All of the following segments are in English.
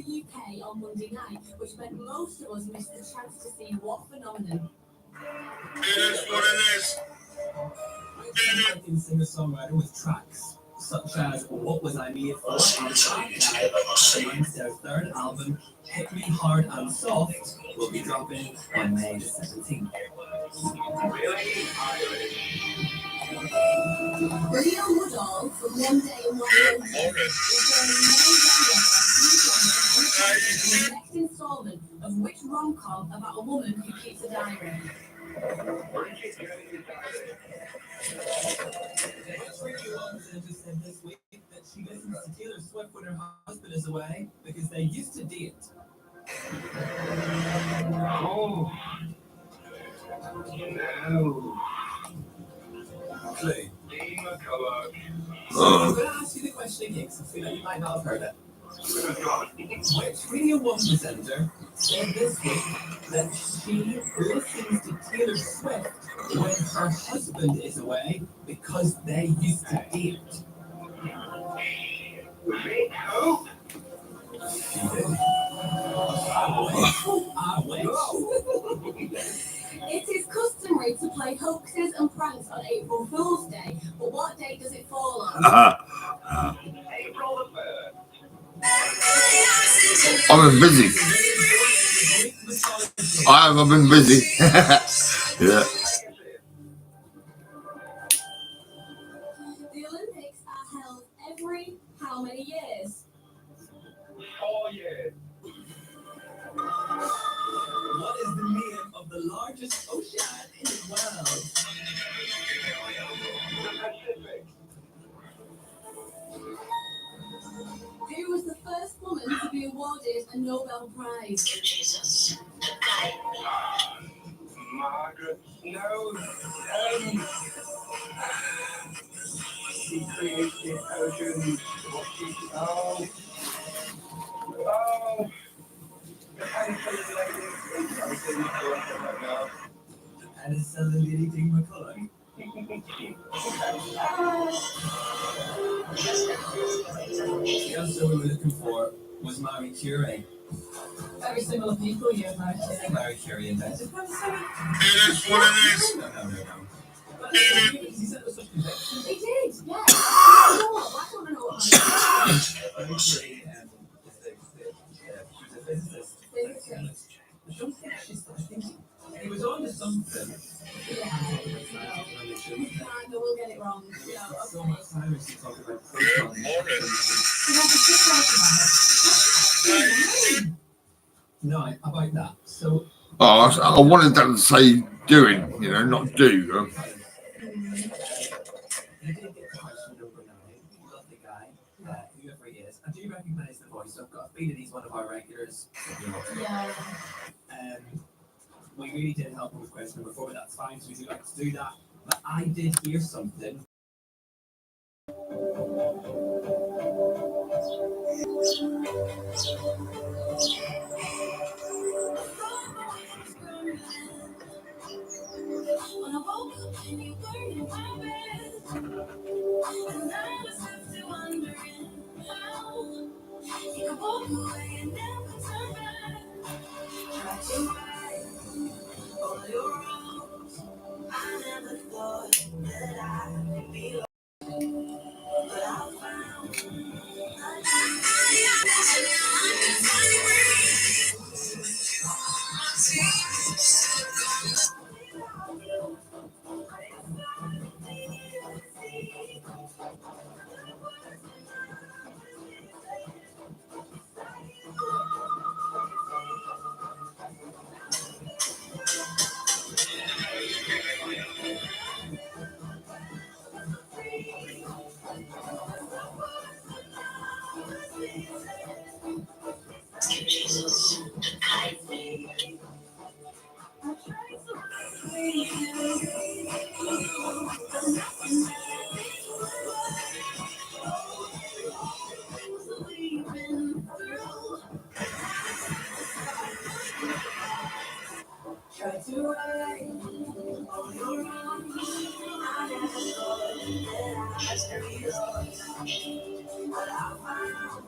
the UK on Monday night, which meant most of us missed the chance to see what phenomenon. It is what it is. American singer-songwriter with tracks such as What Was I Made For and their third album, Hit Me Hard and Soft, will be dropping on May the 17th. Maria Woodall from One Day in One Day is the next installment of which rom-com about a woman who keeps a diary? Just said this week that she listens to Taylor Swift when her husband is away because they used to date. Oh. No. Clue. Dean McCullough. I'm going to ask you the question again because I feel like you might not have heard it. Which Radio 1 presenter said this week that she listens to Taylor Swift when her husband is away because they used to date? Hope. She did. I wish. It is customary to play hoaxes and pranks on April Fool's Day, but what date does it fall on? April the 3rd. I've been busy. I've been busy. Yeah. The Olympics are held every how many years? 4 years. What is the name of the largest ocean in the world? The Pacific. Who was the first woman to be awarded a Nobel Prize? Jesus. Margaret. No. She created oceans. Oh. Oh. The Penicillin lady Dean McCullough. The answer we were looking for was Marie Curie. Very similar people, you and Marie Curie invented penicillin. It is what it is. No. But he said it was such conviction. He did, yeah. I don't know what Marie Curie she was a physicist. I don't think I think he was on to something. No, we'll get it wrong. So much time is to talk about protons. No, about that. So. I wanted that to say doing, not do. You did get the question number 9. Lovely guy, whoever he is. I do recognise the voice. I've got a feeling he's one of our regulars. Yeah. We really did help him with question number 4, but that's fine. So we do like to do that. But I did hear something. When I woke up and you were in my bed, and I was left to wondering how you could walk away and never turn back. Tried to right all your wrongs. I never thought that I'd be alone, but I found Jesus. Try to right all your wrongs. I never thought that I'd be yours, but I found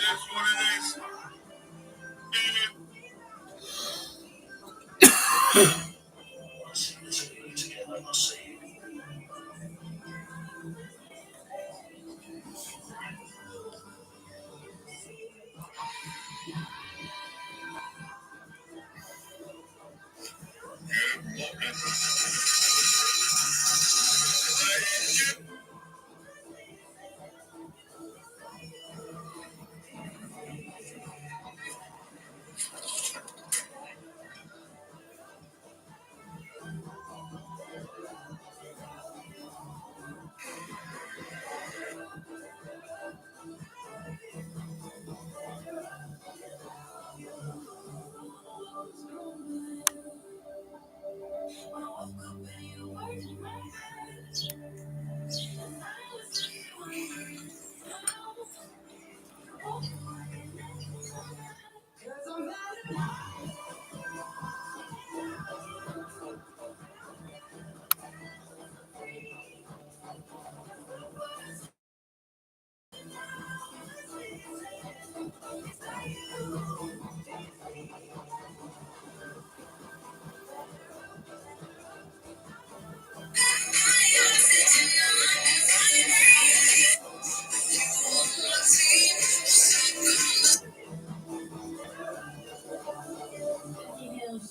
that's what it is.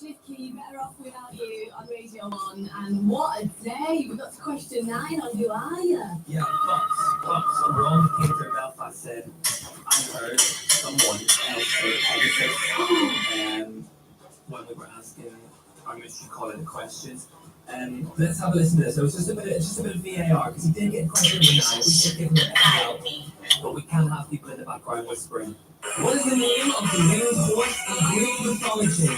Shifty, better off without you on Radio 1. And what a day! We got to question 9 on Who Are You? Yeah, Fox and Ron Peter Belfast said, I heard someone else say positive when we were asking our mystery caller the questions. Let's have a listen to this. So it's just a bit of VAR because he did get quite a bit of an eye. We did give him a help, but we can have people in the background whispering. What is the name of the winged horse in Greek mythology?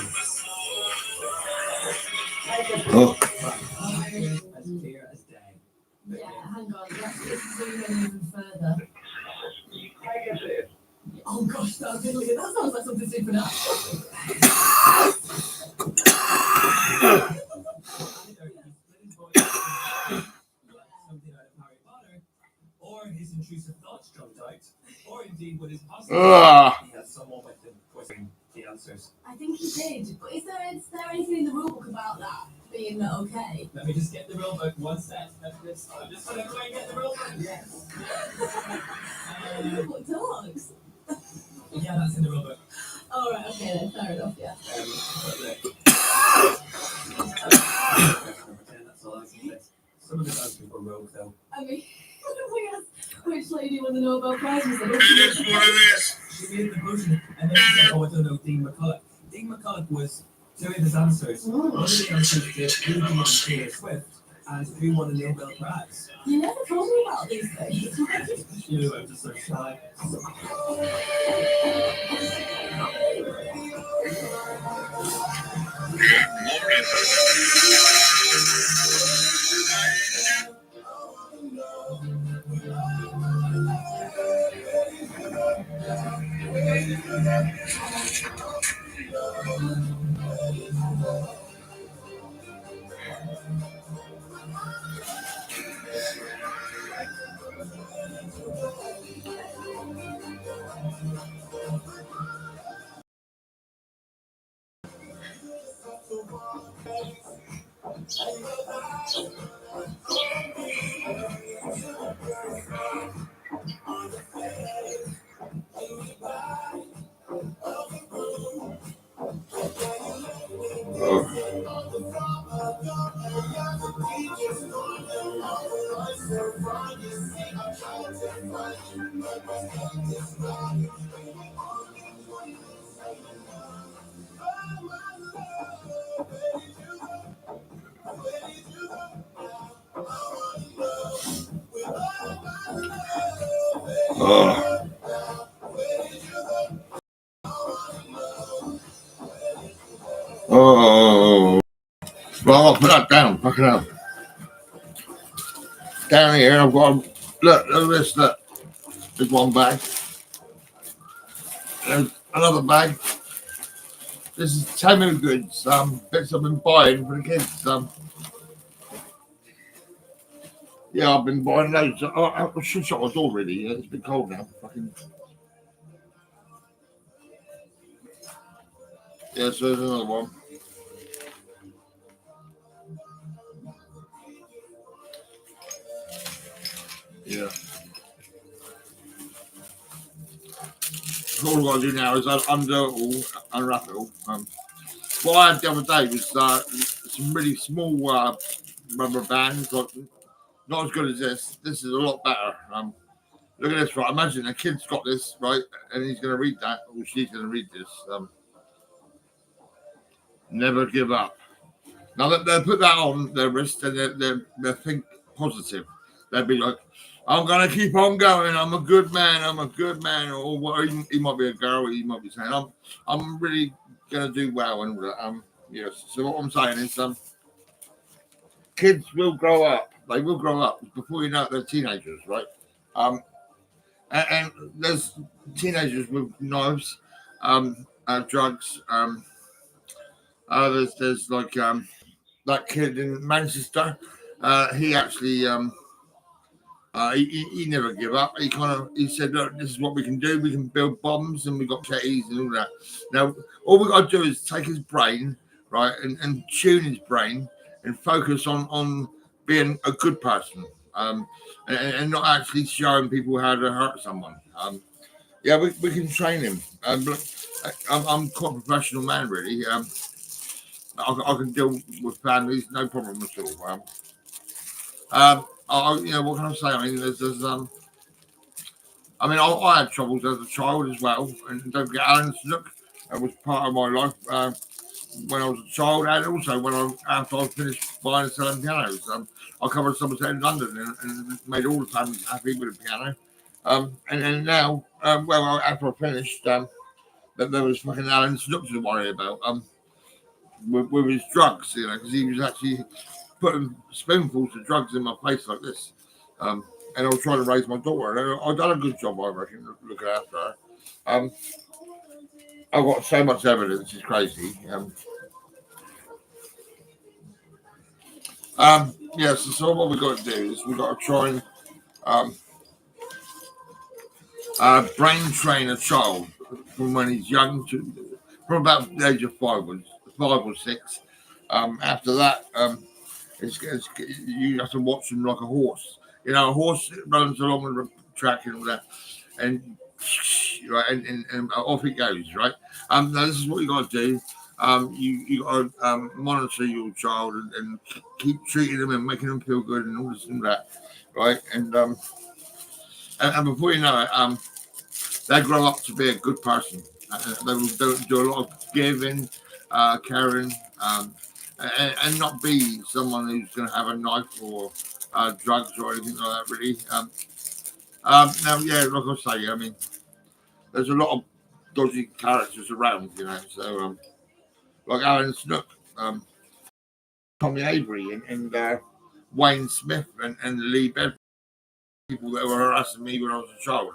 Oh, As clear as day. Yeah, hang on. Let's zoom in even further. Oh gosh, that sounds like something supernatural. Something out of Harry Potter, or his intrusive thoughts jumped out, or indeed what is possible. He has someone with him voicing the answers. I think he did, but is there anything in the rule book about that being okay? Let me just get the rule book one sec. I'm just gonna try and get the rule book. Yes. What dogs? Yeah, that's in the rule book. All right, okay then, fair enough, yeah. That's all I can say. Some of the answers were rogue though. I mean, we asked which lady won the Nobel Prize. We said, That's what it is. She made the motion, and then she said, oh, I don't know, Dean McCulloch. Dean McCulloch was two of his answers. One of the answers is who won Taylor Swift, and who won the Nobel Prize. You never told me about these things. You know, I'm just so shy. Oh, well, I'll put that down. Fucking hell. Down here, I've got look at this. Look, there's one bag. There's another bag. This is Temu goods. Bits I've been buying for the kids. Yeah, I've been buying loads. I should shut my door really. It's a bit cold now. Fucking. Yeah, so there's another one. Yeah. All I've got to do now is unwrap it all. What I had the other day was some really small rubber bands, like, not as good as this. This is a lot better. Look at this, right? Imagine a kid's got this, right, and he's going to read that, or she's going to read this. Never give up. Now they'll put that on their wrist and they'll think positive. They'll be like, I'm going to keep on going. I'm a good man. I'm a good man. Or what? He might be a girl. He might be saying, I'm really going to do well. And yes. So what I'm saying is, kids will grow up. They will grow up before you know it. They're teenagers, right? And there's teenagers with knives, drugs. There's like that kid in Manchester. He actually he never give up. He said, look, this is what we can do. We can build bombs and we've got jetties and all that. Now all we got to do is take his brain, right, and tune his brain and focus on being a good person. And not actually showing people how to hurt someone. Yeah, we can train him. But I'm quite a professional man, really. I can deal with families, no problem at all. You know, what can I say? I mean, I had troubles as a child as well, and don't get Alan Snook. That was part of my life when I was a child, and also after I finished buying and selling pianos. I covered Somerset in London and made all the families happy with a piano. And now, after I finished, that there was fucking Alan Snook to worry about. With his drugs, you know, because he was actually putting spoonfuls of drugs in my face like this. And I was trying to raise my daughter. And I've done a good job, I reckon, looking after her. I've got so much evidence, it's crazy. So what we've got to do is we've got to try and brain train a child from when he's young from about the age of 5 or 6. After that, you have to watch him like a horse. You know, a horse runs along the track and all that, and right, and off it goes. Right. Now this is what you got to do. You got to monitor your child and keep treating them and making them feel good and all this and that. Right. And before you know it, they grow up to be a good person. They will do a lot of giving, caring, and not be someone who's going to have a knife or drugs or anything like that, really. Now, yeah, like I say, I mean, there's a lot of dodgy characters around, you know. So, like Alan Snook, Tommy Avery, and Wayne Smith, and Lee Bedford, people that were harassing me when I was a child.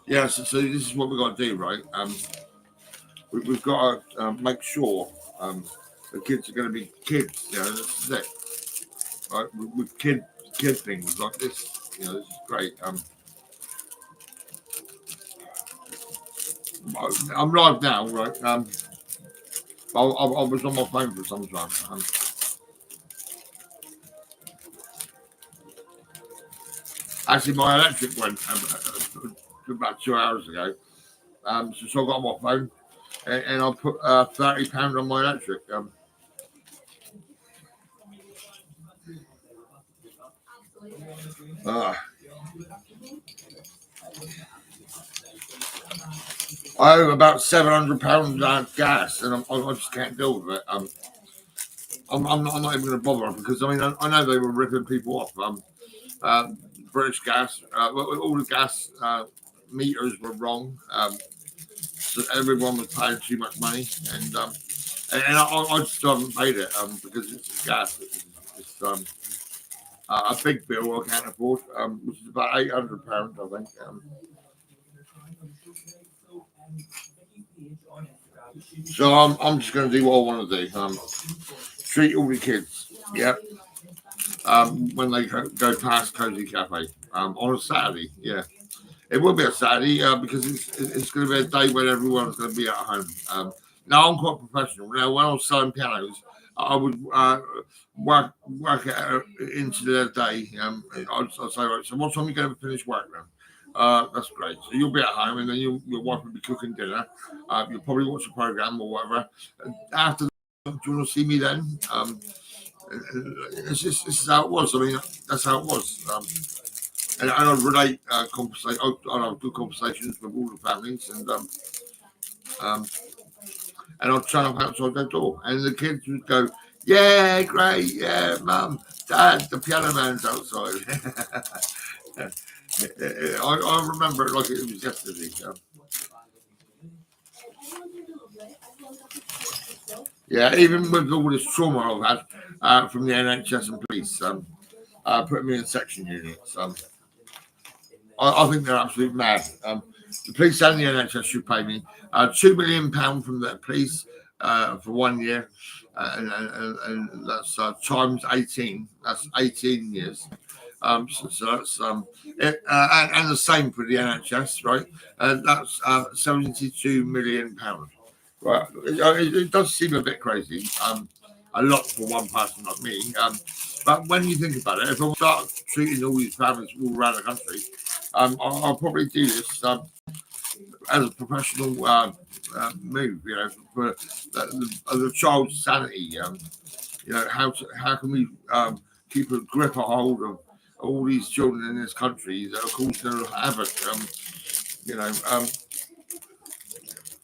Yeah, so this is what we've got to do, right? We've got to make sure the kids are going to be kids. You know, this is it. Right, with kid things like this. You know, this is great. I'm live now, right? I was on my phone for some time. Actually, my electric went about 2 hours ago. So I got on my phone and I put £30 on my electric. I owe about £700 gas, and I just can't deal with it. I'm not even going to bother because I mean I know they were ripping people off. British Gas, all the gas meters were wrong. So everyone was paying too much money, and I just haven't paid it because it's gas. It's a big bill I can't afford, which is about £800, I think. So I'm just going to do what I want to do. Treat all the kids, yeah. When they go past Cozy Cafe on a Saturday, yeah. It will be a Saturday because it's going to be a day when everyone's going to be at home. Now I'm quite professional. Now when I was selling pianos, I would work into the day. I'd say, right, so what time are you going to finish work then? That's great. So you'll be at home, and then your wife will be cooking dinner. You'll probably watch a program or whatever. After that, do you want to see me then? It's just this is how it was. I mean, that's how it was. And I relate conversation. I have good conversations with all the families, and I'd turn up outside their door, and the kids would go, "Yeah, great, yeah, mum, dad, the piano man's outside." I remember it like it was yesterday. Yeah, even with all this trauma I've had from the NHS and police, putting me in section units. I think they're absolutely mad. The police and the NHS should pay me £2 million from the police for 1 year, and that's times 18. That's 18 years. So that's and the same for the NHS, right? That's £72 million. Right, it does seem a bit crazy. A lot for one person like me. But when you think about it, if I start treating all these families all around the country, I'll probably do this as a professional move, you know, for the child's sanity. You know, how can we keep a grip, a hold of all these children in this country that are causing havoc? You know,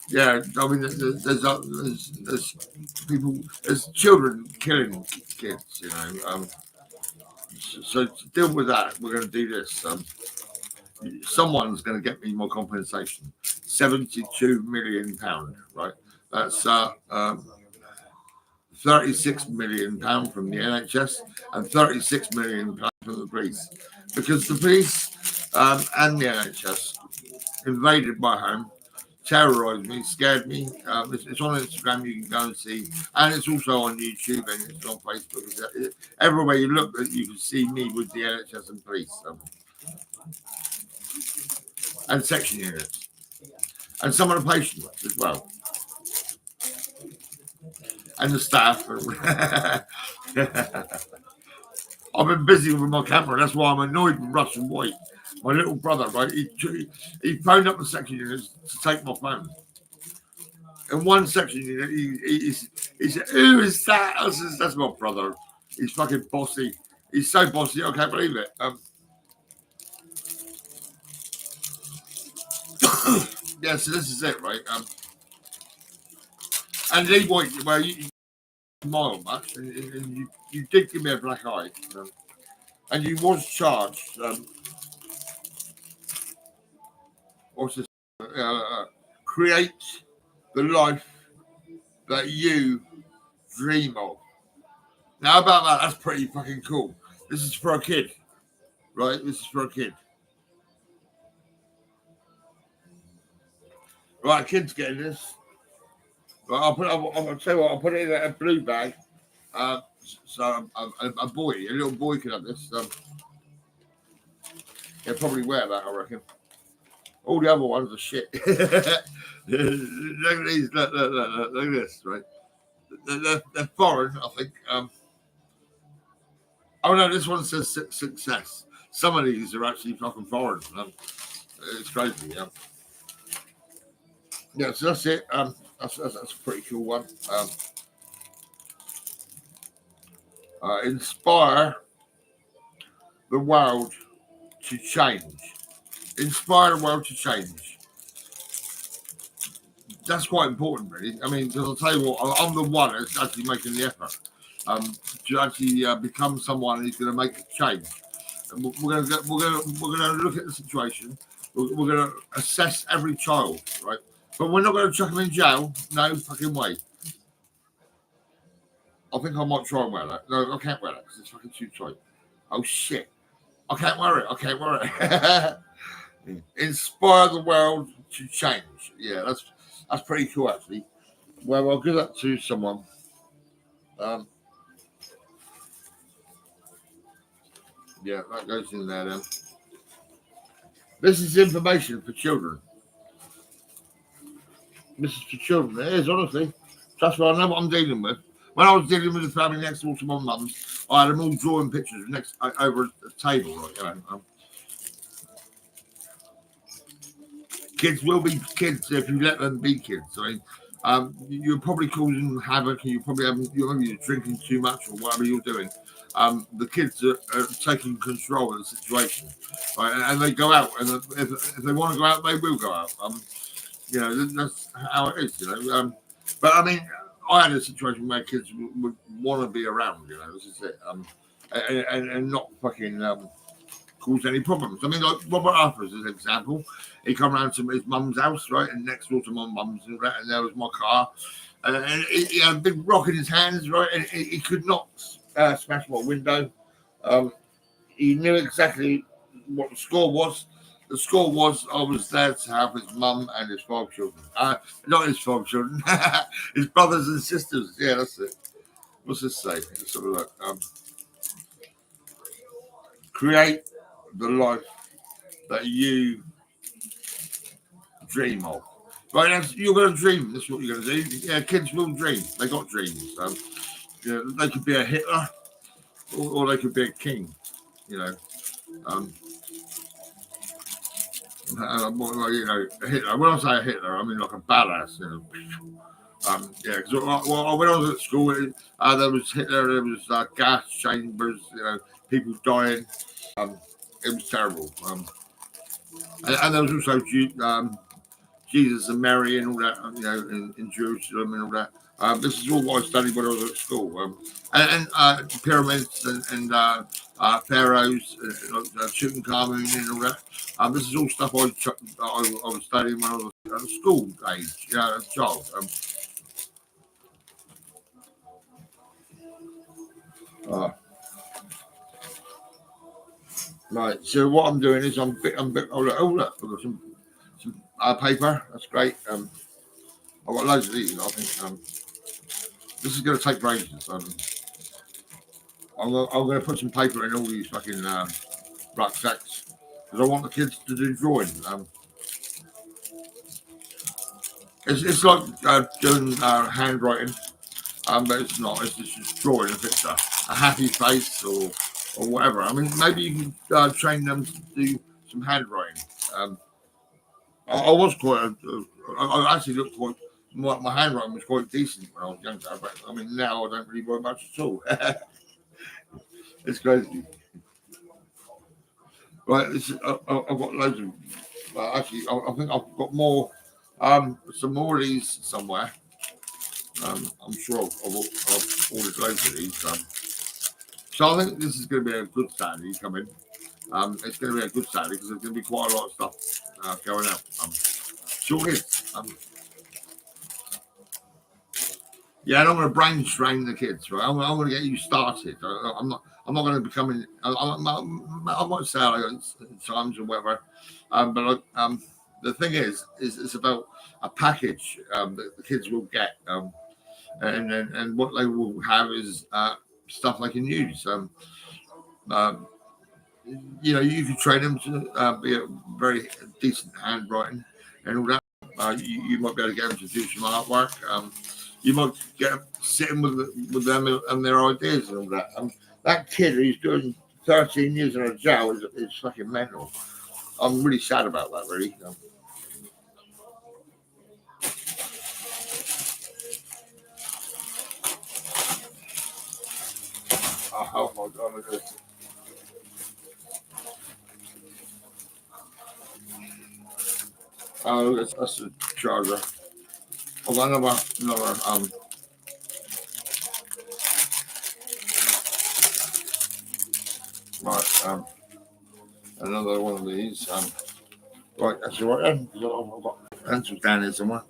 yeah, I mean, there's people, there's children killing kids, you know. So to deal with that, we're going to do this. Someone's going to get me more compensation. £72 million, right? That's £36 million from the NHS and £36 million from the police, because the police and the NHS invaded my home, terrorized me, scared me. It's on Instagram, you can go and see, and it's also on YouTube and it's on Facebook. Everywhere you look, you can see me with the NHS and police and section units, and some of the patients as well, and the staff. I've been busy with my camera. That's why I'm annoyed with Russell White, my little brother. Right, he phoned up the section units to take my phone. In one section unit, he said, "Who is that?" I said, "That's my brother. He's fucking bossy. He's so bossy, I can't believe it." Yeah, so this is it, right? And Lee White, well, you smile much, and you did give me a black eye, and you was charged. What's this? Create the life that you dream of. Now, about that, that's pretty fucking cool. This is for a kid, right? This is for a kid. Right, kid's getting this. Right, I'll tell you what, I'll put it in a blue bag. So a little boy can have this. He'll probably wear that, I reckon. All the other ones are shit. Look at these. Look at this, right? They're foreign, I think. Oh no, this one says success. Some of these are actually fucking foreign. It's crazy, yeah. Yeah, so that's it. That's a pretty cool one. Inspire the world to change. Inspire the world to change. That's quite important, really. I mean, because I'll tell you what, I'm the one that's actually making the effort to actually become someone who's going to make a change. And we're going to look at the situation. We're going to assess every child, right? But we're not going to chuck them in jail. No fucking way. I think I might try and wear that. No, I can't wear that because it's fucking too tight. Oh shit! I can't wear it. Inspire the world to change. Yeah, that's pretty cool actually. Well, I'll give that to someone. Yeah, that goes in there then. This is information for children. This is for children. It is, honestly. Trust me, I know what I'm dealing with. When I was dealing with the family next door to my mum's, I had them all drawing pictures next over a table. Right, you know. Kids will be kids if you let them be kids. I mean, you're probably causing havoc, and you're drinking too much or whatever you're doing. The kids are taking control of the situation, right? And they go out, and if they want to go out, they will go out. You know, that's how it is. You know, but I mean, I had a situation where kids would want to be around. You know, this is it. And not fucking cause any problems. I mean, like Robert Arthur as an example, he come round to his mum's house, right, and next door to my mum's, and there was my car, and he had a big rock in his hands, right, and he could not smash my window. He knew exactly what the score was. The score was I was there to have his mum and his 5 children. Not his 5 children, his brothers and sisters. Yeah, that's it. What's this say? Let's have a look. Create the life that you dream of. Right, you're going to dream. That's what you're going to do. Yeah, kids will dream. They got dreams. You know, they could be a Hitler, or they could be a king. You know, you know, a Hitler. When I say a Hitler, I mean like a badass. You know, yeah. Because when I was at school, there was Hitler. There was gas chambers. You know, people dying. It was terrible. And there was also Jesus and Mary and all that, you know, in Jerusalem and all that. This is all what I studied when I was at school. And pyramids and pharaohs, Tutankhamun and all that. This is all stuff I was studying when I was at school age, you know, as a child. Right, so what I'm doing is I'm oh look, I've got some paper. That's great. I've got loads of these. I think this is going to take for ages. I'm going to put some paper in all these fucking rucksacks because I want the kids to do drawing. It's like doing handwriting, but it's not. It's just drawing a picture, a happy face or whatever. I mean, maybe you can train them to do some handwriting. I was quite. I actually looked quite. My handwriting was quite decent when I was younger, but I mean now I don't really worry much at all. It's crazy. Right, I've got loads of. Actually, I think I've got more. Some more of these somewhere. I'm sure I've ordered loads of these. So I think this is going to be a good Saturday coming. It's going to be a good Saturday because there's going to be quite a lot of stuff going out. Sure is. Yeah, and I'm going to brain strain the kids, right? I'm going to get you started. I'm not going to become. I might say at times or whatever, but the thing is it's about a package that the kids will get, and what they will have is stuff they can use. You know, you can train them to be a very decent handwriting and all that. You might be able to get them to do some artwork. You might get them sitting with them and their ideas and all that. That kid who's doing 13 years in a jail is fucking mental. I'm really sad about that, really. Oh my God, look at this. Oh, that's the charger. I've got another right, another one of these. Right, that's all right then. I've got pencils down here somewhere.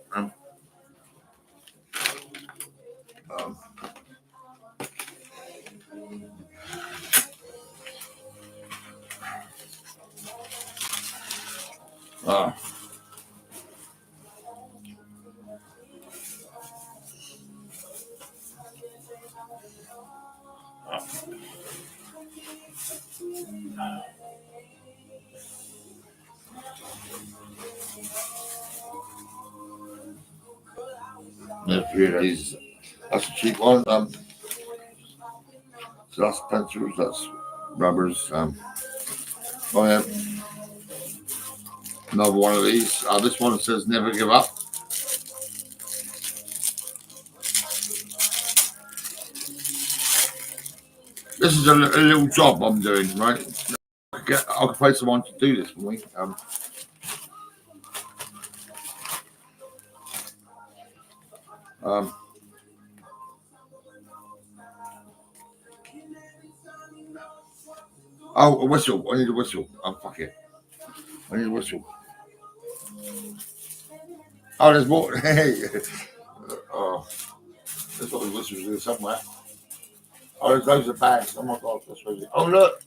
Yeah, 3 days. That's a cheap one. So that's pencils, that's rubbers. Oh yeah, another one of these. This one says never give up. This is a little job I'm doing, right? I could pay someone to do this for me. Oh, a whistle. I need a whistle. Oh, fuck it. I need a whistle. Oh, there's more. Hey. Oh, there's got the whistles there somewhere. Oh, there's loads of bags. Oh my god, that's crazy. Oh, look.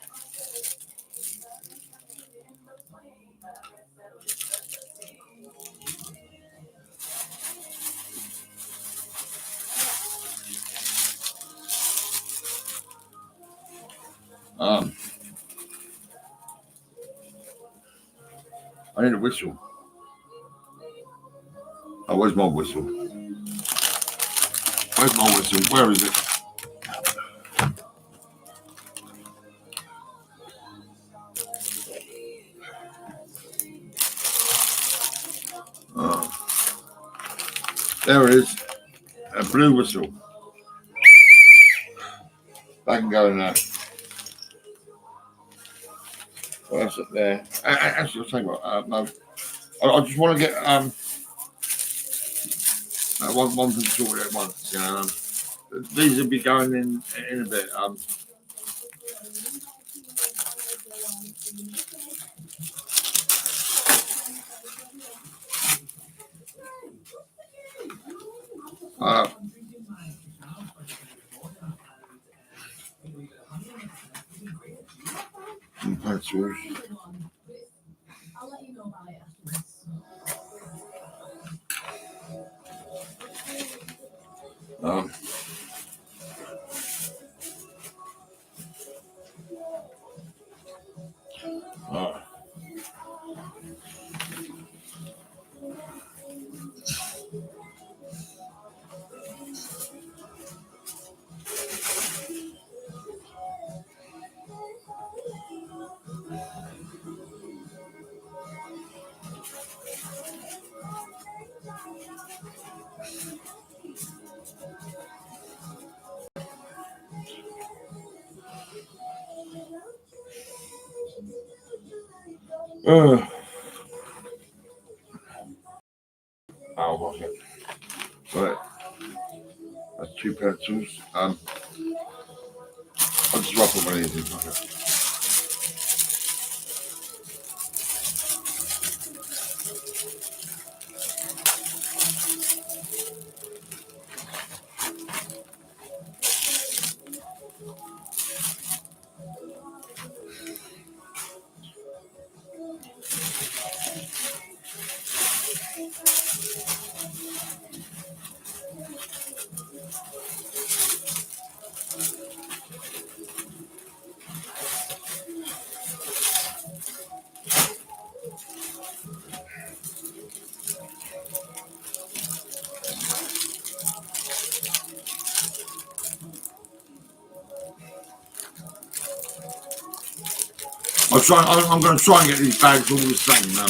I need a whistle. Oh, where's my whistle? Where's my whistle? Where is it? There it is. A blue whistle. I can go in there. What else up there? Actually, I'll tell you what. No, I just want to get one thing sorted at once. You know, these will be going in a bit. Pencils. I'll let you know about it afterwards. Oh, okay. Right. That's 2 pencils. I'll just ruffle one of these in. Okay. I'm going to try and get these bags all the same.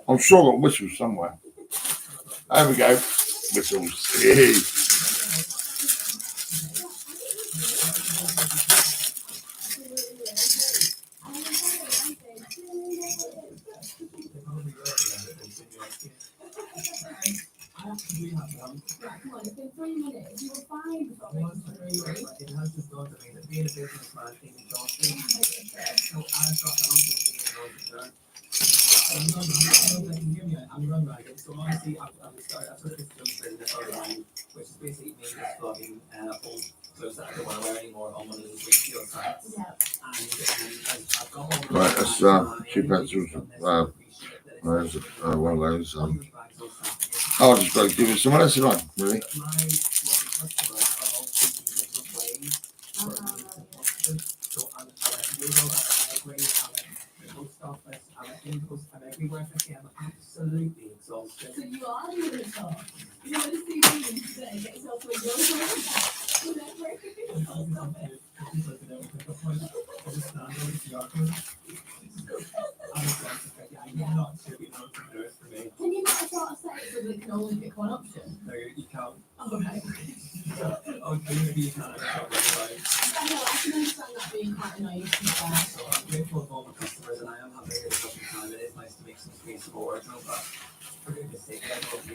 I'm sure I've got whistles somewhere. There we go. Whistles. Hey. We have one. Right, come on, it's been 3 minutes. You were fine before One, making three, it has just gone to me that being a businessman is exhausting. So I've got an uncle being an entrepreneur. I'm run ragged. You can hear me. I'm run ragged. So honestly, I've started this business online, which is basically me just vlogging old clothes that I don't want to wear anymore on one of those retail sites. Yeah. And I've got all the Right, that's two pencils. There's one of those. Oh, I just got to give it someone else on, really. But my lucky customers are all thinking different ways for me to post it. So I'm at Euro, I'm at Egway, I'm at the post office, I'm at InPost, I'm everywhere. I'm absolutely exhausted. So you are doing it all. You want to see me today, get yourself to a I'm not sure you know entrepreneurs for me. Can you not sort of say it so that it can only pick one option? No, you can't. Oh, right. Oh, maybe you can't. I know, I can understand that being quite annoying to be fair. So I'm grateful for all my customers and I am having a really lovely time. It is nice to make some space for wardrobe, but for goodness sake, I don't want to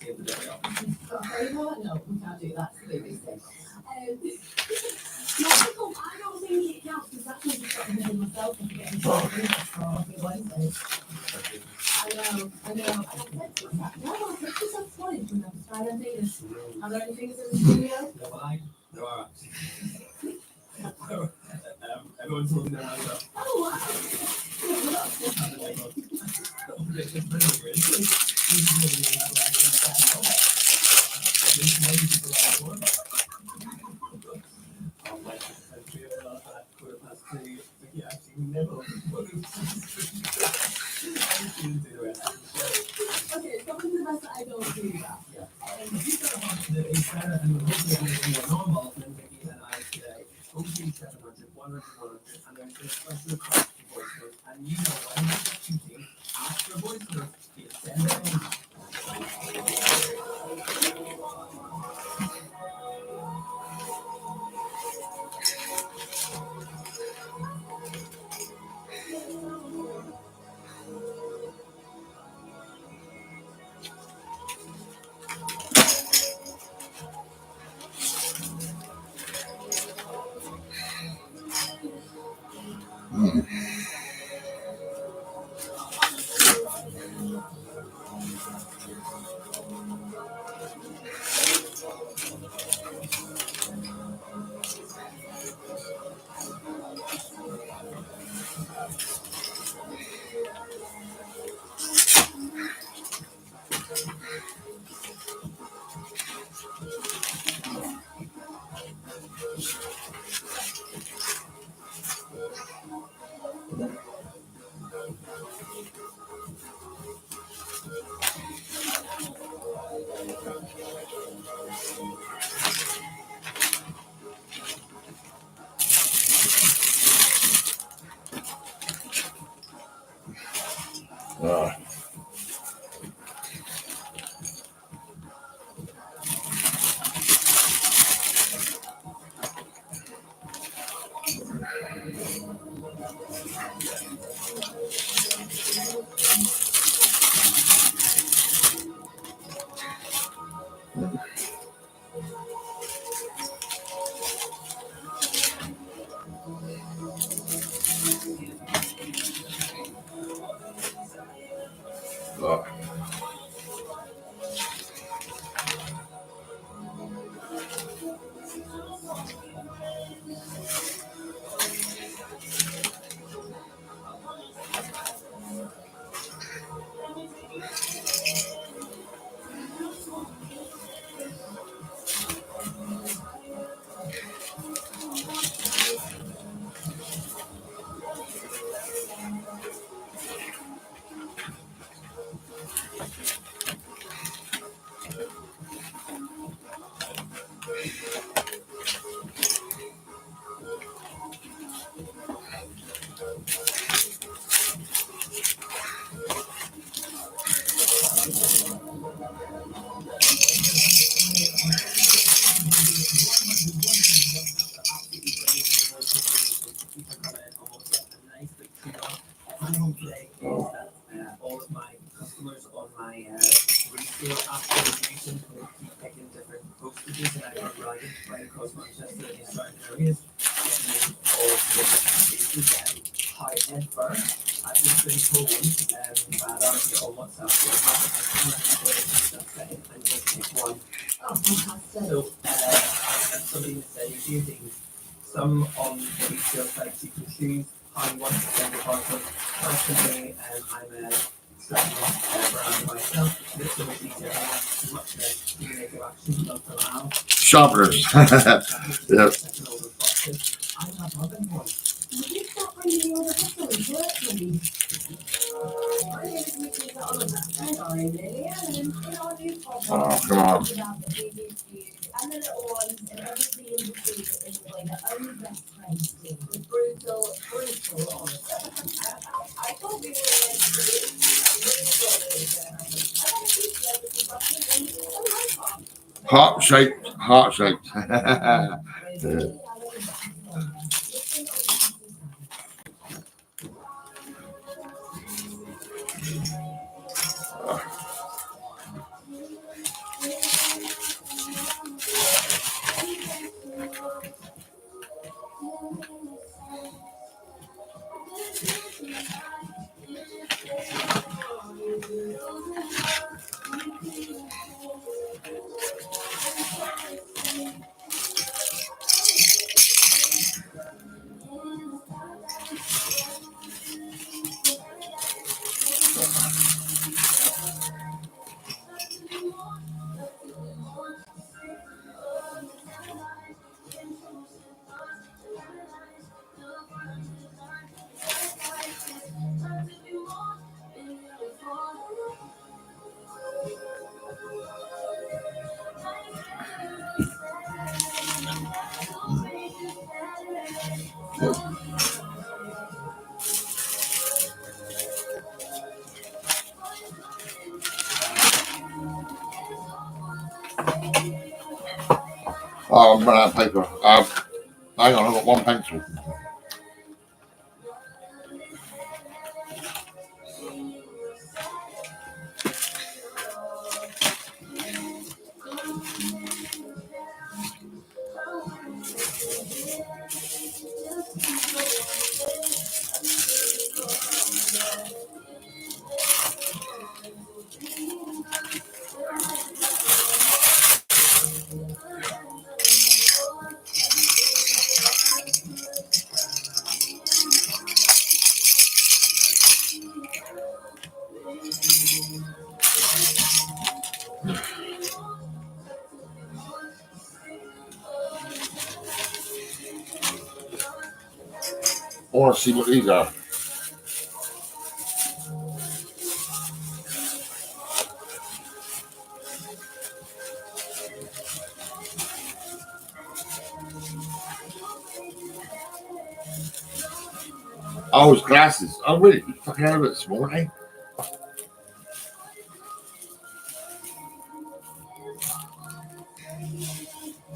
save the day off. Got a favour? No, we can't do that. It's the biggest thing. No, I don't think it counts because that's what I've got to do myself and getting for Wednesday. I know. And I said to myself, no, I'll take this off footage when I'm trying to do this. Are there any fingers in the studio? There are actually. Everyone's holding their hands up. Oh, wow. Okay, it's probably the best that I don't do that. And you know what? I'm just shooting after voice notes. You send them in. Sound. today is that all of my customers on my resale app information will keep picking different postages and I'm riding right across Manchester in certain areas, getting all different packages. However, I've just been told by our on WhatsApp and just pick one. Oh, fantastic. So, as somebody has said, you're using some on the retail sites you can choose how you want to send the parcel. Personally, I'm a certain brand myself. This is easier. I want as much negative action not allow. Sharpeners. Yeah. I have other ones. Would you stop bringing all the customers work, please? My name is Nikita Oliver, and I'm Lillian. In our new podcast, Oh, come on. we talk about the big issues and the little ones and everything in between in the way that only best friends do. With brutal honesty. I thought we were like Heart shaped. Heart shaped. Yeah. Oh, I'm running out of paper. Hang on, I've got one pencil. I want to see what these are. Oh, it's glasses. Oh, really? You fucking had a bit small, eh?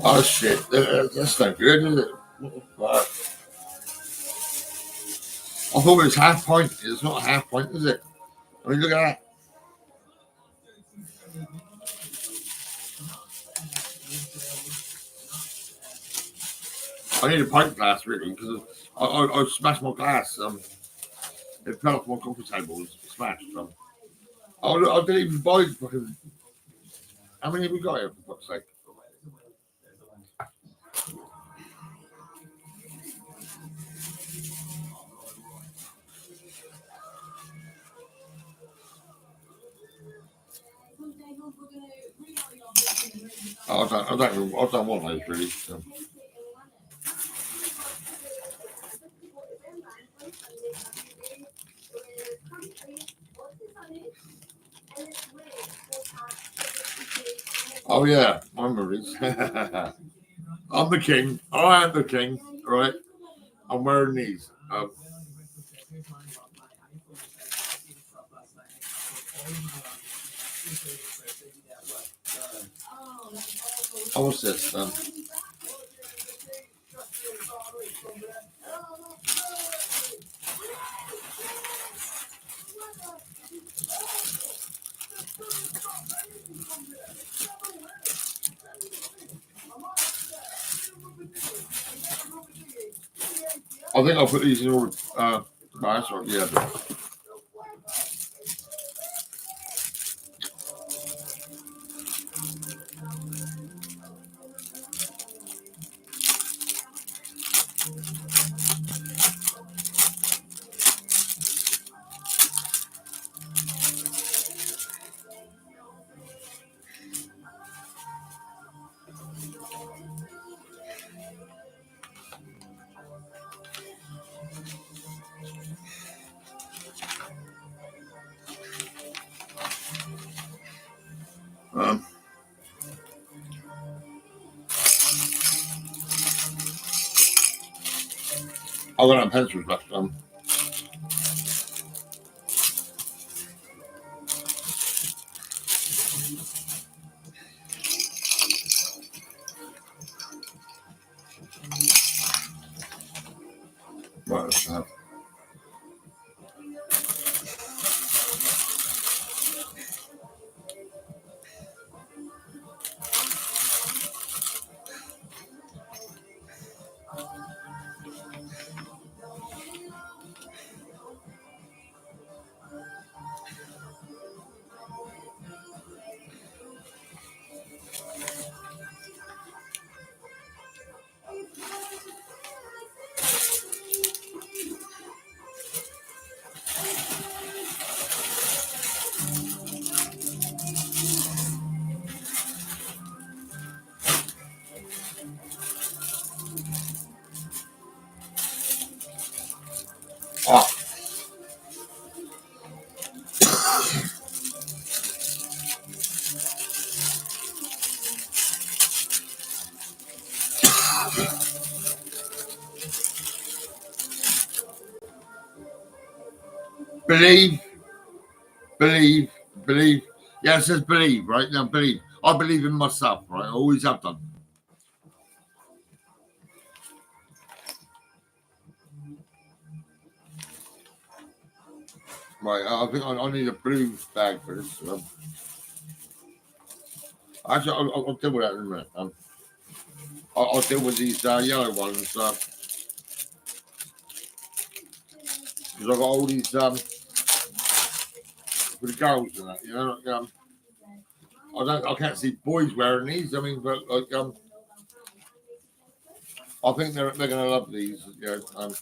Oh, shit. That's not good, is it? What the fuck? I thought it was half point. It's not a half point, is it? I mean, look at that. I need a pint glass, really, because I smashed my glass. It fell off my coffee table. It was smashed. I didn't even buy the fucking. How many have we got here, for fuck's sake? I don't want those, really. So. Oh yeah, I remember this. I'm the king. I am the king, right? I'm wearing these. What's this? I think I'll put these in order. No, that's right. Yeah. I've got no pencils left. Right, let's have. Ah, believe, believe. Yeah, it says believe, right? Now, believe. I believe in myself, right? I always have done. Right, I think I need a blue bag for this. Actually, I'll deal with that in a minute. I'll deal with these yellow ones because I've got all these for the girls and that. You know, I can't see boys wearing these. I mean, but like I think they're gonna love these. You know,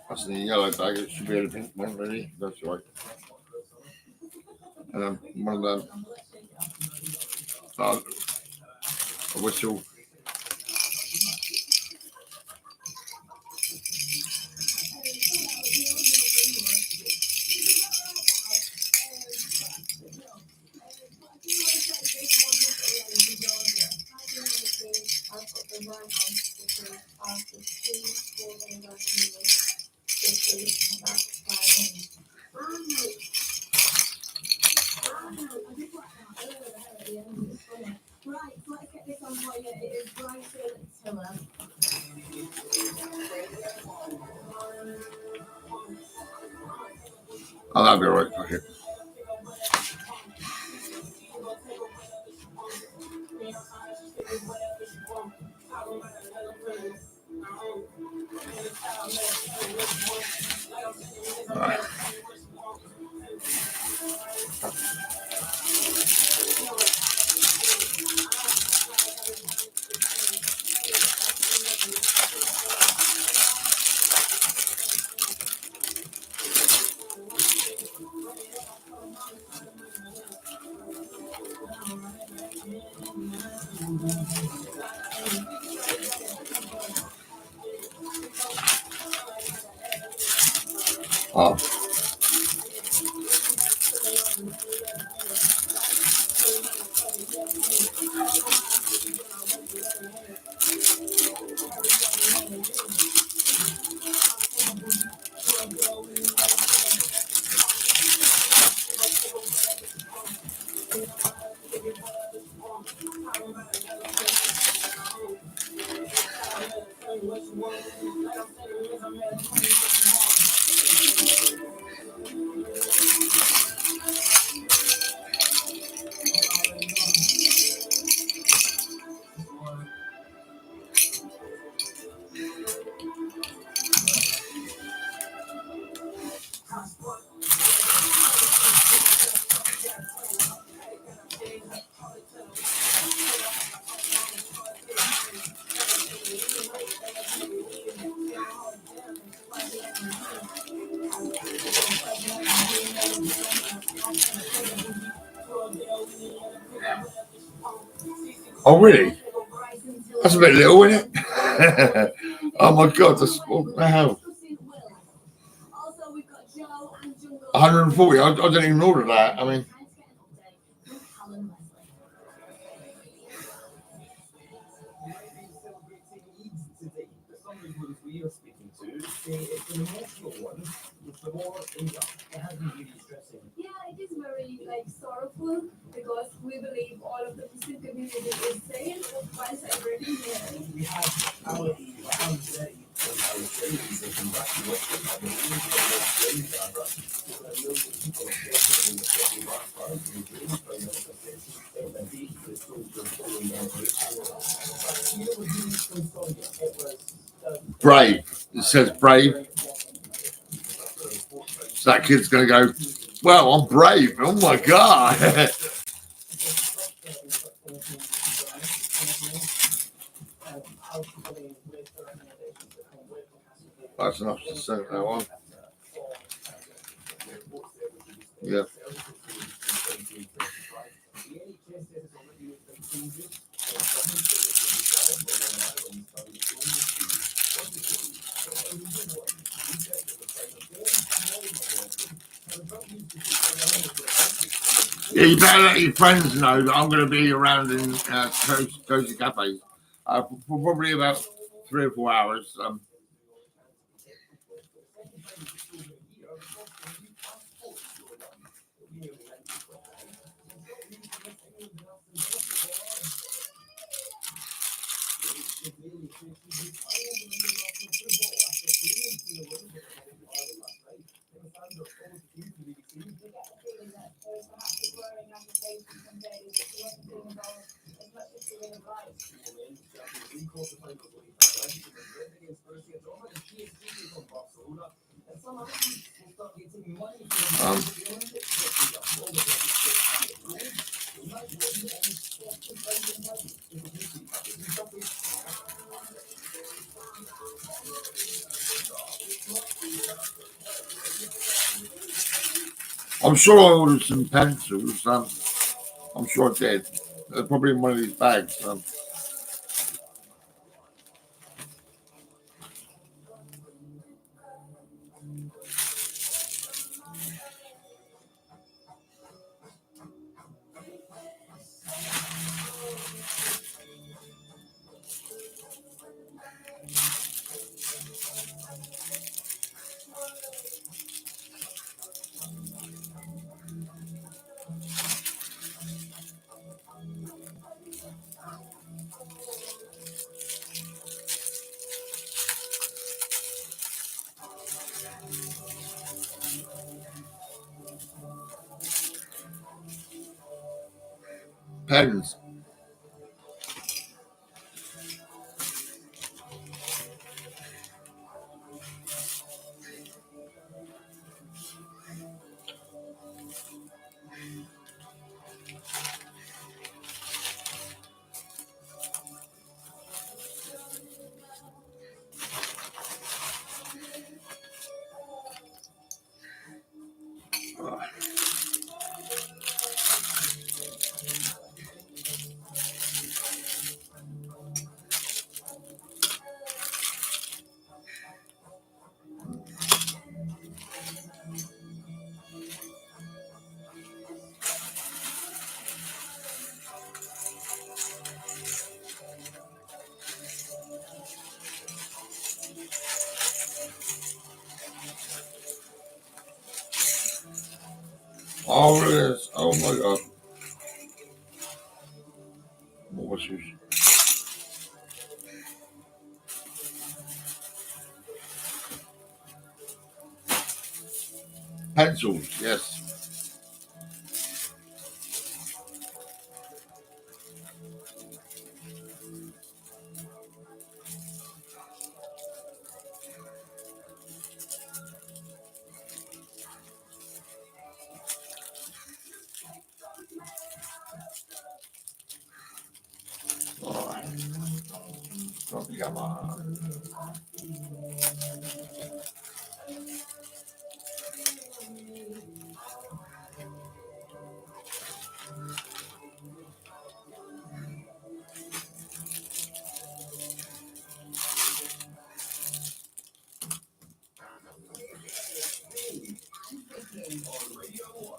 that's the yellow bag. It should be a pink one, really. That's right. And then one of them. A whistle. Oh, that'll be all right. Okay. Oh. Oh, really? That's a bit little, isn't it? Oh my God, that's what the hell. 140. I didn't even order that. I mean, we are speaking to say it's an emotional one. It's the more it has been really stressing. Yeah, it is very sorrowful because we believe all of the Muslim community is safe while celebrating here. We have our day. brave. It says brave. So that kid's going to go, well, I'm brave. Oh my God. That's enough to say that one. Yeah. Yeah, you better let your friends know that I'm going to be around in Cozy Cafe for probably about 3 or 4 hours. I'm sure I ordered some pencils. I'm sure I did. They're probably in one of these bags. Pens. All of this. Oh my God. What's this? Pencils, yes. All right. Come on. only on Radio 1.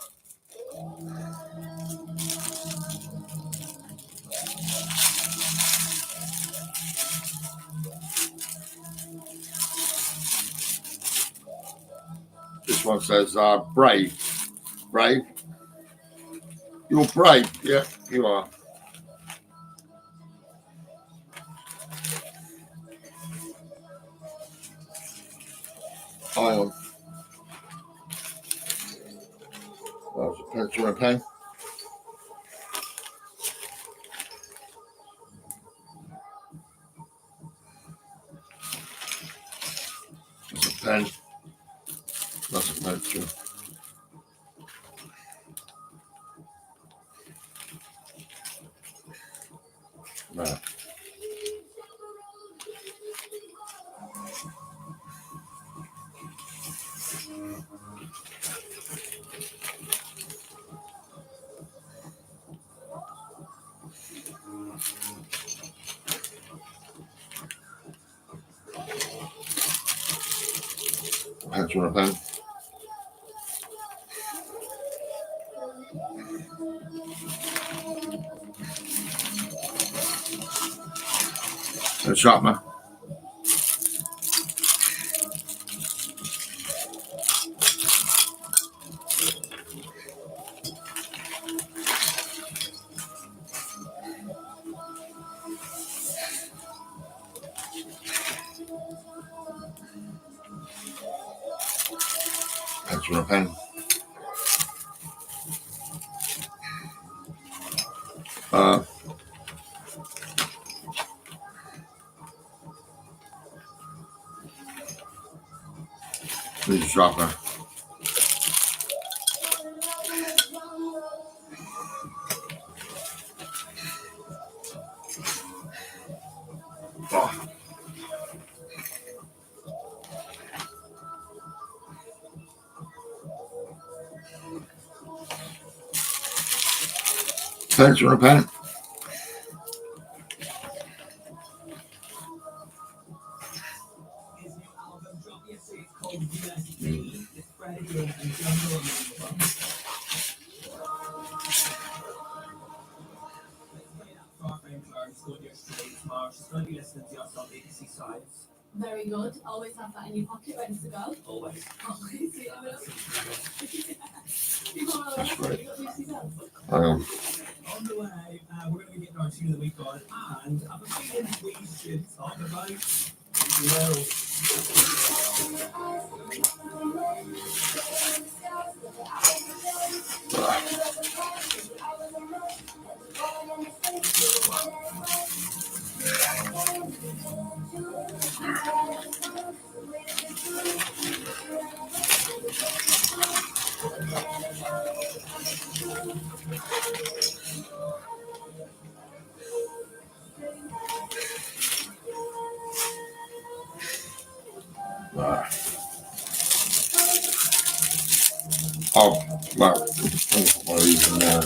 This one says, brave. Brave. You're brave. Yeah, you are. Hang on. There's a pencil and a pen. That's a pen. That's a pencil. No. Pencil and a pen. And a sharpener. Pencil and a pen. This is a sharpener. Oh. Pencil and a pen. His new album dropped yesterday. It's called USD. It's credited and Jungle on the album. Let's play that for our friend Claire. She's going to your straight tomorrow. She's going to be listening to us on BBC Science. Very good. Always have that in your pocket, ready to go. Always. Always. Yeah. That's great. You got these yourself? On the way, we're going to be getting our tune of the week on, and I'm feeling we should talk about Oh, well, well, even now.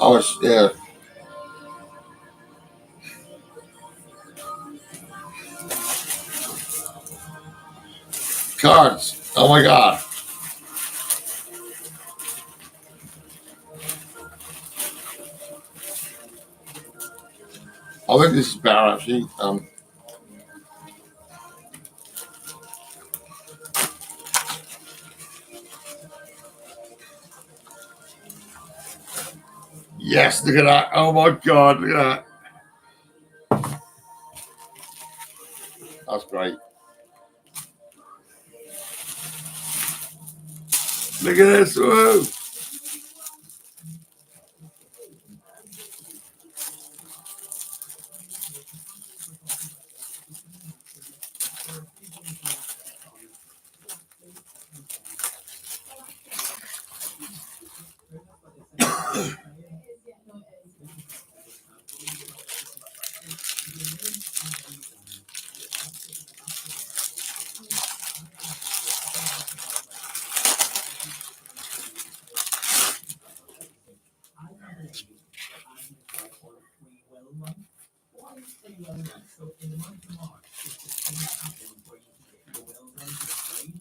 I was, yeah. Cards. Oh my God. I think this is better actually. Yes, look at that. Oh my God, look at that. That's great. Look at this. Whoa. So in the month of March, it's the thing that happens where you can get your well done for free.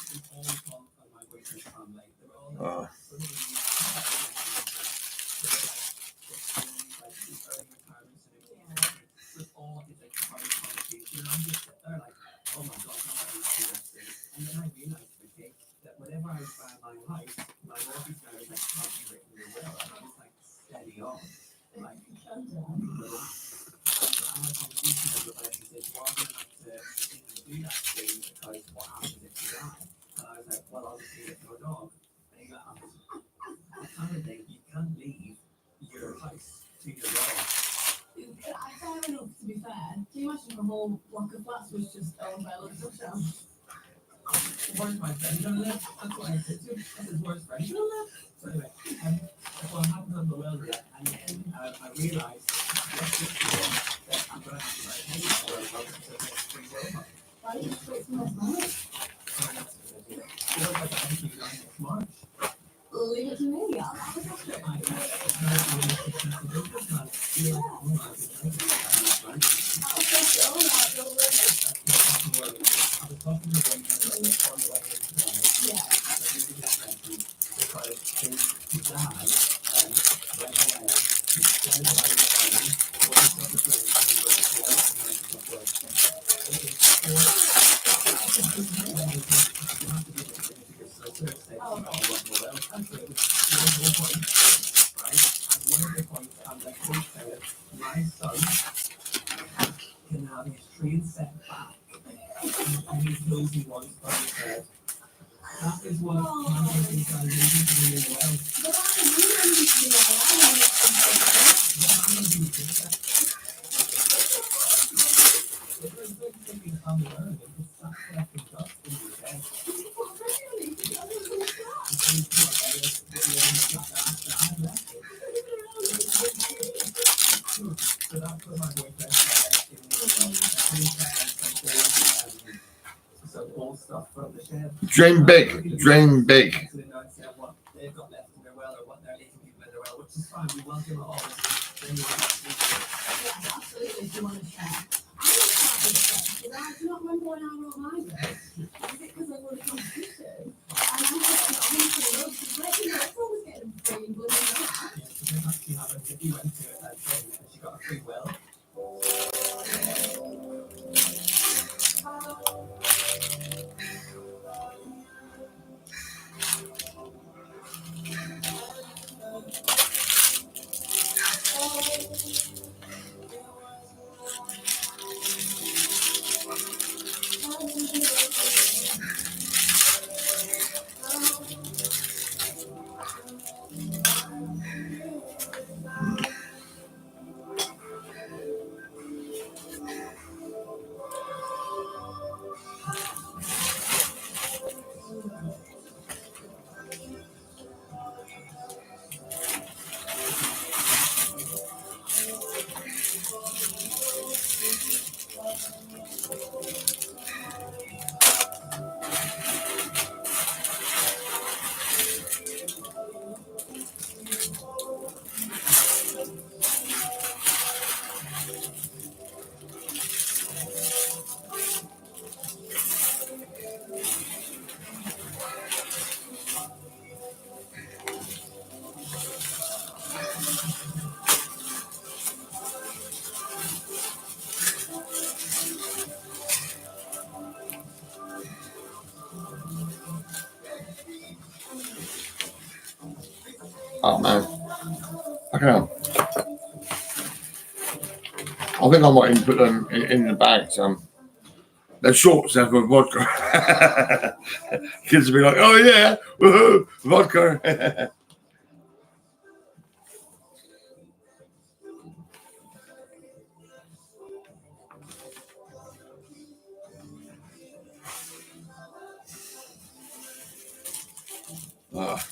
It's all from my boyfriend's family. They're all like, sort of all is like part of the conversation. I'm just they're like, oh my God, how do I do this? And then I realized, okay, that whenever I buy my house, my mortgage now is like, have you written your will? And I was like, steady on. Like, I had a conversation with her, and she said, you are going to have to do that thing because what happens if you die? And I was like, well, I'll just leave it to a dog. And he laughed. I kind of think you can't leave your house to your dog. Fair enough, to be fair. Can you imagine the whole block of flats was just owned by a little touchdown? Where's my friend gonna live? That's what I said to him. I said, where's friend gonna live? So anyway, so I haven't done the will yet, and then I realised that I'm gonna have to write a paper for it to make free will. Why did you wait till next month? So that's what I do. So like I think you guys next March. Leave it to me. I'll have a doctor. I my son can have his train set back and he knows he wants by his head. That is what my husband's ideation to me as well. But I really need to know. I want to It's like thinking I'm learning. It's not collecting dust in your head. So that's what my boyfriend some old stuff from the shed. Dream big. Dream big. So they don't say what they've got left in their well or what they're leaving people in their well, which is fine. We welcome it all. Then we Yeah, absolutely. If you want to share. I don't have this stuff, because I do not remember when I wrote my will. Is it because I wrote a constitution? And I had to honestly look to let you know, everyone was getting free and bloody that. yeah, so then actually happens if you went to that thing and she got a free will. Oh man, I can. I think I might even put them in the bags. They're shorts now with vodka. Kids will be like, "Oh yeah, woohoo, vodka." Ah.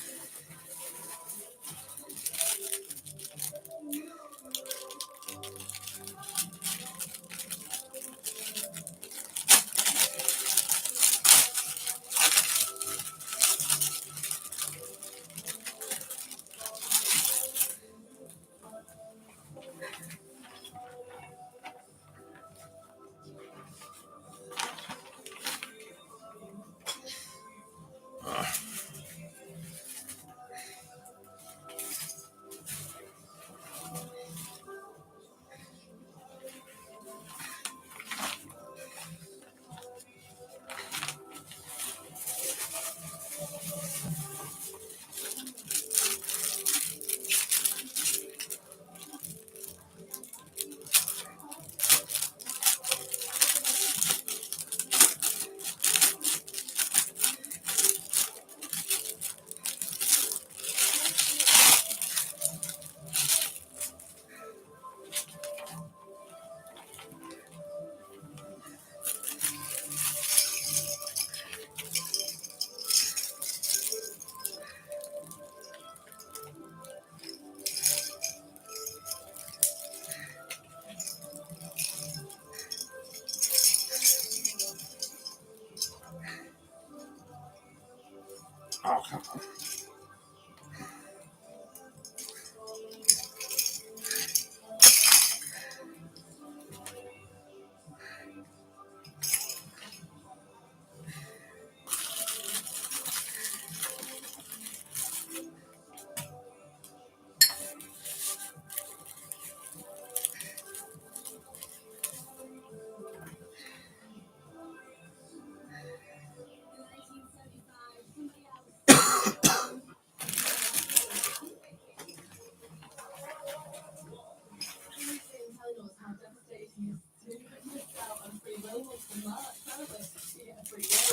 Oh, come on.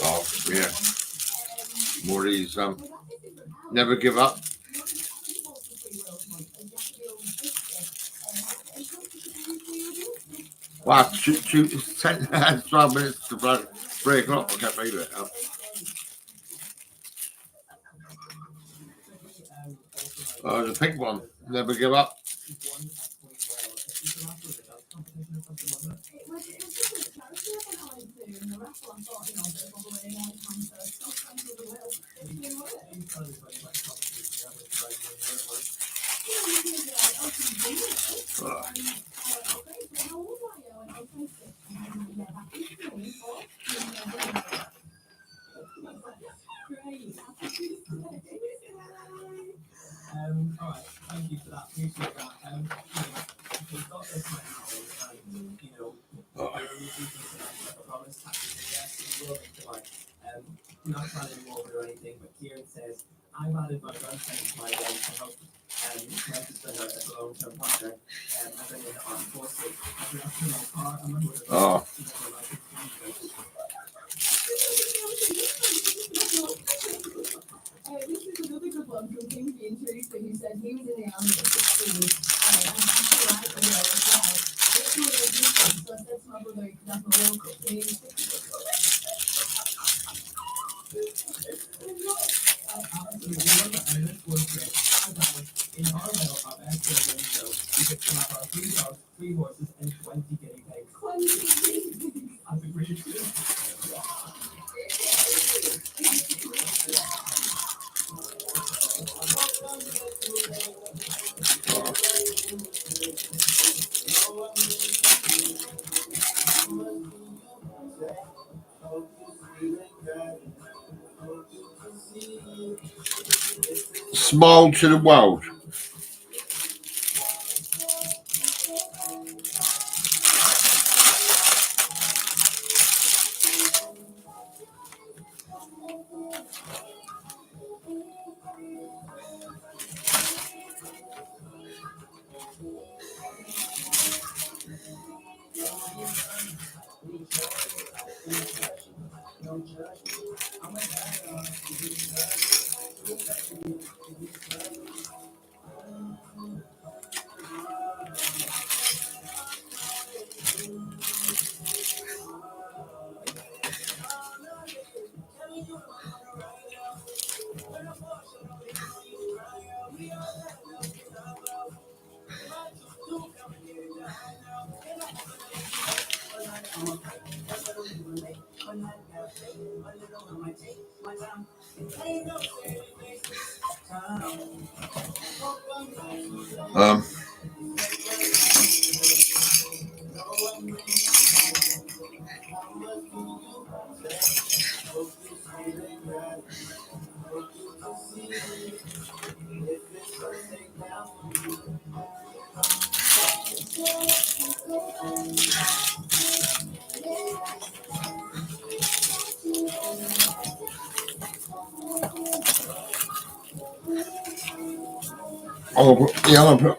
Oh yeah, more of these. Never give up. Wow, shoot, it's 10, 12 minutes to 3 o'clock. I can't believe it. The pink one, never give up. All right, thank you for that. Appreciate that. We've got this right now, and there are reasons to promise taxes, yes, we will make the like, not trying to involve it or anything, but Kieran says, I've added my grandparents to my will to help register her as a long-term partner, as an armed forces. I've been up to my car, and my mother. Oh. This is another good one from King and Teresa, who said he was in the army at 16 and actually liked the will as well. So I said to my brother, he could have my will cut, please. Absolutely, and this was great. In our will, our best children, so we could have our 3 dogs, 3 horses, and 20 guinea pigs. 20 guinea pigs. I've agreed to it. Smile to the world.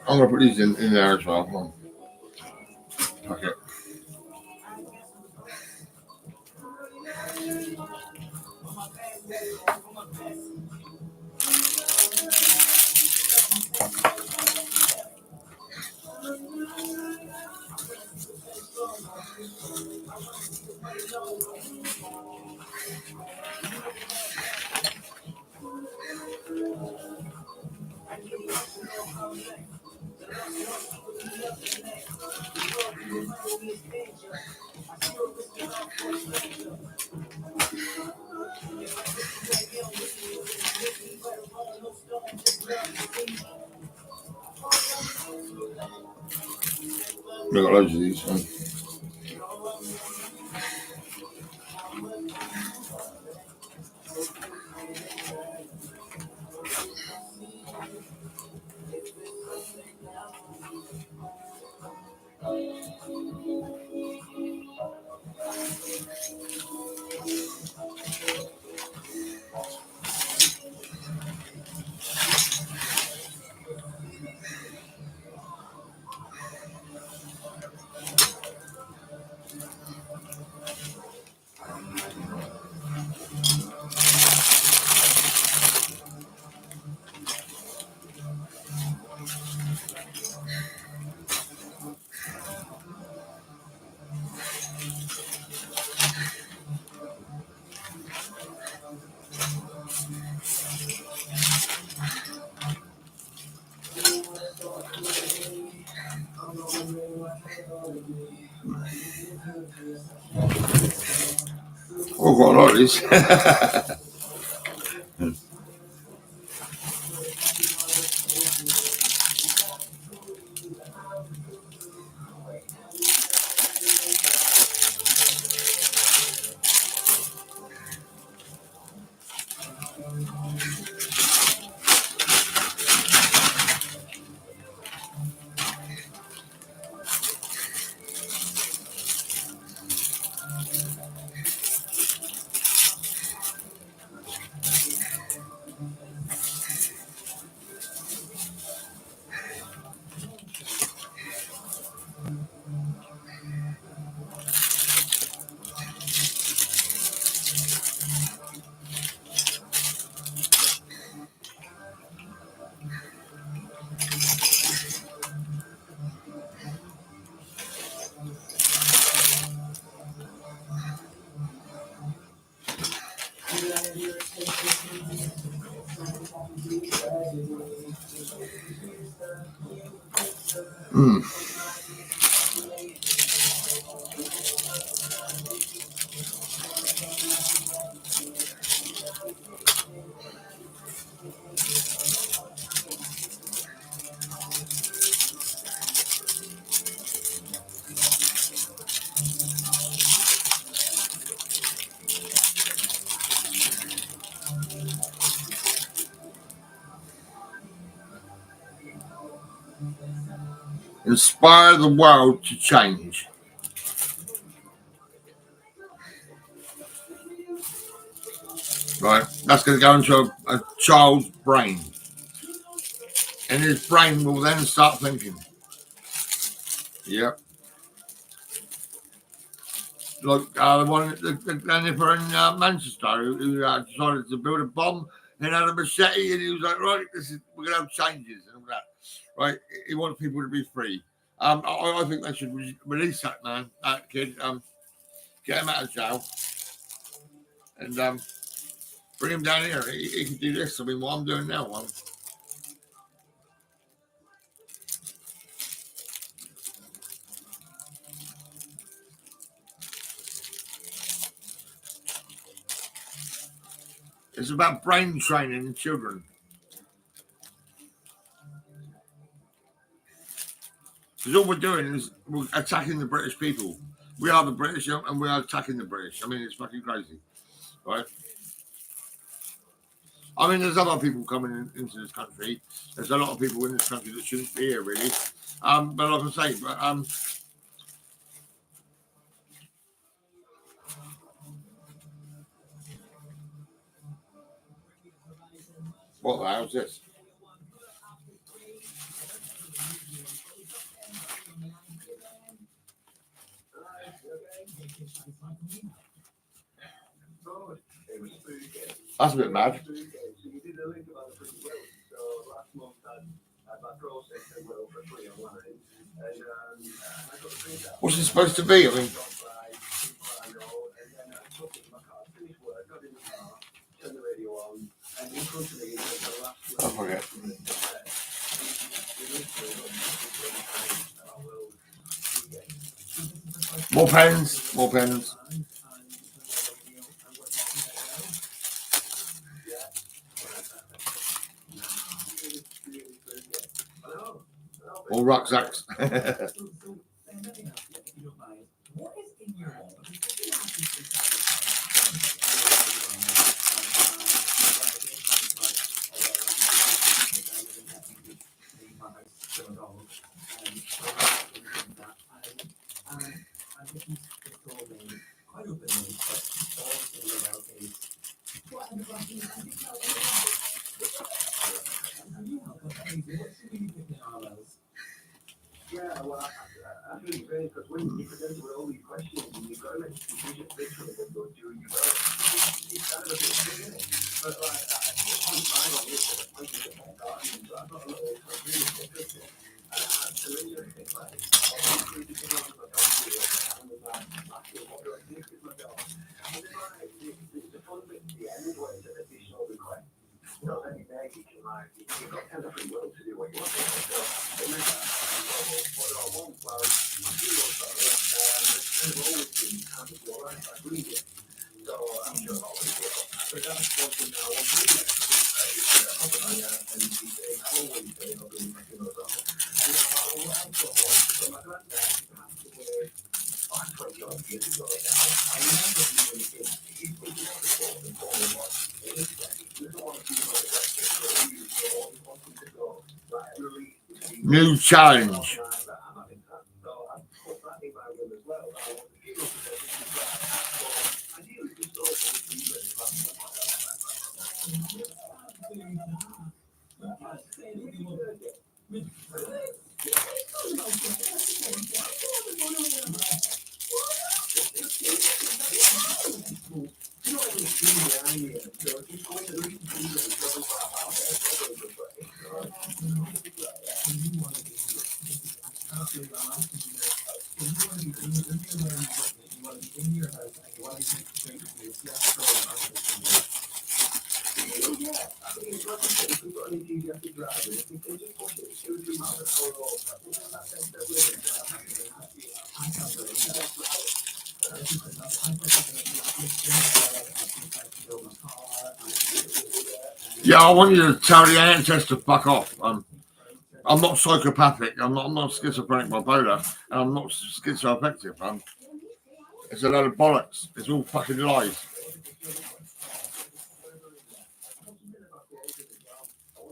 I'm gonna put these in there as well. Okay. We got loads of these. Oh, quite like this. Inspire the world to change. Right, that's going to go into a child's brain, and his brain will then start thinking. Yep. Like the one, the nipper in Manchester who decided to build a bomb and had a machete, and he was like, right, we're gonna have changes and all that. Right, he wants people to be free. I think they should release that man, that kid. Get him out of jail, and bring him down here. He can do this. I mean, what I'm doing now. It's about brain training in children. Because all we're doing is we're attacking the British people. We are the British, and we are attacking the British. I mean, it's fucking crazy, right? I mean, there's other people coming into this country. There's a lot of people in this country that shouldn't be here, really. But like I say, what the hell's this? That's a bit mad. What's it supposed to be? I mean, I forget. More pens, more pens. More rucksacks. Yeah, well, I think it's great because when you present with all these questions and you've got to make decisions literally that go during your vote, it's kind of a bit big, isn't it? But like, I'm fine on this, I'm just a garden, so I've got a little really interesting. So when you think like, obviously, you can have a country and with that, what do I do with my job? And then like, the fun bit at the end where it's an additional request. So then you can like, you've got kind of free will to do what you want to do. So it makes that. What I want, well, I do want that, it's kind of always been kind of your life, I agree with it. So I'm sure I'll always do it. But that's one thing I want to do. And I always say, I'll do my those off. And I also want, so my granddad passed away 20 years ago now. I remember doing it. He put me on the phone and told me what it is that he doesn't want to be on the lecture, so he wants me to go, like, release. New challenge. Yeah, I want you to tell the NHS to fuck off. I'm not psychopathic. I'm not schizophrenic bipolar, and I'm not schizoaffective. It's a load of bollocks. It's all fucking lies.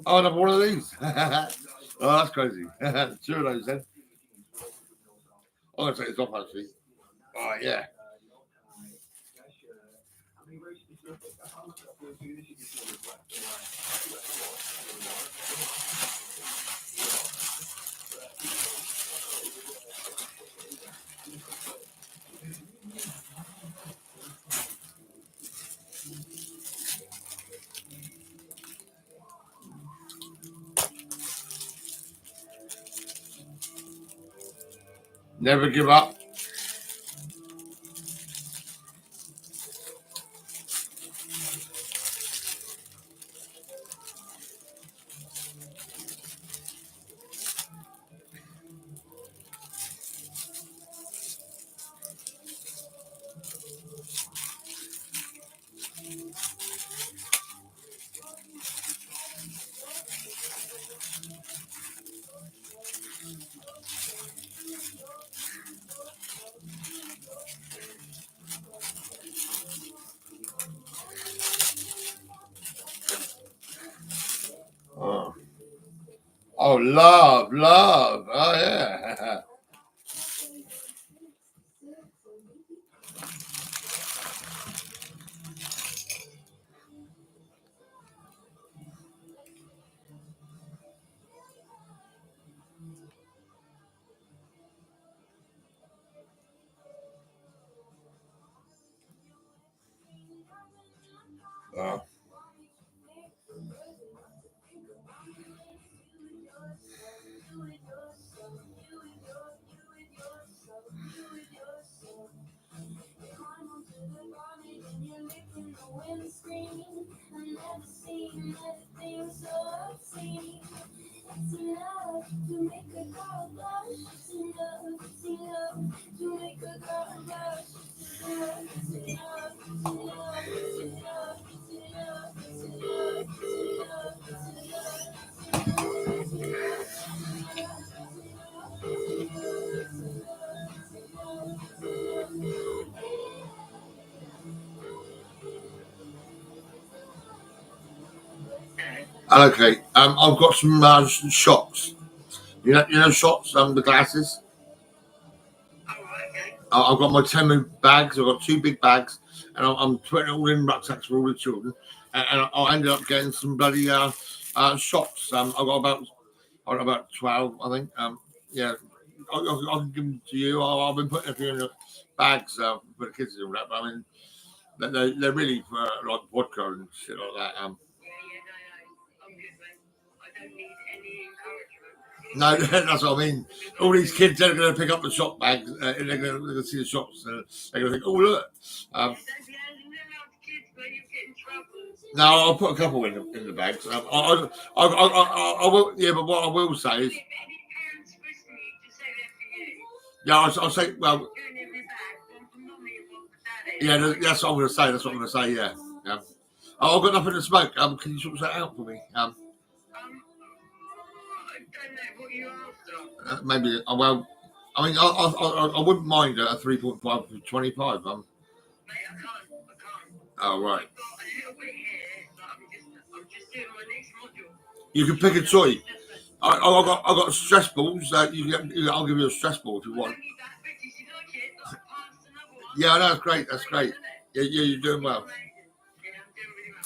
Oh, another one of these. Oh, that's crazy. 2 of those then. I'm gonna take this off actually. Oh yeah. Never give up. Oh, love. Oh, yeah. Oh. Okay. I've got some shots. You know shots. The glasses. I've got my Temu bags. I've got 2 big bags, and I'm putting it all in rucksacks for all the children. And I ended up getting some bloody shots. I've got about 12, I think. Yeah, I can give them to you. I've been putting a few in the bags for the kids and all that. But I mean, they're really for like vodka and shit like that. I'm good, mate. I don't need any encouragement. No, that's what I mean. All these kids are going to pick up the shop bags, and they're going to see the shops, and they're going to think, "Oh, look." Don't be handing them out to kids, but you get in trouble. No, I'll put a couple in the bags. I will. Yeah, but what I will say is, If any parents frisk me, just say that for you. yeah, I'll say, well, Go in every bag, one for mummy and one for daddy. yeah, that's what I'm going to say. That's what I'm going to say. Yeah. I've got nothing to smoke. Can you sort that out for me? I don't know what you after. Maybe. Well, I mean, I wouldn't mind a 3.5 for 25. Mate, I can't. Oh, right. I've got a little bit here, but I'm just doing my next module. You can pick a toy. I got stress balls. I'll give you a stress ball if you want. I don't need that, but did you like it? I passed another one. Yeah, that's great. That's great. Yeah, you're doing well. Yeah, I'm doing really well.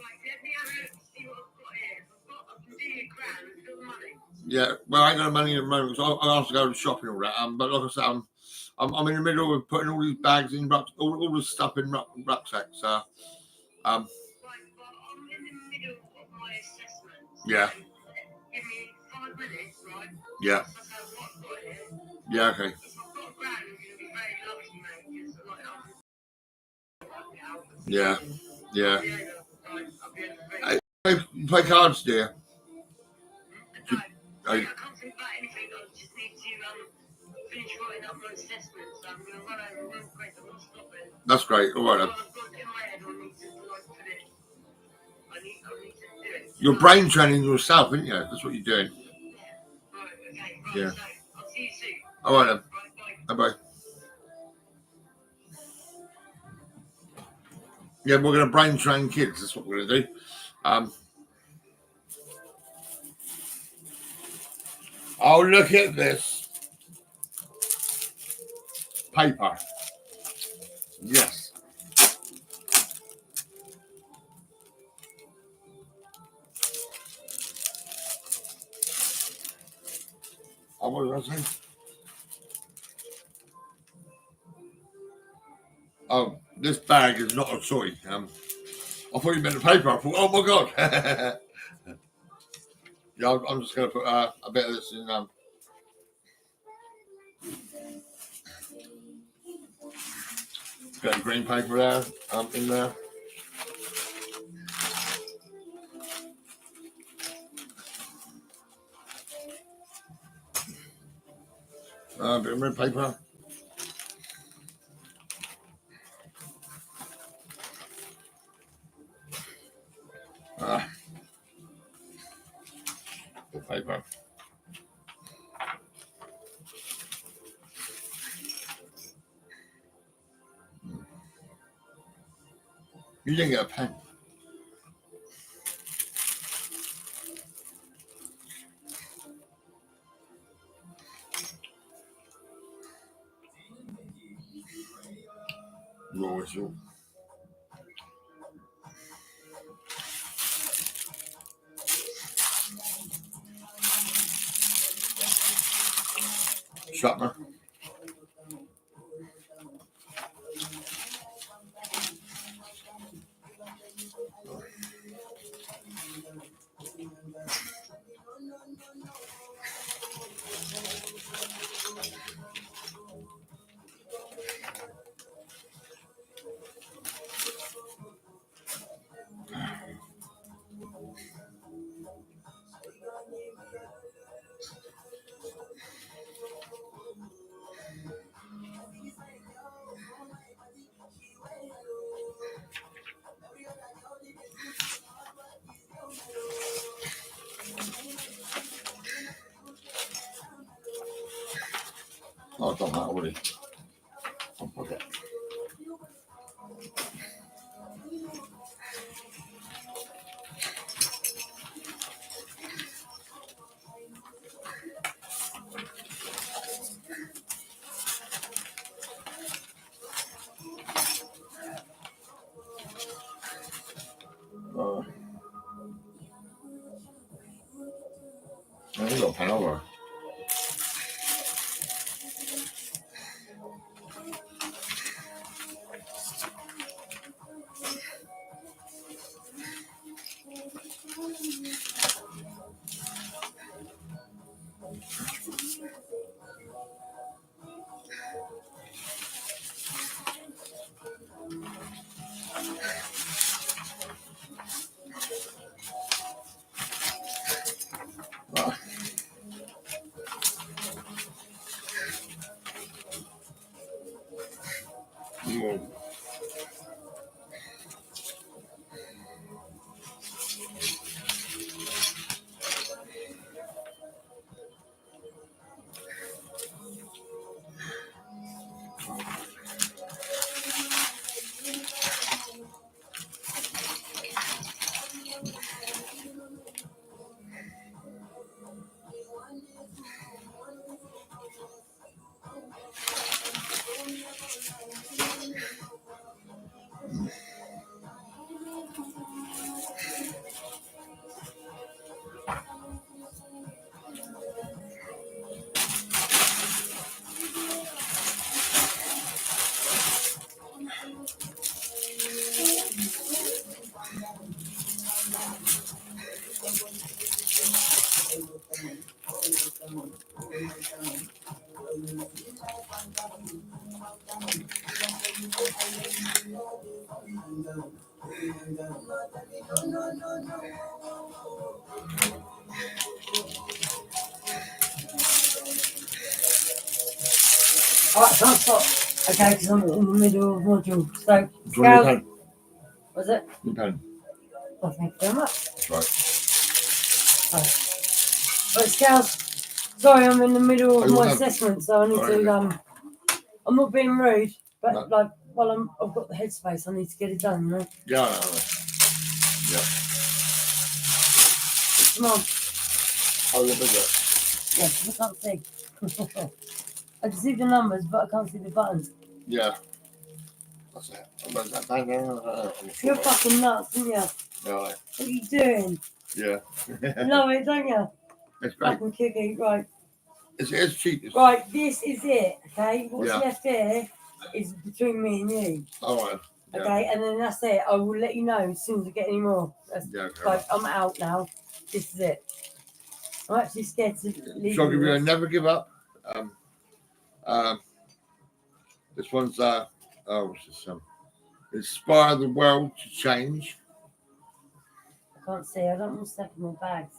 Right, let me have a look to see what I've got here. I can do you £1,000. I've got the money. Yeah, well, I ain't got no money at the moment, so I have to go to the shopping and all that. But like I said, I'm in the middle of putting all these bags in all the stuff in rucksacks. Right, but I'm in the middle of my assessment. Yeah. Give me 5 minutes, right? Yeah. That's what I've got here. Yeah. Okay. If I've got £1,000, you'll be very lucky, mate. Because Yeah. Yeah. I'll be able to Hey, you play cards, dear. I can't think about anything. I just need to finish writing up my assessments. I'm going to run over real quick. I'm not stopping. That's great. All right. What I've got in my head, I need to finish. I need to do it. You're brain training yourself, isn't you? That's what you're doing. Right, okay. Right, Yeah. so I'll see you soon. All right then. Right, bye. Bye. Yeah, we're going to brain train kids. That's what we're going to do. Oh, look at this paper. Yes. Oh, what did I say? Oh, this bag is not a toy. I thought you meant the paper. I thought, oh my god. Yeah, I'm just going to put a bit of this in. Got the green paper there, in there. Bit of red paper. The paper. You didn't get a pen. Raw whistle. Sharpener. Oh, I've done that already. Okay. I got a pen over. Alright, can't stop. Okay, because I'm in the middle of module. So, Do you want your scales. pen? Was it? Your pen. Oh, thank you very much. That's right. But scales. Sorry, I'm in the middle of Oh, my no. assessment, so I need Sorry, to. I'm not being rude, but No. like, while I've got the headspace, I need to get it done. You know. Yeah, I know. Yeah. Come on. Oh, look at that. Yes, I can't see. I can see the numbers, but I can't see the buttons. Yeah. That's it. Where's that pen there? You're fucking nuts, aren't you? Yeah, What are you doing? yeah. Love it, don't you? It's great. Fucking kicky. Right. It's cheap. It's, Right, this is it, okay? What's Yeah. left here is between me and you, all right. Yeah. okay? And then that's it. I will let you know as soon as I get any more. That's, Yeah. Okay. like, I'm out now. This is it. I'm actually scared to leave. So I'll give you a this. never give up. This one's Oh, what's this? Inspire the world to change. I can't see. I don't want to step in my bags.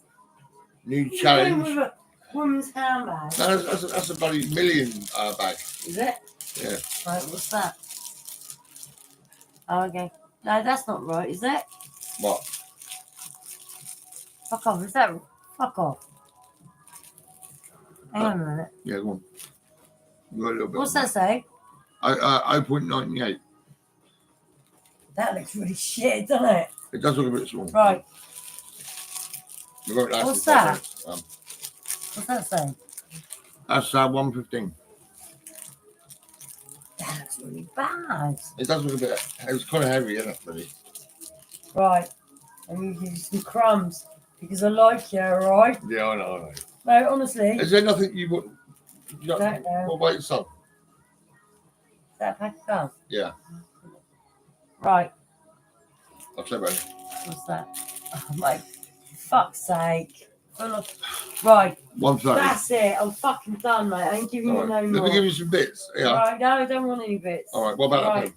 New What are you challenge. doing with a woman's handbag? No, that's a bloody million bag. Is it? Yeah. Right, what's that? Oh, okay. No, that's not right, is it? What? Fuck off. Is that? Fuck off. Hang on a minute. Yeah, go on. You got a little bit. What's on that say? 0.98. That looks really shit, doesn't it? It does look a bit small. Right. You got that What's to cover that? it. What's that say? That's 115. That looks really bad. It does look a bit. It's kind of heavy, isn't it, buddy? Right. I'm going to give you some crumbs because I like you, alright? Yeah, I know. No, honestly. Is there nothing you would? You don't, Don't know. what about your son? Is that a pack of gum? Yeah, Right. I'll say about it. What's that? Oh, my fuck's sake. Full of... Right. 130. That's it. I'm fucking done, mate. I ain't giving you All no right. Let more. me give you some bits. Yeah. Right, no, I don't want any bits. All right. What about Right. that?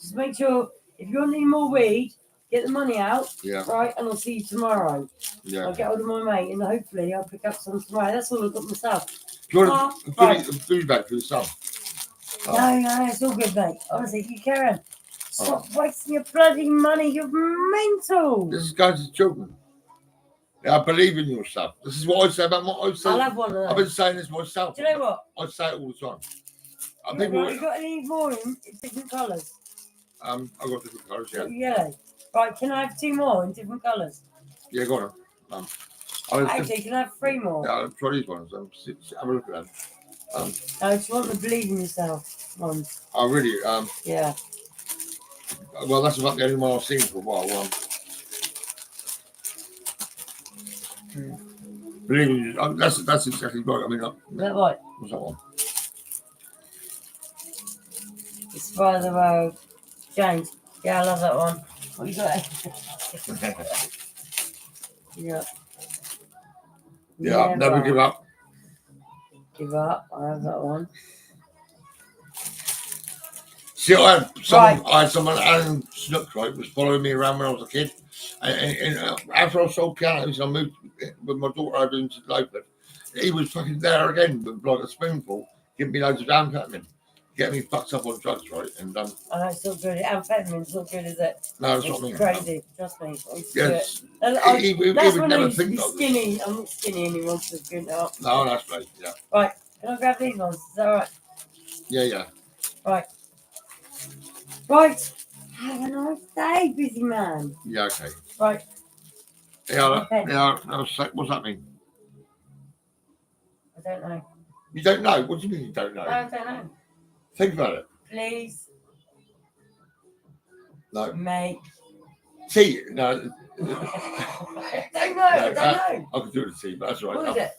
Just make sure if you want any more weed, get the money out, Yeah. right? And I'll see you tomorrow. Yeah. I'll get hold of my mate and hopefully I'll pick up some tomorrow. That's all I've got myself. Do you want Oh, right. a food bag for your son? Oh. No, it's all good, mate. Honestly, you can. Stop wasting your bloody money. You're mental. This is going to children. Yeah, I believe in yourself. This is what I say about my. I'll have one of I've those. been saying this myself. Do you know what? I say it all the time. You got any more in different colours? I've got different colours. Yeah. Yellow. Right, can I have 2 more in different colours? Yeah, go on. Actually, can I have 3 more? Yeah, I'll try these ones. Have a look at them. I just want the believe in yourself ones. I really. Yeah. Well, that's about the only one I've seen for a while. Believe me, that's exactly right. I mean, Is that right? what's that one? It's by the road. James. Yeah, I love that one. What you got? Yeah. Yeah, never give up. Give up. I have that one. See, I had someone, Right. Alan Snook, right, was following me around when I was a kid. And after I sold pianos, I moved with my daughter over into Loaford. He was fucking there again with like a spoonful, giving me loads of amphetamine, getting me fucked up on drugs, right? And I know it's not good. Amphetamines not good, is it? no, that's It's what I mean. crazy. Trust me. I used to do it. Yes, And he that's would when I never used to think be of this. skinny. I'm not skinny anymore because I've given it up. No, that's right. Yeah, Right. Can I grab these ones? Is that all right? yeah. Right. Right. Have a nice day, busy man. Yeah, okay. Right. Yeah, Okay. what's that mean? I don't know. You don't know? What do you mean you don't know? I don't know. Think about it. Please No. make. Tea? No. I don't know. I don't know. I could do it with tea, but that's all right. What is it?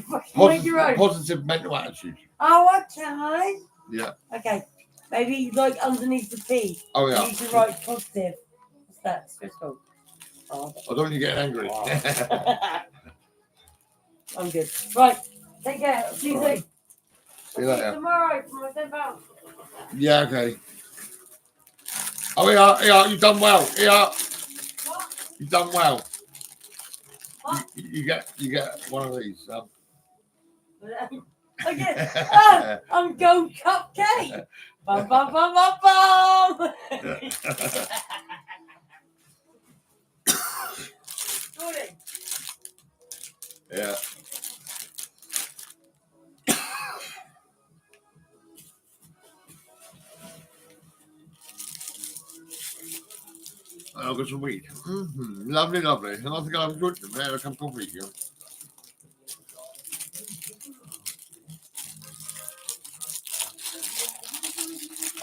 Fucking make your own. Positive mental attitude. Oh, okay. Yeah. Okay. Maybe like underneath the P. Oh, yeah. You need to write positive. What's that? Stressful. Oh, I don't want you getting angry. I'm good. Right. Take care. See you soon. See you later. Tomorrow for my £10. Yeah, okay. Oh, yeah, you've done well. Yeah, What? you've done well. What? You get one of these. Okay. I'm gold cupcake. Bum, bum, bum, bum, bum. Jordan. Yeah. I've got some weed. Lovely, lovely. And I think I'll have a good one. I'll come coffee here.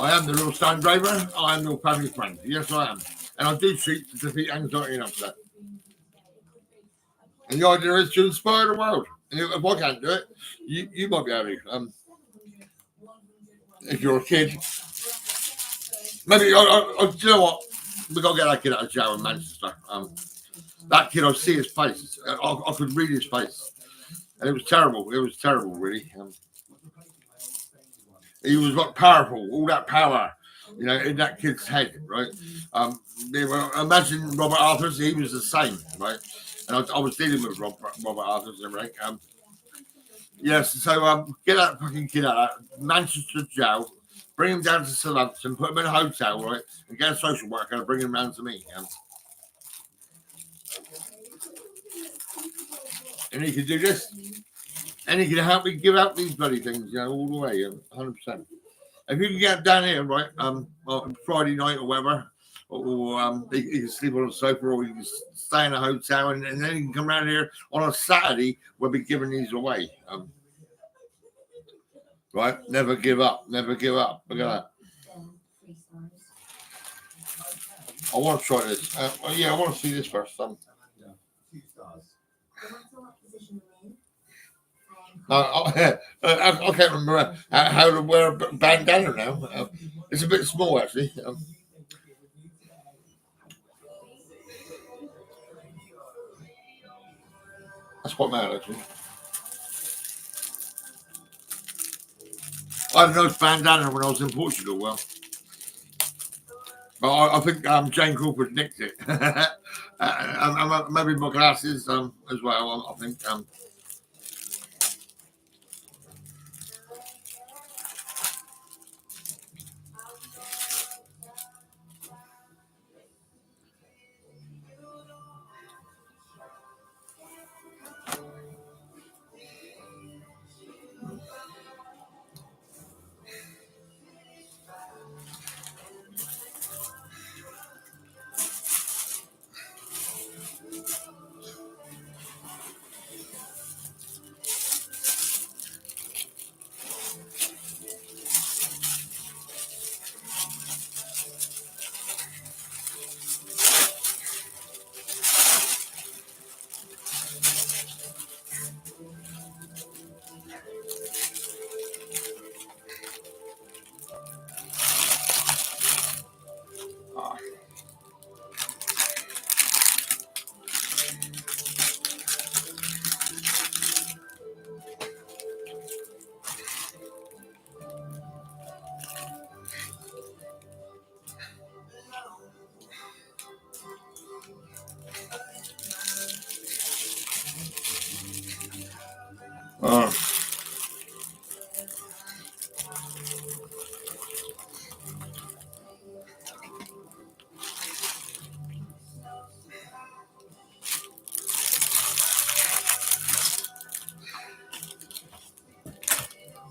I am the real Stone Driver. I am your family friend. Yes, I am. And I do treat to defeat anxiety and upset. And the idea is to inspire the world. And if I can't do it, you might be able to. If you're a kid, maybe, do you know what? We've got to get that kid out of jail in Manchester. That kid, I see his face. I could read his face. And it was terrible. It was terrible, really. He was like powerful, all that power. you know, in that kid's head, right? They were, imagine Robert Arthurs, he was the same, right? And I was dealing with Robert Arthurs and everything. Yes, so get that fucking kid out of Manchester jail, bring him down to Southampton, put him in a hotel, right? And get a social worker and bring him round to me. And he can do this. And he can help me give out these bloody things, you know, all the way, 100%. If you can get down here, right, on Friday night or whatever, or he can sleep on a sofa, or he can stay in a hotel, and then he can come around here on a Saturday. We'll be giving these away. Right, never give up, never give up. Look at that. I want to try this. Yeah, I want to see this first. I can't remember how to wear a bandana now. It's a bit small, actually. That's quite mad, actually. I had a nice bandana when I was in Portugal. Well, but I think Jane Crawford nicked it. Maybe my glasses as well. I think.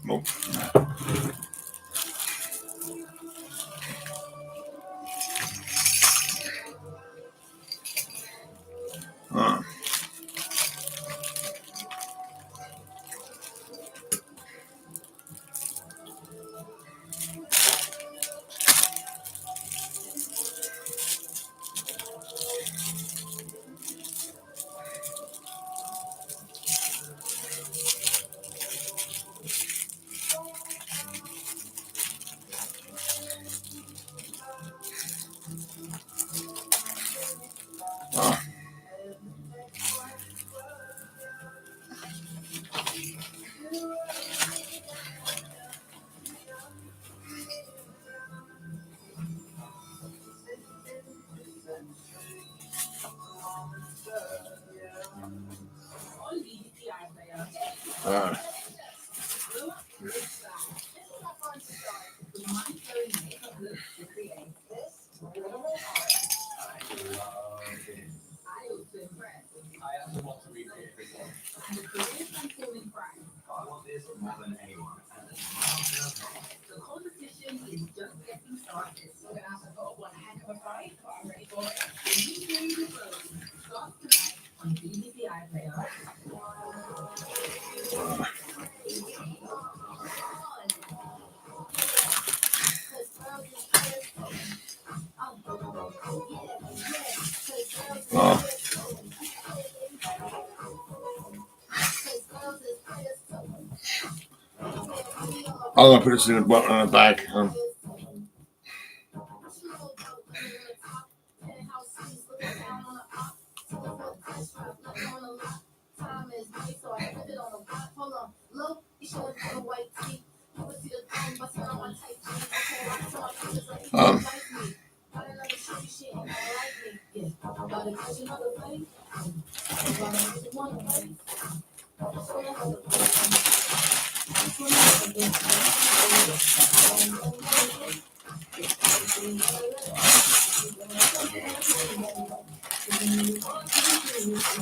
Nope. I'm gonna put this in a bag.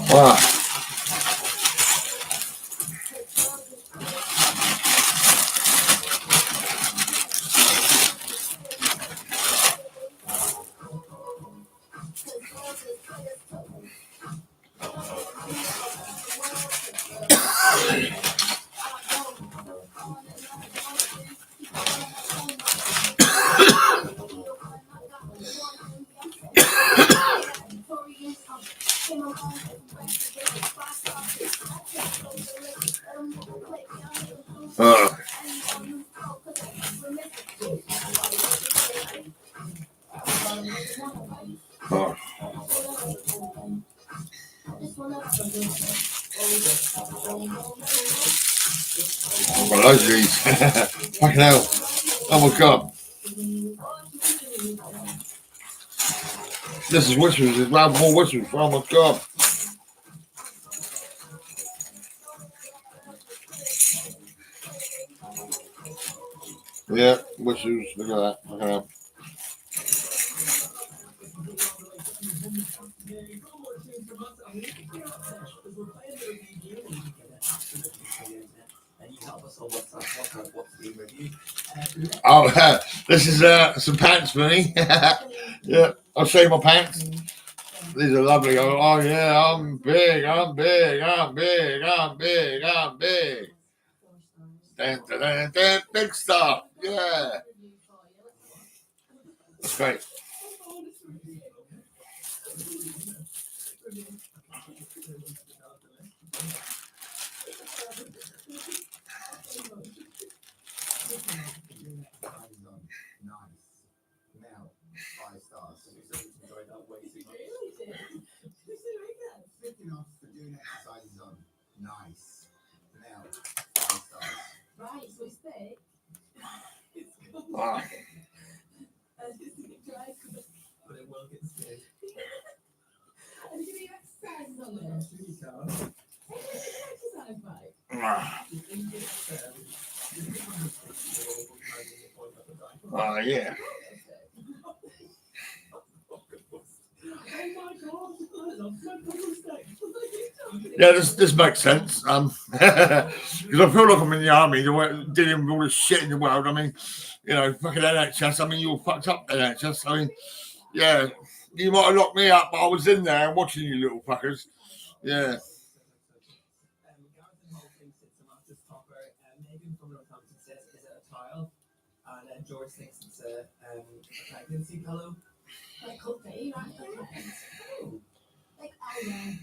Wow. Oh. Well, those are these. Fucking hell. Oh my god. This is whispers as well, more whispers. Oh my god. Yeah, whispers. Look at that. Look at that. Oh, this is some pants for me. Yeah, I'll show you my pants. These are lovely. Oh yeah, I'm big. I'm big. I'm big. I'm big. I'm big. Dun, dun, dun, dun, big stuff. Yeah, that's great. Wow. Yeah. Yeah, this makes sense. Because I feel like I'm in the army, dealing with all this shit in the world. I mean, you know, fucking NHS. I mean, you're fucked up, NHS. I mean, yeah, you might have locked me up, but I was in there watching you little fuckers. Yeah. And George thinks it's a pregnancy pillow. Like could be, right? Like, oh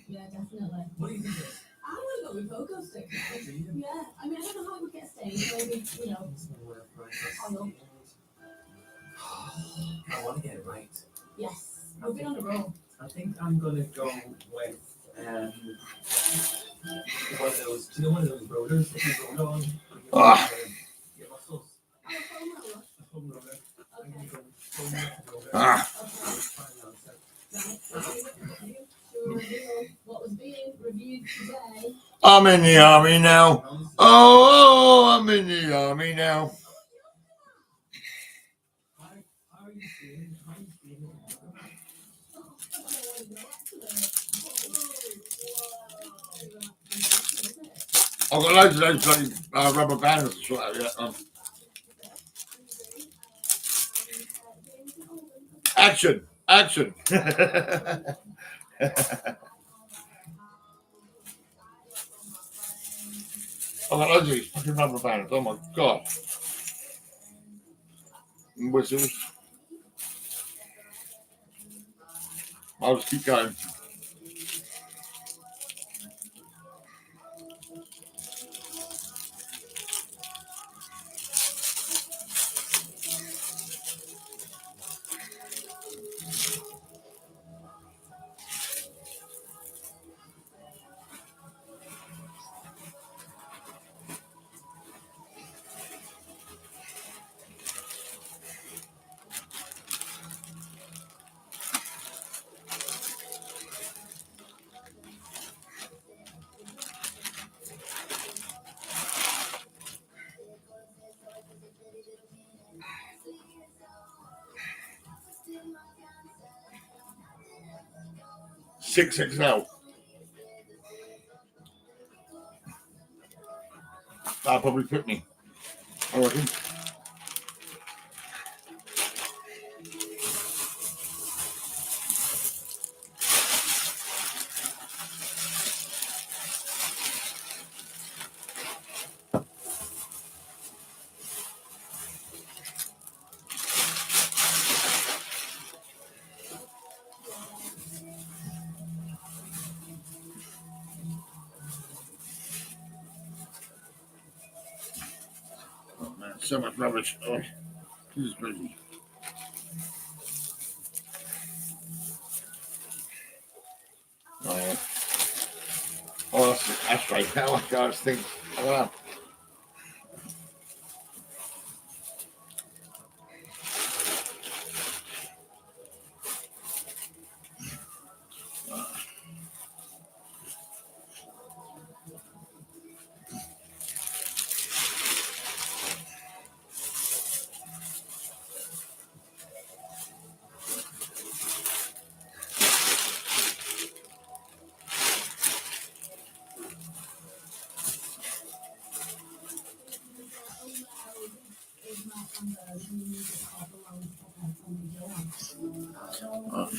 yeah, definitely. What do you think it is? I want to go with pogo stick. Yeah, I mean, I don't know how it would get stained. Maybe, you know, oil. I want to get it right. Yes, we've been on a roll. I think I'm gonna go with one of those. Do you know one of those rollers that you roll on? Your muscles. Oh, a foam roller. A foam roller. I'm gonna go with foam roller. Right. To reveal what was being reviewed today. I'm in the army now. Oh, I'm in the army now. How are you feeling? How are you feeling? I've got loads of those bloody rubber bands to sort out. Yeah. Action! Action! I've got loads of these fucking rubber bands. Oh my god. And whistles. I'll just keep going. 6XL. That'll probably fit me, I reckon. Oh man, so much rubbish. Oh, this is crazy. Oh, yeah. Oh, that's right. Now I can't think. I don't know. Oh.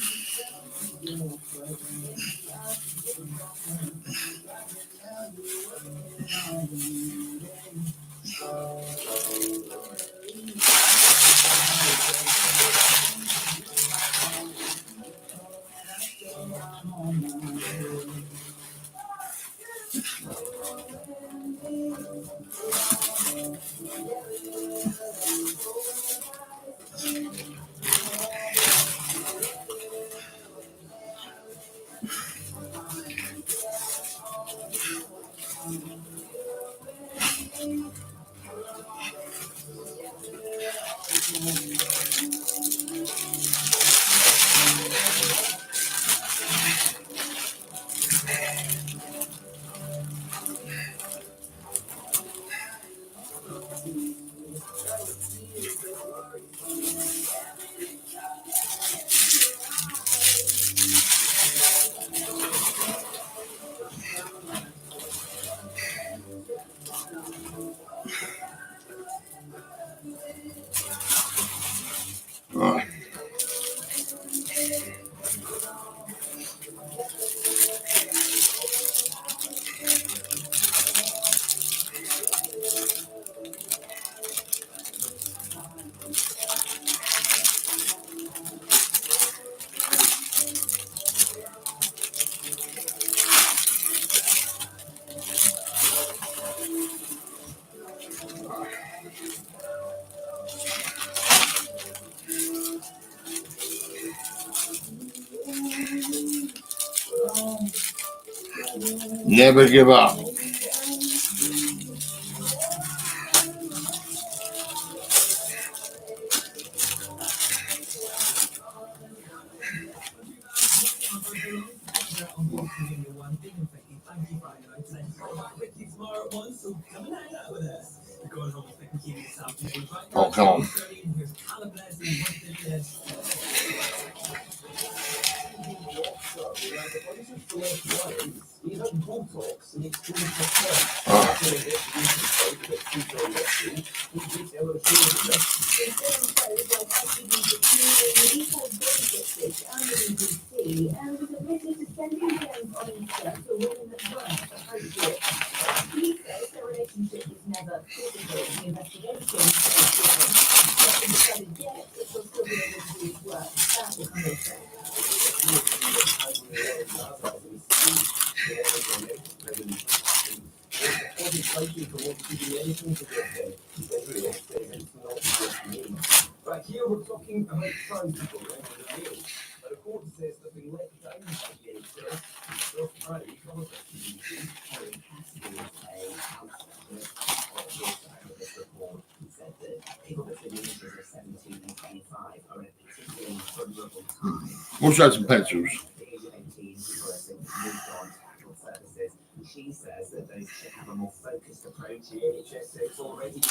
Never give up. Oh, come on. Right, here we're talking about trans people, but a court says they've been let down by the NHS. So Friday, Congress Karen Cassidy, a house of this report, said that people between the ages of 17 and 25 are in a particularly vulnerable time. We'll show some pencils. The age of 18, people are simply moved on to adult services. She says that those should have a more focused approach. The NHS is already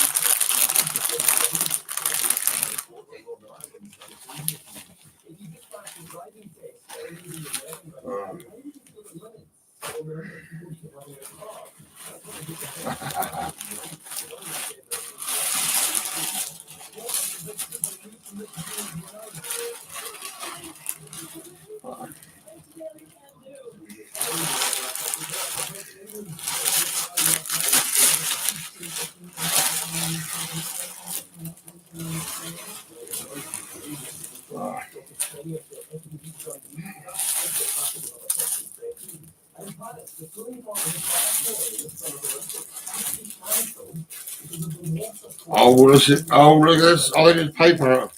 Oh, look at this. I think it's paper.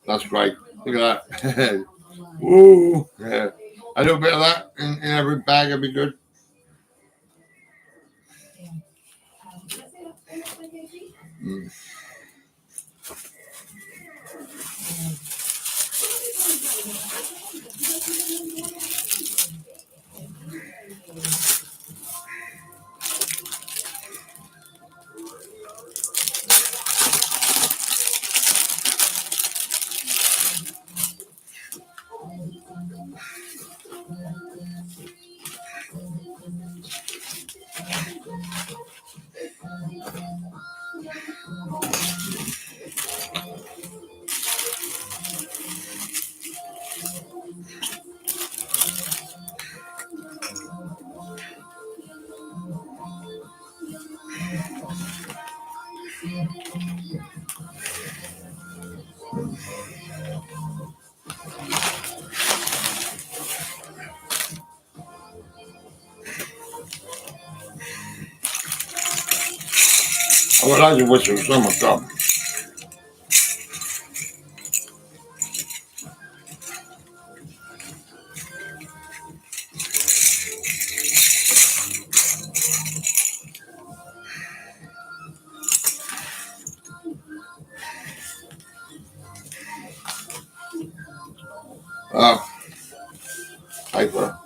That's great. Look at that. Woo. Yeah. A little bit of that in every bag would be good. Mm. I would like to wish you so much up. Paper.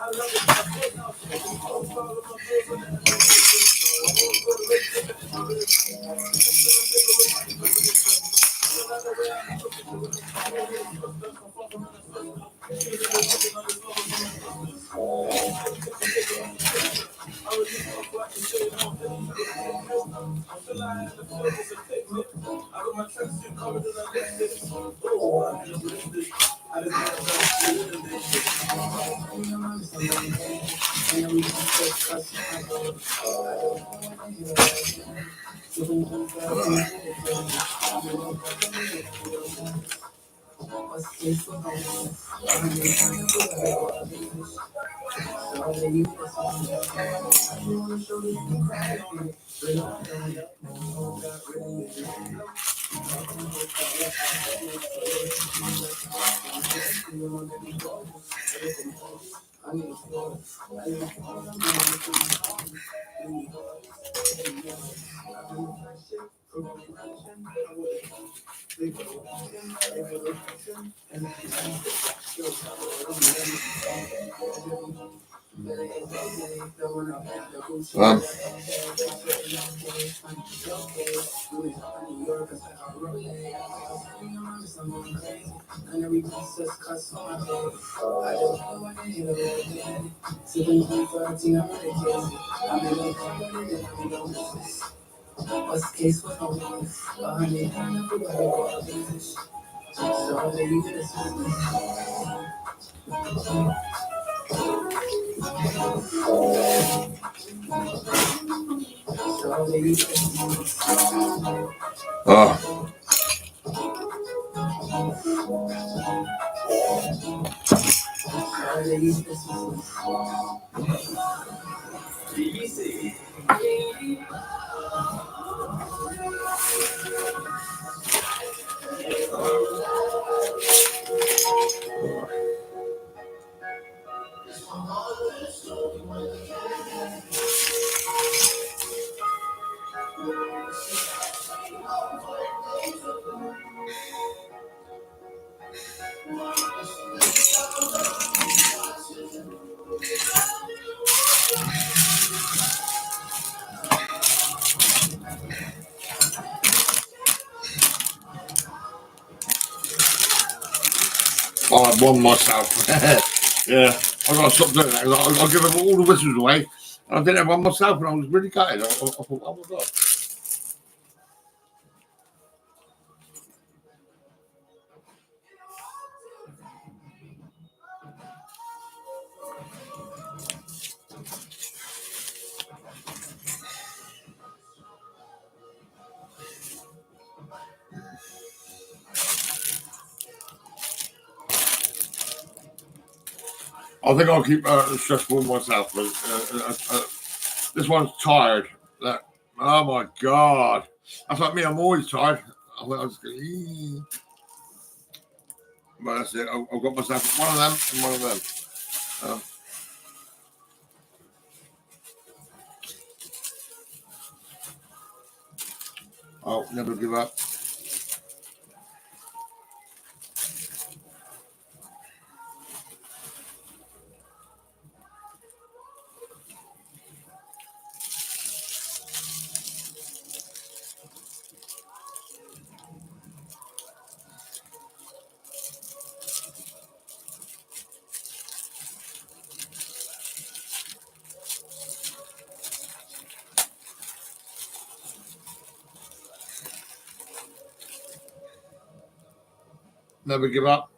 Oh. Oh, I won myself. Yeah, I got to stop doing that. I'll give them all the whistles away. And I didn't have one myself, and I was really gutted. I thought, oh my god. I think I'll keep the stressful myself. This one's tired. Oh my god. That's like me, I'm always tired. I was going, but that's it. I've got myself one of them and one of them. I'll never give up. Never give up.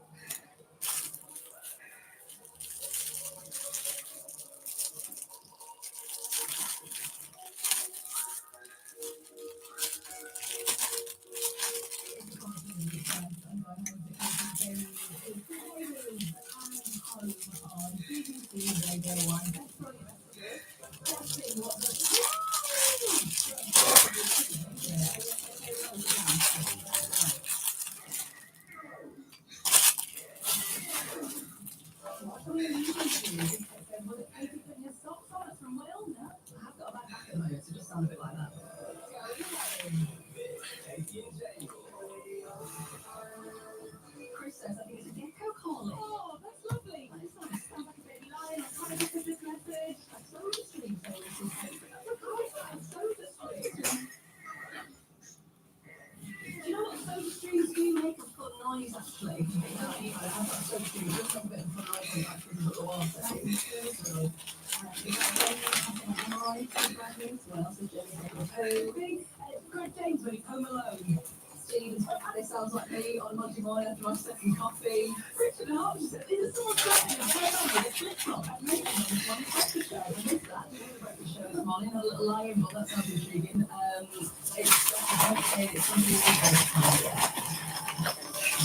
so cute. Just have a bit of variety back in the water. Really. What else is Jenny? Great James when he's home alone. Steve and it sounds like me on Monday morning after my second coffee. Richard and Hart just is someone threatening to turn on with a flip flop. I mentioned on this morning breakfast show. I missed that. I did the breakfast show this morning. A little lion, but that sounds intriguing. It's something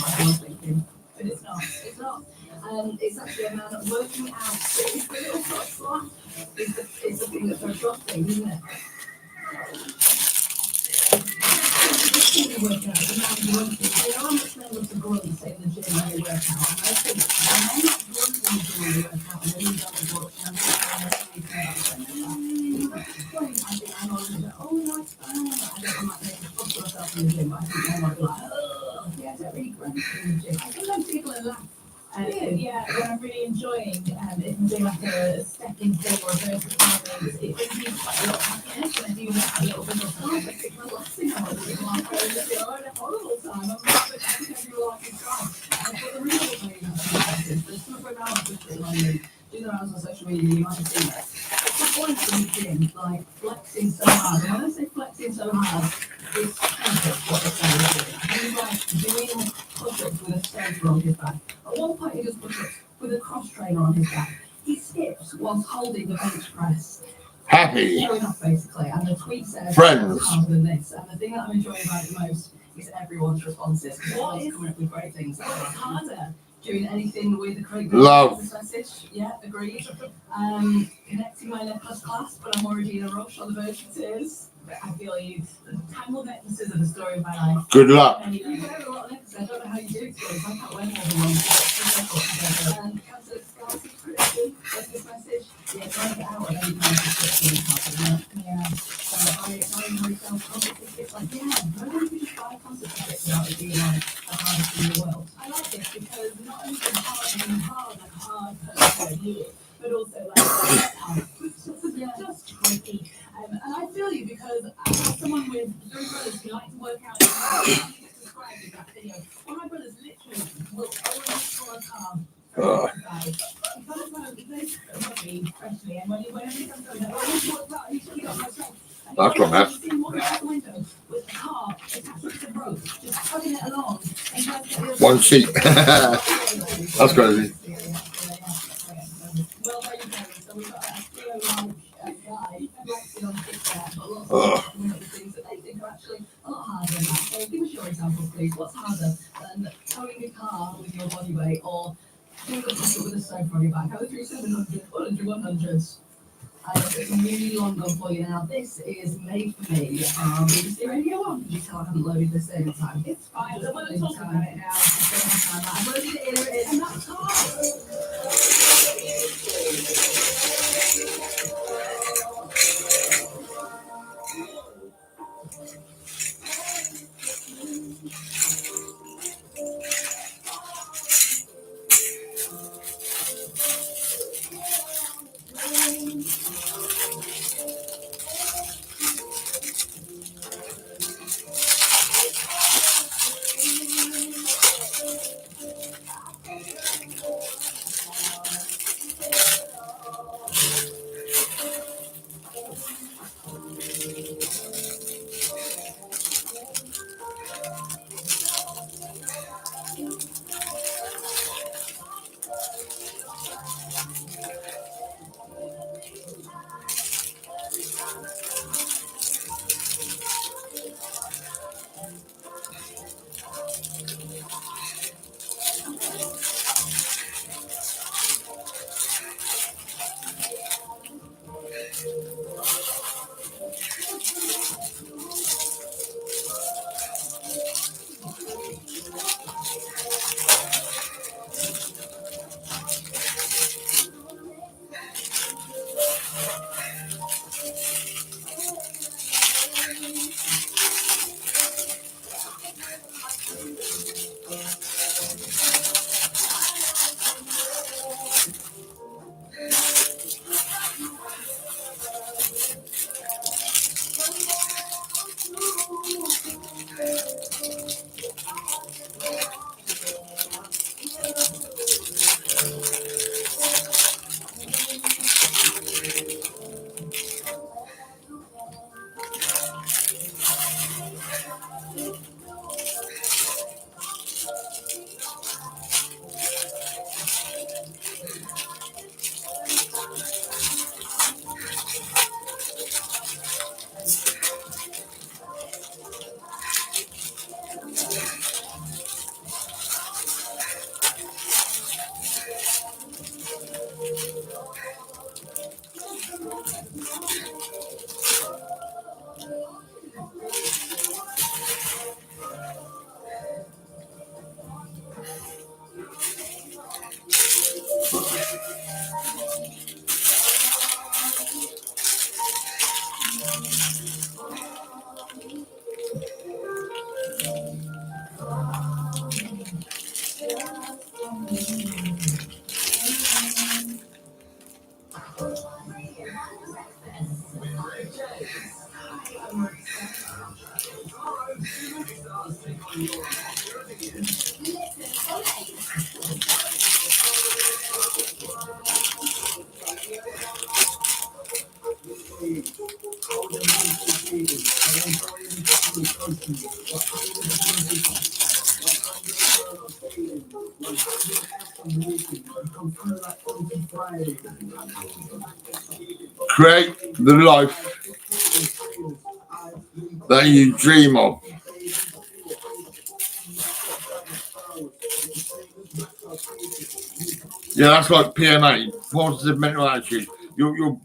I was thinking, but it's not. It's not. It's actually a man working out. It's the little sort of slap. It's the thing that throws off things, isn't it? Working out, the man working. They are much men look to grunt in the gym when they work out. And I think men grunt in the gym when they work out, and then you don't look. And I think I'm always like, oh, that's fine. I don't like making a fuss of myself in the gym, but I think I'm like, oh, yeah, I don't really grunt in the gym. I sometimes people are laugh. Yeah, when I'm really enjoying it can be like a stepping thing or a vertical moment. It brings me quite a lot of happiness when I do that a little bit of fun. I think relaxing on it. I'm having a horrible time. I'm not every life is gone. But the real thing is there's some around with like do their hours on social media, you might have seen it. It's the point in the gym, like flexing so hard. And when I say flexing so hard, it's perfect what they're saying. He's like doing push-ups with a stapler on his back. At one point, he does push-ups with a cross trainer on his back. He skips whilst holding the bench press. Happy. Showing off, basically. And the tweet says, Friends. harder than this. And the thing that I'm enjoying about it most is everyone's responses. What is coming up with great things? What's harder? Doing anything with the correct message? Yeah, agreed. Connecting my necklace clasp, but I'm already in a rush on the virgin tears. I feel you. Tangled necklaces are the story of my life. Good luck. You wear a lot of necklaces. I don't know how you do it, because I can't wear more than one. Cancel subscription. What's this message? Yeah, trying to get out of any kind of subscription. Yeah. So I myself obviously it's like, yeah, nobody can just buy a concert ticket without it being like the hardest thing in the world. I like this because not only hard, like hard person, but also like just tricky. And I feel you because as someone with three brothers who like to work out, subscribe to that video. One of my brothers literally will always pull a car. Especially, and whenever he comes over, always pull a car. He's got my strength. That's what man. With the car attached to the rope, just tugging it along. One seat. That's crazy. Well, there you go. So we've got a Theo-like guy flexing on the kickstand, but lots of things that they think are actually a lot harder than that. So give us your examples, please. What's harder than towing a car with your body weight or doing a push-up with a sofa on your back? Go through 700, 400, 100s. It's a really long one for you now. This is made for me. BBC Radio 1. Did you tell I haven't loaded this in time? It's fine. I don't want to talk about it now. I'm loading it in, and that's hard. Create the life that you dream of. Yeah, that's like PMA, positive mental attitude. Your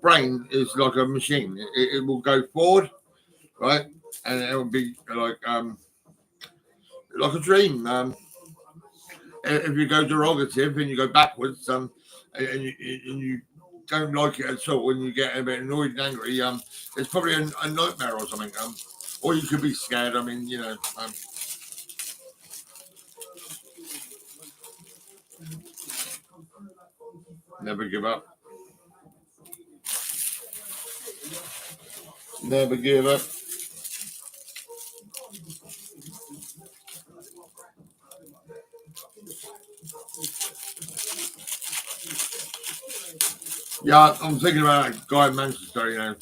brain is like a machine. It will go forward, right, and it will be like a dream. If you go derogative and you go backwards, and you don't like it at all, and you get a bit annoyed and angry, it's probably a nightmare or something. Or you could be scared. I mean, never give up. Never give up. Yeah, I'm thinking about that guy in Manchester,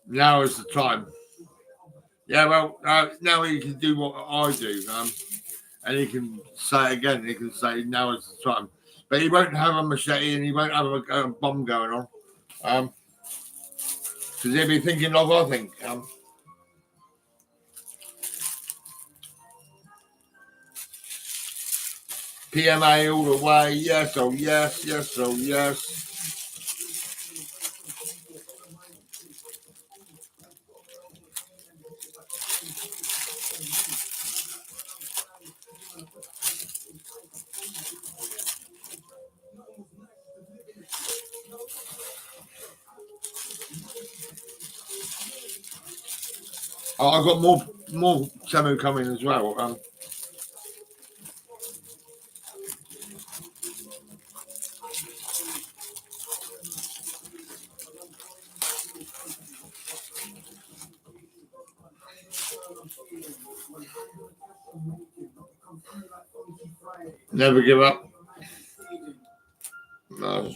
now is the time. Yeah, well, now he can do what I do, and he can say it again, he can say now is the time. But he won't have a machete and he won't have a bomb going on. Because he'll be thinking like I think. PMA all the way, yes, oh yes, yes, oh yes. Oh, I've got more Samu coming as well. Never give up. No.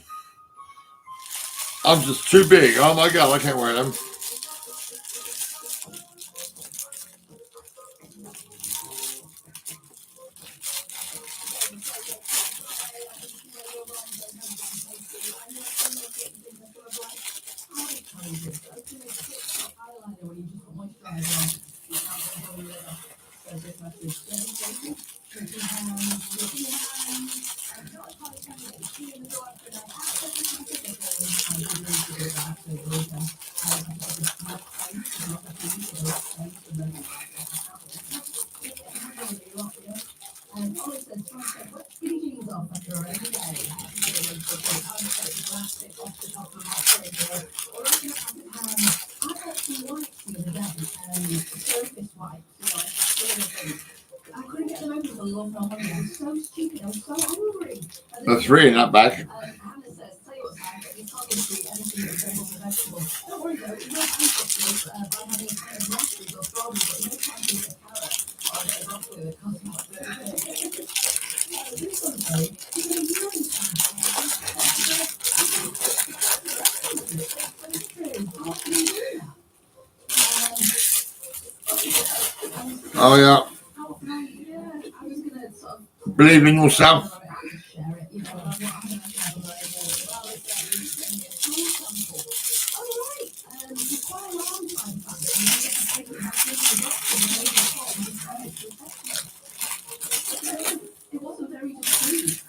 I'm just too big. Oh my god, I can't wear them. The three in that bag. Oh yeah. Believe in yourself. It wasn't very discreet.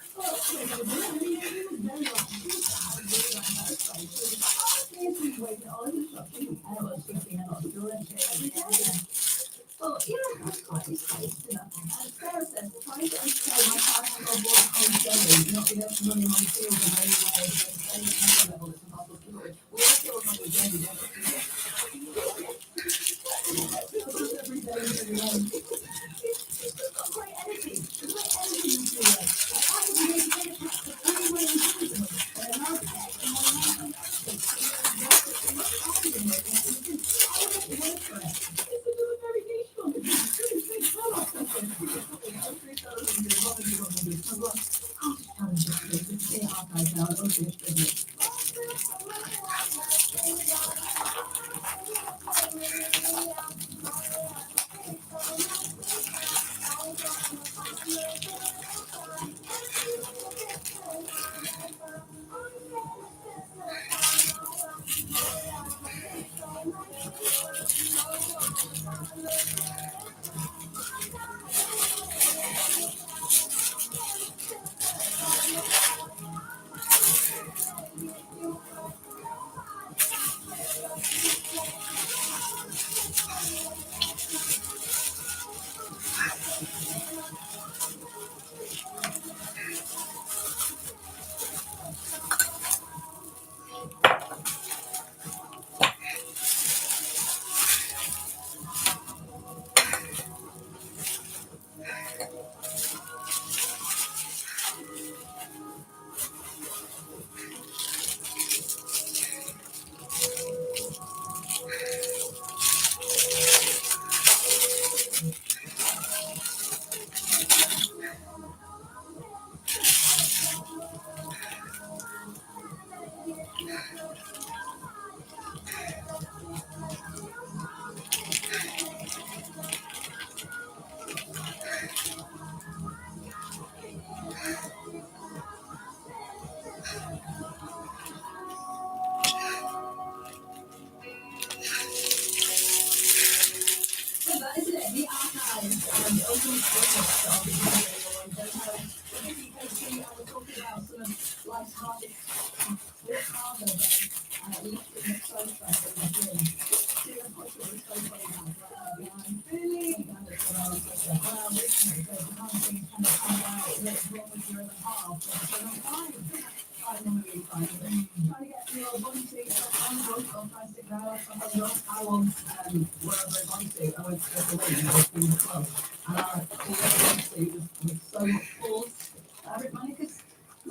Well, yeah, that's quite nice, you know. And Sarah says, trying to understand my passion for what I'm doing, not being able to run in my field in any way, and staying at the level it's impossible to do it. We all feel like we're doing it every day, every day. It's got great energy. There's great energy in the work. I would be able to take a practice anywhere in Britain, and an architect, and one of my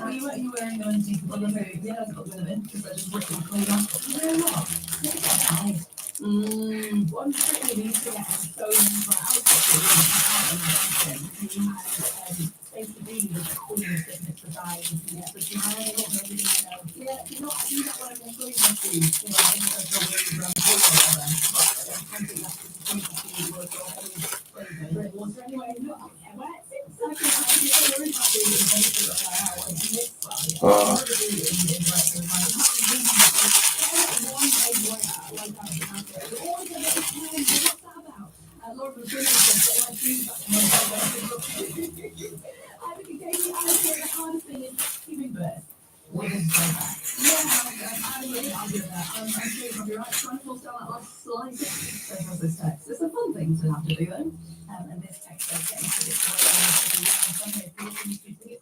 You wearing your own deep well, yeah, I've got rid of it because I just ripped it clean off. You know what? One trick you need to get so basically the queen fitness design. Yeah, but you have any look maybe yeah, you know, I think that one of the queen shoes, you know, I think that's really brown water anyway, no, it's a fun thing to have to do then. And this text says getting to this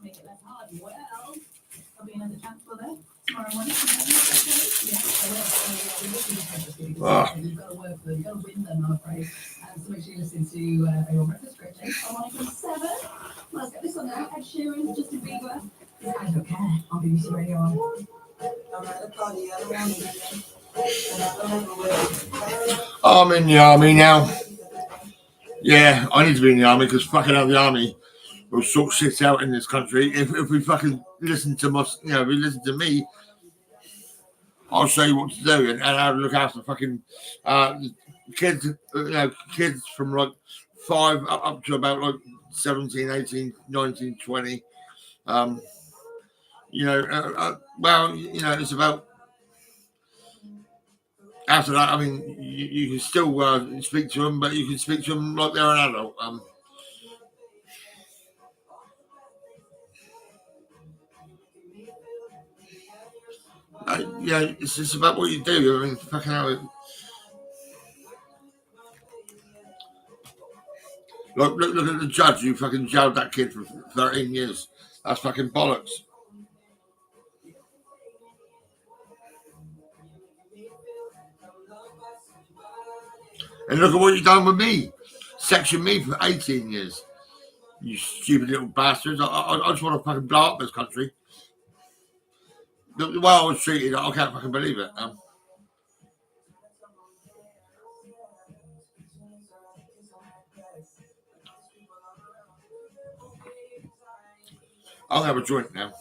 make it less hard. Well, there'll be another chance for that tomorrow morning. You've got to work for them, you've got to win them, I'm afraid. So make sure you listen to your breakfast great day. I'm on 7. Let's get this one now. Ed Sheeran, Justin Bieber. I don't care. I'll be used to radio on. I'm in the army now. Yeah, I need to be in the army because fucking hell, the army will sort shit out in this country. If we fucking listen to us, you know, if we listen to me, I'll show you what to do and how to look after fucking kids, you know, kids from like 5 up to about like 17, 18, 19, 20. Well, it's about after that. I mean, you can still speak to them, but you can speak to them like they're an adult. It's just about what you do. I mean, fucking hell. Look at the judge who fucking jailed that kid for 13 years. That's fucking bollocks. And look at what you've done with me. Section me for 18 years. You stupid little bastards. I just want to fucking blow up this country. The way I was treated, I can't fucking believe it. I'll have a joint now.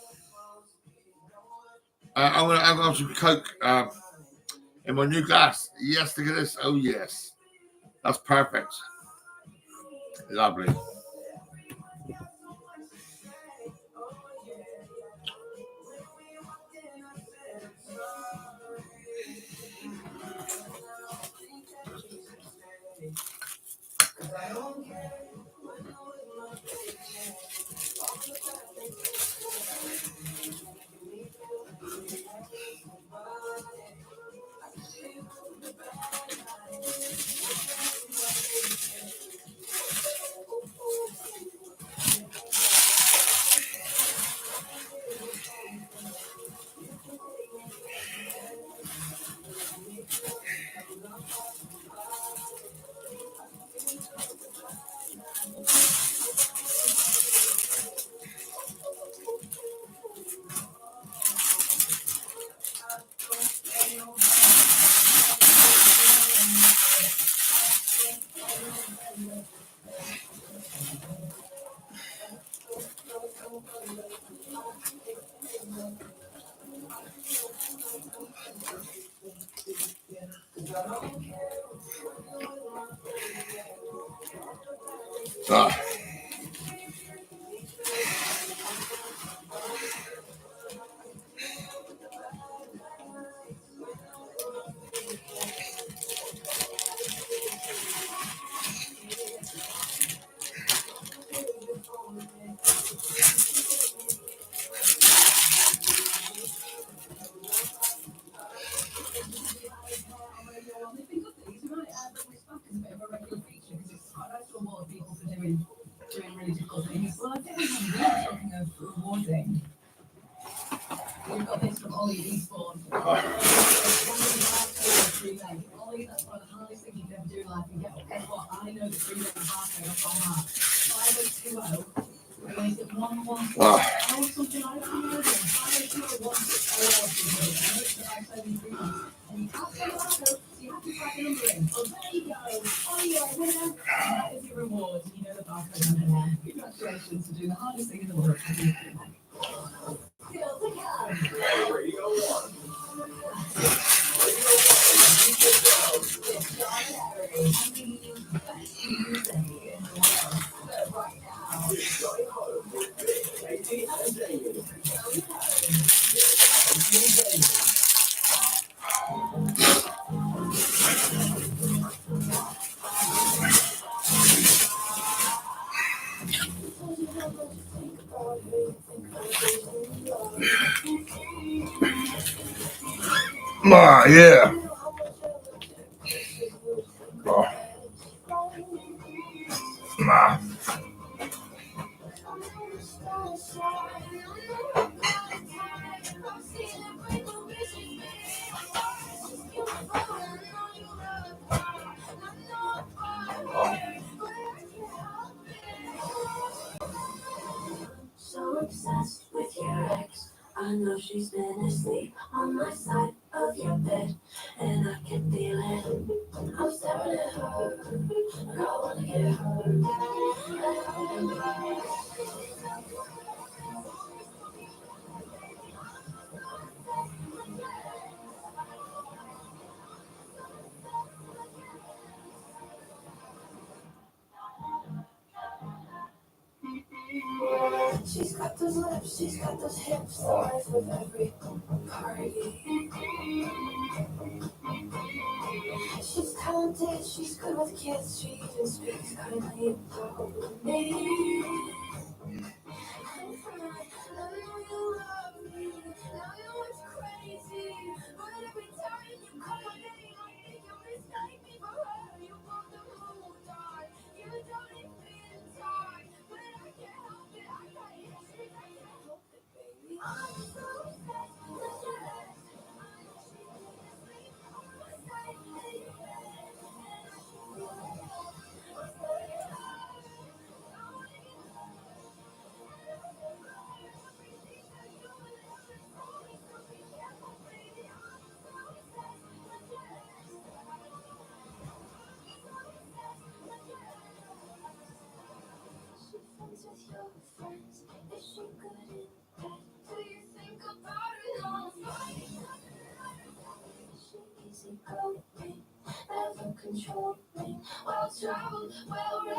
I'm going to have some Coke in my new glass. Yes, look at this. Oh, yes. That's perfect. Lovely. Doing really difficult things. Well, I think we're talking of rewarding. We've got this from Ollie Eastbourne. Ollie, that's one of the hardest things you can ever do in life. And guess what? I know the 3 days halfway off on that. 5:02. We went at 1:1. Oh, something like that. 5:02 or 1:06. And you can't say that, so you have to type the number in. Oh, there you go. Ollie, you're a winner. And that is your reward. You know the barcode on there. Congratulations for doing the hardest thing in the world. Still to come. Radio 1. Right now, going home with Katie and David. Yeah. Oh. So obsessed with your ex. I know she's been asleep on my side of your bed, and I can feel it. I'm staring at her, and I wanna get her. She's got those lips, she's got those hips, the life of every party. She's talented, she's good with kids, she even speaks kindly about me. Controlling, well traveled, well read.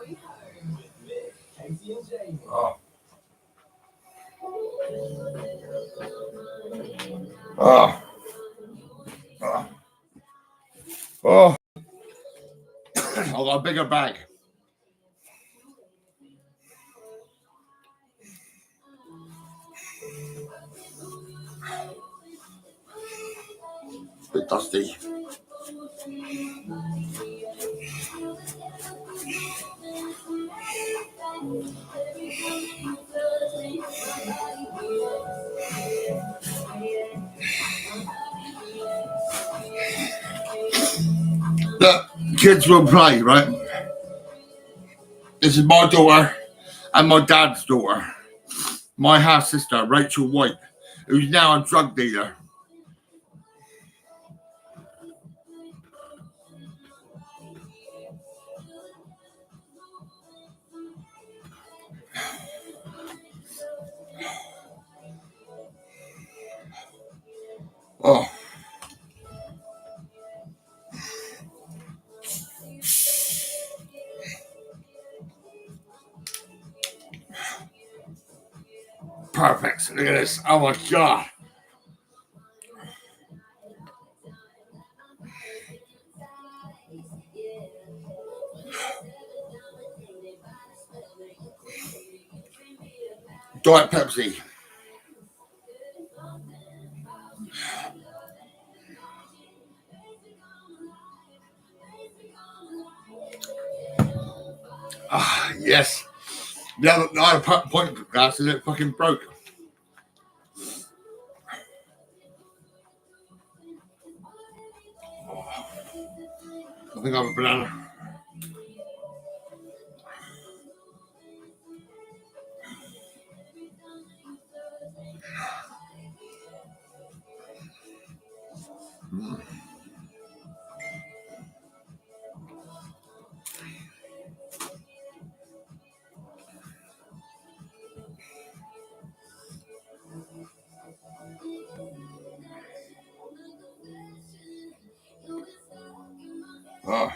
Going home with Vic, Casey and Jamie. Oh. Oh. Oh. Oh. I got a bigger bag. It's a bit dusty. The kids will play, right? This is my daughter and my dad's daughter. My half sister, Rachel White, who's now a drug dealer. Oh. Perfect. Look at this. Oh my God. Diet Pepsi. Ah, yes. The other point glass and it fucking broke. I think I have a banana. Oh.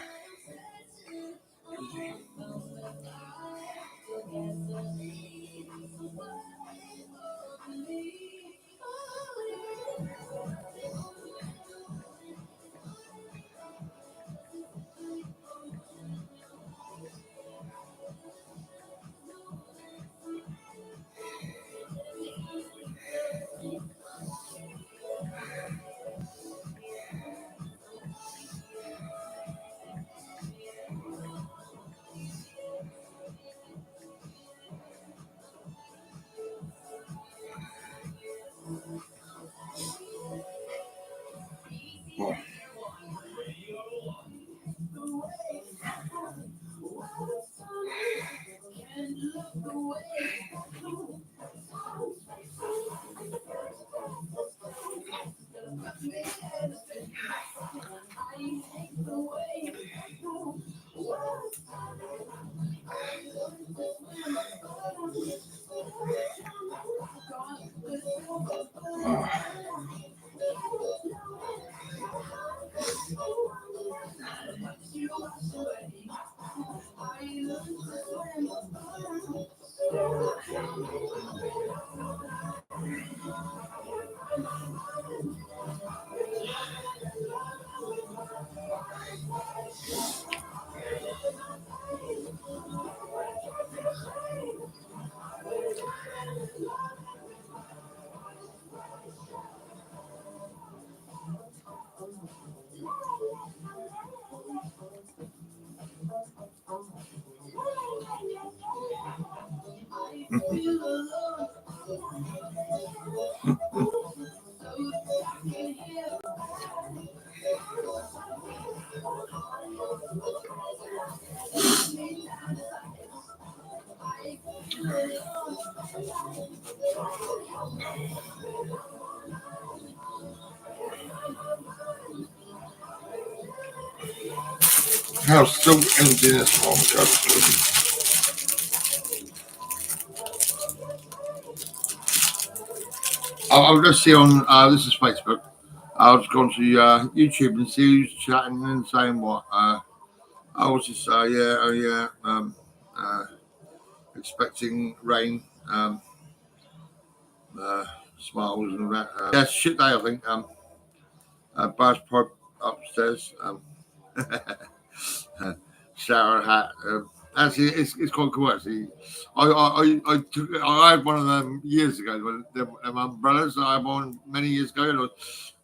How so empty this one goes. I'll just see on this is Facebook. I'll just go onto YouTube and see who's chatting and saying what. I was just expecting rain. Smiles and that. Yeah, shit day I think. Buzz pod upstairs. Shower hat. Actually, it's quite cool. Actually, I had one of them years ago. Them umbrellas that I had one many years ago. And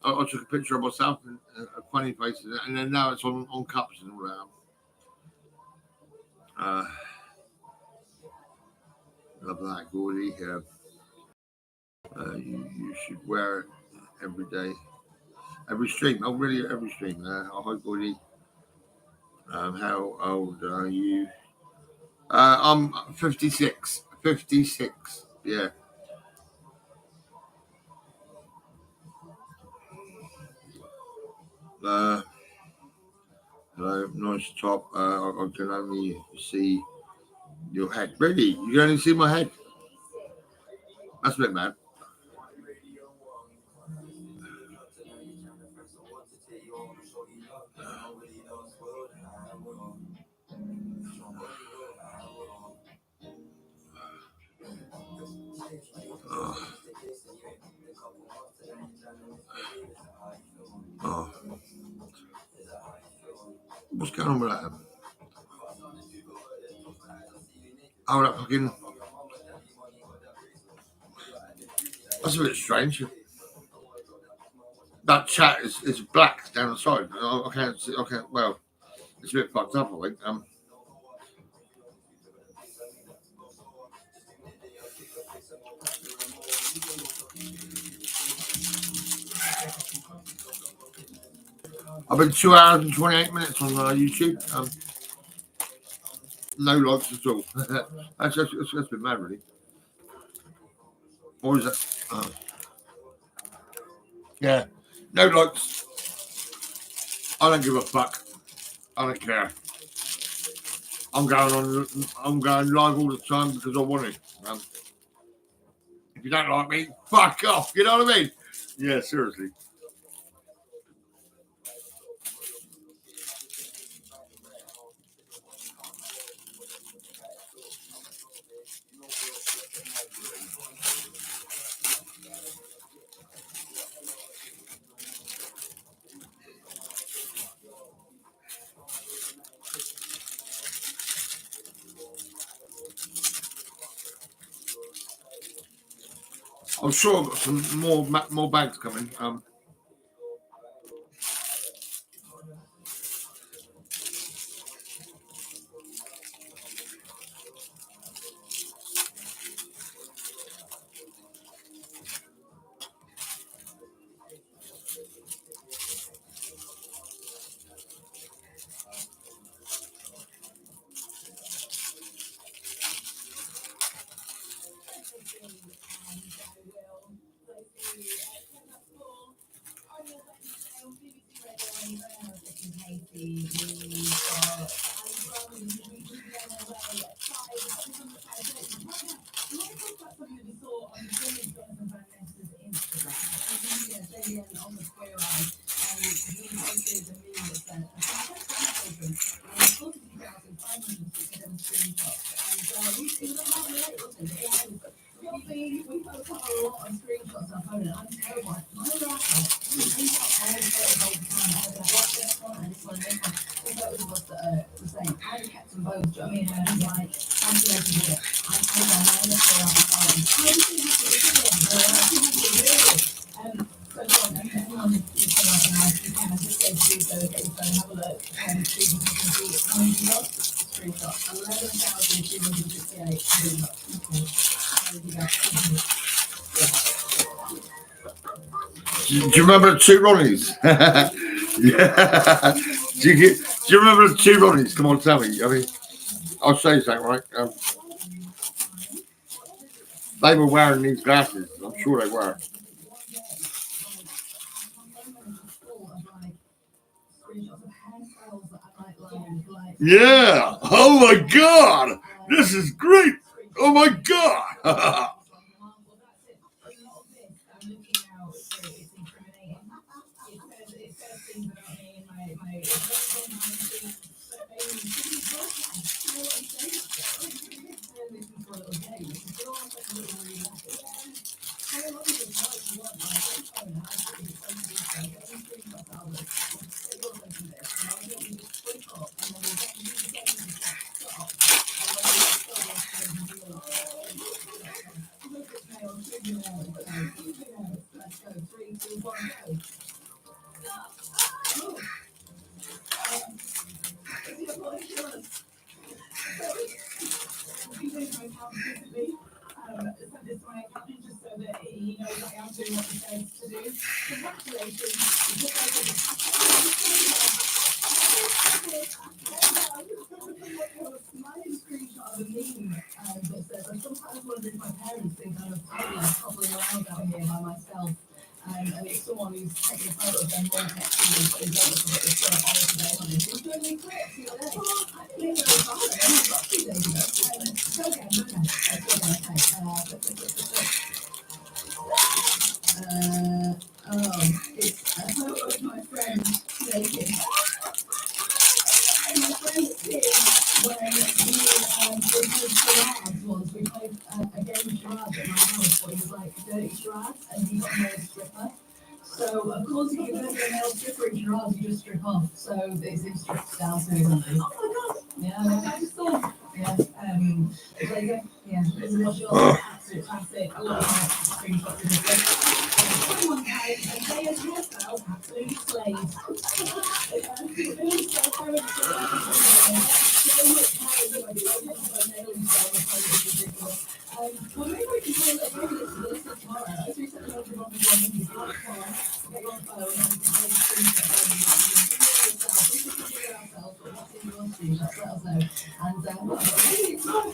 I took a picture of myself and a funny face, and then now it's on cups and all that. Love that, Gordy. You should wear it every day, every stream. Oh, really? Every stream. Hi, Gordy. How old are you? I'm 56. 56. Yeah. Hello, nice top. I can only see your head. Really? You can only see my head? That's a bit mad. Oh. What's going on with that? Oh, that fucking. That's a bit strange. That chat is black down the side. I can't see. I can't. Well, it's a bit fucked up, I think. I've been 2 hours and 28 minutes on YouTube. No likes at all. That's been mad, really. Or is that? Yeah, no likes. I don't give a fuck. I don't care. I'm going live all the time because I want it. If you don't like me, fuck off. You know what I mean? Yeah, seriously. I'm sure I've got some more bags coming. We both have a lot of screenshots on our phone, and I'm terrible. My grandpa, he takes out all the photos all the time. I was like, what's this one? And this one, and this one. The photos of us that are the same. I kept them both. Do you know what I mean? And I'm like, calculating with it. I don't know how to fill out the phone. How do you have to do it? So John, and anyone who's going right now, if you can, just go to the get your phone, have a look, and see if you can see it. How many you got? Screenshot. 11,268 screenshots. Okay. Do you remember the two Ronnies? Yeah. Do you remember the two Ronnies? Come on, tell me. I mean, I'll show you something, right? They were wearing these glasses. I'm sure they were. Yeah. Oh my God. This is great. Oh my God. And it's someone who's taking a photo of them all next to me, but it's all today on it. It's doing me quick the other day. I didn't even know it was got 2 days ago. It's okay, it's a photo of my friend naked. And my friend did when we played charades once. We played a game of charades at my house where it was like dirty charades and he got a male stripper. So of course if you get a male stripper in charades, you just strip off. So it's in stripped down to something. Oh my God! Yeah, I just thought, yeah, it's like, yeah, this is what yours absolute classic. I love my screenshots in this. Someone has a day of hairstyle, absolutely slayed. Well, maybe we can call it a maybe this is tomorrow. As we said, we'll get on the phone, get your phone, and you can take a screenshot. We can figure it ourselves, but what's in your screenshot, let us know. And maybe it's not.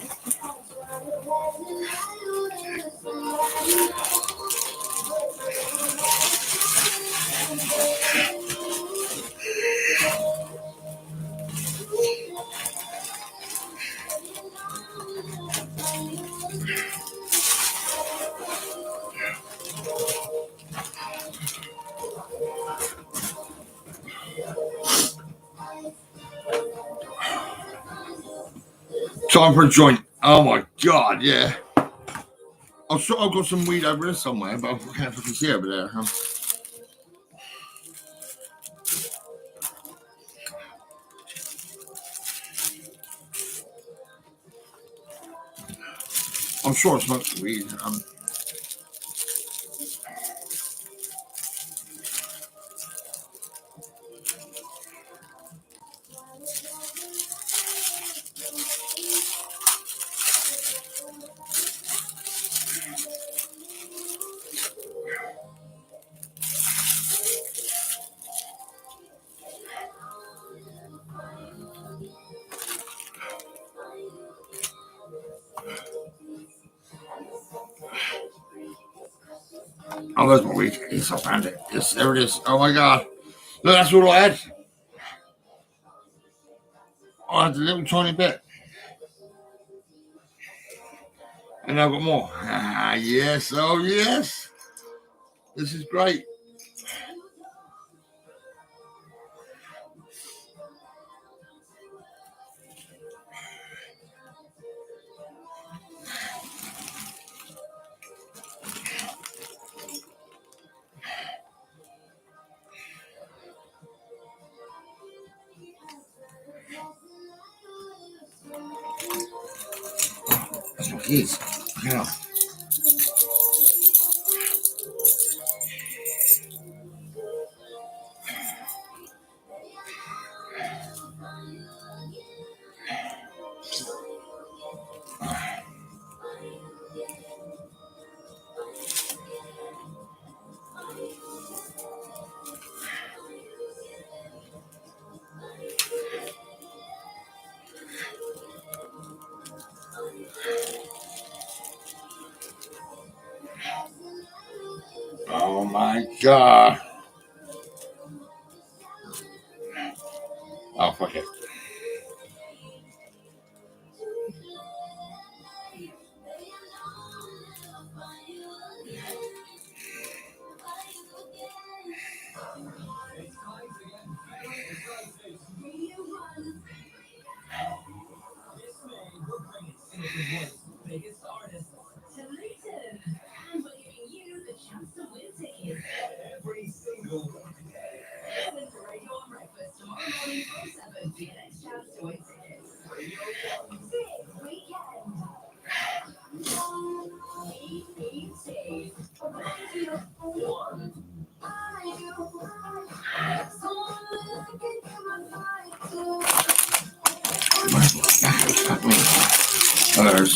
Time for a joint. Oh my God, yeah. I'm sure I've got some weed over there somewhere, but I can't fucking see over there. I'm sure I smoked some weed. Oh, there's my weed. Yes, I found it. Yes, there it is. Oh my God. Look, that's all I had. I had a little tiny bit. And I've got more. Ah, yes. Oh, yes. This is great. Jeez. Yeah. Oh my God. Oh, fuck it. Biggest artists To Luton. And we're giving you the chance to win tickets. every single weekday. Listen to Radio on Breakfast tomorrow morning from 7 for your next chance to win tickets. Radio One. Big weekend. EPT. Radio 1. Others.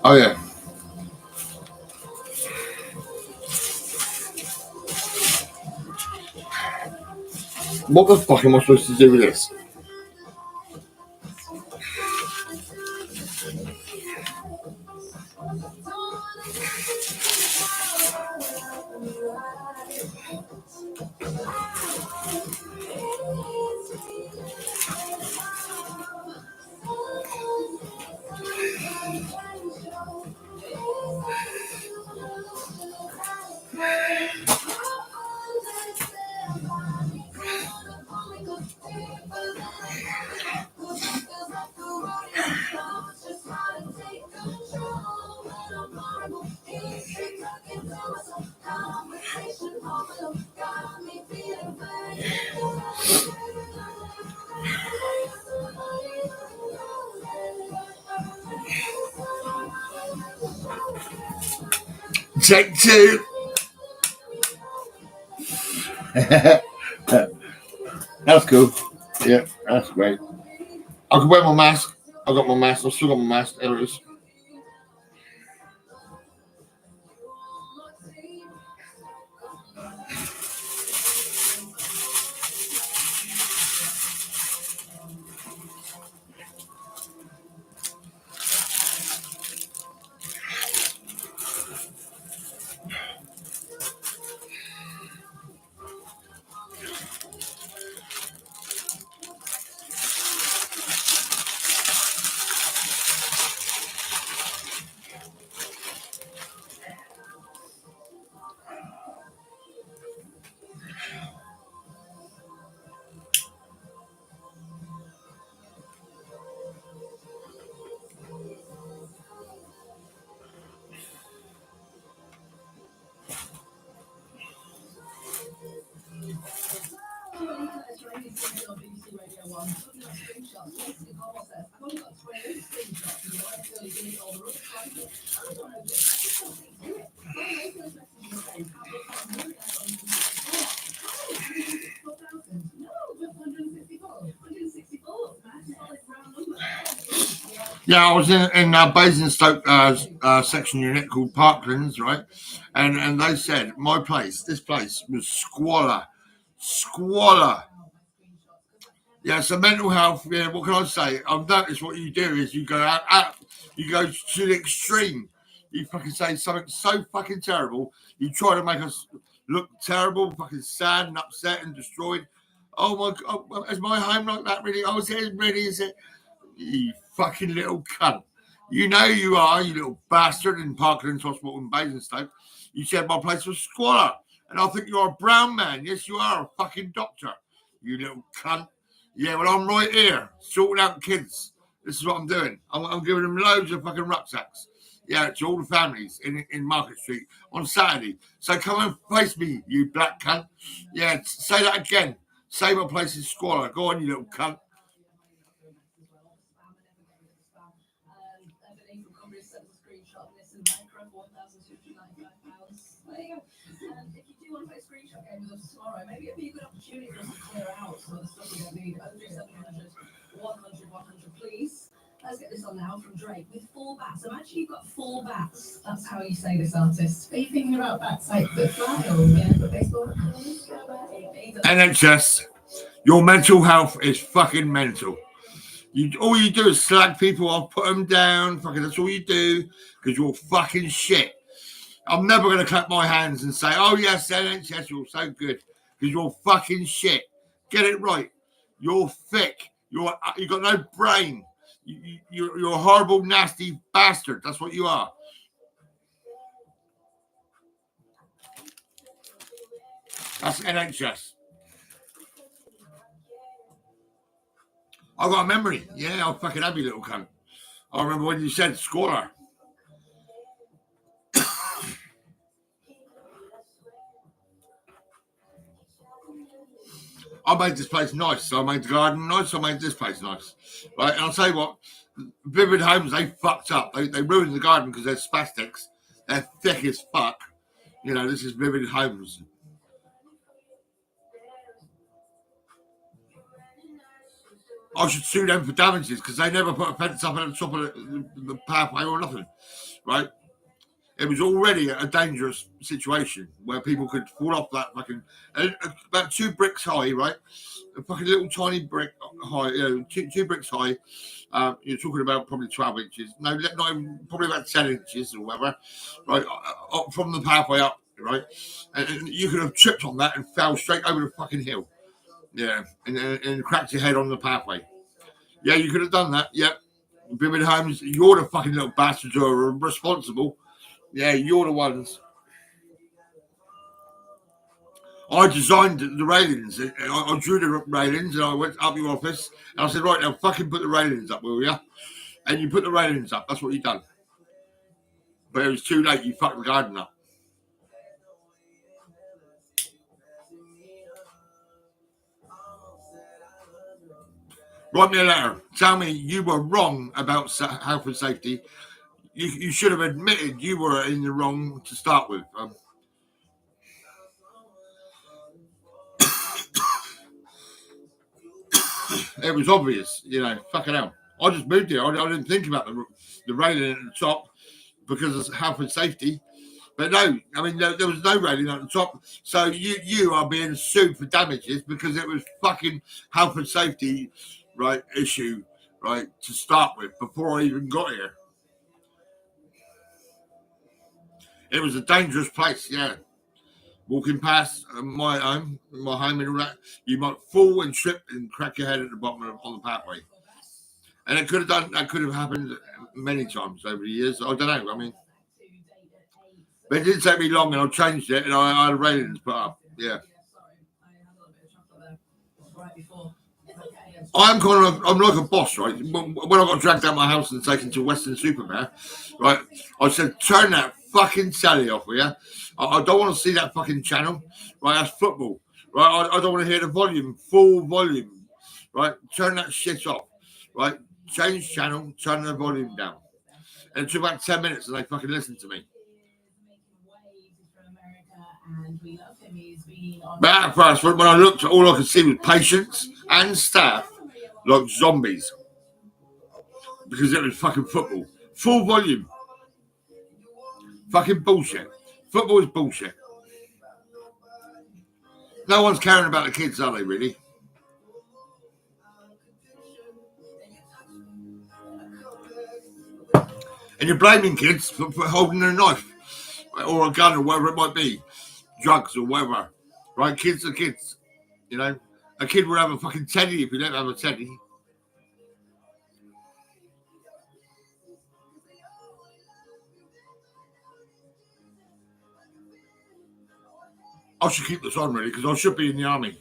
Oh yeah. What the fuck am I supposed to do with this? Take two. That's cool. Yeah, that's great. I can wear my mask. I got my mask. I've still got my mask. There it is. Yeah, I was in Basingstoke section unit called Parklands, right? And they said this place was squalor. Yeah, so mental health. Yeah, what can I say? I've noticed what you do is you go out, you go to the extreme. You fucking say something so fucking terrible. You try to make us look terrible, fucking sad and upset and destroyed. Oh my god, is my home like that? Really? Oh, is it really? Is it? You fucking little cunt. You know you are, you little bastard in Parklands Hospital in Basingstoke. You said my place was squalor. And I think you're a brown man. Yes, you are a fucking doctor. You little cunt. Yeah, well, I'm right here, sorting out kids. This is what I'm doing. I'm giving them loads of fucking rucksacks. Yeah, to all the families in Market Street on Saturday. So come and face me, you black cunt. Yeah, say that again. Say my place is squalor. Go on, you little cunt. If you do want to play screenshot game with us tomorrow, maybe it'd be a good opportunity for us to clear out some of the stuff we don't need. 100, please. Let's get this on now from Drake with 4 bats. Imagine you've got 4 bats. That's how you say this, artist. Are you thinking about bats like the fly or the baseball? NHS, your mental health is fucking mental. All you do is slag people off, put them down. Fucking, that's all you do because you're fucking shit. I'm never going to clap my hands and say, oh, yes, NHS, you're so good. Because you're fucking shit. Get it right. You're thick. You got no brain. You're a horrible, nasty bastard. That's what you are. That's NHS. I got a memory. Yeah, I'll fucking have you, little cunt. I remember when you said squalor. I made this place nice. So I made the garden nice. I made this place nice. Right? And I'll tell you what, Vivid Homes, they fucked up. They ruined the garden because they're spastics. They're thick as fuck. You know, this is Vivid Homes. I should sue them for damages because they never put a fence up at the top of the pathway or nothing. Right? It was already a dangerous situation where people could fall off that fucking about 2 bricks high, right? A fucking little tiny brick high, two bricks high. You're talking about probably 12 inches. No, not even, probably about 10 inches or whatever, right? Up from the pathway up, right? And you could have tripped on that and fell straight over the fucking hill. Yeah, and cracked your head on the pathway. Yeah, you could have done that. Yep. Vivid Homes, you're the fucking little bastards who are responsible. Yeah, you're the ones. I designed the railings. I drew the railings and I went up your office and I said, right now, fucking put the railings up, will you? And you put the railings up. That's what you done. But it was too late. You fucked the garden up. Write me a letter. Tell me you were wrong about health and safety. You should have admitted you were in the wrong to start with. It was obvious, fucking hell. I just moved here. I didn't think about the railing at the top because of health and safety. But no, I mean, there was no railing at the top. So you are being sued for damages because it was fucking health and safety, right, issue, right, to start with before I even got here. It was a dangerous place, yeah. Walking past my home and all that, you might fall and trip and crack your head at the bottom on the pathway. And that could have happened many times over the years. I don't know. I mean, but it didn't take me long, and I changed it, and I had railings put up. Yeah. I'm like a boss, right? When I got dragged out of my house and taken to Western Supermare, right? I said, turn that fucking telly off, will you? I don't want to see that fucking channel, right? That's football, right? I don't want to hear the volume, full volume, right? Turn that shit off, right? Change channel, turn the volume down. And it took about 10 minutes and they fucking listened to me. But at first, when I looked, all I could see was patients and staff like zombies. because it was fucking football. Full volume. Fucking bullshit. Football is bullshit. No one's caring about the kids, are they, really? And you're blaming kids for holding a knife or a gun or whatever it might be. Drugs or whatever. Right? Kids are kids. You know? A kid would have a fucking teddy if you don't have a teddy. I should keep this on, really, because I should be in the army.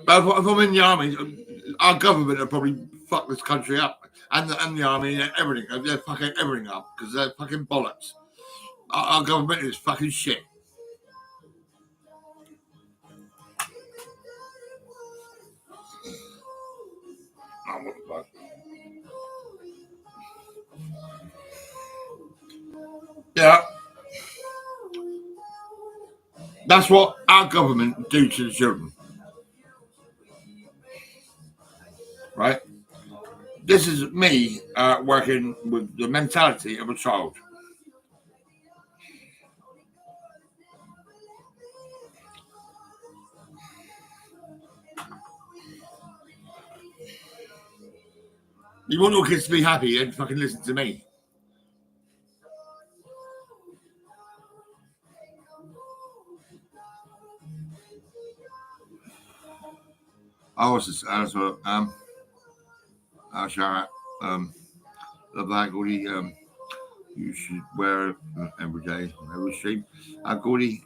But if I'm in the army, our government will probably fuck this country up. And the army and everything. They're fucking everything up because they're fucking bollocks. Our government is fucking shit. Oh, what the fuck? Yeah. That's what our government do to the children. Right? This is me working with the mentality of a child. You want your kids to be happy and fucking listen to me. Oh, what's this? Sharat, love that, Gordy. You should wear it every day, every stream. Gordy,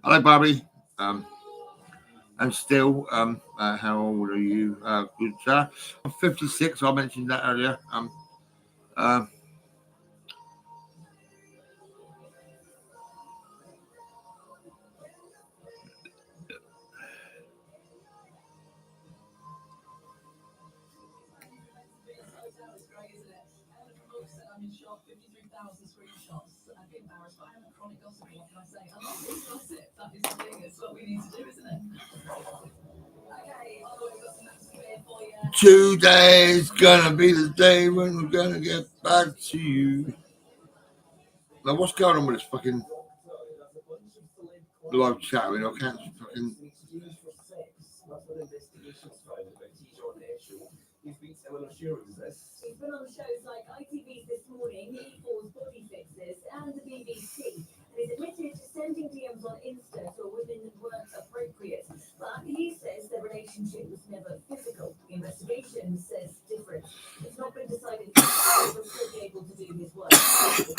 hello, Barbie. And still, how old are you? Good, sir. I'm 56. I mentioned that earlier. Today's gonna be the day when we're gonna get back to you. Now, what's going on with this fucking live chat? I mean, I can't fucking. He's been on shows like ITV's This Morning, E4's Body Fixes, and the BBC. And he's admitted to sending DMs on Insta to a woman that weren't appropriate. But he says their relationship was never physical. The investigation says different. It's not been decided if he was still able to do his work. He's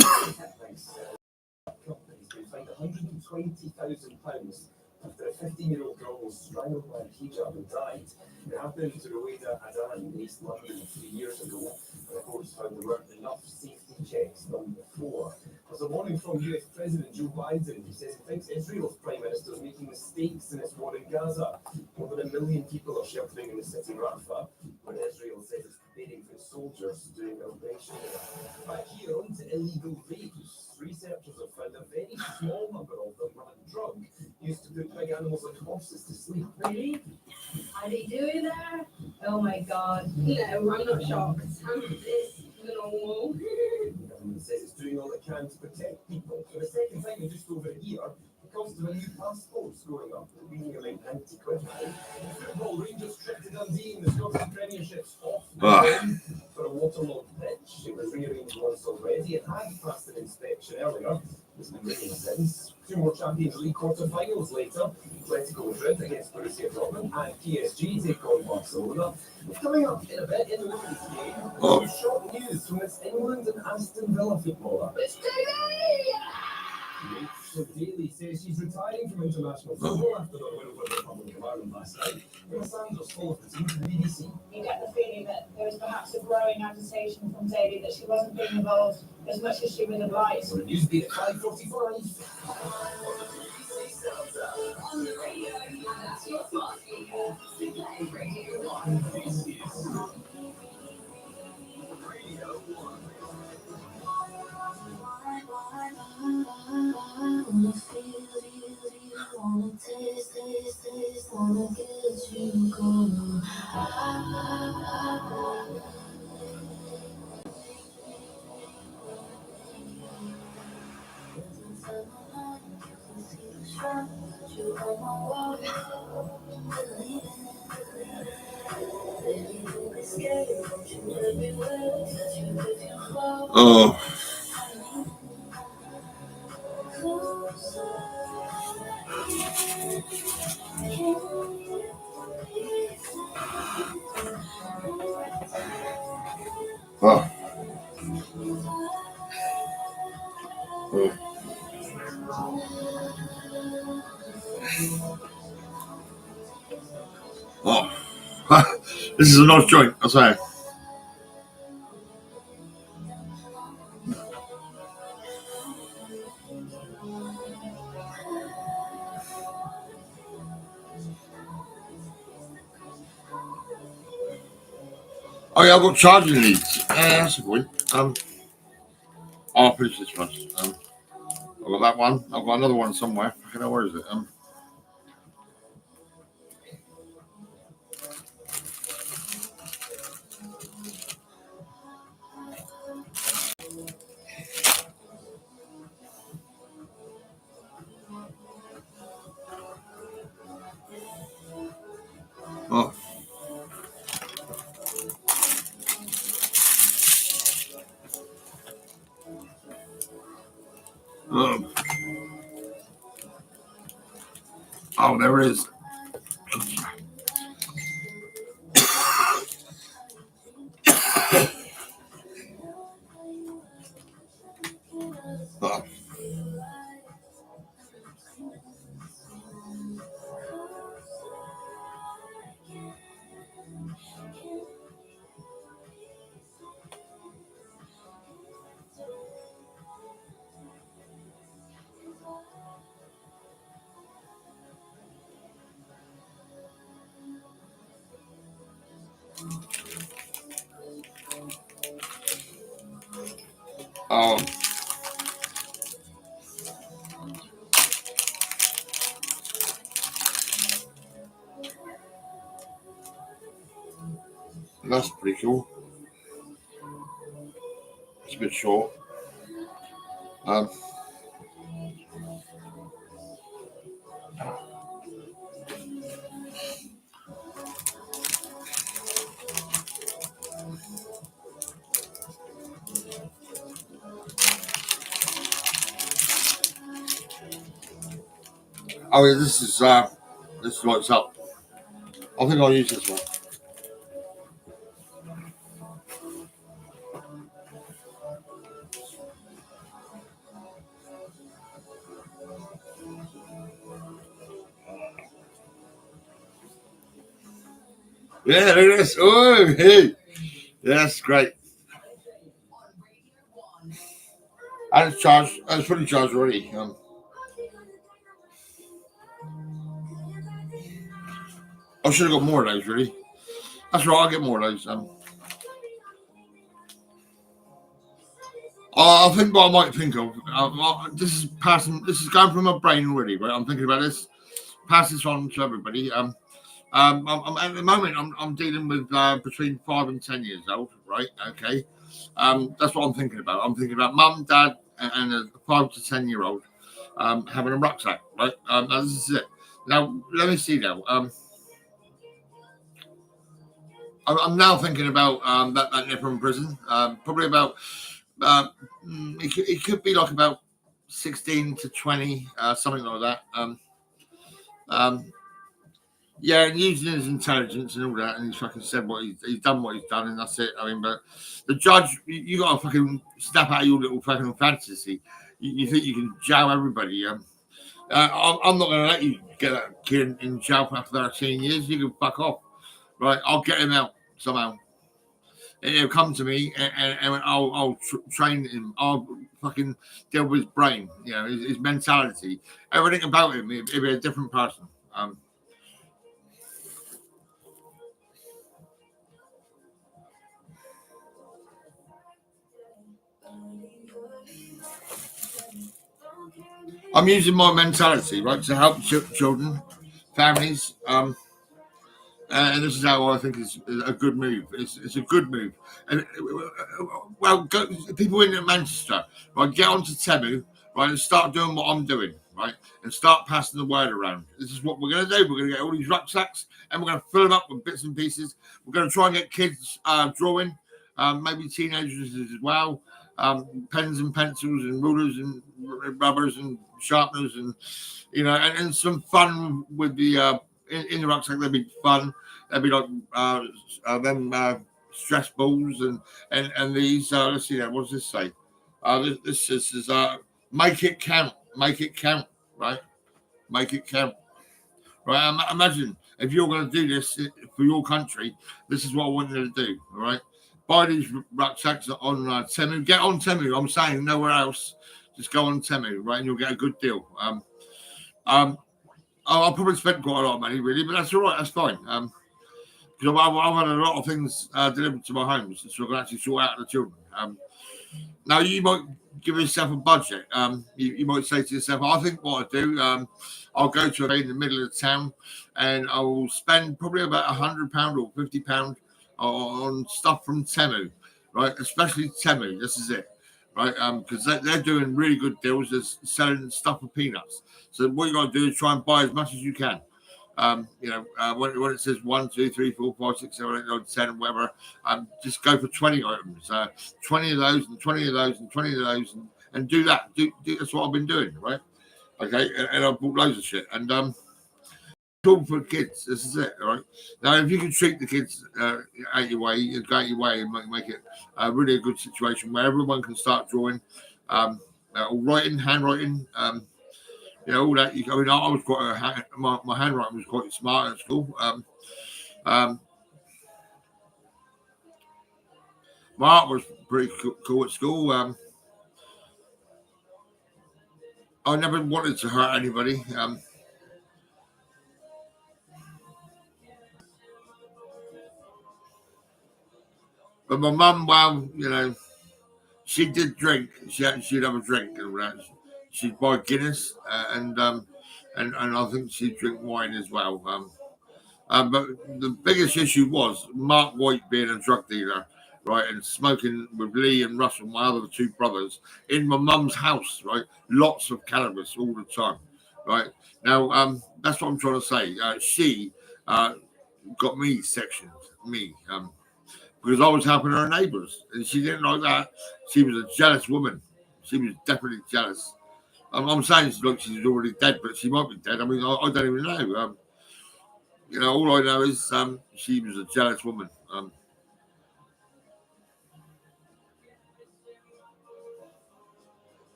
been fined £120,000 after a 15-year-old girl was strangled by a hijab and died. It happened to Roweda Adan in East London 3 years ago. The courts found there weren't enough safety checks done before. There's a warning from US President Joe Biden. He says he thinks Israel's Prime Minister is making mistakes in its war in Gaza. More than 1 million people are sheltering in the city Rafah, when Israel says it's preparing for its soldiers doing an operation there. Back here, on to illegal vapes. Researchers have found a very small number of them have a drug used to put big animals like horses to sleep. Really? Are they doing that? Oh my god. No, I'm not shocked. This normal. The government says it's doing all it can to protect people. For the second time in just over a year, the cost of a new passport's going up, meaning around £90. Football, Rangers trip to Dundee in the Scottish Premiership's off for a waterlogged pitch. It was rearranged once already. It had passed an inspection earlier. It's been written since. 2 more Champions League quarter-finals later. Atletico Madrid against Borussia Dortmund and PSG take on Barcelona. Coming up in a bit in the women's game, some shock news from this England and Aston Villa footballer. It's Daly! Rachel Daly says she's retiring from international football after the win over the Republic of Ireland last night. Sanders followed the team from the BBC. You get the feeling that there was perhaps a growing agitation from Daly that she wasn't being involved as much as she would have liked. So the news beat at 5:45. On the radio, that's your smart speaker. Play Radio 1. This is Radio 1. Wanna feel you, wanna taste, wanna get you Oh. Oh. Oh. Oh. This is a nice joint, I say. Oh yeah, I've got charging needs. That's a point. I'll finish this first. I've got that one. I've got another one somewhere. I don't know where is it. Oh. Oh, there it is. Oh. Oh. That's pretty cool. It's a bit short. Oh yeah, this lights up. I think I'll use this one. Yeah, look at this. Oh, hey. Yeah, that's great. And it's charged. It's fully charged already. I should have got more of those, really. That's right, I'll get more of those. I think what I might think of, this is going through my brain already, right? I'm thinking about this. Pass this on to everybody. I'm at the moment, I'm dealing with between 5 and 10 years old, right? Okay. That's what I'm thinking about. I'm thinking about mum, dad, and a 5 to 10-year-old having a rucksack, right? This is it. Now, let me see now. I'm now thinking about that nipper in prison. Probably about it could be like about 16 to 20, something like that. Yeah, and using his intelligence and all that, and he's fucking said what he's done, what he's done, and that's it. I mean, but the judge, you got to fucking snap out of your little fucking fantasy. You think you can jail everybody? I'm not going to let you get that kid in jail for 13 years. You can fuck off, right? I'll get him out somehow. And he'll come to me, and I'll train him. I'll fucking deal with his brain, you know, his mentality, everything about him. He'll be a different person. I'm using my mentality, right, to help children, families, and this is how I think is a good move. It's a good move. And well, people in Manchester, right, get onto Temu, right, and start doing what I'm doing, right, and start passing the word around. This is what we're going to do. We're going to get all these rucksacks, and we're going to fill them up with bits and pieces. We're going to try and get kids drawing, maybe teenagers as well. pens and pencils and rulers and rubbers and sharpeners and and some fun with the in the rucksack. There'd be fun. There'd be like stress balls and these. Let's see that. What does this say? This is make it count. Make it count. Right. Make it count. Right. Imagine if you're going to do this for your country. This is what I want you to do. All right. Buy these rucksacks on Temu. Get on Temu. I'm saying nowhere else. Just go on Temu, right, and you'll get a good deal. I'll probably spend quite a lot of money, really, but that's all right. That's fine. Because I've had a lot of things delivered to my homes, so I can actually sort out the children. Now you might give yourself a budget. You might say to yourself, I think what I do, I'll go to a in the middle of the town, and I will spend probably about £100 or £50 on stuff from Temu, right? Especially Temu. This is it, right? Because they're doing really good deals. They're selling stuff for peanuts. So what you got to do is try and buy as much as you can. When it says 1, 2, 3, 4, 5, 6, 7, 8, 9, 10, whatever, just go for 20 items. 20 of those and 20 of those and 20 of those, and do that. That's what I've been doing, right? Okay, and I've bought loads of shit. And all for kids. This is it, all right? Now, if you can treat the kids out your way and make it really a good situation where everyone can start drawing, or writing, handwriting, all that. I was quite my handwriting was quite smart at school. My art was pretty cool at school. I never wanted to hurt anybody. But my mum, well, she did drink. She'd have a drink and all that. She'd buy Guinness and I think she'd drink wine as well. But the biggest issue was Mark White being a drug dealer, right, and smoking with Lee and Russell, my other two brothers, in my mum's house, right, lots of cannabis all the time, right. Now, that's what I'm trying to say. She got me sectioned, because I was helping her neighbours, and she didn't like that. She was a jealous woman. She was definitely jealous. I'm saying, look, she's already dead, but she might be dead. I mean, I don't even know. All I know is she was a jealous woman.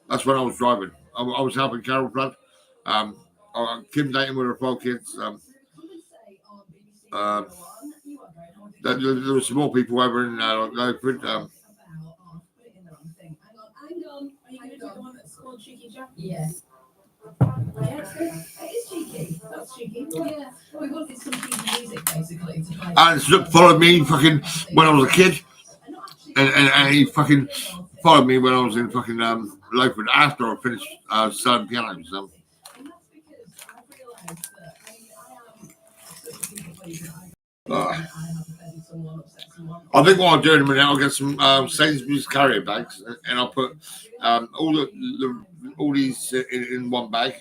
That's when I was driving. I was helping Carol Flood. Kim dating with her 4 kids. There were some more people over in Lowford. Hang on. Are you going to do the one that's called Cheeky Jackie? Yeah. It is cheeky. That's cheeky. Yeah. We wanted some cheeky music, basically. And followed me fucking when I was a kid. And he fucking followed me when I was in fucking Lowford after I finished selling pianos. I think what I'll do in a minute, I'll get some Sainsbury's carrier bags, and I'll put all these in one bag.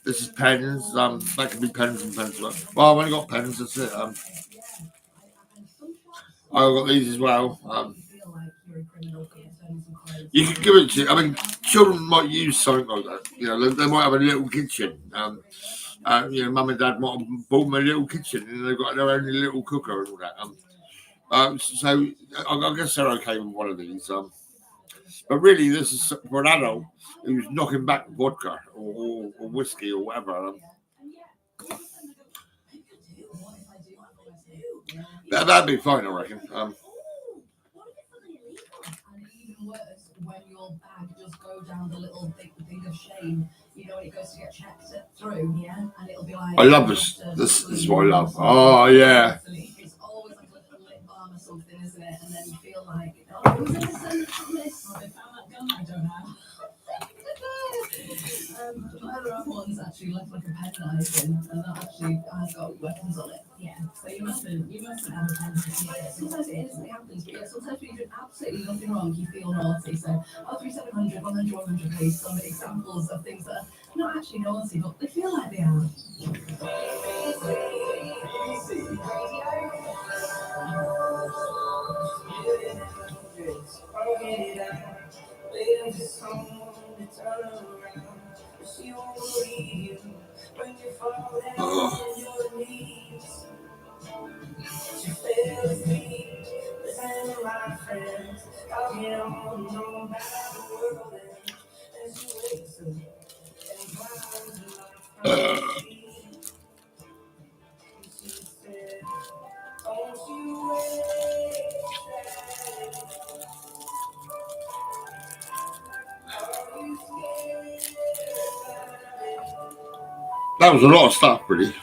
This is pens. That could be pens and pens. Well, I've only got pens. That's it. I've got these as well. You can give it to. I mean, children might use something like that. They might have a little kitchen. Mum and dad might have bought them a little kitchen, and they've got their own little cooker and all that. So I guess they're okay with one of these. But really, this is for an adult who's knocking back vodka or whiskey or whatever. That'd be fine, I reckon. When your bag just go down the little thing of shame, when it goes to get checked through, and it'll be like. I love this. This is what I love. Oh yeah. It's always like a little lip balm or something, isn't it? And then you feel like, who's innocent from this? They found that gun. I don't know. My other one's actually left like a penknife in, and that actually has got weapons on it. Yeah. So you mustn't have a pen. Sometimes it happens, but sometimes when you do absolutely nothing wrong, you feel naughty. So 3700, 100, 100, please. Some examples of things that are not actually naughty, but they feel like they are. Oh. She fell asleep, listening to my friends talking on about the world, and she wakes up and climbs in my front seat. She said, "Don't you wait, are you scared?" That was a lot of stuff, really.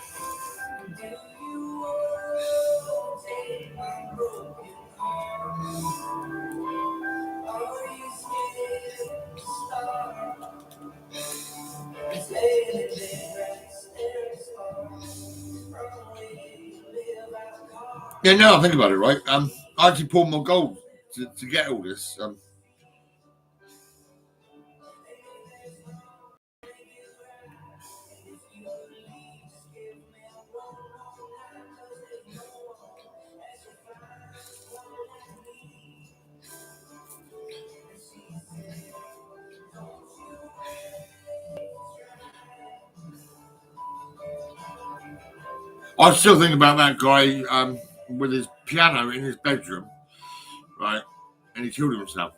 Yeah, now I think about it, right? I actually poured my gold to get all this. I still think about that guy with his piano in his bedroom, right? And he killed himself.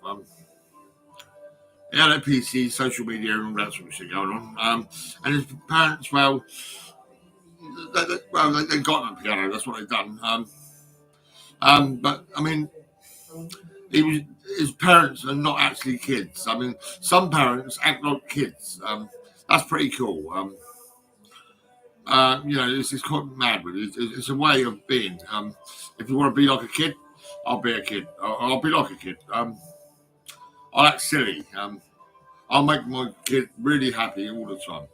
He had a PC, social media, and all that sort of shit going on. And his parents, well, they got him a piano. That's what they've done. But I mean, his parents are not actually kids. I mean, some parents act like kids. That's pretty cool. It's quite mad, really. It's a way of being. If you want to be like a kid, I'll be a kid. I'll be like a kid. I'll act silly. I'll make my kid really happy all the time.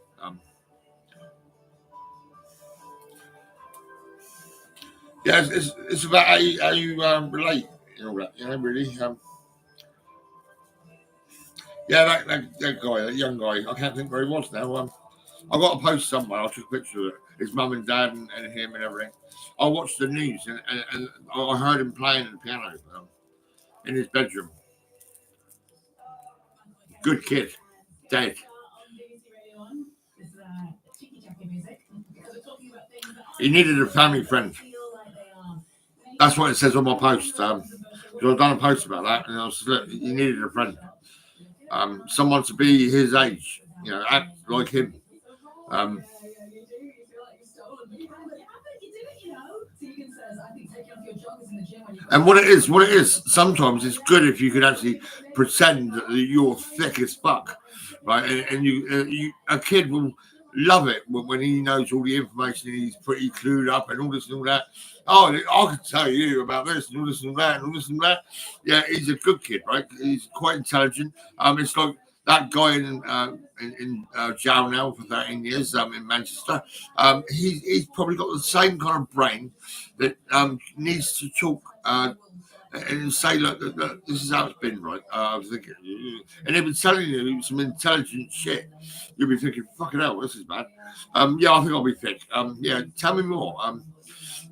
Yeah, it's about how you relate and all that, really. Yeah, that guy, that young guy, I can't think where he was now. I got a post somewhere. I took a picture of it. His mum and dad and him and everything. I watched the news and I heard him playing the piano in his bedroom. Good kid, dead. He needed a family friend. That's what it says on my post. I've done a post about that, and I was look, he needed a friend, someone to be his age, act like him. And what it is, sometimes it's good if you can actually pretend that you're thick as fuck, right? And a kid will love it when he knows all the information and he's pretty clued up and all this and all that. Oh, I can tell you about this and all this and that and all this and that. Yeah, he's a good kid, right? He's quite intelligent. It's like that guy in jail now for 13 years in Manchester. He's probably got the same kind of brain that needs to talk and say, look, this is how it's been, right? I was thinking, and they've been telling you some intelligent shit. You'll be thinking, fucking hell, this is bad. Yeah, I think I'll be thick. Yeah, tell me more.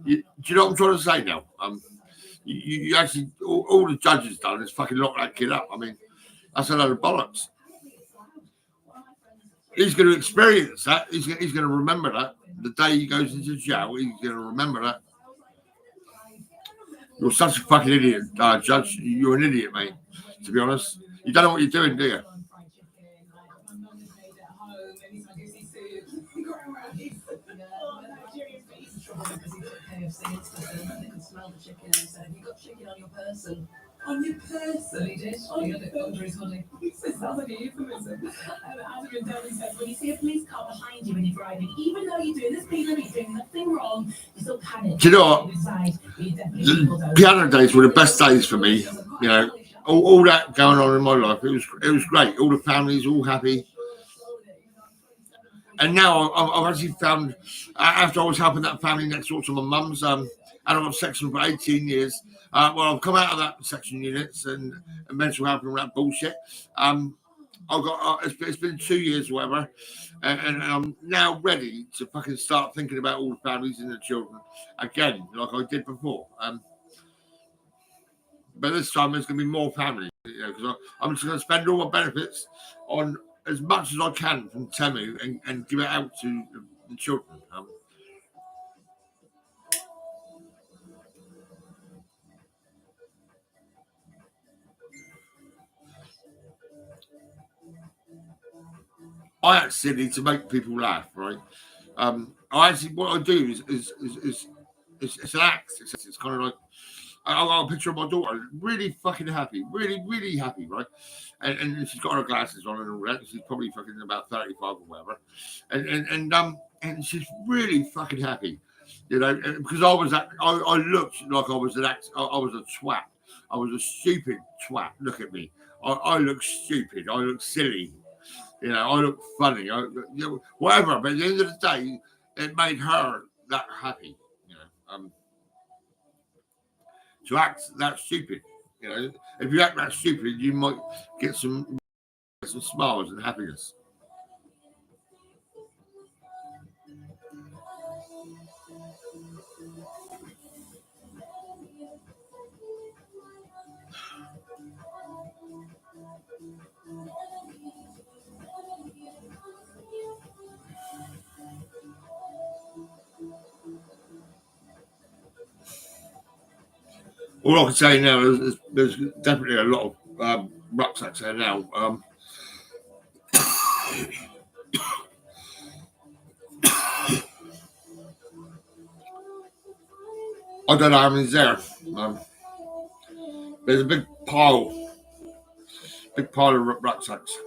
Do you know what I'm trying to say now? You actually, all the judges done is fucking lock that kid up. I mean, that's a load of bollocks. He's going to experience that. He's going to remember that. The day he goes into jail, he's going to remember that. You're such a fucking idiot, Judge. You're an idiot, mate. To be honest, you don't know what you're doing, do you? On your person, he did. He had it under his hoodie. It sounds like a euphemism. Adrian Downing says, when you see a police car behind you when you're driving, even though you're doing the speed limit, doing nothing wrong, you still panic. Do you know what? The piano days were the best days for me. All that going on in my life, it was great. All the families, all happy. And now I've actually found, after I was helping that family next door to my mum's, and I was section for 18 years. I've come out of that section units and mental health and all that bullshit. It's been 2 years or whatever, and I'm now ready to fucking start thinking about all the families and the children again, like I did before. But this time there's going to be more families, because I'm just going to spend all my benefits on as much as I can from Temu and give it out to and children. I act silly to make people laugh, right? I actually what I do is it's an act. It's kind of like I got a picture of my daughter, really fucking happy, really happy, right? And she's got her glasses on and all that. She's probably fucking about 35 or whatever, and she's really fucking happy, you know, because I looked like I was I was a twat. I was a stupid twat. Look at me. I look stupid. I look silly. You know, I look funny. Whatever. But at the end of the day, it made her that happy. You know, to act that stupid. You know, if you act that stupid, you might get some smiles and happiness. All I can say now is there's definitely a lot of rucksacks there now. I don't know how many's there. There's a big pile of rucksacks.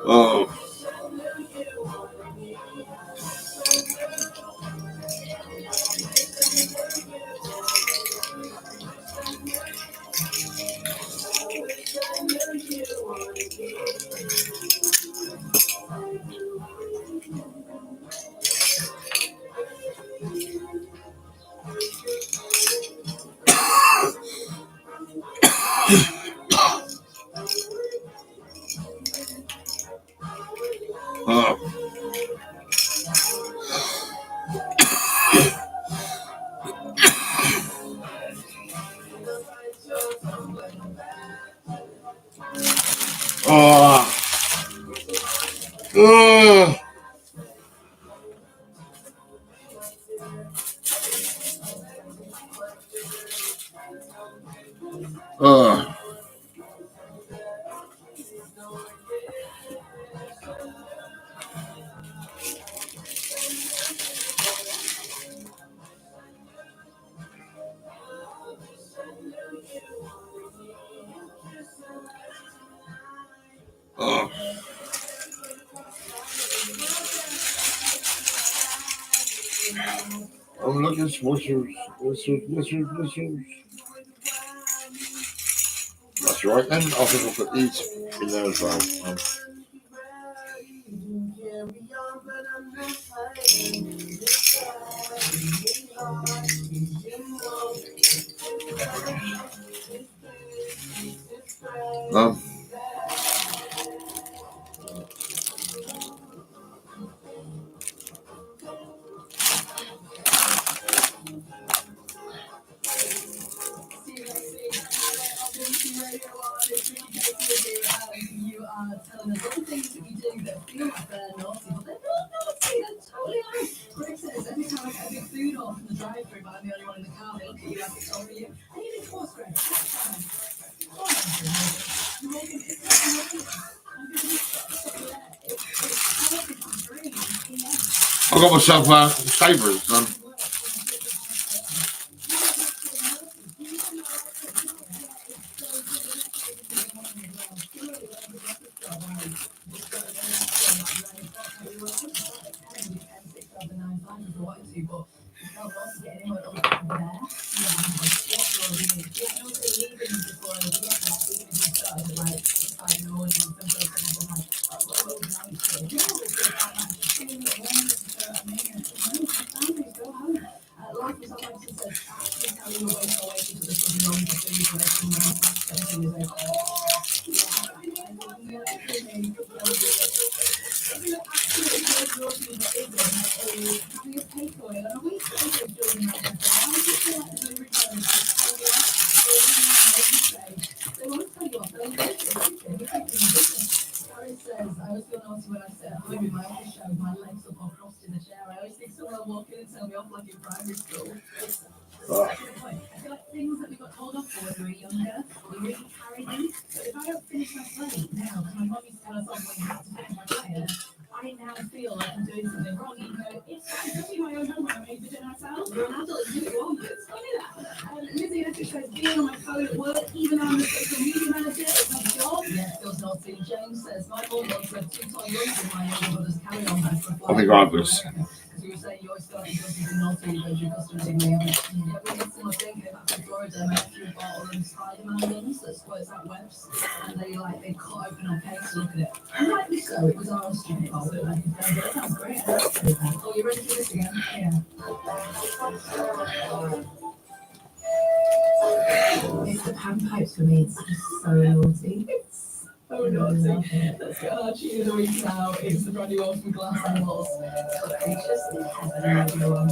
Oh. I'm looking for whistles. That's right then. I think I'll put these in there as well. Greg says every time I get a big food order from the drive-thru, but I'm the only one in the car, they look at you like it's over you. I need a course, Greg. That's fine. Morgan, it's not working. I'm going to it's great. Yeah. I got myself savouries. I think I was. It's the panpipes for me. It's just so naughty. So naughty. Let's get our tune of the week now. It's the brand new one from Glass Animals. It's just heaven, everyone.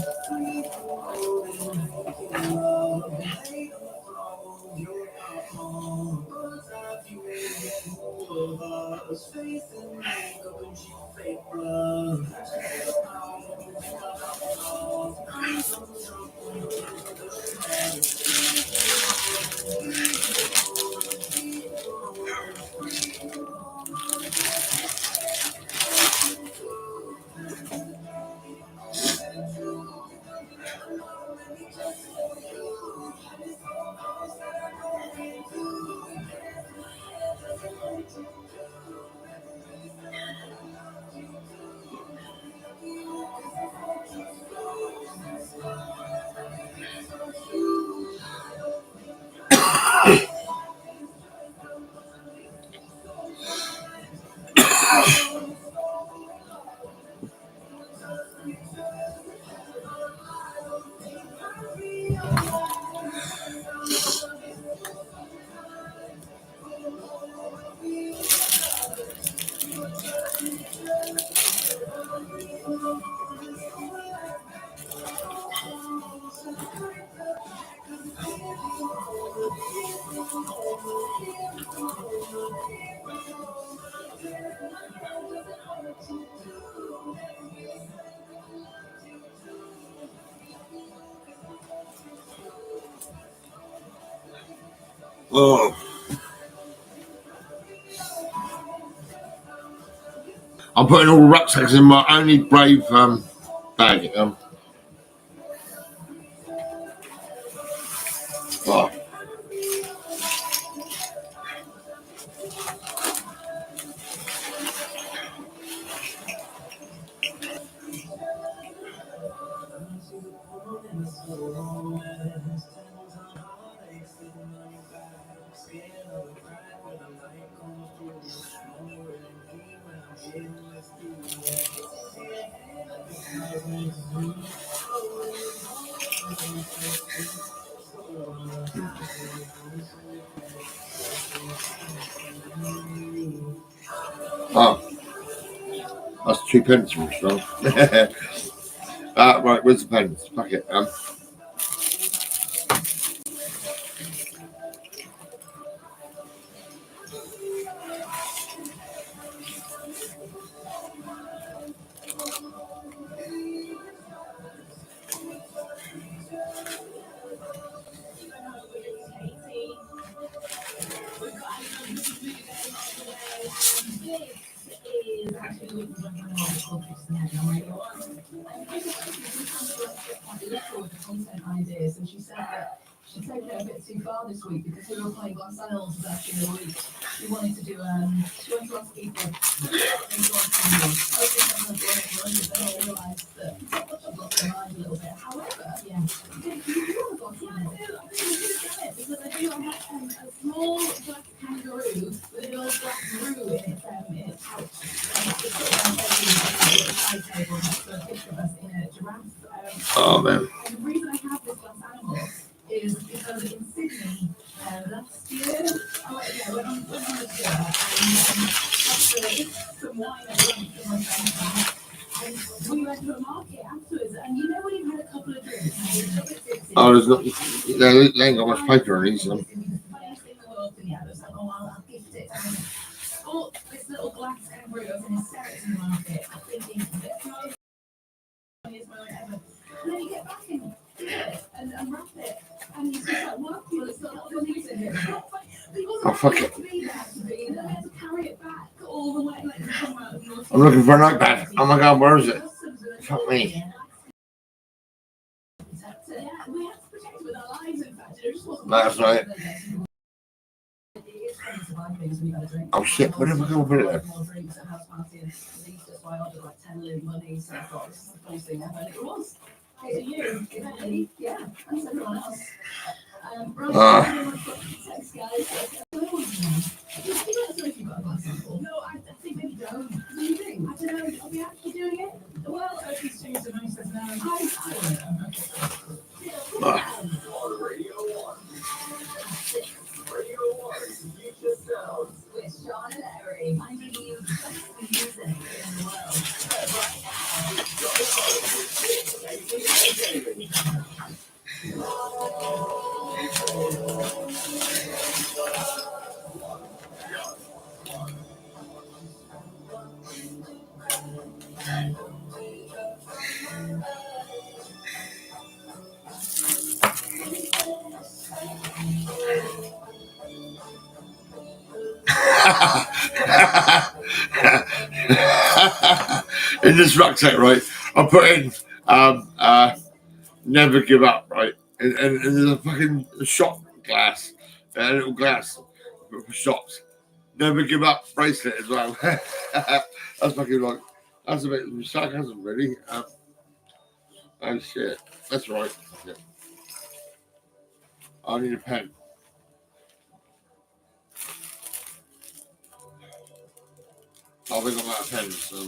Oh. I'm putting all the rucksacks in my only brave bag. Oh. Oh, that's 2 pence from strong. Right, where's the pens? Fuck it. little with the content ideas, and she said that she'd taken it a bit too far this week because we were playing Glass Animals actually in the week. She wanted to do she wanted to ask people I realised that she'd lost her mind a little bit. However, yeah, you want to go through it because I do have a small black kangaroo with a little black roux in its pouch. It's sort of side table next to a picture of us in a giraffe. Oh man. And the reason I have this Glass Animal is because in Sydney last year, when on the tour, after some wine at lunch with my friends, and we went to a market afterwards, and you know when you've had a couple of drinks, and you're a bit tipsy. Oh, there's not. They ain't got much paper on these. It's the funniest thing in the world to me. I was like, oh, I'll gift it. And oh, this little glass kangaroo was in hysterics in the market, thinking, this is the funniest moment ever. And then you get back and do it and unwrap it, and you just like, well, it's got a lot of things in it. Oh, fuck it. To be there to be there, to carry it back all the way, like to come out of your. I'm looking for an iPad. Oh my god, where is it? Fuck me. Yeah, we have to protect it with our lives, in fact. It just wasn't. That's right. It's fun to buy things when you got a drink. Oh shit, where did we go with it? More drinks at house party and that's why I ordered like 10 live bunnies. So I thought this is the funniest thing ever. And it was. Hey, to you, exactly. Yeah, thanks everyone else. Thanks, guys. No, I think maybe don't. What do you think? I don't know. Are we actually doing it? Well, Oakley's changed the money says no. I don't know. On Radio 1. Radio 1's Future Sounds. With Sean and Larry. Finding you the best music in the world. Right In this rucksack, right? I put in never give up, right? And there's a fucking shot glass, a little glass for shots. Never give up bracelet as well. That's fucking like, that's a bit of sarcasm, really. Oh shit, that's right. Yeah. I need a pen. I think I'm out of pens, so.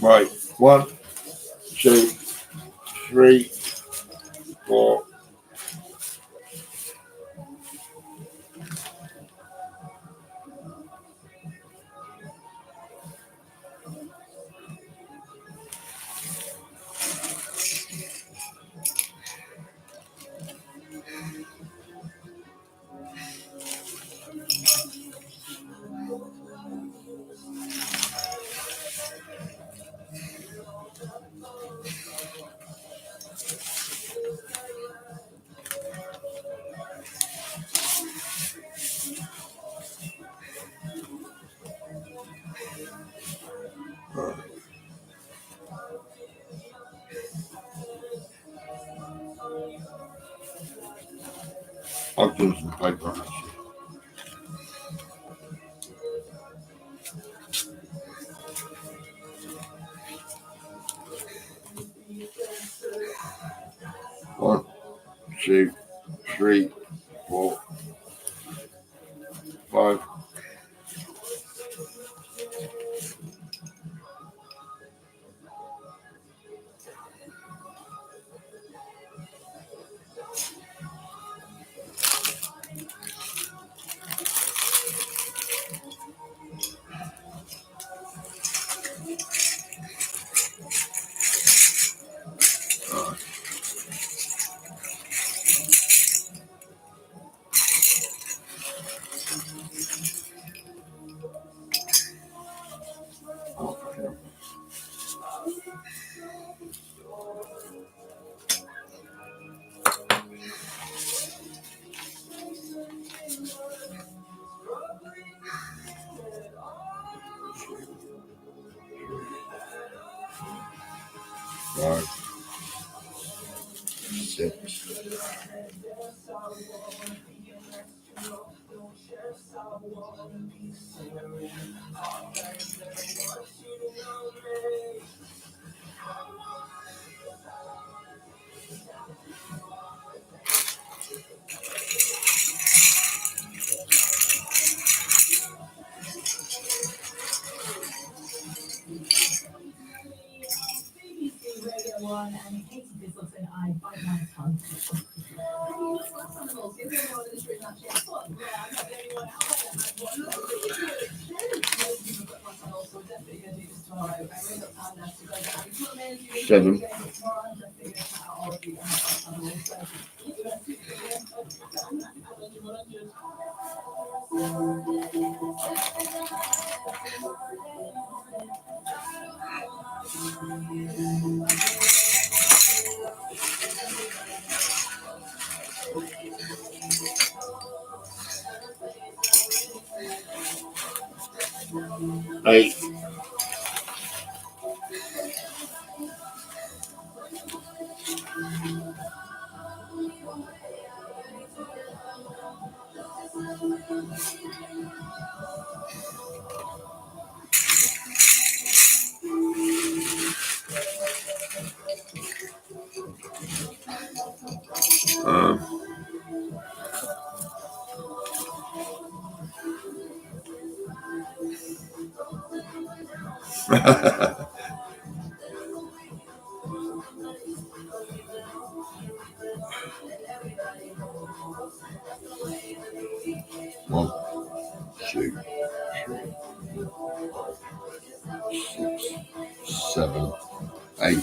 Right. 1, 2, 3, 4. I'll do some paper actually. One, 2, 3, 4, 5. Five, 6. One and Katie Bislington, I bite my tongue. Seven. Eight. One, 2, 3, 6, 7, 8.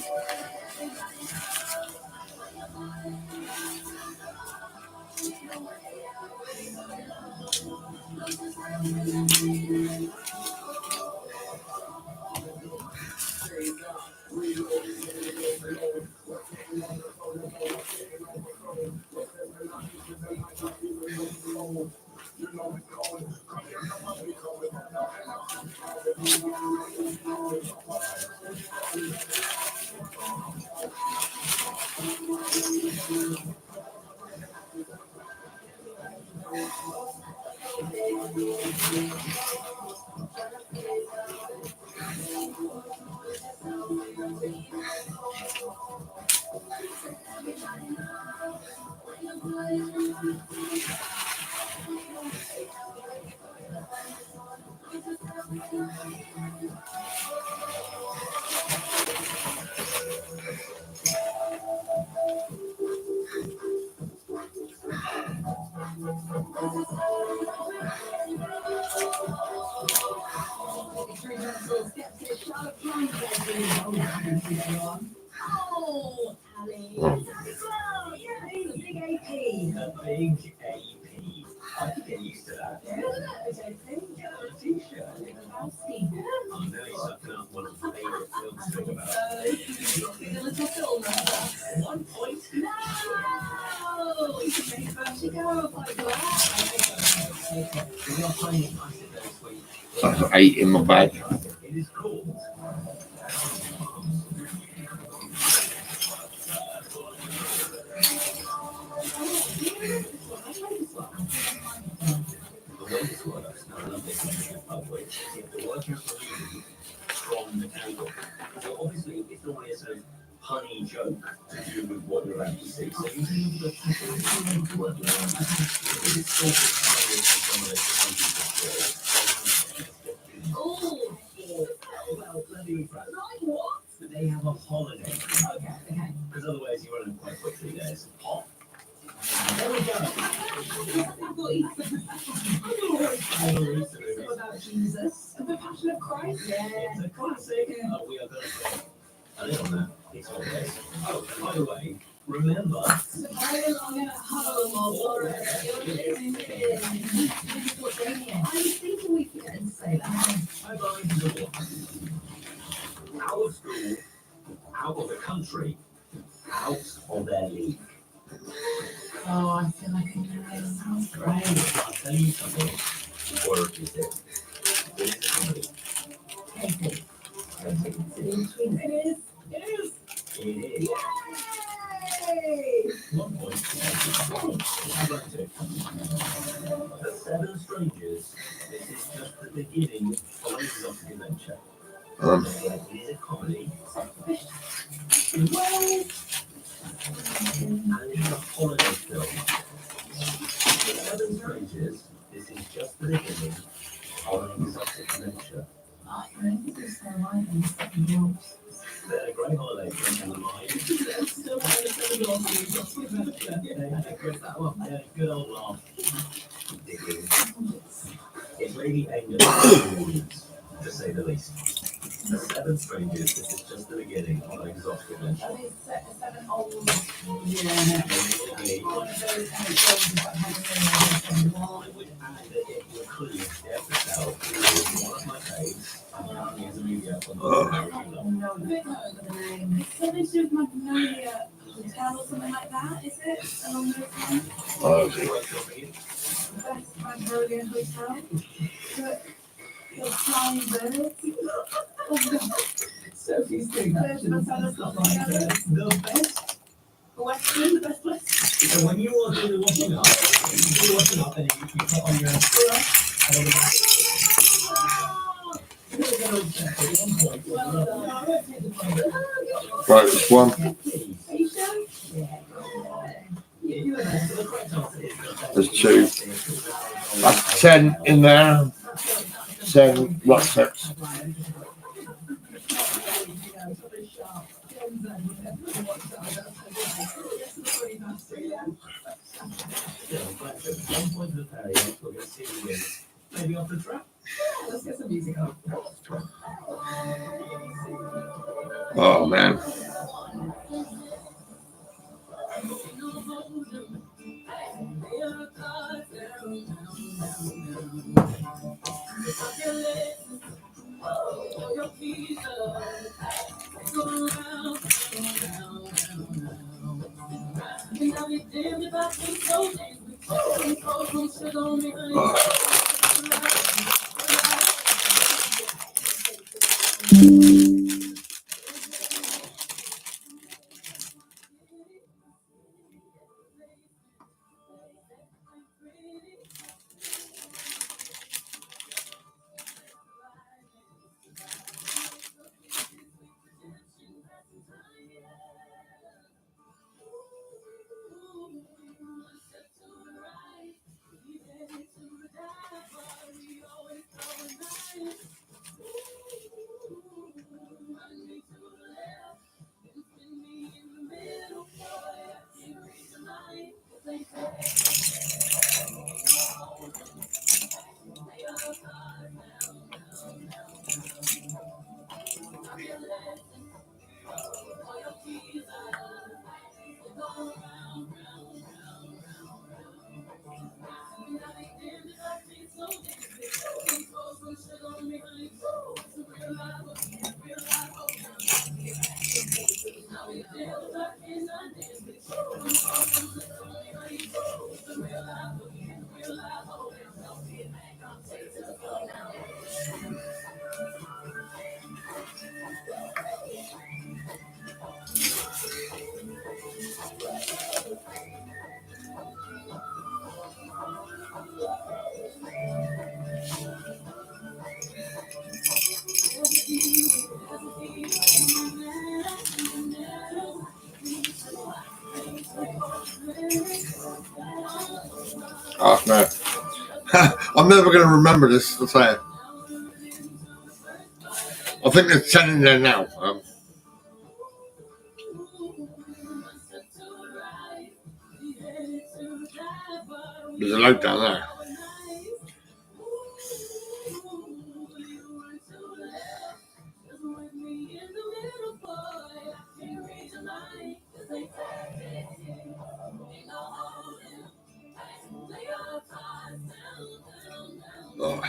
Oh, Ali. Oh. Oh, yeah, he's a big AP. A big AP. I can get used to that. Yeah, JP. Get a t-shirt. Lebowski. I know he's sucking up one of my favourite films to talk about. You're a little film there. 1 point. No! You can make Bertie go like that. We are playing I sit there this week. That's 8 in my bag. It is called the latest works. Now, I love this one, by the way. You have to work out the meaning from the handbook. So obviously, it's normally a sort of punny joke to do with what you're about to see. So you need to work around that. It is sort of kind of some of those oh, well, let me rephrase. Like what? They have a holiday. Okay. Because otherwise you run them quite quickly. There's pop. There we go. It's about Jesus and the Passion of Christ. Yeah. It's a classic. We are going to play a little now. It's all this. Oh, and by the way, remember. So carry along at home or I was thinking we forget to say that. I believe the book. Out of school, out of the country, out of their league. Oh, I feel like I know it. Sounds great. I'll tell you something. Or is it? It is a comedy. It is. It is. Yay! 1 point. How about it? The Seven Strangers. This is just the beginning of an exotic adventure. It is a comedy. Well, and it's a holiday film. The Seven Strangers. This is just the beginning of an exotic adventure. I think it's so light and something else. They're a great holiday film in the mind. Still playing the Seven Dwarfs. They had a good old laugh. It's really aimed at the audience, to say the least. The Seven Strangers, this is just the beginning of an exotic adventure. And it's seven old. Yeah. One of those kind of films about having I would add that it includes the episode of one of my faves. I'm currently as a media on No, the name. It's something to do with Magnolia Hotel or something like that, is it? Along those lines? Best Magnolia Hotel. The flying birds. Oh, no. Sophie's doing that. The best. The Western, the best place. So when you are doing the washing up, and you put on your and on the back. Right, it's 1. Are you sure? There's 2. That's 10 in there. 10 rucksacks. Maybe off the track. Let's get some music on. Oh, man. Oh no. I'm never going to remember this to say it. I think there's 10 in there now. There's a load down there. Oh.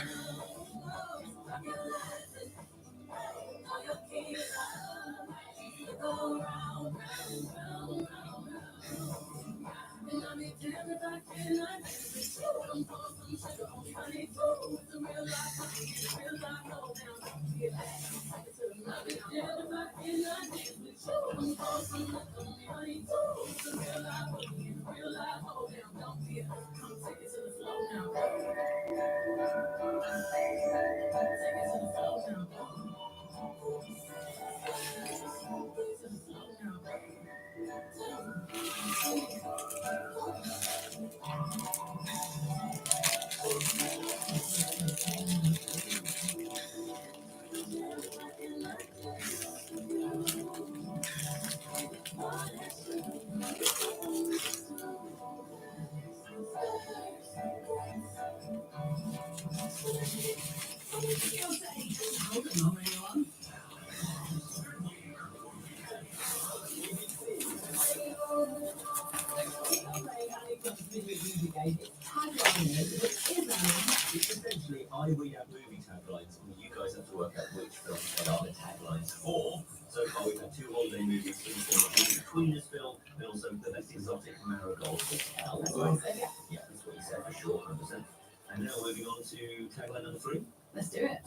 Essentially, I read out movie taglines, and you guys have to work out which films they are the taglines for. So far, we've had 2 holiday movies in the form of the Queen film, and also the best exotic marigold hotel. That's what I said, yeah. Yeah, that's what you said for sure, 100%. And now moving on to tagline number 3. Let's do it.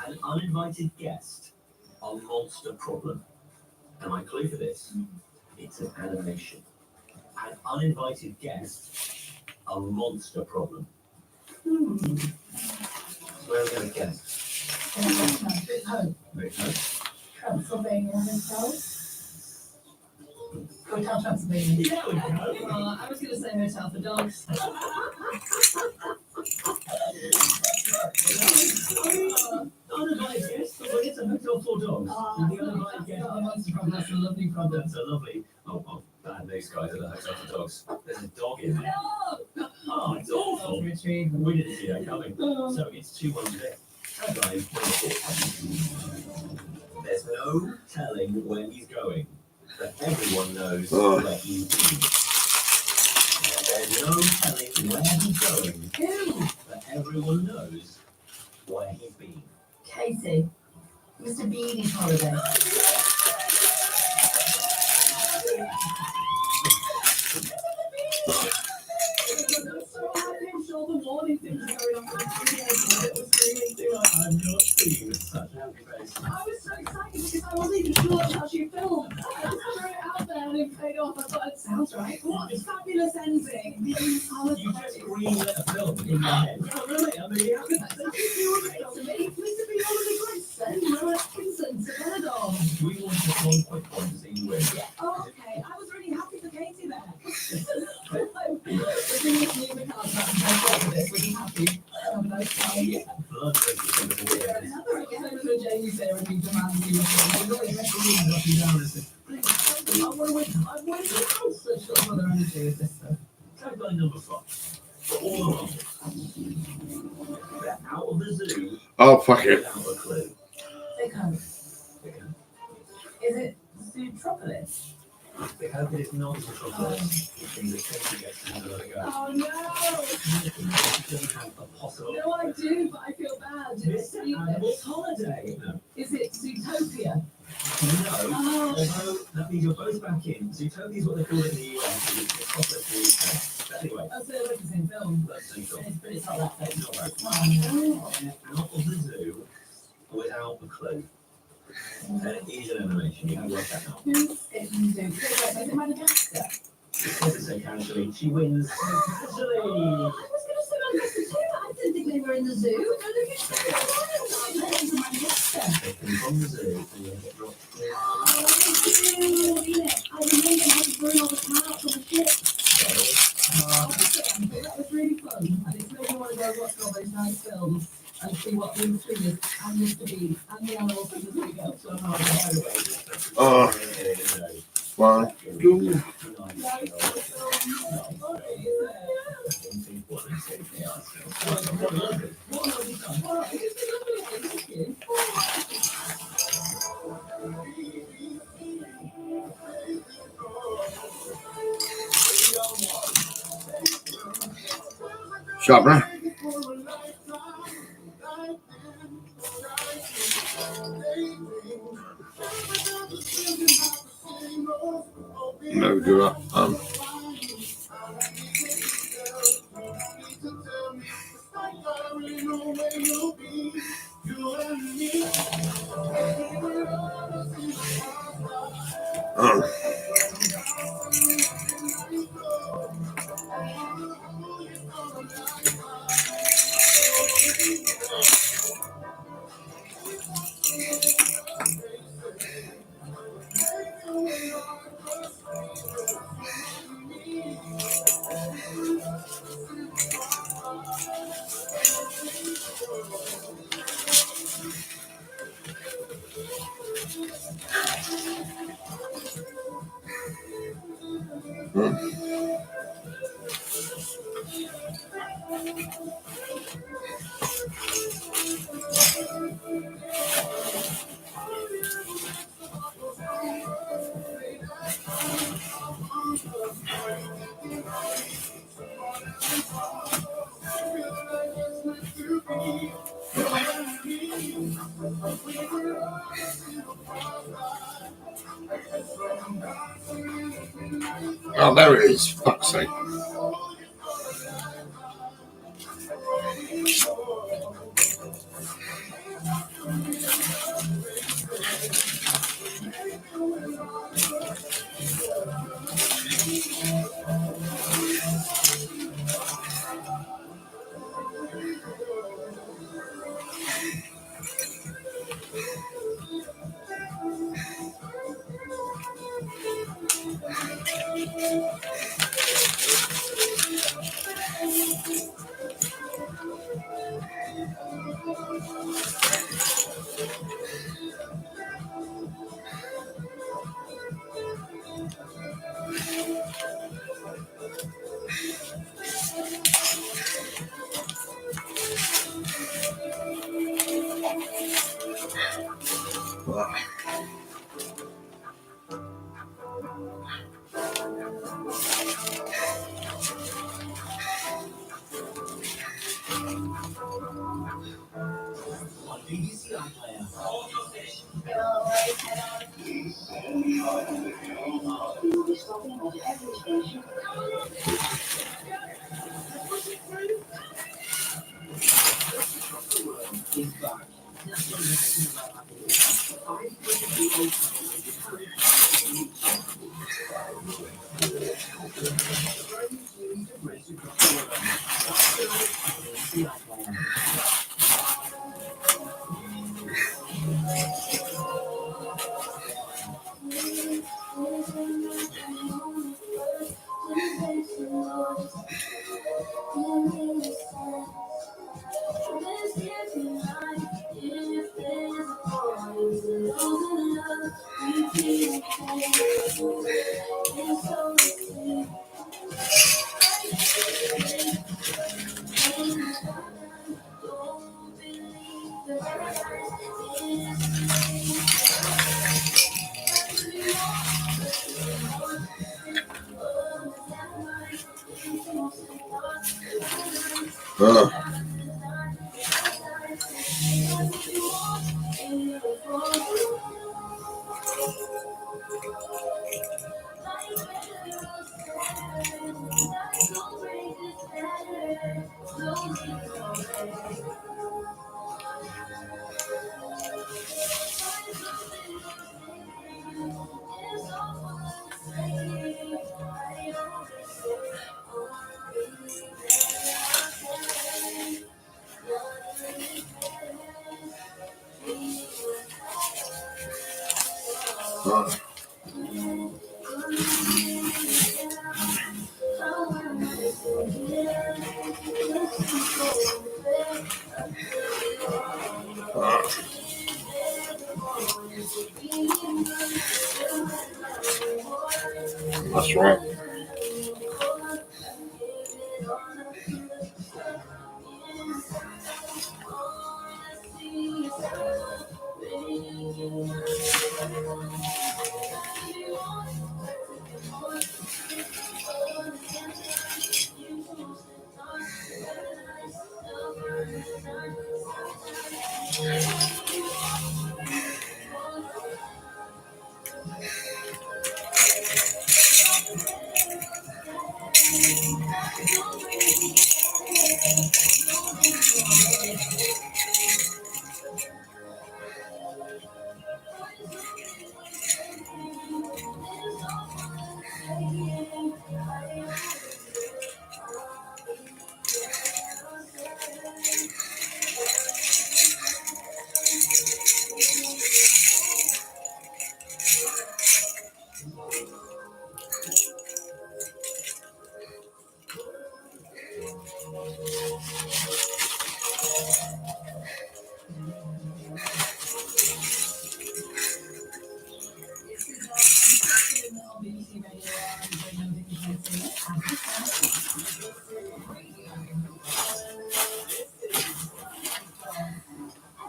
An uninvited guest, a monster problem. And my clue for this, it's an animation. An uninvited guest, a monster problem. Where are we going to guess? Big Home. Rick, no? Transylvania Hotel. Hotel Transylvania. There we go. I was going to say Hotel for Dogs. Uninvited guest, but it's a hotel for dogs. The uninvited guest, a monster problem. That's a lovely problem. that's a lovely. Oh, bad news, guys, at the hotel for dogs. There's a dog in there. Oh, it's awful. Retrieval. We didn't see that coming. So it's 2-1 there. Tagline number 4. There's no telling where he's going, but everyone knows where he's been. There's no telling where he's going, but everyone knows where he's been. Casey. Mr. Beanie's holiday. So I'm sure the warning things are going on for the 2 days. It was really too hard. I've not seen such a happy face. I was so excited because I wasn't even sure how she filmed. I just threw it out there and it paid off. I thought it sounds right. What a fabulous ending. You just greenlit a film in your head. Oh, really? I mean, how could that To me, Mr. Bean already great send Rowan Atkinson to Benidorm. We want just one quick one to see you win. Oh, okay. I was really happy for Katie there. We're doing this new card back and this. We'll be happy. Have a nice time. Blood race is the Another again. I was with Jamie there and we demand you. I'm really refereeing up and down this. I want to win. I want to win. Such a mother energy with this stuff. Tagline number 5. For all the monsters. They're out of the zoo Oh, fuck it. without a clue. Big Home. Big Is it Zootropolis? We hope it is not Zootropolis, which means it totally gets to have another go. Oh no! It doesn't have a possible. No, I do, but I feel bad. Mr. Animal's Holiday. No. Is it Zootopia? No. Oh, Although that means you're both back in. Zootopia is what they call it in the US. It's Zootropolis in the UK. But anyway, that's the same film. that's the film. But it's not that It's film. not right. Oh, Out of the zoo without a clue. And it is an animation. You have to work that out. who's in the zoo? Is it Madagascar? It doesn't say casually. She wins casually. I was going to say Madagascar too, but I didn't think they were in the zoo. No, look at Madagascar. They come from the zoo and you get dropped. Oh, I remember how to bring all the clouds on the ship. That was really fun. And it's made me want to go watch all those nice films and see what the industry is and Mr. Bean and the animals in the zoo go. So Oh, 1, 2. Sharpener. Never give up. Oh, there it is. Fuck's sake. That's right.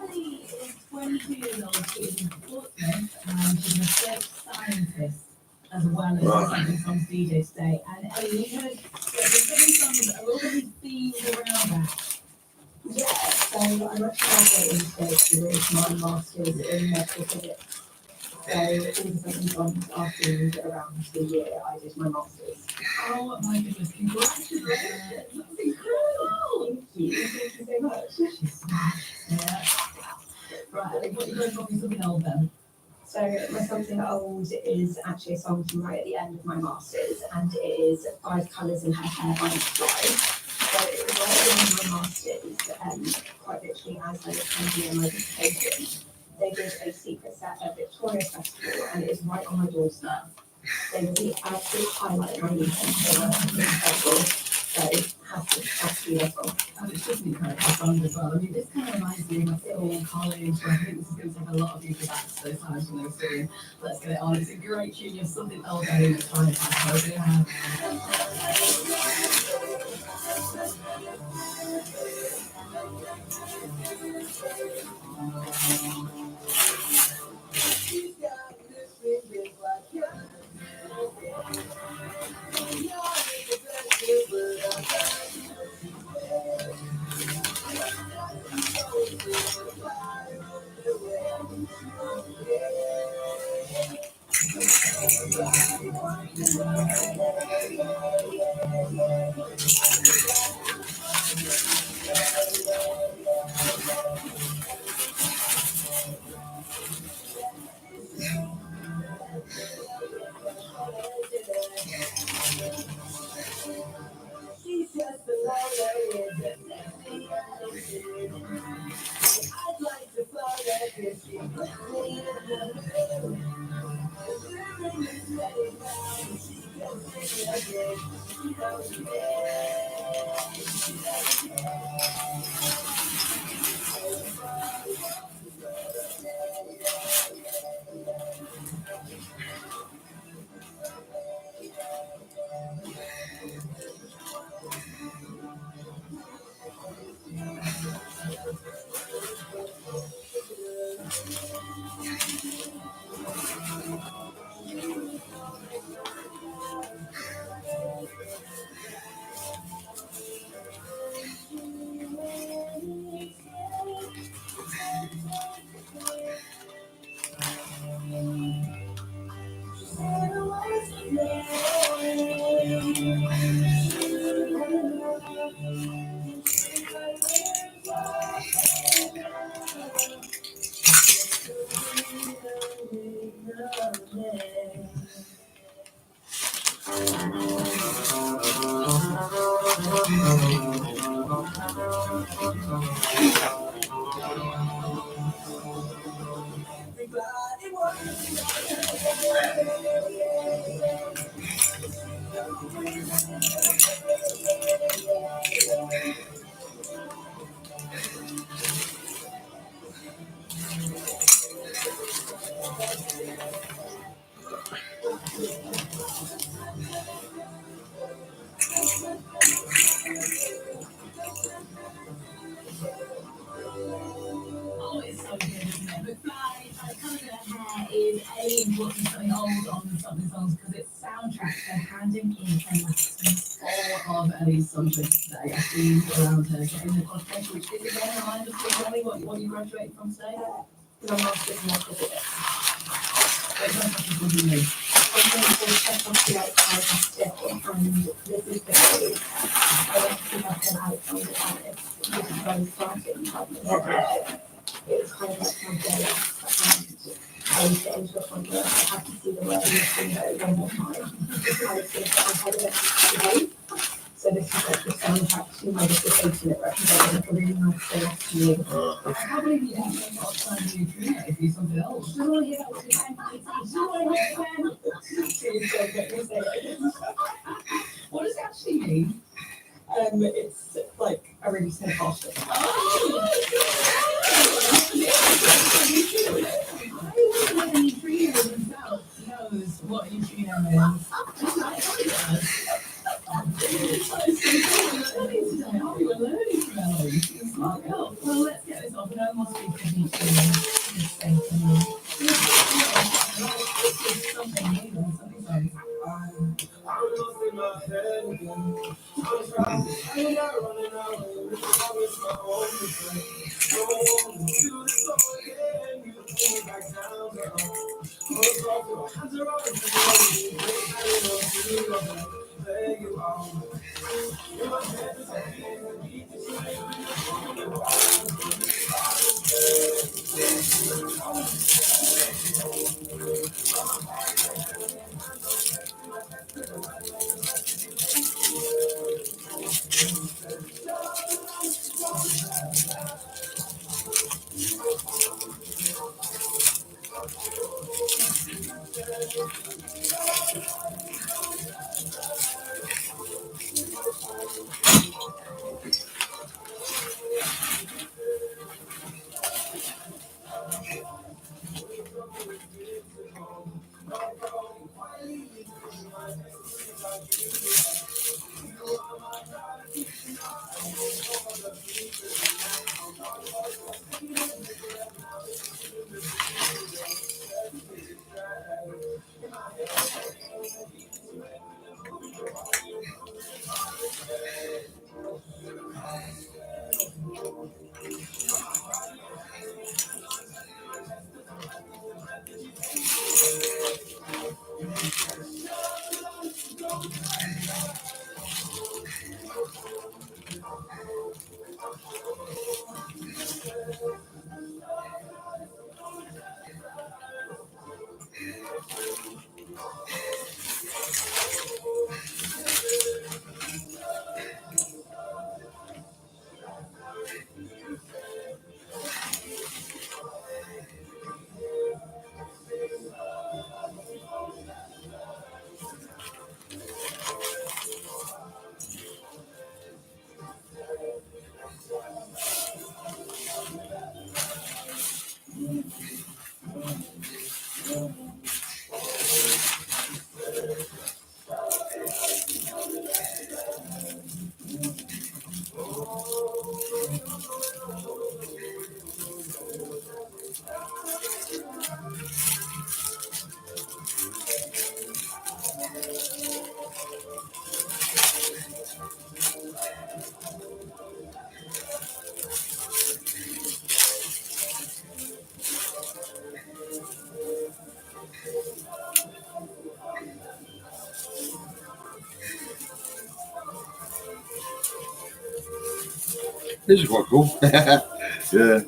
Ellie is 22 years old. She is in Portsmouth and she's a research scientist as well as singing songs DJ today. And Ellie, you heard there's songs a little bit themed around that. Yeah, so I'm actually graduating today with my master's in medical physics. So all the second songs after around the year I did my master's. Oh my goodness, congratulations. That's incredible. Thank you so much. She's smashed. Yeah. Right, Ellie, what are you going to me something old then? So my something old is actually a song from right at the end of my master's, and it is Five Colours in Her Hair by Fly. So it was right at the end of my master's, quite literally as I was handing in my dissertation. They did a secret set at Victoria Festival, and it is right on my doorstep. They were the absolute highlight of my weekend. They were incredible. So has to be their song. And it's just an incredible song as well. I mean, this kind of reminds me of my school, college, where I think this is going to take a lot of people back to those times when they were studying. Let's get it on. It's a great tune. You have something else I think trying to pass over. Yeah. Oh, it's so good, isn't it? McFly, Colour in Her Hair is a important something old on something songs because it's soundtracks they're handing in and like all of Ellie's subjects today. I see around her getting the qualification, which is again in line with Ellie, what you graduated from today. My master's in physics. Wait, don't touch it, what do you mean? I'm going to check off the outside and this is the case. I went to see my friend Alexander Alice, which is very starting graduation. It was kind of like my day off, and I was getting to a point where I had to see the word in the window one more time. I was going to had a today. So this is like the soundtrack to my dissertation. It represented like a really nice day off to me. I can't believe you didn't take off time to your career if you something else. Oh yeah, that was the time. Please don't make me say it. What does it actually mean? It's like a really steadfast. Any trainer himself knows what a trainer is. We're learning from Ellie. It's like, oh, well, let's get this off. No more speaking to something new, something. This is quite cool. Yeah.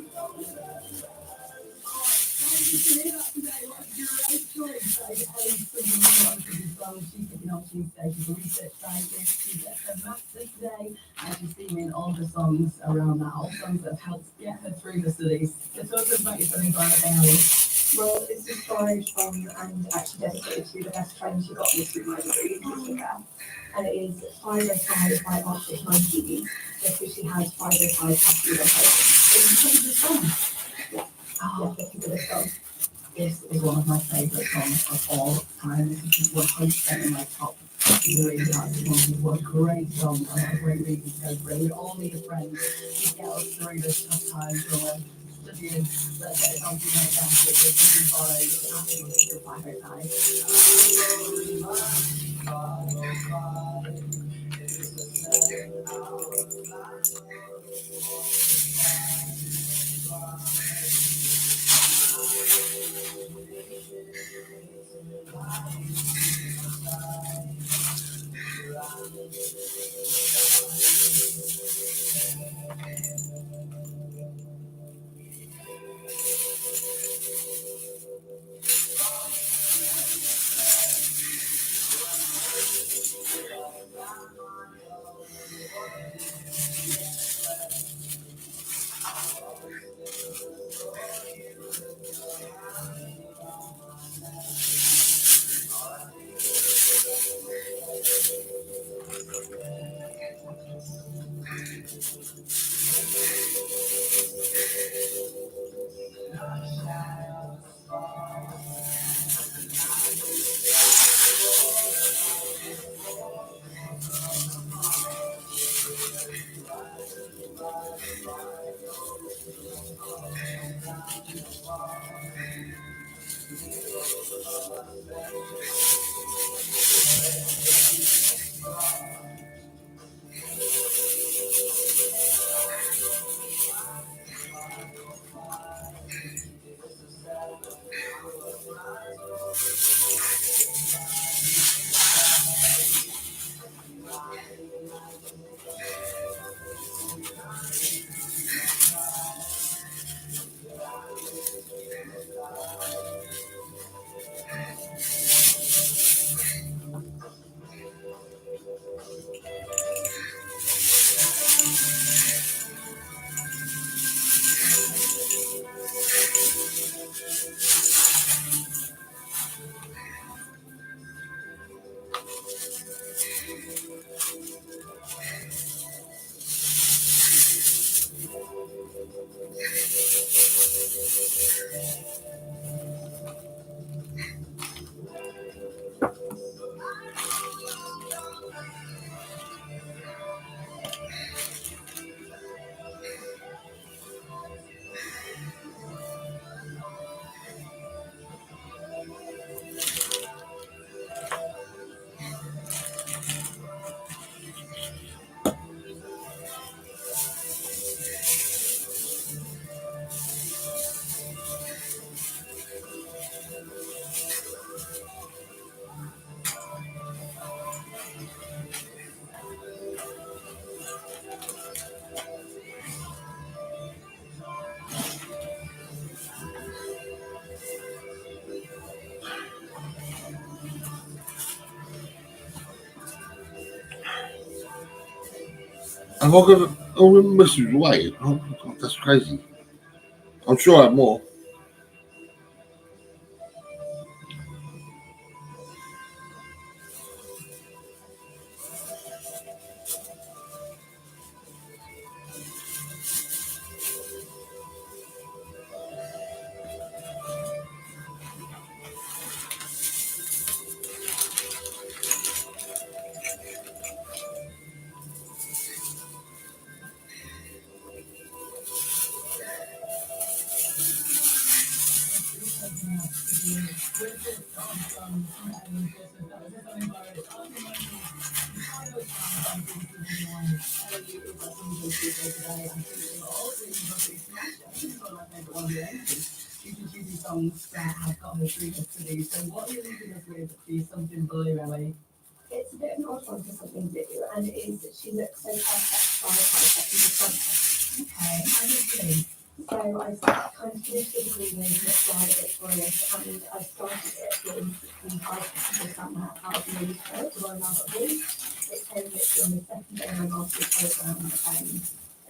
Ellie's something really wanted as well. She's picking up Tuesday. She's a research scientist. She gets her master's today, and she's singing all the songs around that, all songs that have helped get her through the studies. So talk to us about your studying by Ellie. Well, it's inspired from and actually dedicated to the best friend who got me through my degree, Jessica. And it is 505 by Arctic Monkeys, just because she has 505 tattooed on her. It's a song. Yeah, Oh, this is a song. this is one of my favourite songs of all time. This is 100% in my top three. What a great song and what a great reason to go through. We all need a friend to get us through this tough time. So studying, let's get it on to the next dance with the Have I got all the messages away? Oh, God, that's crazy. I'm sure I have more. Songs that have got her through the studies. So what are you leaving us with for Something Blue, Ellie? It's a bit of an odd one for something blue, and it is that she looks so perfect by 5 seconds of sunset. Okay, how do you think? So I kind of finished the degree with Miss Violet Victorious, and I started it with the price just found out of the use for it, the Royal Albert Hall. It came literally on the second day of my master's program, and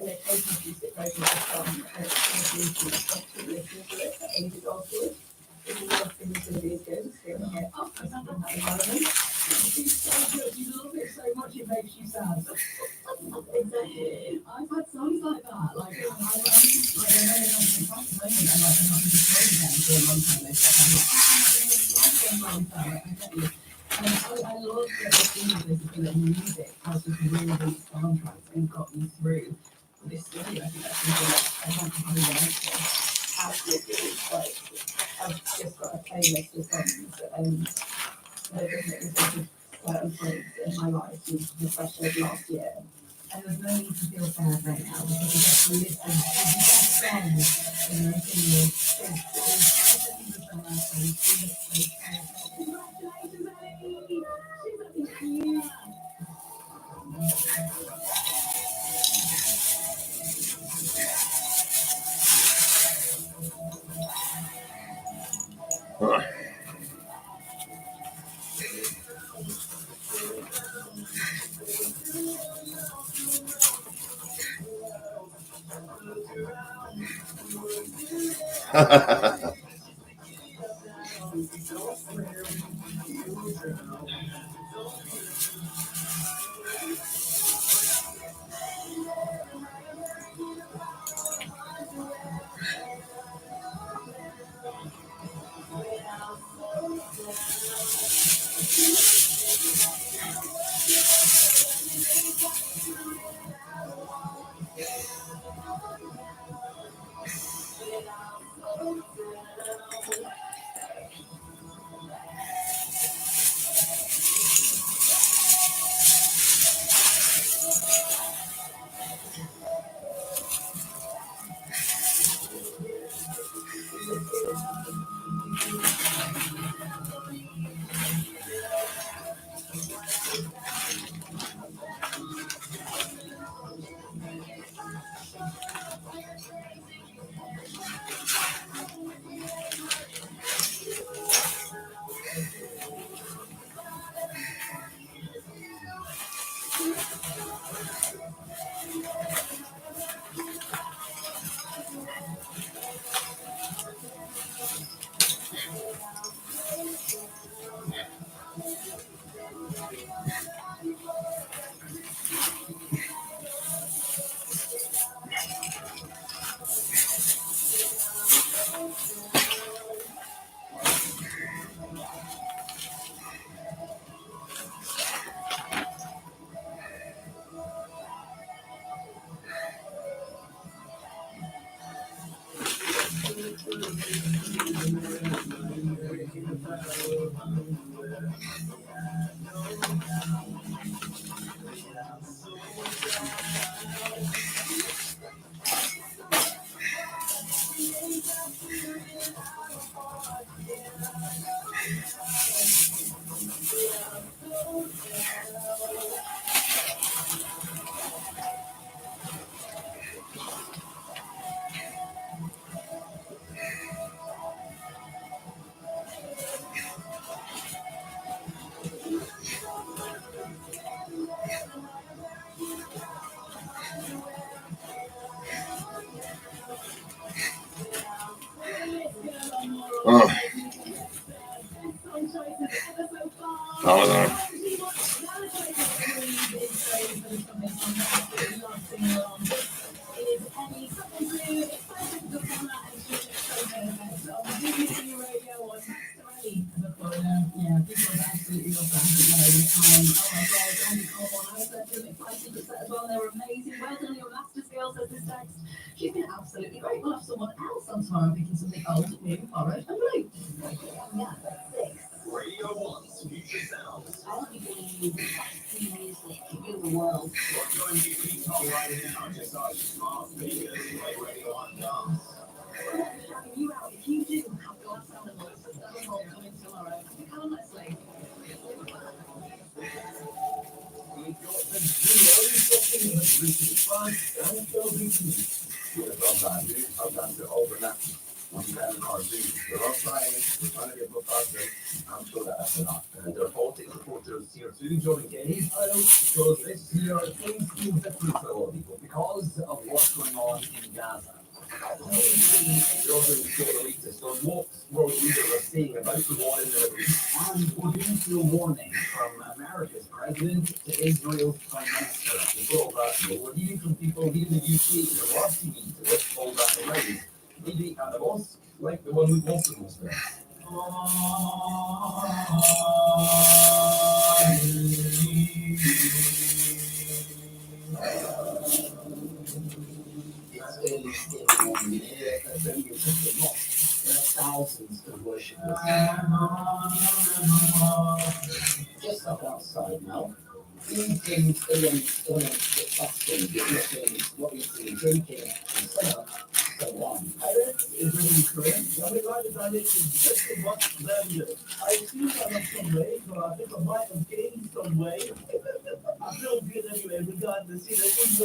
they've taken acoustic versions from to listen to it for ages afterwards. It's not going to be as good as hearing it after in that environment. It's so good. You love it so much it makes you sad. Exactly. I've had songs like that. Like I know I'm not destroying them for a long time. I love that the theme of this music has just really soundtracks and got me through this story. I think that's something that I want to have in life. Absolutely. Like, I've just got a playlist of songs that have definitely affected certain points in my life, especially over last year. And there's no need to feel bad right now because you get to listen to the best songs in your opinion. Congratulations, Ellie! She's at the year. Oh, I know. Yeah, people are absolutely love that. Oh my god, and come on, I said to them, I think it's that as well. They're amazing. Well done, your master's girl, says this text. She's been absolutely great. We'll have someone else on tomorrow picking something old, new, borrowed, and blue. Yeah, that's 6. Radio 1's Future Sounds. I only believe music in the world. What's your MVP call right now? Just on smart speakers. Play Radio 1 dance. Shouting you out if you do have glass animals. That's all coming tomorrow. Come on, let's play. We've got the Jimmy shopping and 365 and Chelsea. Sometimes it overlaps. independent RG. They're all trying to get more positive. I'm sure that's enough. And their politics reporters here too, Jordan Kenny, because this year things seem different for a lot of people because of what's going on in Gaza. Jordan showed the latest on what world leaders are saying about the war in the Middle East, and we're going to a warning from America's president to Israel's prime minister. Before all that, we're hearing from people here in the UK who are TV to lift all that around. Maybe and a boss like the one who wants the most. Thousands of worshippers. Just up outside now. Eating, stealing, fasting, looking, what we see, drinking, and so on. Parents is really correct. I mean, like the diet is just as much value. I feel I lost some weight, but I think I might have gained some weight. I feel good anyway, regardless. You know, it's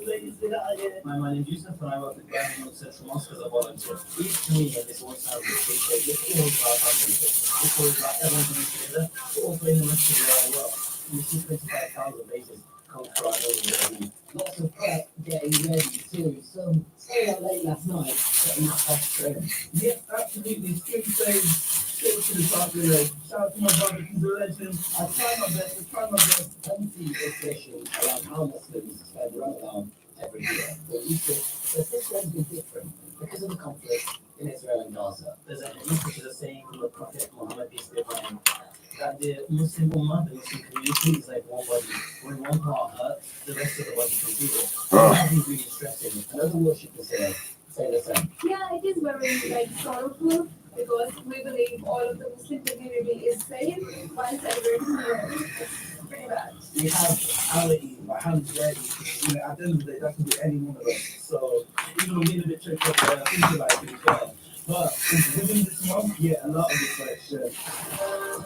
lazy. My name is Yusuf, and I work at Birmingham Central Mosque as a volunteer. Each comedian is always has a cliche. It's always about family. It's always about everyone coming together, but also in the rest of the world as well. We see 25,000 bases come from over. Lots of prep getting ready too. Some stayed out late last night, getting that off train. Yeah, absolutely. Screen save, straight to the top, you know. Shout out to my brother, he's a legend. I try my best. Plenty of sessions around how Muslims spend Ramadan every year. But you see, the system has been different because of the conflict in Israel and Gaza. There's a hadith which is a saying from the Prophet Muhammad, peace be upon him, that the Muslim Ummah, the Muslim community, is like one body. When one part hurts, the rest of the body can feel it. That is really stressing. And other worshippers say the same. Yeah, it is very sorrowful because we believe all of the Muslim community is safe while celebrating here. It's pretty bad. We have Ali, my hands ready. You know, at the end of the day, that can be any one of us. So even though we're a bit tricked up there, I think about it as well. But within this month, yeah, a lot of reflection.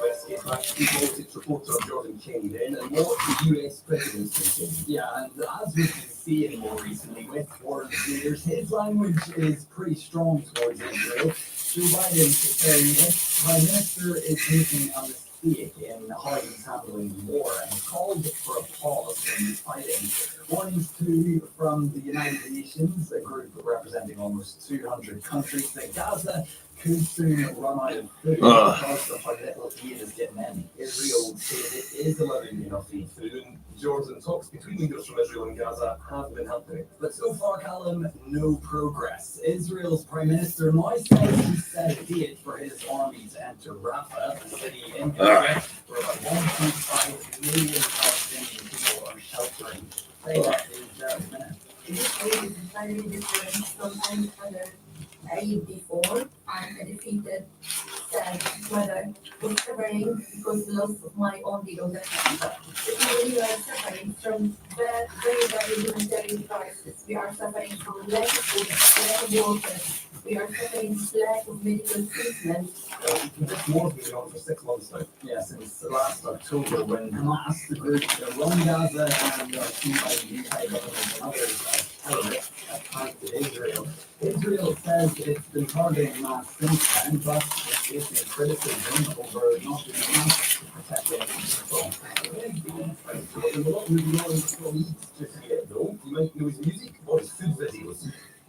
Let's get back to the politics reporter Jordan Kenny then, and what the US president's thinking. Yeah, and as we've been seeing more recently with foreign leaders, his language is pretty strong towards Israel. Joe Biden is saying this prime minister is making a mistake in how he's handling the war and called for a pause in the fighting. Warnings too from the United Nations, a group representing almost 200 countries, that Gaza could soon run out of food because of how little aid is getting in. Israel says it is delivering enough aid food, and Jordan, talks between leaders from Israel and Gaza have been happening. But so far, Callum, no progress. Israel's prime minister now says he set a date for his army to enter Rafah, the city in Gaza, where about 1.5 million Palestinian people are sheltering. Say that is a minute. This way is entirely different from any other Eid before. I'm a defeated, sad mother was suffering because loss of my only daughter. We are suffering from very humanitarian crisis. We are suffering from lack of food, lack of water. We are suffering from lack of medical treatment. This war's been on for 6 months now. Yeah, since last October when Hamas, the group that run Gaza and seen by the UK government and others as terrorists, attacked Israel. Israel says it's been targeting Hamas since then, but it's facing criticism over not doing enough to protect their people. There's a lot moving on for Eid just yet though. You might know his music or his food videos.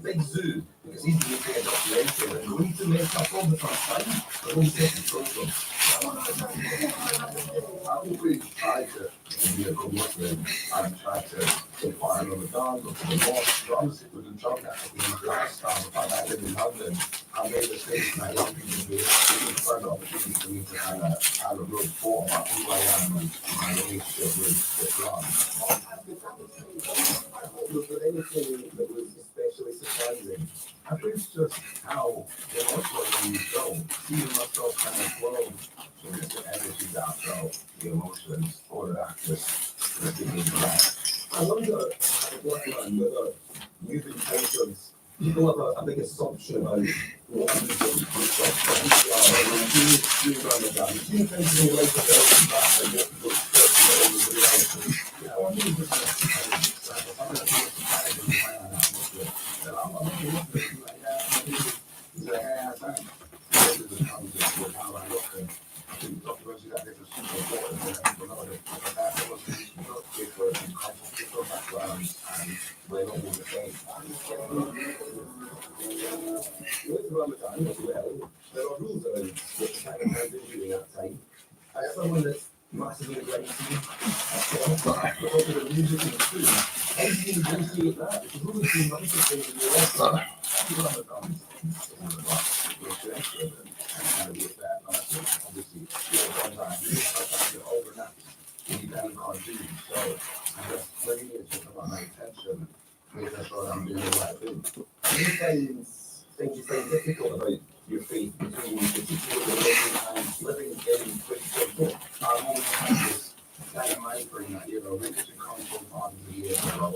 Big Zoo, because he's making a documentary and going to make up all the first time, but only second program. I always try to be a good Muslim and try to take part in Ramadan, go to the mosque, but obviously with the job that I did last time, the fact that I live in London, I made mistakes and I young people do it. It's quite an opportunity for me to kind of have a real thought about who I am and my relationship with Islam. But anything that was especially surprising, I think it's just how emotionally you go, seeing myself kind of flow, so just the energy that I felt, the emotions, all of that, just giving me that. I wonder, whether you've been patients, people have a big assumption about what I'm doing, we're not all the same. With Ramadan as well, there are rules around what kind of person during that time. I have someone that's massively against you, but also the music and the food. How do you negotiate that? Because all the two nicest things in your life, people have a dance. And with that, obviously, you're overnight. You can't do so. I'm just bringing it to my attention, making sure I'm doing the right thing. Sometimes things you find difficult about your faith between particularly living in Christian. I'm always kind of mindful that, religion comes from part of the year ago.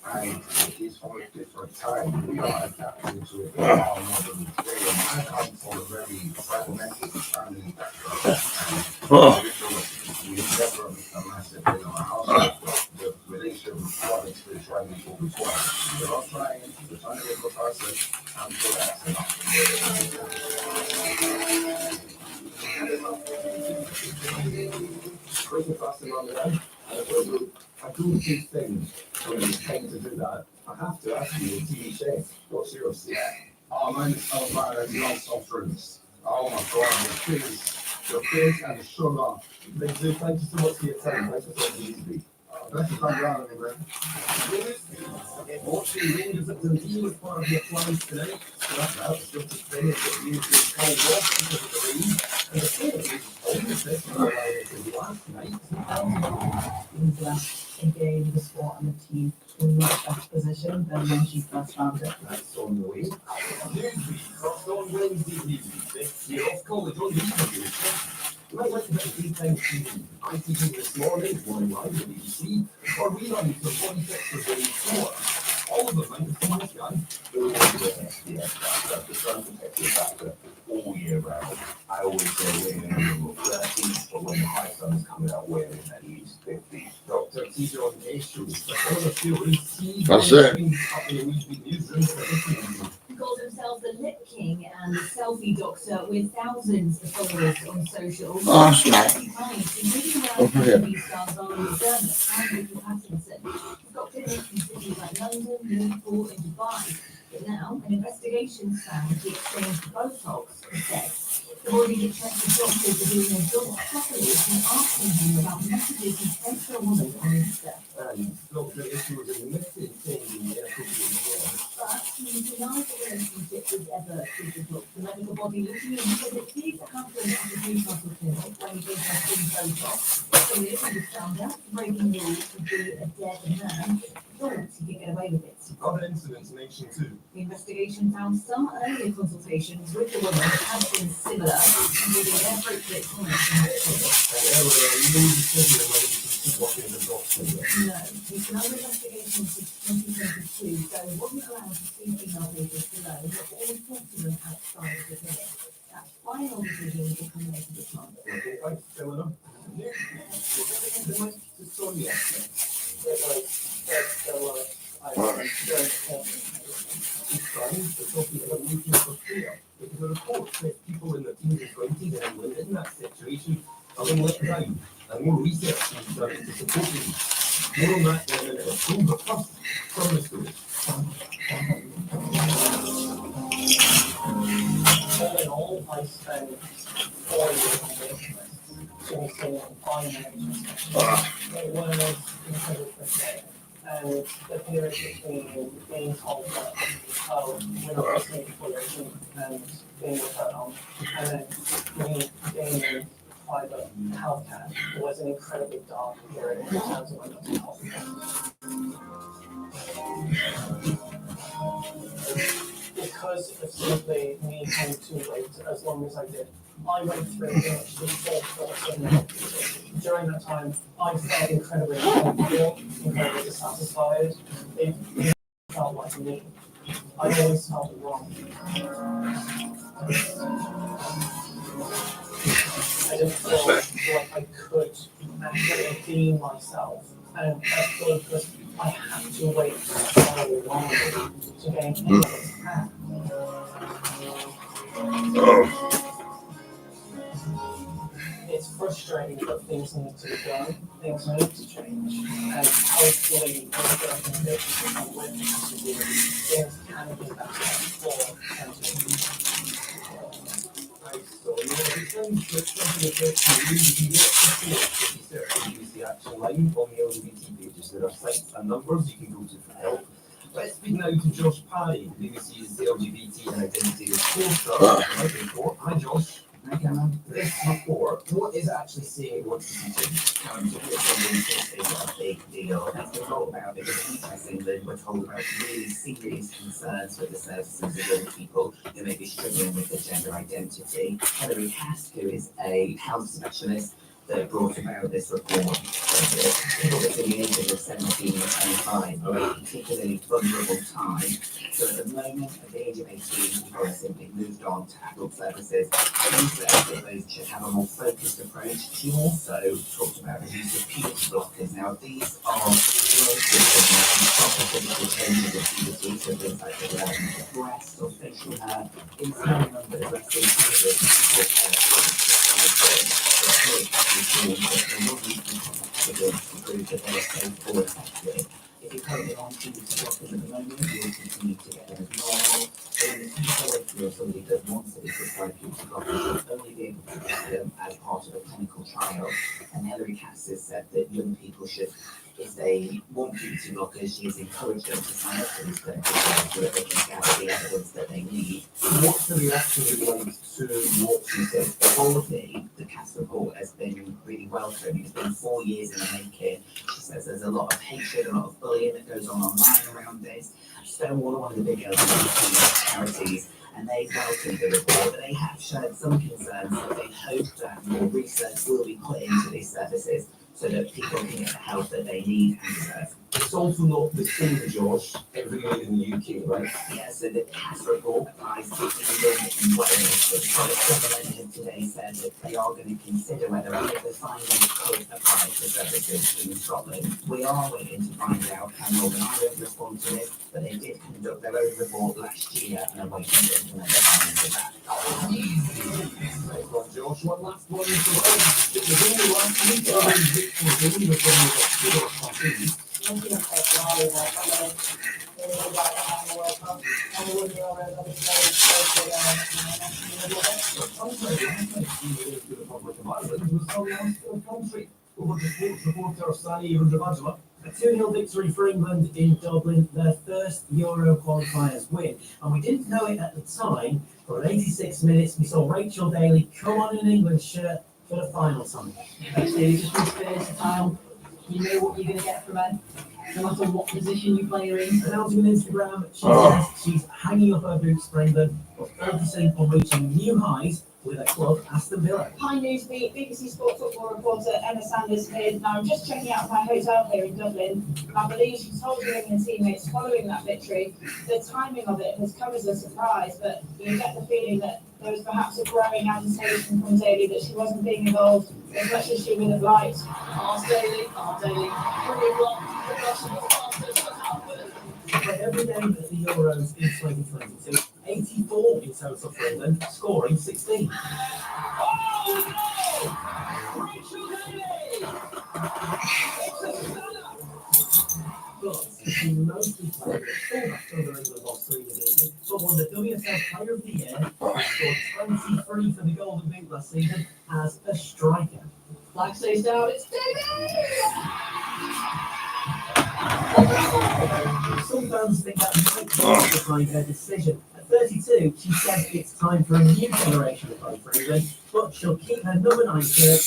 And it is from a different time. We are adapting to it far more than today. And I come from a very fragmented family background. We never a massive in our house. The relationship with God and spirituality will be quiet. We're not trying to be a good person. I'm sure that's enough. Christmas fasting on the way. I do these things when it's time to do that. I have to ask you, TV chef, what's yours? Oh man, it's so bad. I love soft drinks. Oh my god, your face and the sugar. Thank you so much for your time. Thanks for taking me. Thanks for coming around, everybody. Watching Rangers at the team was part of the appliance tonight. So that's out. Still to stay at the news is called off because of the rain. And the player was almost this last night. He's left again the squad and the team in much better position than when she first found it. That's on the way. Newsweek crossed on Wednesday evening. You're off college on YouTube. You might like to get a daytime TV. ITV this morning, morning live at BBC, or reruns for 46 of day 4. All of them, man, come on, this guy. That's the sun protective factor all year round. I always say we're in the middle 30s, but when the high sun is coming out, we're in at least 50. Dr. Teaser on the issue. That's it. He calls himself the Lip King and the Selfie Doctor with thousands of followers on social. Oh, snap. TV stars Arnold McDermott and Ricky Pattinson. He's got clinics in cities like London, Liverpool, and Dubai. But now, an investigation found he exchanged Botox for sex. The body detected doctors are doing their job properly and asking him about messages he sent to a woman on Insta. And Dr. Issue was admitted saying the But he denied the relationship was ever physical. The medical body looking in said it did happen at the Newcastle clinic when he gave her free Botox. So he was found out breaking rules to be a dead man. Thought he could get away with it. other incidents mentioned too. The investigation found some earlier consultations with the woman had been similar, including appropriate comments and And there were no decision whether you can keep watching the doctor. No, he's been under investigation since 2022, so he wasn't allowed to see female patients below, but always talked to them outside of the clinic. That final decision will come later this month. Okay, thanks, Eleanor. Yeah. The mic to Sonia. It's trying to talking about looking for fear. Because the report says people in their teens and 20s and women in that situation are being let down. And more research is done into supporting more on that in a minute or two. But first, from the story. All in all, I spent 4 years on waiting lists, sourcing and finding. It was incredibly frustrating. And the period between being told that, oh, we're not listening for your team and being referred on, and then me being in private healthcare was an incredibly dark period in terms of my mental health. Because of simply me having to wait as long as I did, I went through the full course of medication. During that time, I felt incredibly uncomfortable, incredibly dissatisfied. It felt like me. I always felt wrong. I didn't feel like I could actually be myself. And I feel that I had to wait so long to gain anything back. It's frustrating, but things need to be done, things need to change, and hopefully when representations become witness to do, things can be better for So, you know, it's something that affects you can get support if you search the BBC Action Line on the LGBT pages. There are sites and numbers you can go to for help. Let's speak now to Josh Parry, the BBC's LGBT and identity reporter. Hi, Josh. Hi, Cameron. This report, what is it actually saying it wants to see change? It's a big deal. It's been told about because in West England we're told about really serious concerns with the services of young people who may be struggling with their gender identity. Hilary Cass, who is a health specialist, that brought about this report. People between the ages of 17 and 25 are a particularly vulnerable time. So at the moment, at the age of 18, people have simply moved on to adult services. She said that they should have a more focused approach. She also talked about the use of puberty blockers. Now, these are drugs that can stop the physical changes of puberty, so things like the development of breast or facial hair. In some numbers, less than 200 if you're currently on puberty blockers at the moment, you'll continue to get them as normal. But in the future, if you're somebody that wants to be prescribed puberty blockers, you'll only be able to get them as part of a clinical trial. And Hilary Cass has said that young people should, if they want puberty blockers, she has encouraged them to sign up for these clinical trials so that they can gather the evidence that they need. What's the reaction like to what she said? Broadly, the Cass report has been really welcome. It's been 4 years in the making. She says there's a lot of hatred, a lot of bullying that goes on online around this. Stonewall, one of the big LGBT charities, and they welcomed the report, but they have shared some concerns that they hope that more research will be put into these services so that people can get the help that they need and deserve. It's also not the same, Josh, everywhere in the UK, right? Yeah, so the Cass report applies to England and Wales. The Scottish Government today said that they are going to consider whether any of the findings could apply to services in Scotland. We are waiting to find out how Northern Ireland respond to it, but they did conduct their own report last year and are waiting to implement the findings of that. Right, well, Josh, one last one. It was only last week I was before the looking at Ferrari, like, I mean, really like around the World Cup, and we wouldn't be all right, but it's very close to, the Republic of Ireland was from last country. Over to sports reporter Sani Rundravajala. A 2-0 victory for England in Dublin, their first Euro qualifiers win. And we didn't know it at the time, but at 86 minutes we saw Rachel Daly come on in an England shirt for the final time. Basically, you just was versatile. You know what you're going to get from her, no matter what position you play her in. Announcing on Instagram, she says she's hanging up her boots for England, but focusing on reaching new highs with her club, Aston Villa. Hi Newsbeat, BBC Sport football reporter Emma Sanders here. Now I'm just checking out my hotel here in Dublin. I believe she told her England teammates following that victory, the timing of it has come as a surprise, but you get the feeling that there was perhaps a growing agitation from Daly that she wasn't being involved as much as she would have liked. Ask Daly, brilliant block, the Russian fastest for Halford. Played every game at the Euros in 2022, 84 in total for England, scoring 16. Oh no! Rachel Daly! But she mostly played at fullback under England lost 3 in England, but won the WSL Player of the Year, scored 23 for the Golden Boot last season as a striker. Flag stays down, it's Daly! Some fans think that might justify her decision. At 32, she said it's time for a new generation to play for England, but she'll keep her number 9 shirt.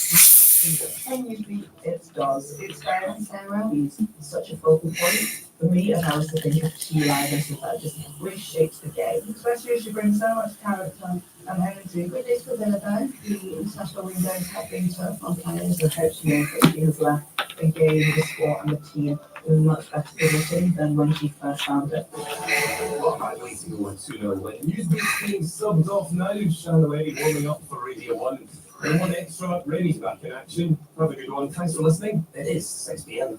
It does. It's very Sarah. He's such a focal point. For me, if I was to think of two liners of her, just reshapes the game. Especially as she brings so much character and energy. With this for Villa though, the international windows have been tough on players and hopes to know that she has left the game, the sport and the team in much better position than when she first found it. Well, I way to go and 2-0 win. Newsbeat's being subbed off now. Shannon Lady warming up for Radio 1. And 1 extra, Rainey's back in action. Have a good one. Thanks for listening. It is 6 p.m.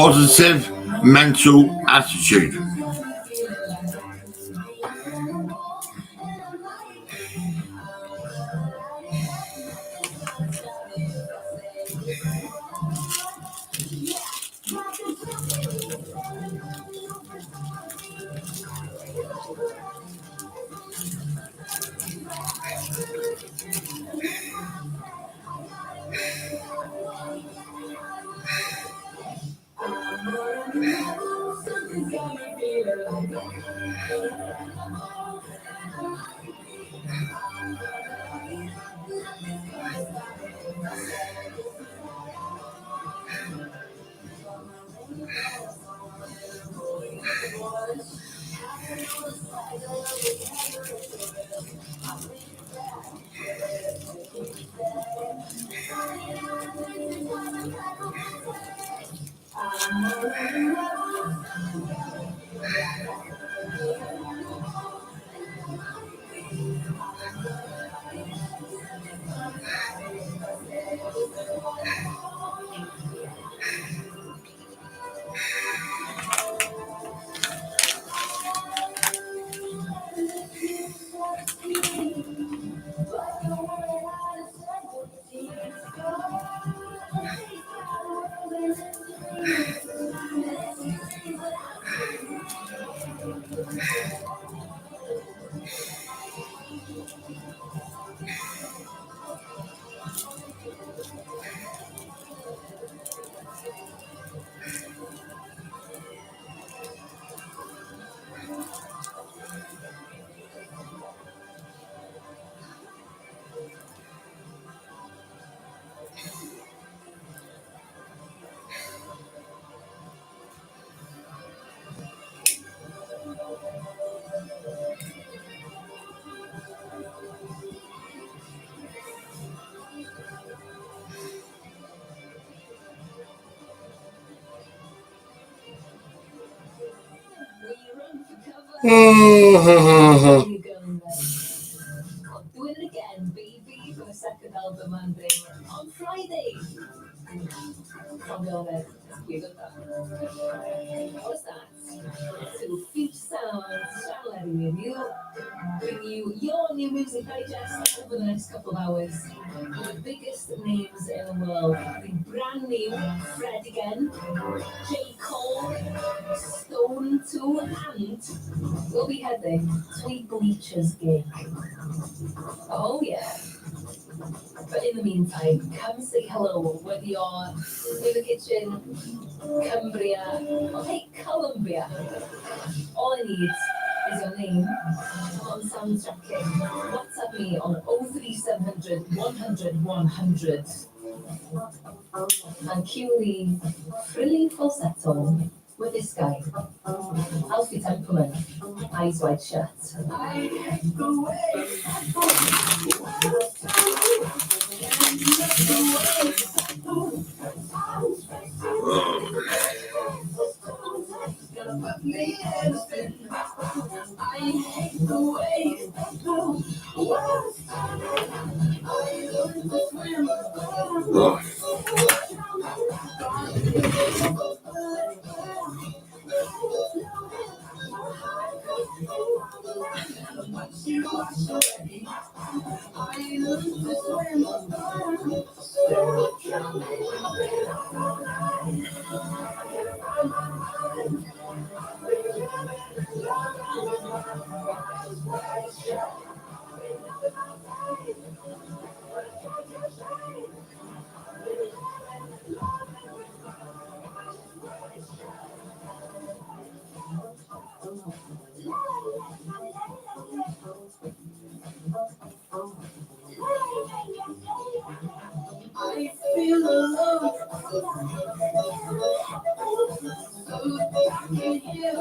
positive mental attitude. Doing it again, baby, for the second album landing on Friday. From Velvet, you got that. What's that? So, Future Sounds, shall you bring you your new music digest over the next couple of hours. The biggest names in the world. The brand new Fred again, J. Cole, Stone 2, and we'll be heading to a Bleachers gig. Oh yeah. But in the meantime, come say hello whether you're in the kitchen, Cumbria, or hey, Columbia. All I need is your name on soundtracking. WhatsApp me on 03700 100 100 and cue the thrilling falsetto with this guy, Alfie Templeman, Eyes Wide Shut. I feel alone. I can hear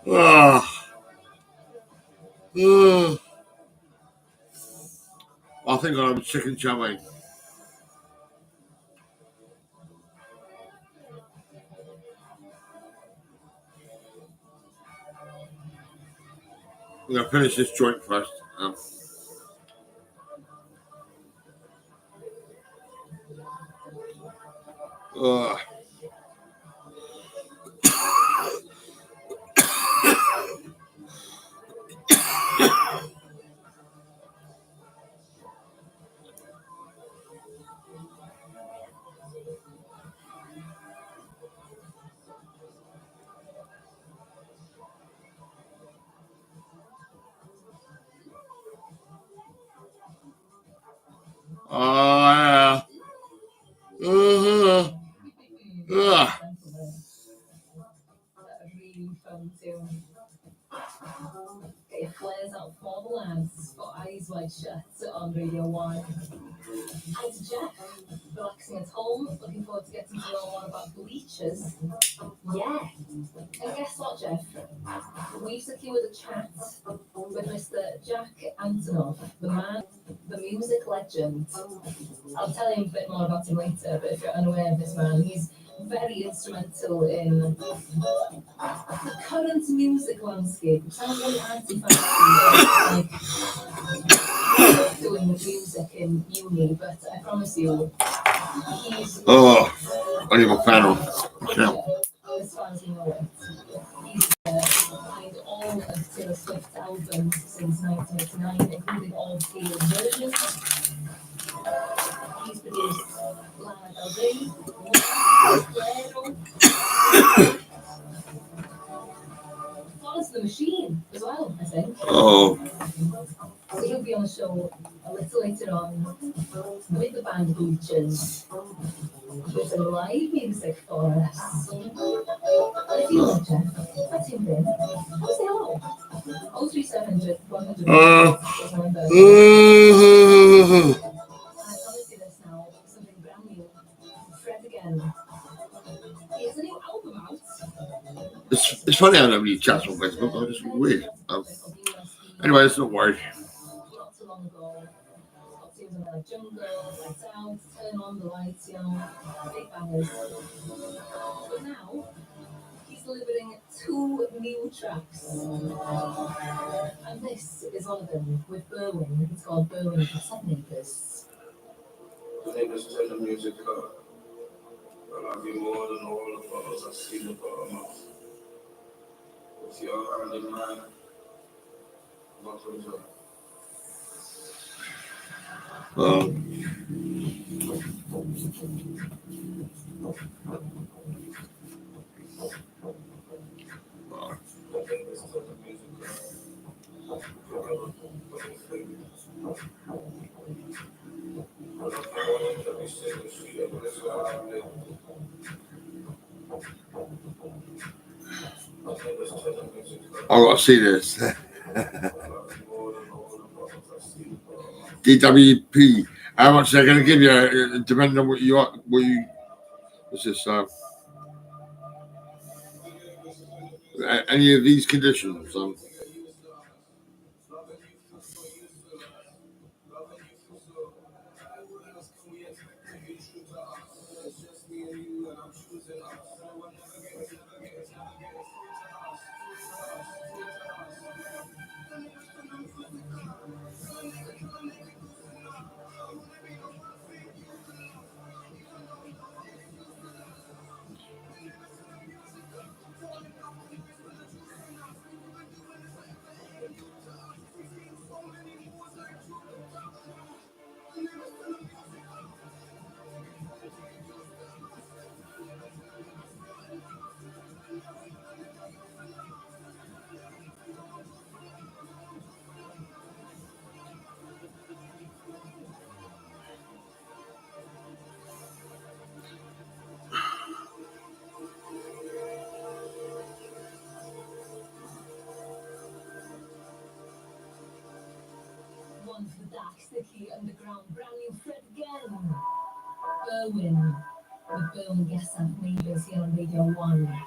Ah, ah. I think I'll have a chicken chummy. I'm gonna finish this joint first. Uh, yeah. Uh-huh. Ah. Really fun tune. Get your flares out for the lads. Got Eyes Wide Shut on Radio 1. Hi to Jeff. Relaxing at home. Looking forward to getting to know more about bleachers. Yeah. And guess what, Jeff? We've secured a chat with Mr. Jack Antonoff, the man, the music legend. I'll tell you a bit more about him later, but if you're unaware of this man, he's very instrumental in the current music landscape. It sounds really anti-fancy, like doing the music in uni, but I promise you, he's I need a panel. Yeah. as far as you know it. He's behind all of Taylor Swift's albums since 1989, including all Taylor's versions. He's produced Lana Del Rey, Florence the Machine as well, I think. Oh. So he'll be on the show a little later on with the band Bleachers with some live music for us. And if you want, Jeff, that's him then. Come say hello. 03700 100. Uh. I promise you this now, something brand new. Fred again. He has a new album out. It's funny I don't really chat on Facebook. I just weird. Anyway, it's not worried. Not too long ago. Got tunes on like Jungle, Lights Out, Turn On the Lights, you know, big bangers. But now, he's delivering 2 new tracks. And this is one of them with Berwin. It's called Berwin for 7 Acres. The neighbors tell the music, I love you more than all the photos I've seen of our mouth. With your hand in mine, not reserved. I gotta see this. DWP. How much they're gonna give you, depending on what you what's this? Any of these conditions? One for the dark, sticky, underground, brand new Fred again. Berwin with Boom Guess and Neighbours here on Radio 1.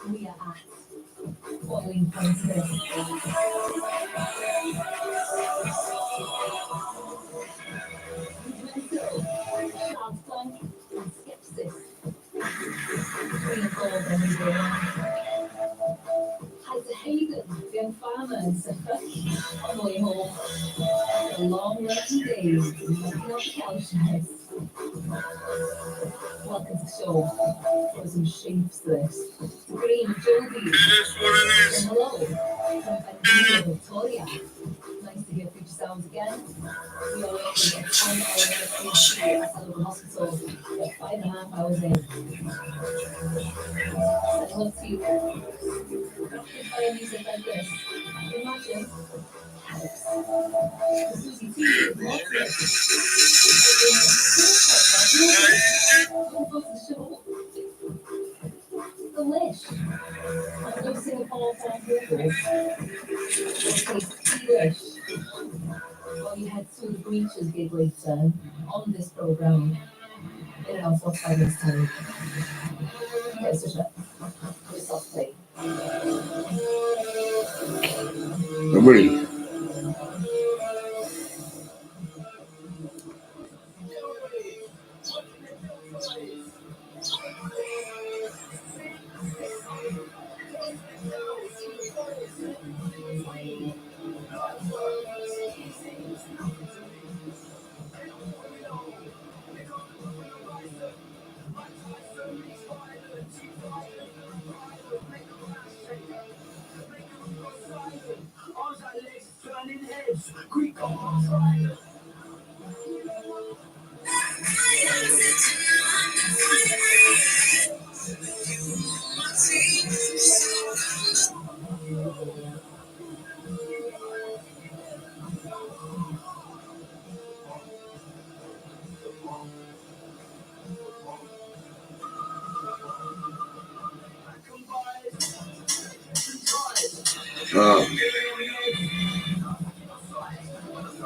We are at Boiling Point Hill. Southland and Skepsis. Between the gold and the Head to Haven, the young farmers are fresh on the way home. The long working days, knocking off the cowsheds. Welcome to the show. For some sheeps this. Green Joby. Hello. From Benjamin Victoria. Nice to hear future sounds again. We are working at 10 hours at Sullivan Hospital. 5.5 hours in. I love to you. By music like this. Imagine. Susie T is lots of show. The Wish. I'm going to sing a powerful vocals. Delish. Well, you had to the Breaches gig later on this programme in about 45 minutes time. Okay, so shut. Just softly. Really?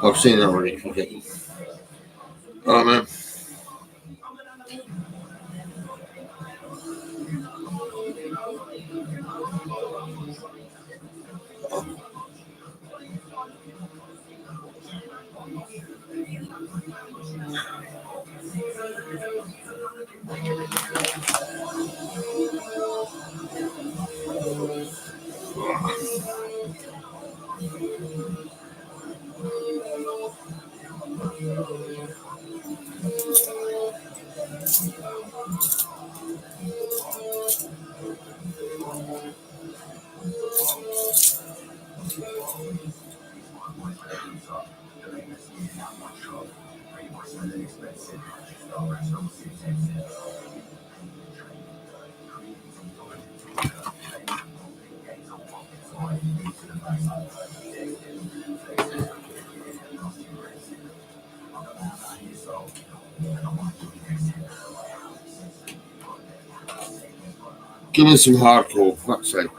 I've seen that already. Okay. Oh man. Give me some hardcore, for fuck's sake.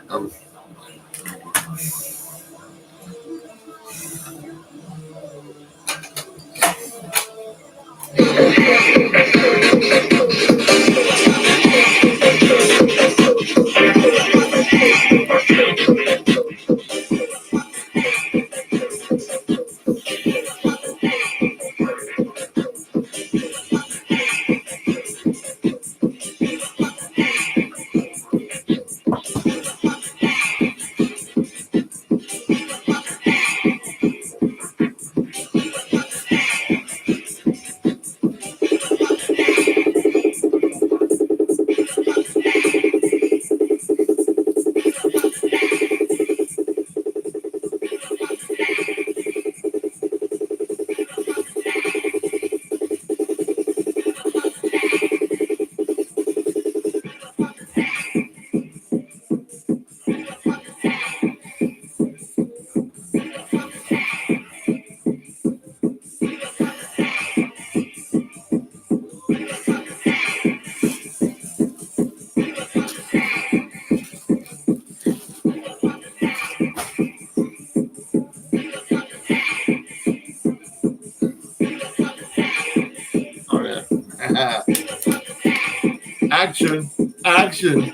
Action, action.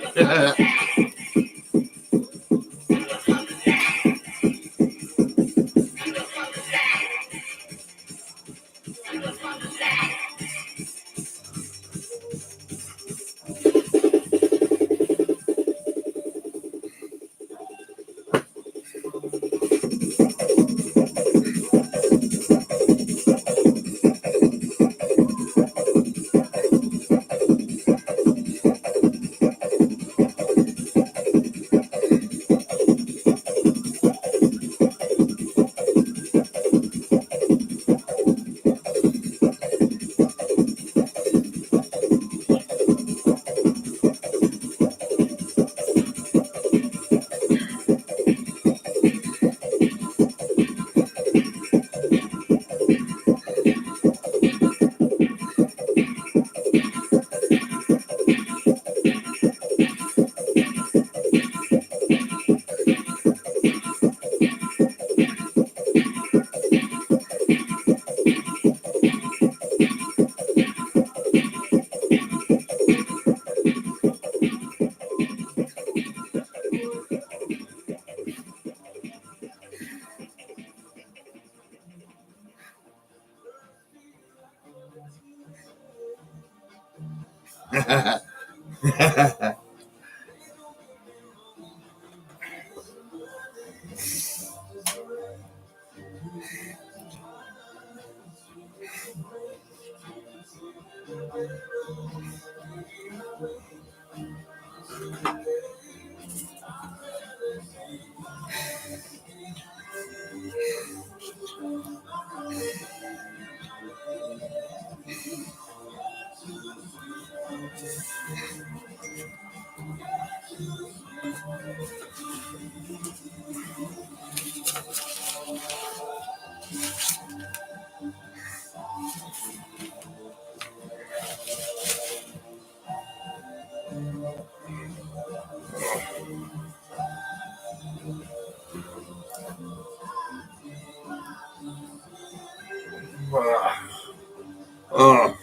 Oh.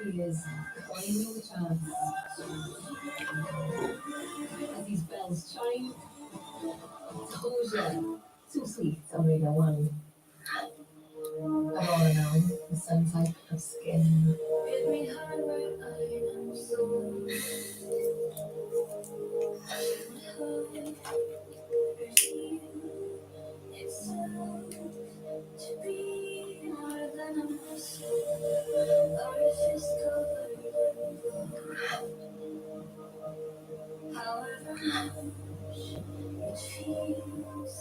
He is claiming the chance. As these bells chime, closure. Too sweet, Omega 1. Aurora now, the sun type of skin. to be more than a muscle or a fist covered in blood. However much it feels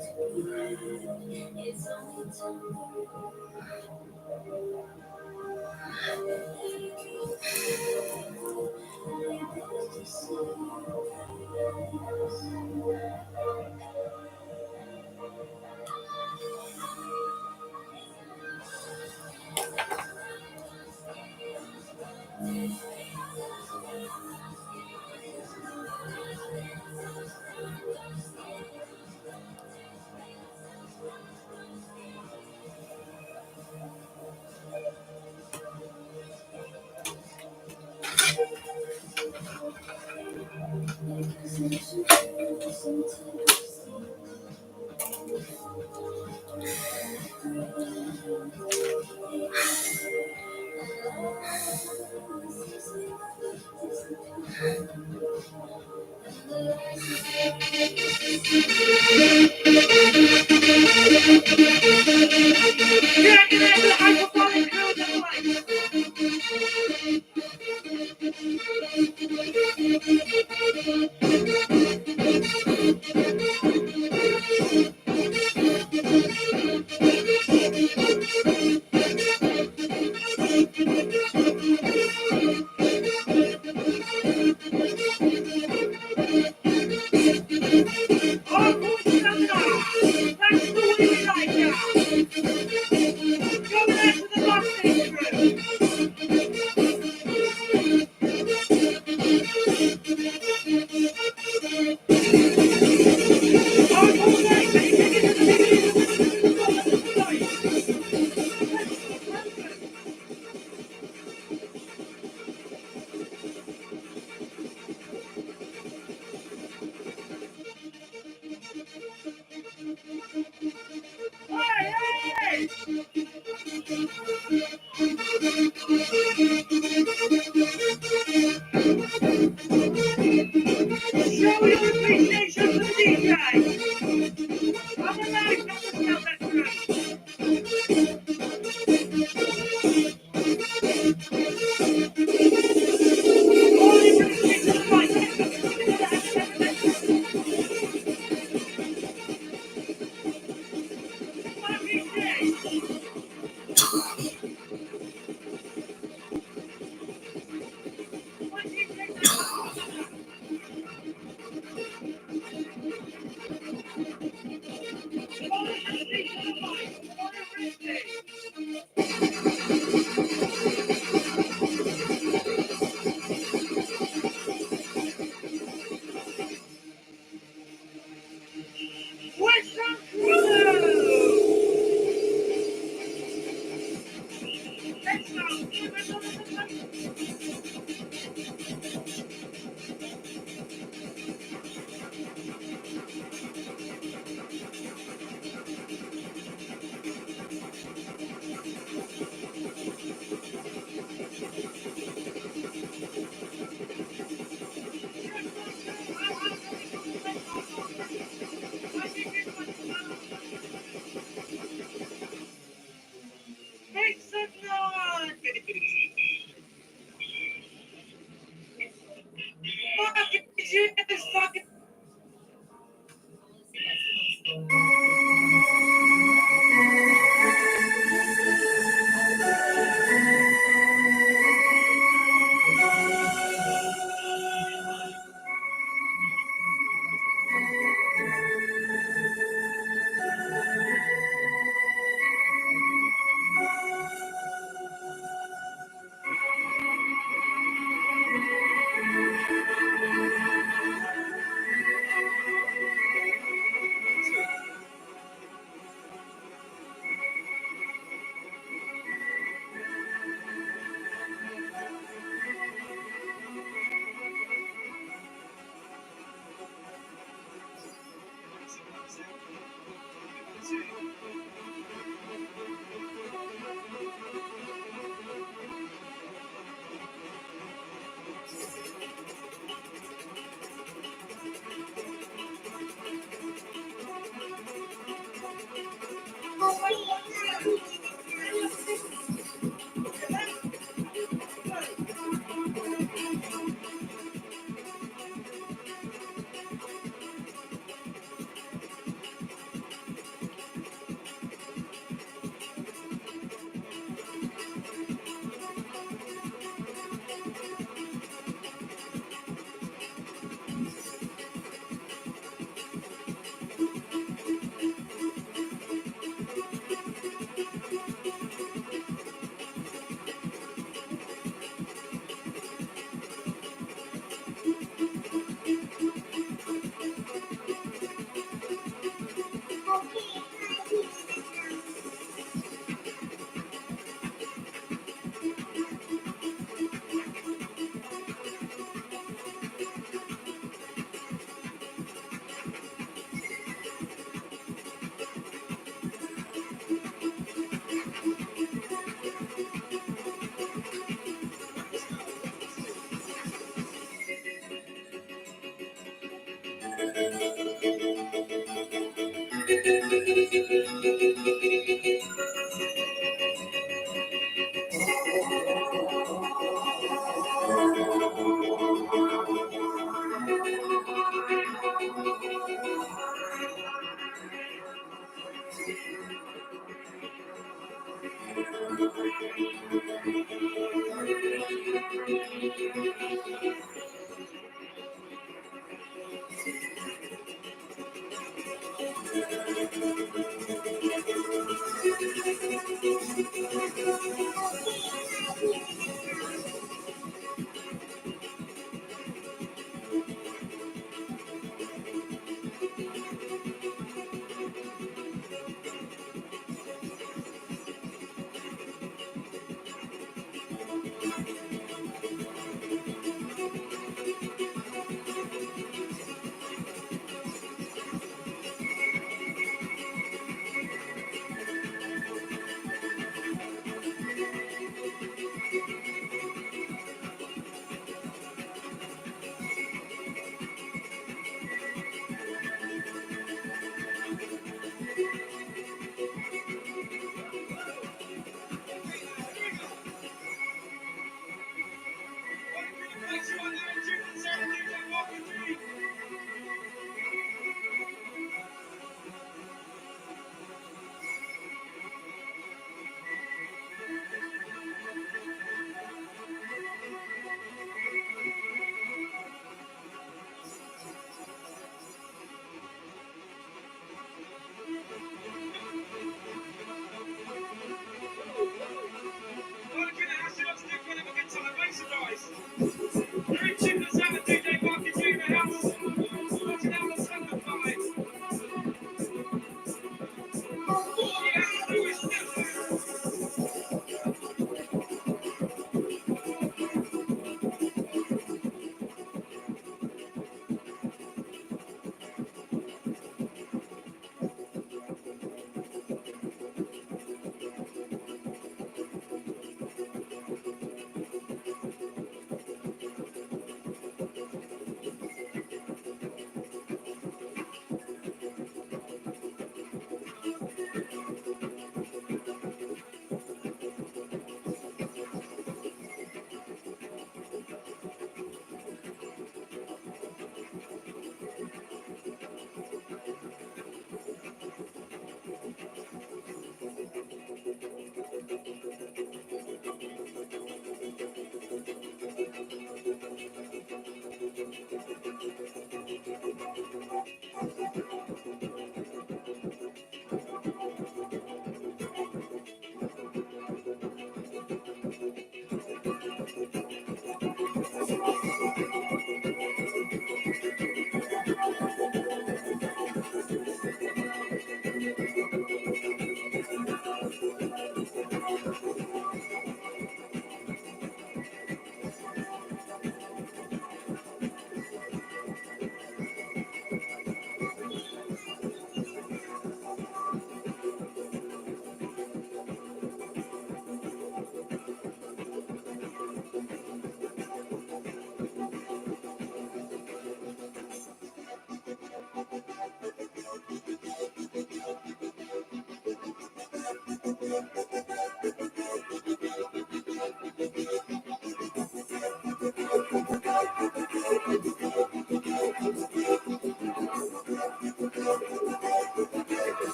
to be heard, it's only temporary.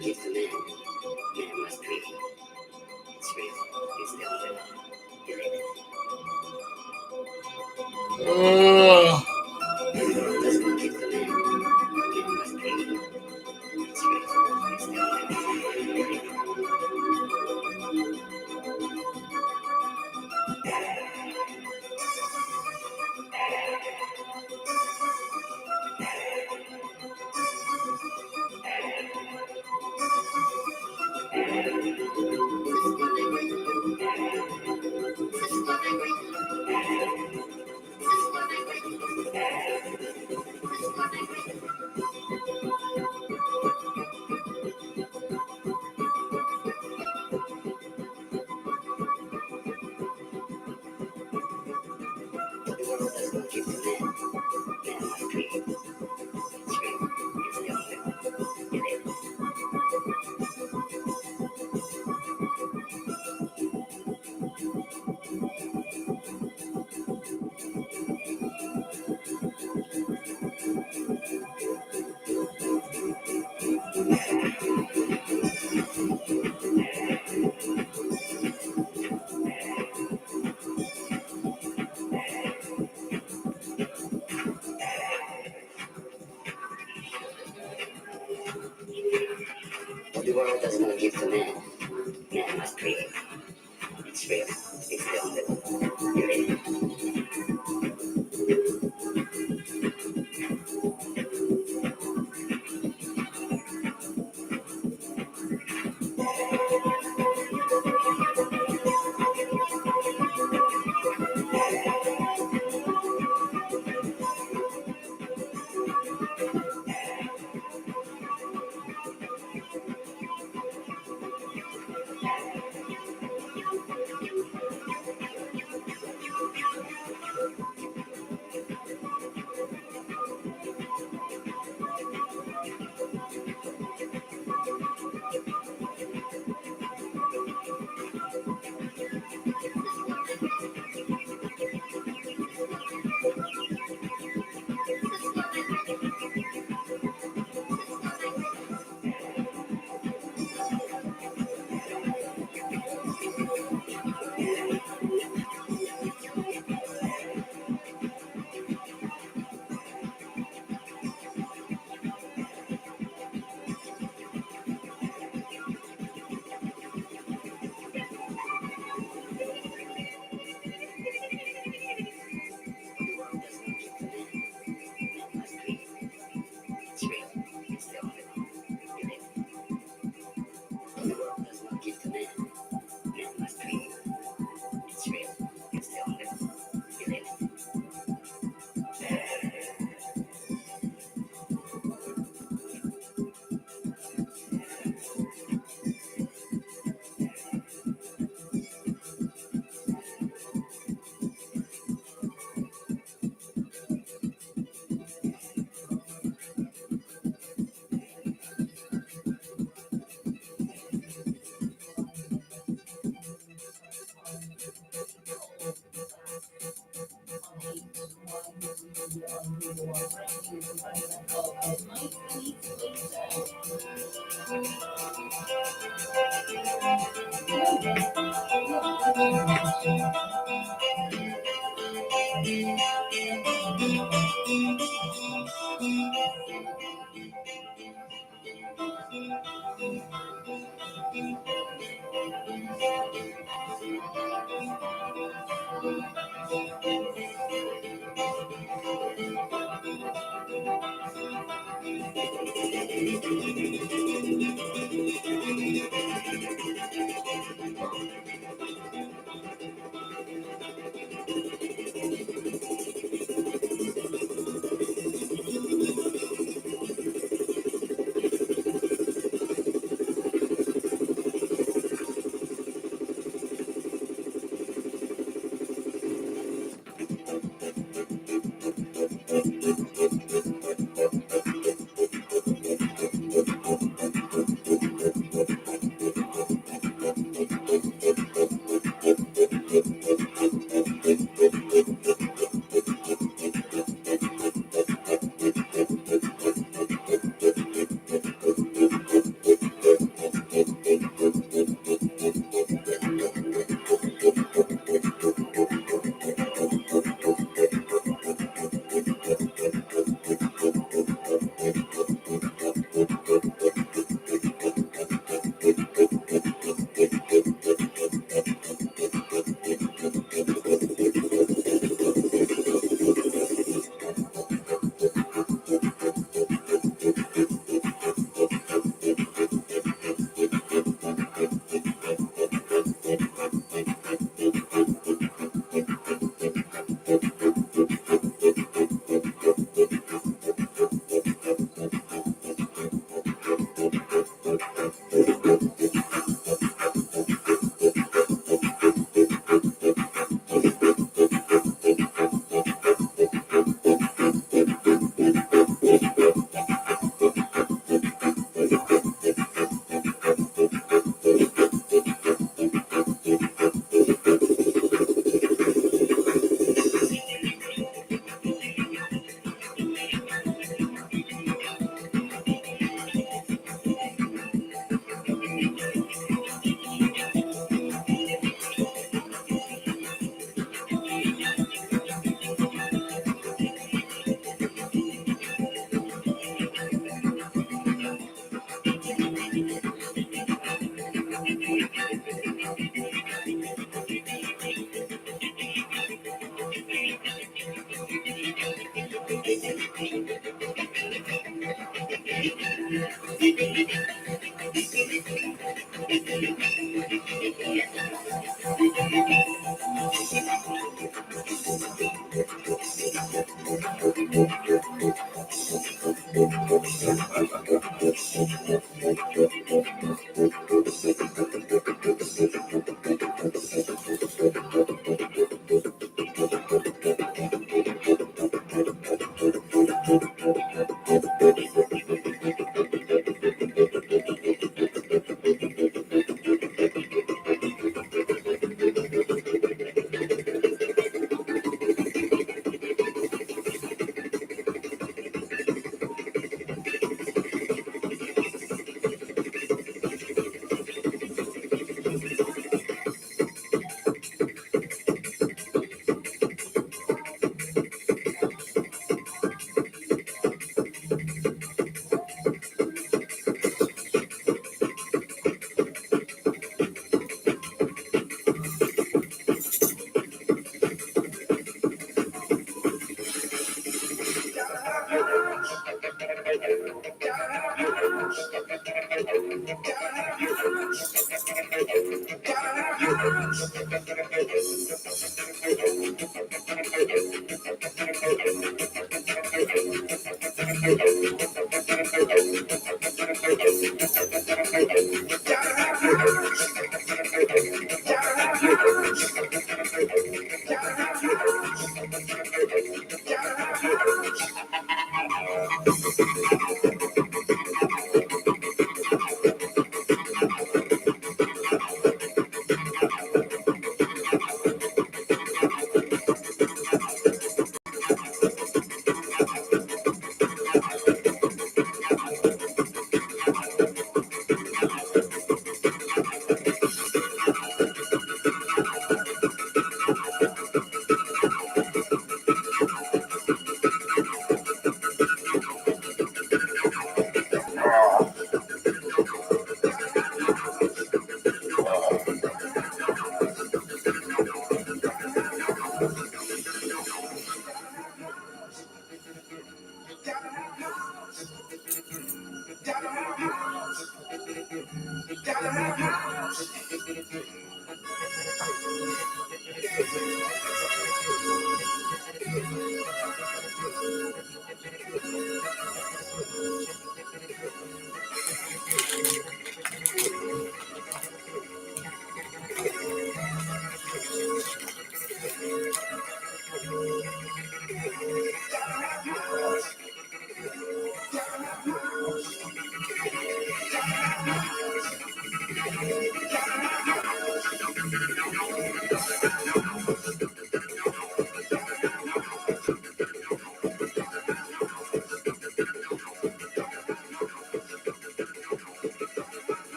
gives to man, man must create. It's real, it's the only one. You live it. The world does not give to man, man must create. It's real, it's the only one. You live it. The world does not give to man, man must create. It's real, it's the only one. You live it. The world does not give to man, man must create. It's real, it's the only one. You live it. The world does not give to man, man must create. It's real, it's the only one. You live it.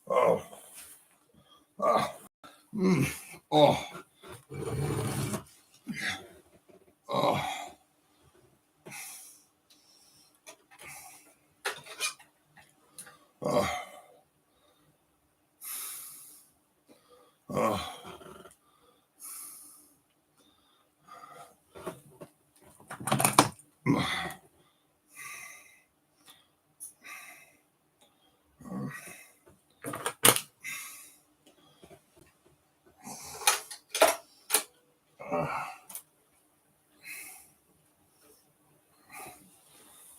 Oh, ah, oh, oh, oh, oh.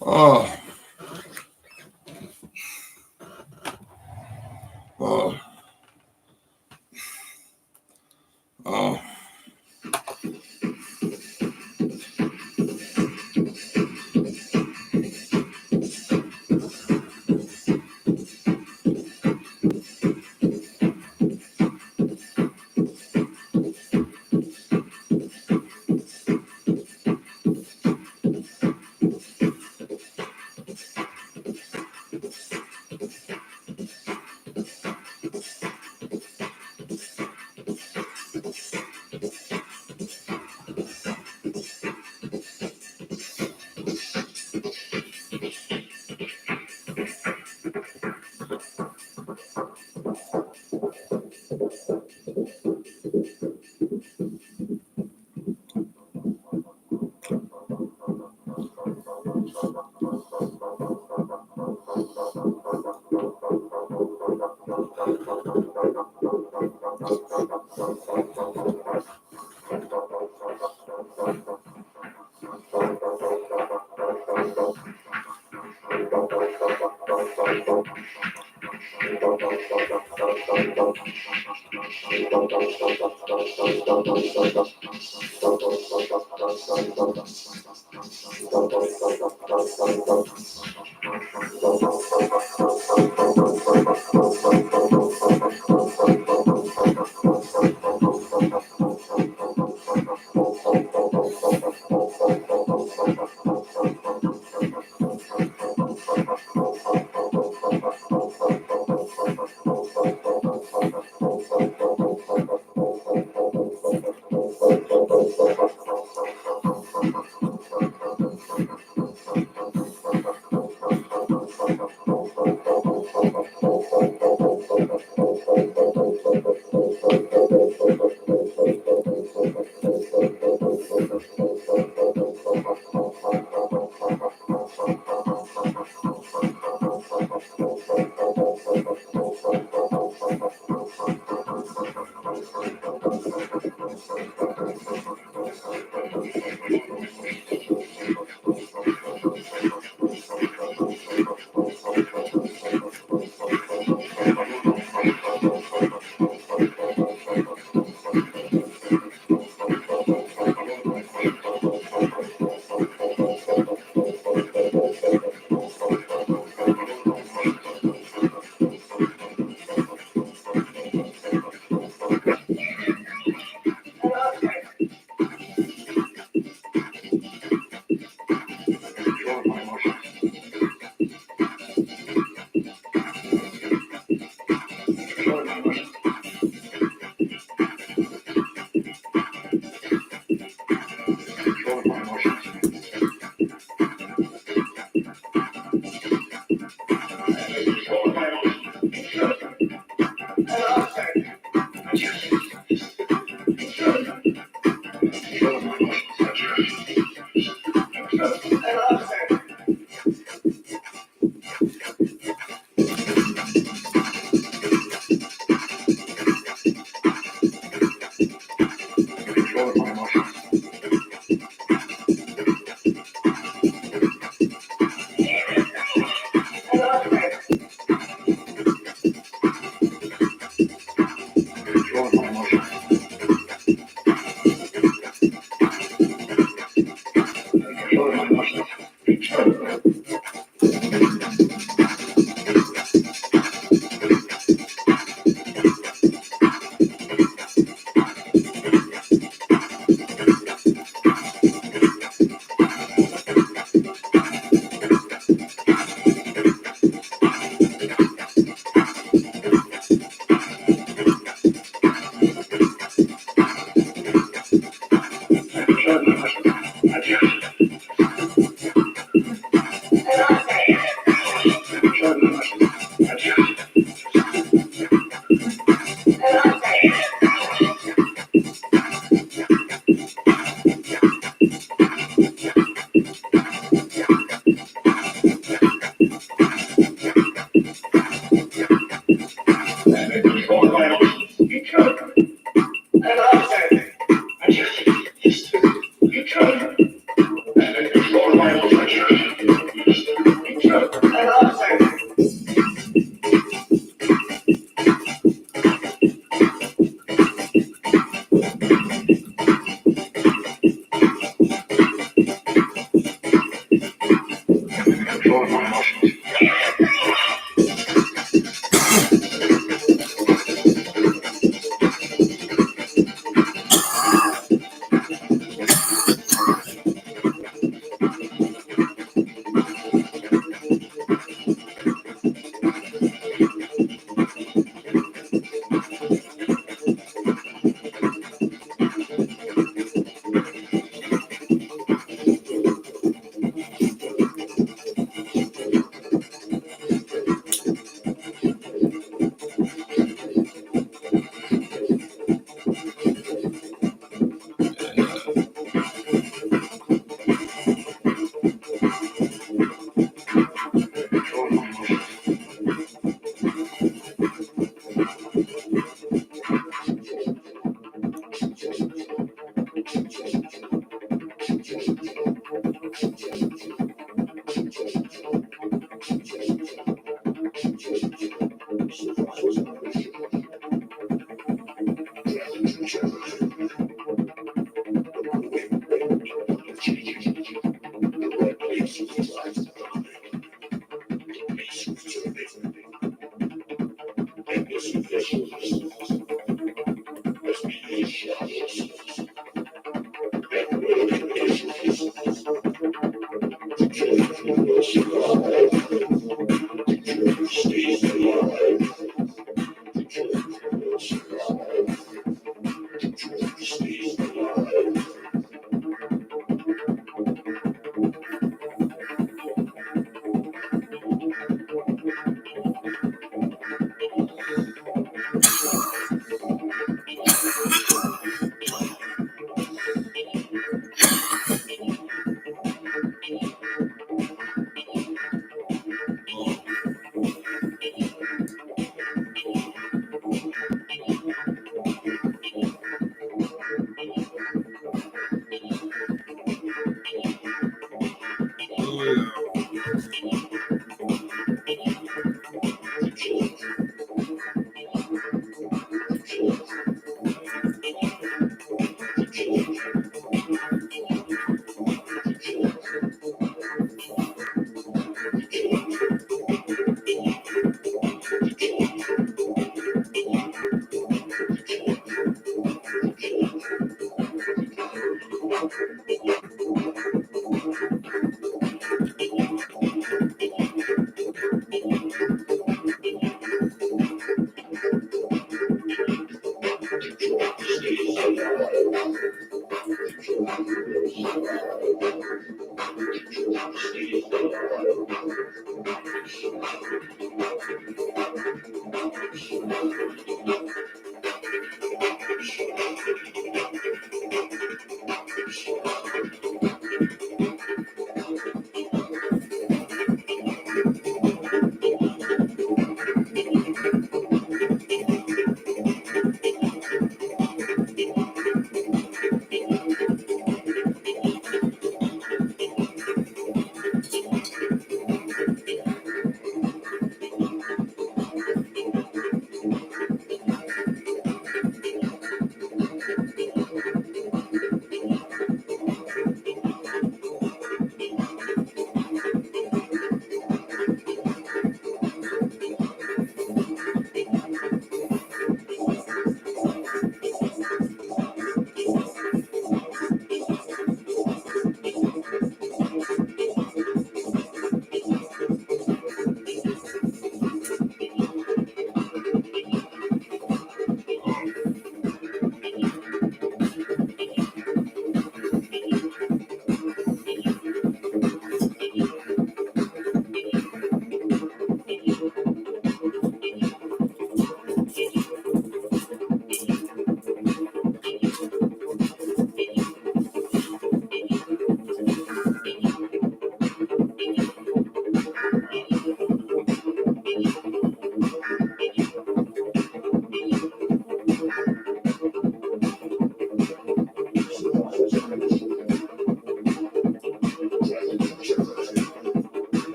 Oh, oh, oh.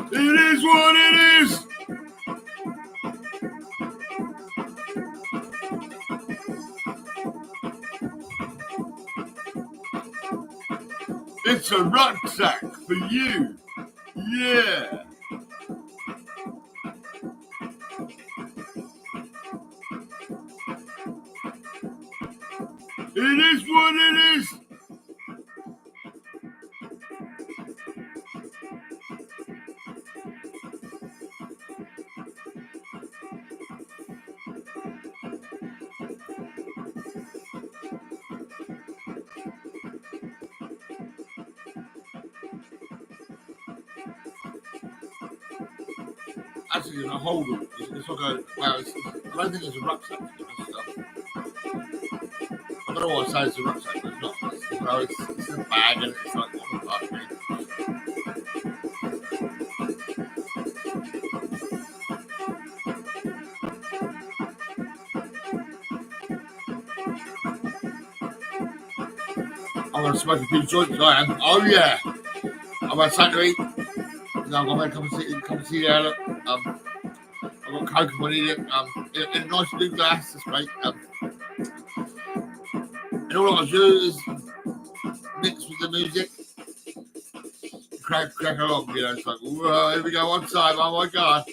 It is what it is. It's a rucksack for you. Yeah. It is what it is. Actually, a holder. It's like a, well, I don't think it's a rucksack. I don't know what I say it's a rucksack, but it's not. Well, it's a bag and it's like, what the fuck, mate? I'm going to smoke a few joints, I am. Oh, yeah. I've had something to eat. No, I'm going to come and see the outlet. I've got Coke if I need it. In a nice blue glass, that's great. And all I do is mix with the music. Crack along, you know. It's like, whoa, here we go, one time. Oh, my God.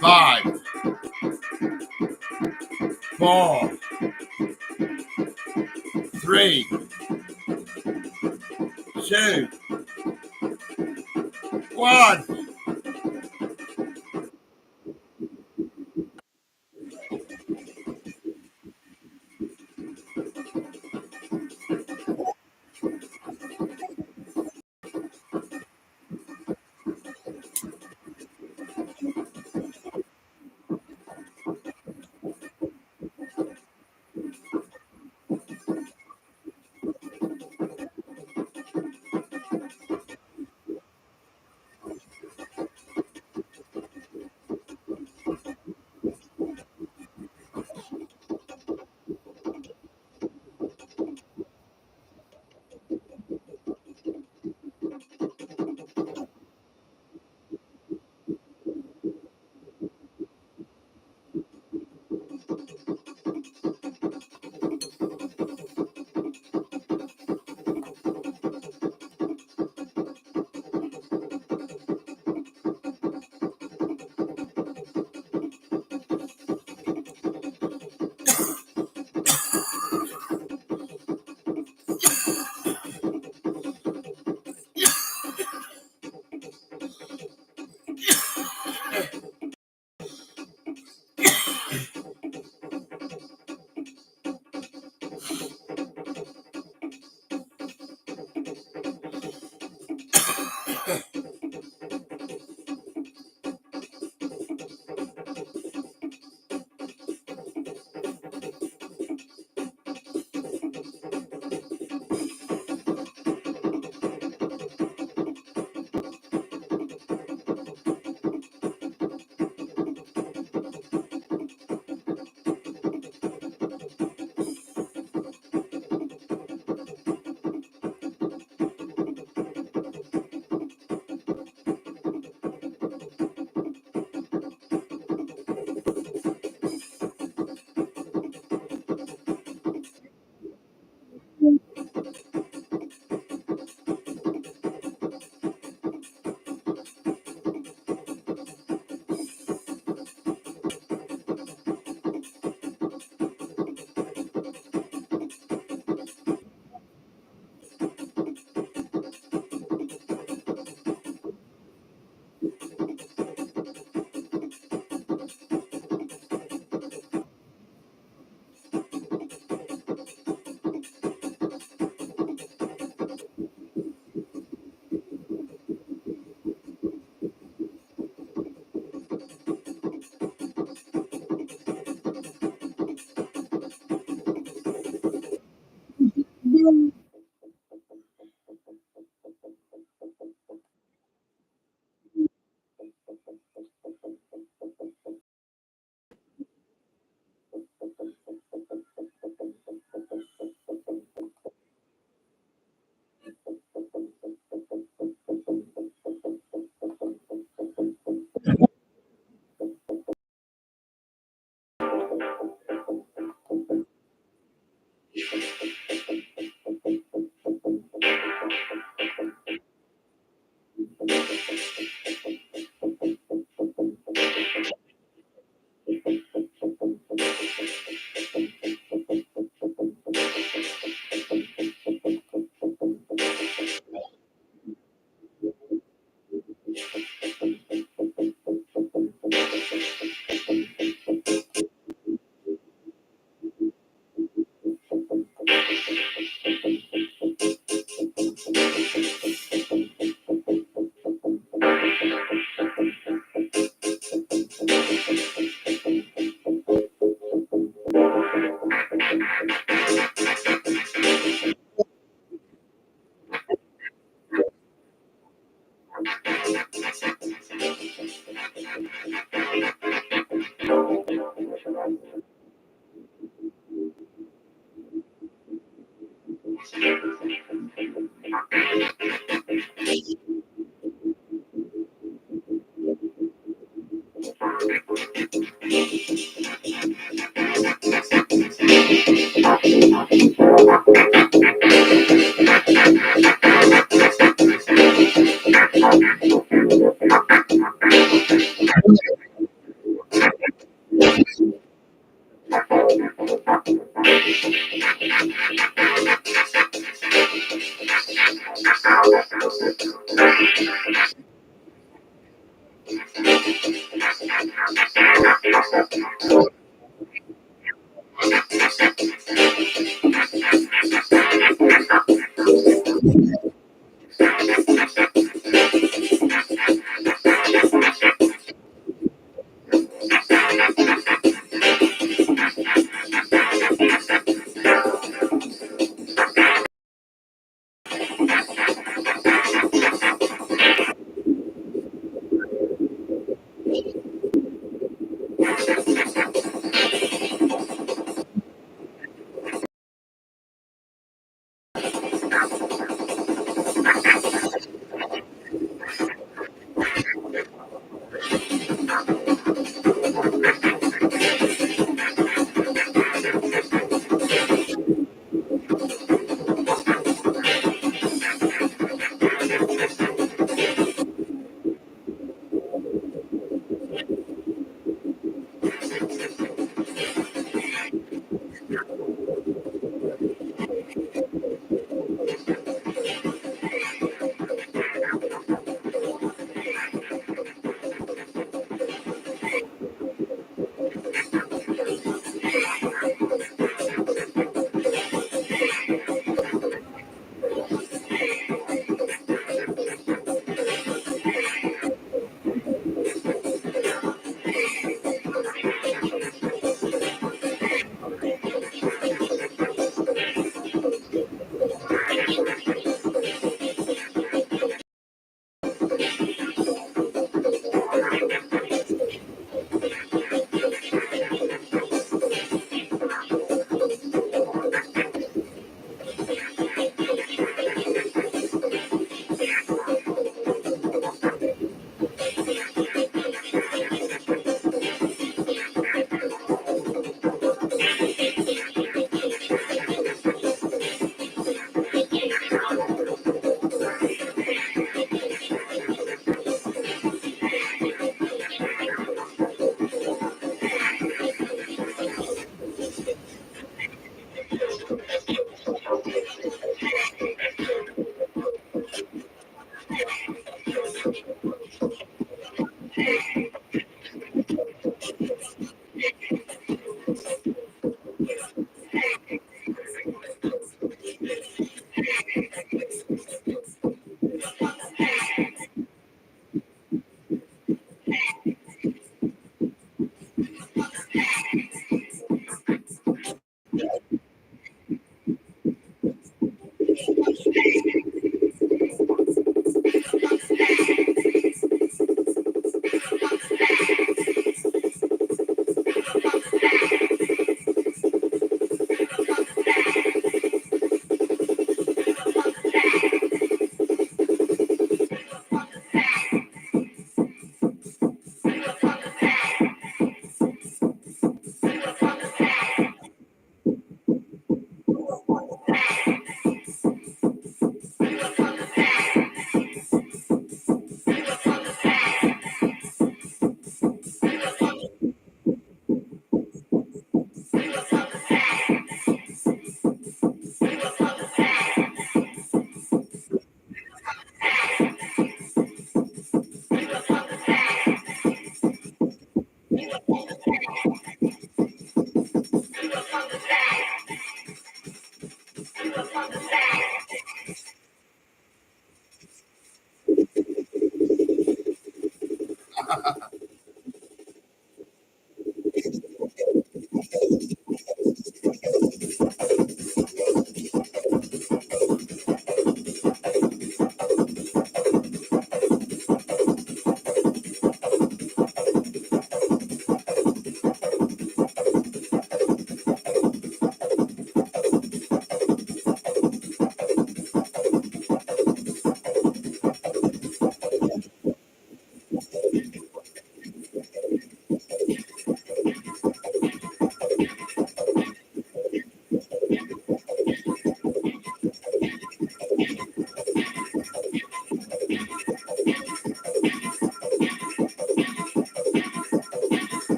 Five, 4, 3, 2, 1.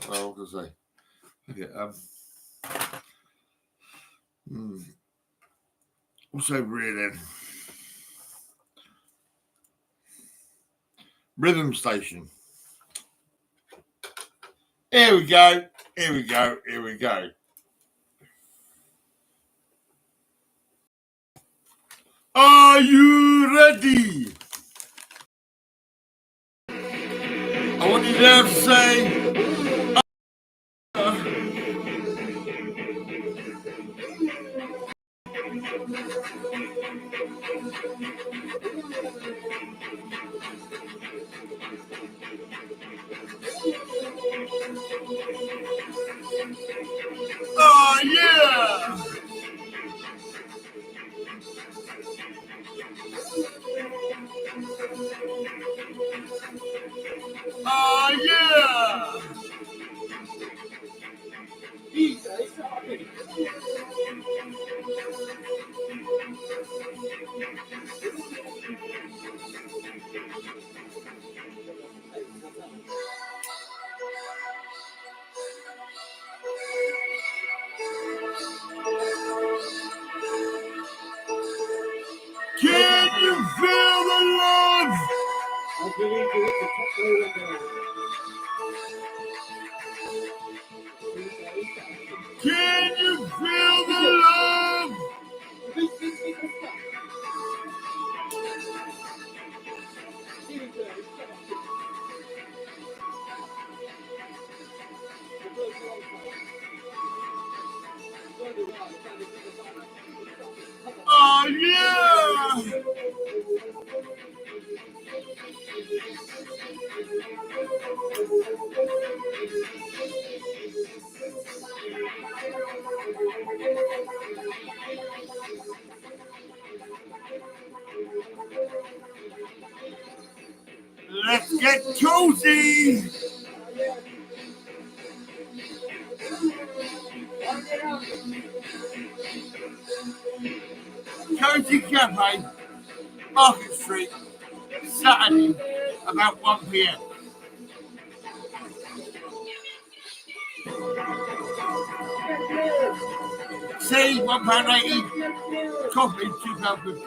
Well, what can I say? Okay, what's over here then? Rhythm station. Here we go. Here we go. Here we go. Are you ready? I want you to say. Oh yeah! Oh yeah! Can you feel the love? Can you feel the love? Oh yeah! Let's get cozy! Cozy Cafe, Market Street, Saturday, about 1 p.m. See, £1.80, coffee, £2.50.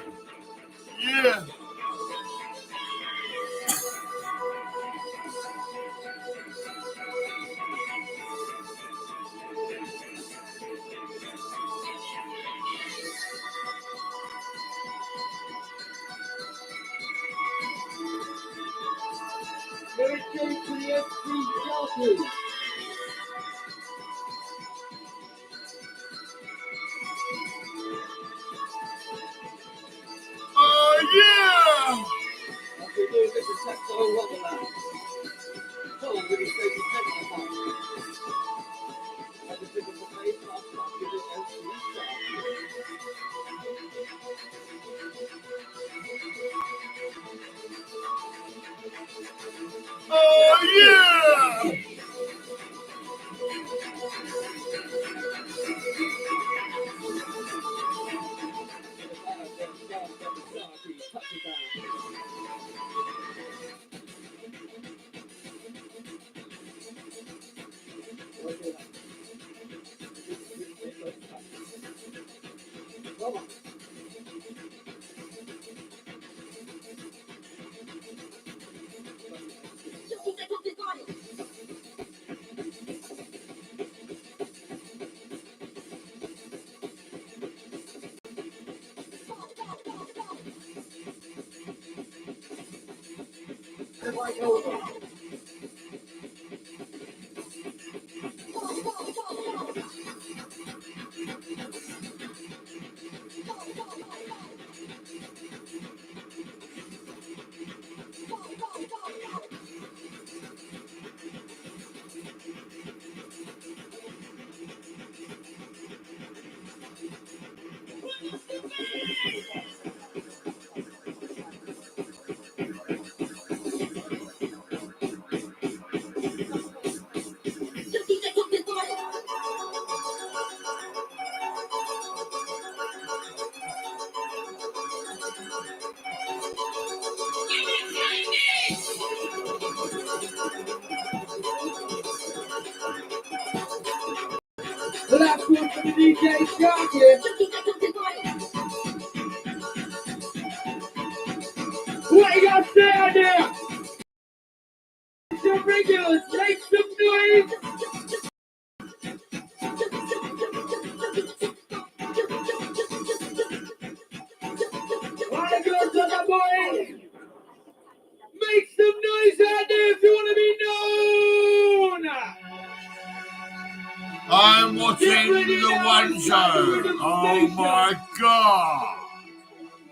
Yeah. doing this attack the whole Wonderland. Come on, really say you take my part. At the tip of the face, I'll stop you with Oh yeah! The last one for the DJ Sharky. What you got to say out there? Some regulars, make some noise. Alright, girls on the boy. Make some noise out there if you want to be known. I'm watching the one show. Oh my god!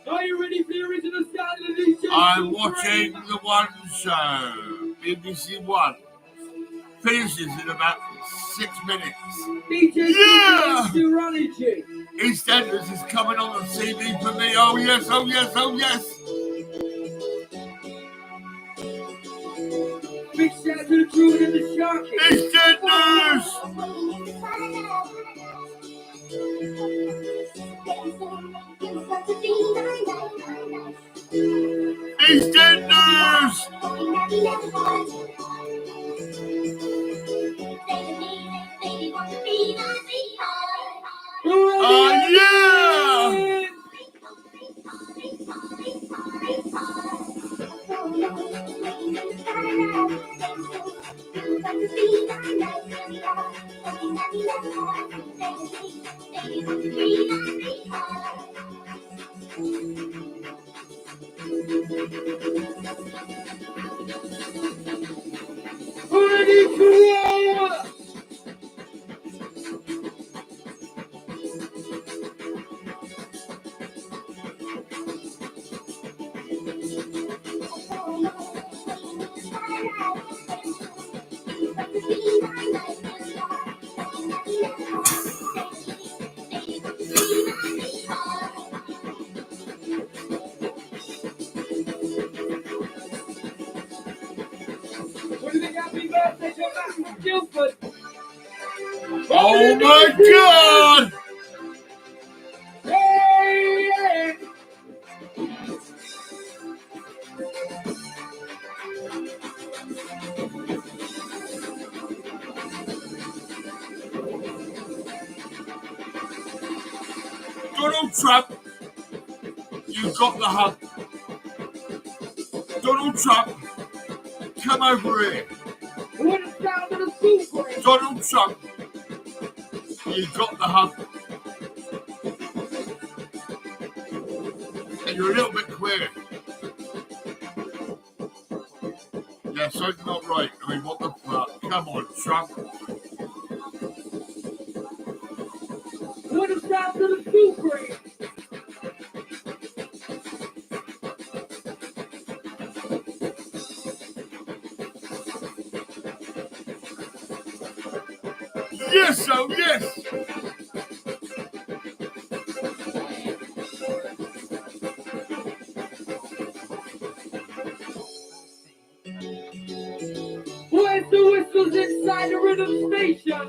Are you ready for the original sound of the DJ? I'm watching the one show. BBC One. Finishes in about 6 minutes. DJ Yeah! Serenity. EastEnders is coming on the TV for me. Oh yes, oh yes, oh yes. Big shout out to the crew and the Sharky. EastEnders! EastEnders! Oh yeah! Ready to roll! Happy birthday to Matt Guildford. Oh my god! Hey! Donald Trump, you got the hump. Donald Trump, come over here. What a sound of the school break. Donald Trump, you got the hump. And you're a little bit queer. Yeah, something's not right. I mean, what the fuck? Come on, Trump. What a sound of the school break. Yes, so yes. Where's the whistles inside the rhythm station?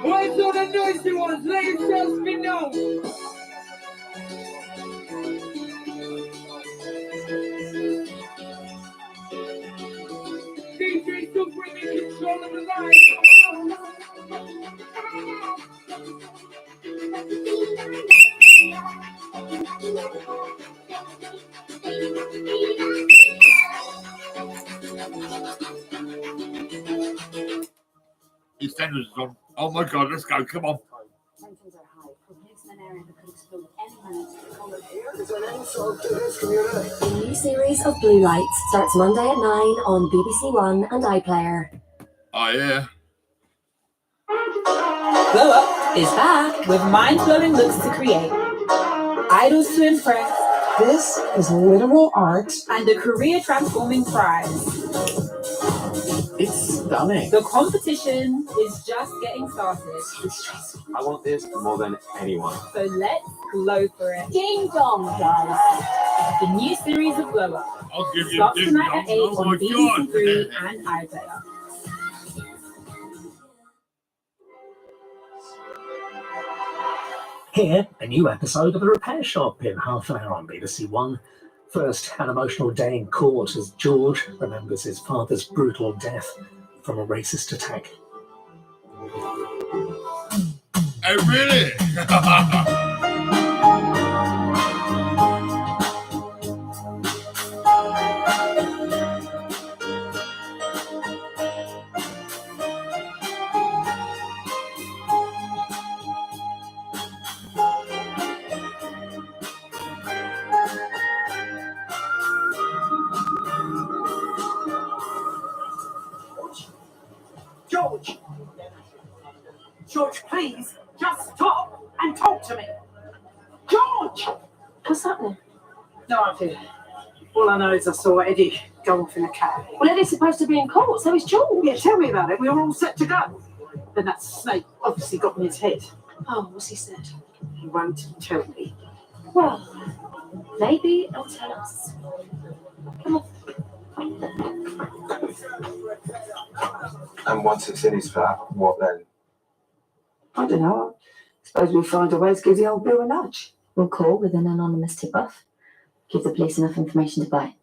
Where's all the noisy ones? Let yourselves be known. DJ still bringing control of the EastEnders is on. Oh my God, let's go. Come on. Tensions are high. Police in an area that could explode any minute. The new series of Blue Lights starts Monday at 9 on BBC One and iPlayer. Oh, yeah. Glow Up is back with mind-blowing looks to create, idols to impress. This is literal art. And a career-transforming prize. It's stunning. The competition is just getting started. I want this more than anyone. So let's glow for it. Ding dong, guys. The new series of Glow Up I'll give you starts ding tonight dong. at 8 Oh on my BBC God. Three and iPlayer. Here, a new episode of The Repair Shop in half an hour on BBC One. First, an emotional day in court as George remembers his father's brutal death from a racist attack. Oh, really? George! George, please, just stop and talk to me. George! What's happening? No idea. All I know is I saw Eddie go off in a cab. Well, Eddie's supposed to be in court, so is George. Yeah, tell me about it. We were all set to go. Then that snake obviously got in his head. Oh, what's he said? He won't tell me. Well, maybe he'll tell us. Come on. And once it's in his flat, what then? I don't know. I suppose we'll find a way to give the old Bill a nudge. We'll call with an anonymous tip-off. Give the police enough information to buy.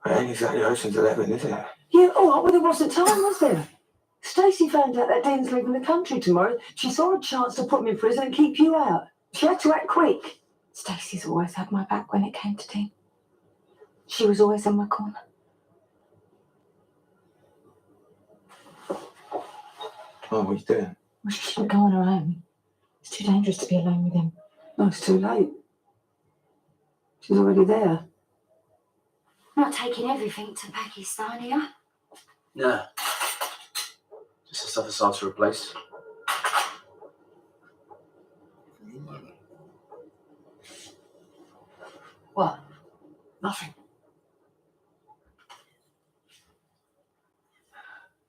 It ain't exactly Ocean's 11, is it? Yeah, all right, well, there wasn't time, was there? Stacey found out that Dean's leaving the country tomorrow. She saw a chance to put him in prison and keep you out. She had to act quick. Stacey's always had my back when it came to Dean. She was always in my corner. Oh, what are you doing? Well, she shouldn't go on her own. It's too dangerous to be alone with him. No, it's too late. She's already there. Not taking everything to Pakistan here. No. Just a stuff aside to replace. What? Nothing.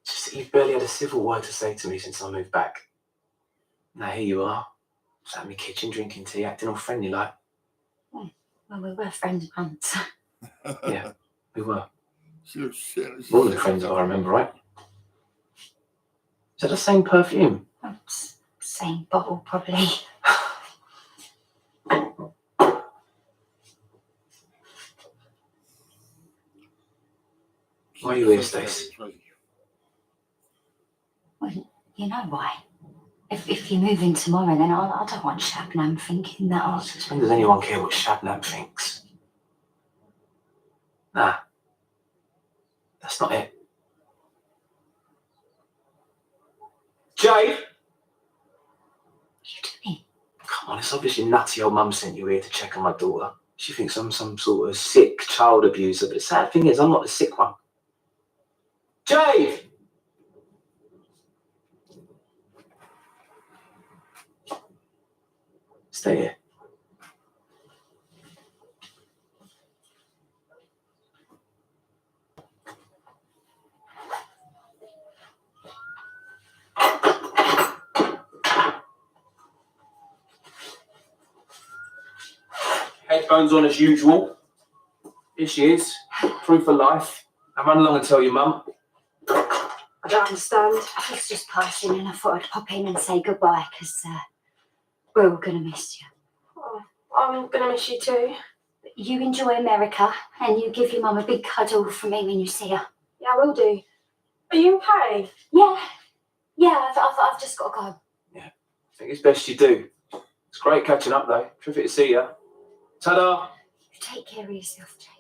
Just that you've barely had a civil word to say to me since I moved back. Now here you are, sat in my kitchen drinking tea, acting all friendly like. Well, we were friends once. Yeah, we were. Shit. More than friends, if I remember right. Is that the same perfume? Same bottle, probably. Why are you here, Stace? Well, you know why. If you move in tomorrow, then I don't want Shabnam thinking that I'll... Since when does anyone care what Shabnam thinks? Nah. That's not it. Jade! You doing? Come on, it's obviously nutty old mum sent you here to check on my daughter. She thinks I'm some sort of sick child abuser, but the sad thing is I'm not the sick one. Jade! Stay here. Headphones on as usual. Here she is, proof of life. Now run along and tell your mum. I don't understand. I was just passing and I thought I'd pop in and say goodbye because we're all going to miss you. Oh, I'm going to miss you too. You enjoy America and you give your mum a big cuddle from me when you see her. Yeah, I will do. Are you okay? Yeah. Yeah, I've just got to go. Yeah, I think it's best you do. It's great catching up though. Terrific to see you. Ta-da! You take care of yourself, Jane.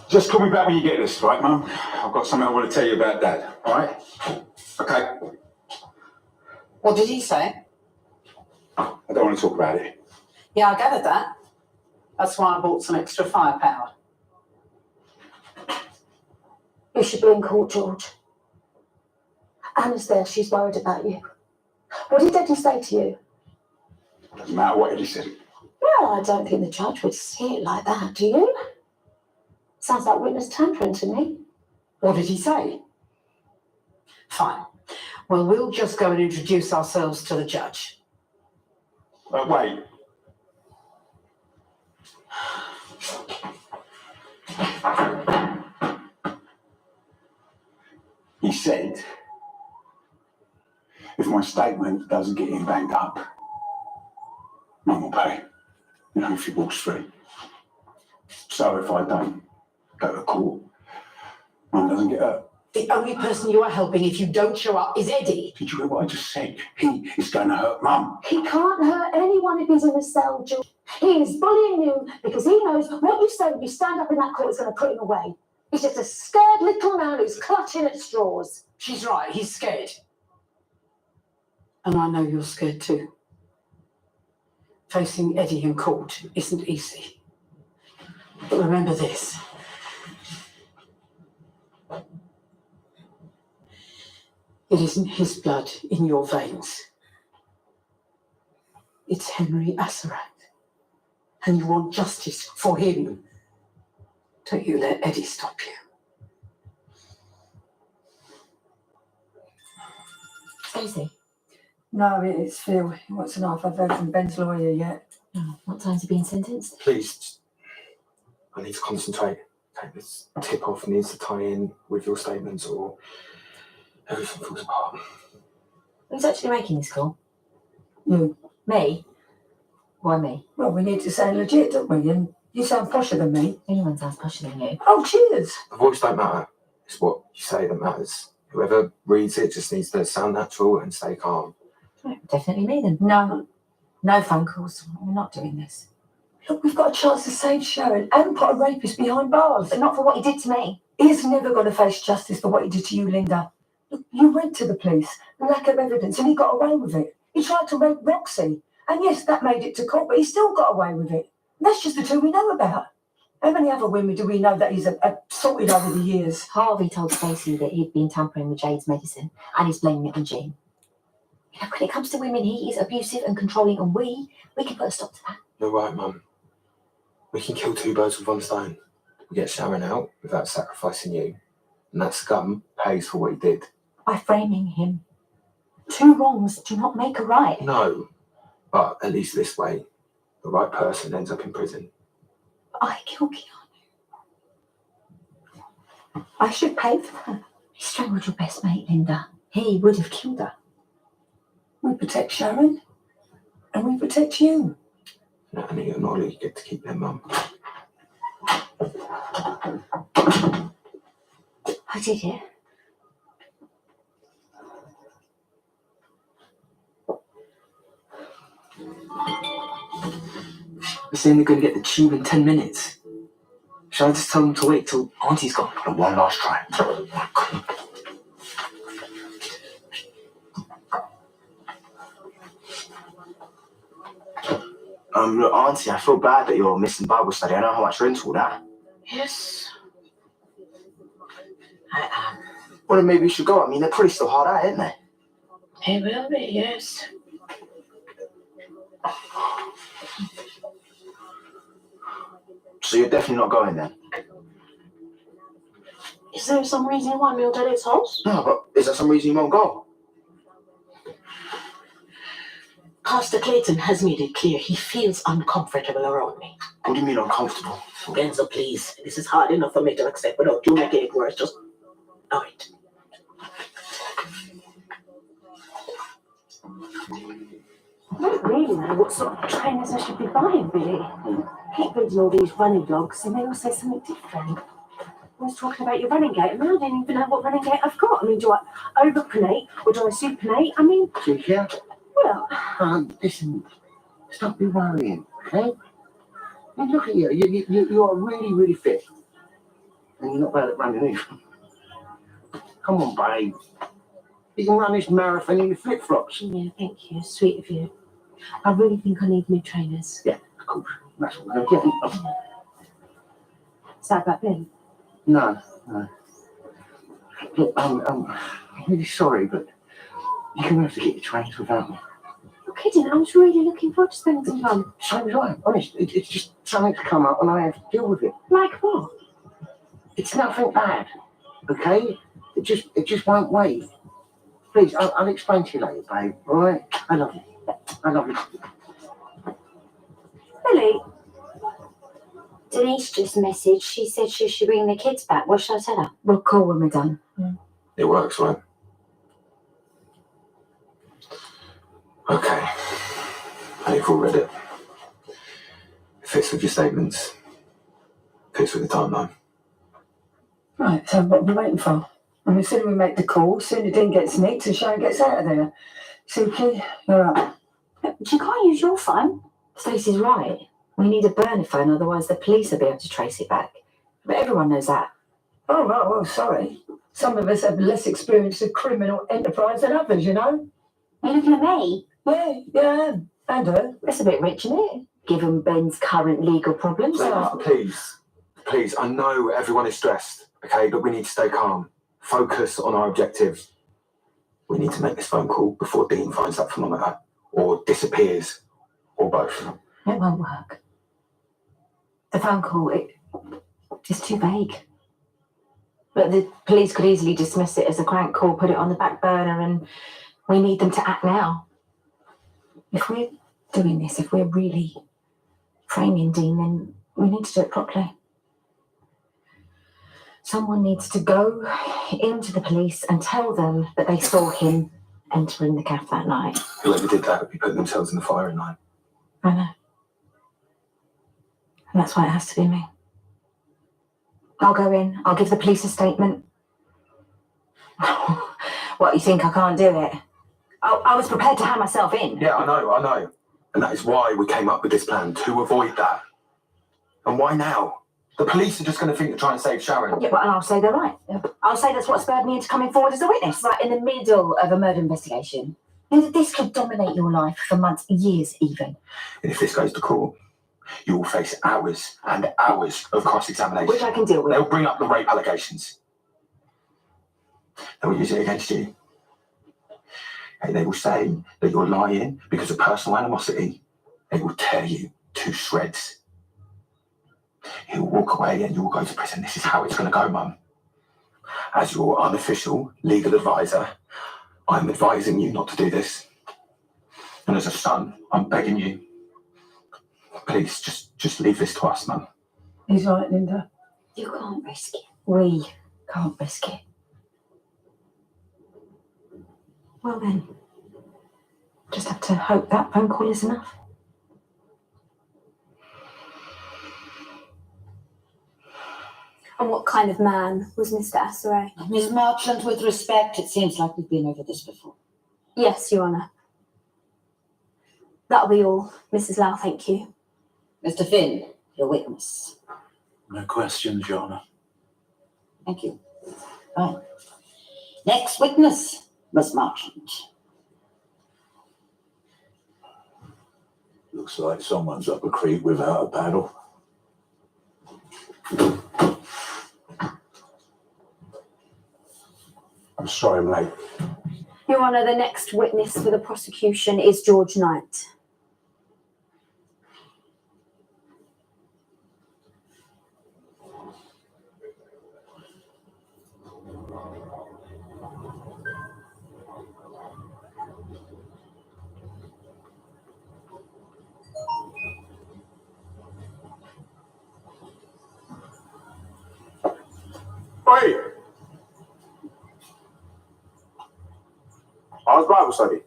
Just call me back when you get this, right, Mum? I've got something I want to tell you about Dad, all right? Okay. What did he say? I don't want to talk about it. Yeah, I gathered that. That's why I bought some extra firepower. You should be in court, George. Anna's there. She's worried about you. What did Eddie say to you? Doesn't matter what Eddie said. Well, I don't think the judge would see it like that, do you? Sounds like witness tampering to me. What did he say? Fine. Well, we'll just go and introduce ourselves to the judge. Wait. He said, if my statement doesn't get him banged up, Mum will pay. You know, if he walks free. So if I don't go to court, Mum doesn't get hurt. The only person you are helping if you don't show up is Eddie. Did you hear what I just said? He is going to hurt Mum. He can't hurt anyone if he's in a cell, George. He is bullying you because he knows what you say when you stand up in that court is going to put him away. He's just a scared little man who's clutching at straws. She's right, he's scared. And I know you're scared too. Facing Eddie in court isn't easy. But remember this. It isn't his blood in your veins. It's Henry Asseract. And you want justice for him. Don't you let Eddie stop you. Stacey? No, it's Phil. He wants to know if I've heard from Ben's lawyer yet. Oh, what time's he being sentenced? Please, I need to concentrate. Okay, this tip-off needs to tie in with your statements or everything falls apart. Who's actually making this call? You. Me? Why me? Well, we need to sound legit, don't we? And you sound posher than me. Anyone sounds posher than you. Oh, cheers. The voice don't matter. It's what you say that matters. Whoever reads it just needs to sound natural and stay calm. Right, definitely me then. No. No phone calls. We're not doing this. Look, we've got a chance to save Sharon and put a rapist behind bars. But not for what he did to me. He's never going to face justice for what he did to you, Linda. Look, you went to the police, lack of evidence, and he got away with it. He tried to rape Roxy. And yes, that made it to court, but he still got away with it. And that's just the two we know about. How many other women do we know that he's assaulted over the years? Harvey told Stacey that he'd been tampering with Jade's medicine and he's blaming it on Jean. You know, when it comes to women, he is abusive and controlling, and we can put a stop to that. You're right, Mum. We can kill two birds with one stone. We get Sharon out without sacrificing you, and that scum pays for what he did. By framing him. Two wrongs do not make a right. No, but at least this way, the right person ends up in prison. I killed Keanu. I should pay for that. He strangled your best mate, Linda. He would have killed her. We protect Sharon, and we protect you. Natalie and Ollie get to keep their mum. I did it. They're saying they're going to get the tube in 10 minutes. Shall I just tell them to wait till Auntie's gone? And one last try. Look, Auntie, I feel bad that you're missing Bible study. I know how much you're into all that. Yes. I am. Well, then maybe you should go. I mean, they're pretty still hard at, aren't they? It will be, yes. So you're definitely not going then? Is there some reason why Mildred is house? No, but is there some reason you won't go? Pastor Clayton has made it clear he feels uncomfortable around me. What do you mean uncomfortable? Enzo, please. This is hard enough for me to accept without you making it worse. Just know it. I don't really know what sort of trainers I should be buying, Billy. I keep reading all these running blogs and they all say something different. I was talking about your running gait, and I don't even know what running gait I've got. I mean, do I overpronate or do I supinate? I mean, Yeah. well, Listen, stop be worrying, okay? And look at you. You are really, really fit. And you're not bad at running either. Come on, babe. You can run this marathon in your flip-flops. yeah, thank you. Sweet of you. I really think I need new trainers. Yeah, of course. That's what we're going to get. Is that about Ben? No. Look, I'm really sorry, but you're going to have to get your trains without me. You're kidding. I was really looking forward to spending some time. So was I, honest. It's just something to come up and I have to deal with it. Like what? It's nothing bad, okay? It just won't wait. Please, I'll explain to you later, babe, all right? I love you. I love you. Billy, Denise just messaged. She said she should bring the kids back. What should I tell her? We'll call when we're done. It works, right? Okay. You've all read it. It fits with your statements. Fits with the timeline. Right, so what are we waiting for? And the sooner we make the call, sooner Dean gets nicked and Sharon gets out of there. Suki, you're up. you can't use your phone. Stacey's right. We need a burner phone, otherwise the police will be able to trace it back. But everyone knows that. Oh, right, well, sorry. Some of us have less experience of criminal enterprise than others, you know? Are you looking at me? Yeah, and her. That's a bit rich, isn't it? Given Ben's current legal problems. Please, I know everyone is stressed, okay, but we need to stay calm. Focus on our objectives. We need to make this phone call before Dean finds that thermometer, or disappears, or both. It won't work. The phone call, it's too vague. But the police could easily dismiss it as a crank call, put it on the back burner, and we need them to act now. If we're doing this, if we're really framing Dean, then we need to do it properly. Someone needs to go into the police and tell them that they saw him entering the cafe that night. Whoever did that would be putting themselves in the firing line. I know. And that's why it has to be me. I'll go in, I'll give the police a statement. What, you think I can't do it? I was prepared to hand myself in. Yeah, I know. And that is why we came up with this plan, to avoid that. And why now? The police are just going to think you're trying to save Sharon. Yeah, but and I'll say they're right. I'll say that's what spurred me into coming forward as a witness. Right in the middle of a murder investigation. You know, this could dominate your life for months, years even. And if this goes to court, you will face hours and hours of cross-examination. Which I can deal with. They'll bring up the rape allegations. They will use it against you. And they will say that you're lying because of personal animosity. They will tear you to shreds. He'll walk away and you'll go to prison. This is how it's going to go, Mum. As your unofficial legal advisor, I'm advising you not to do this. And as a son, I'm begging you, please, just leave this to us, Mum. He's right, Linda. You can't risk it. We can't risk it. Well then, just have to hope that phone call is enough. And what kind of man was Mr. Asseray? Miss Marchant, with respect, it seems like we've been over this before. Yes, Your Honour. That'll be all, Mrs. Lau, thank you. Mr. Finn, your witness. No questions, Your Honour. Thank you. Right. Next witness, Miss Marchant. Looks like someone's up a creek without a paddle. I'm sorry I'm late. Your Honour, the next witness for the prosecution is George Knight. Oi! How's Bible study?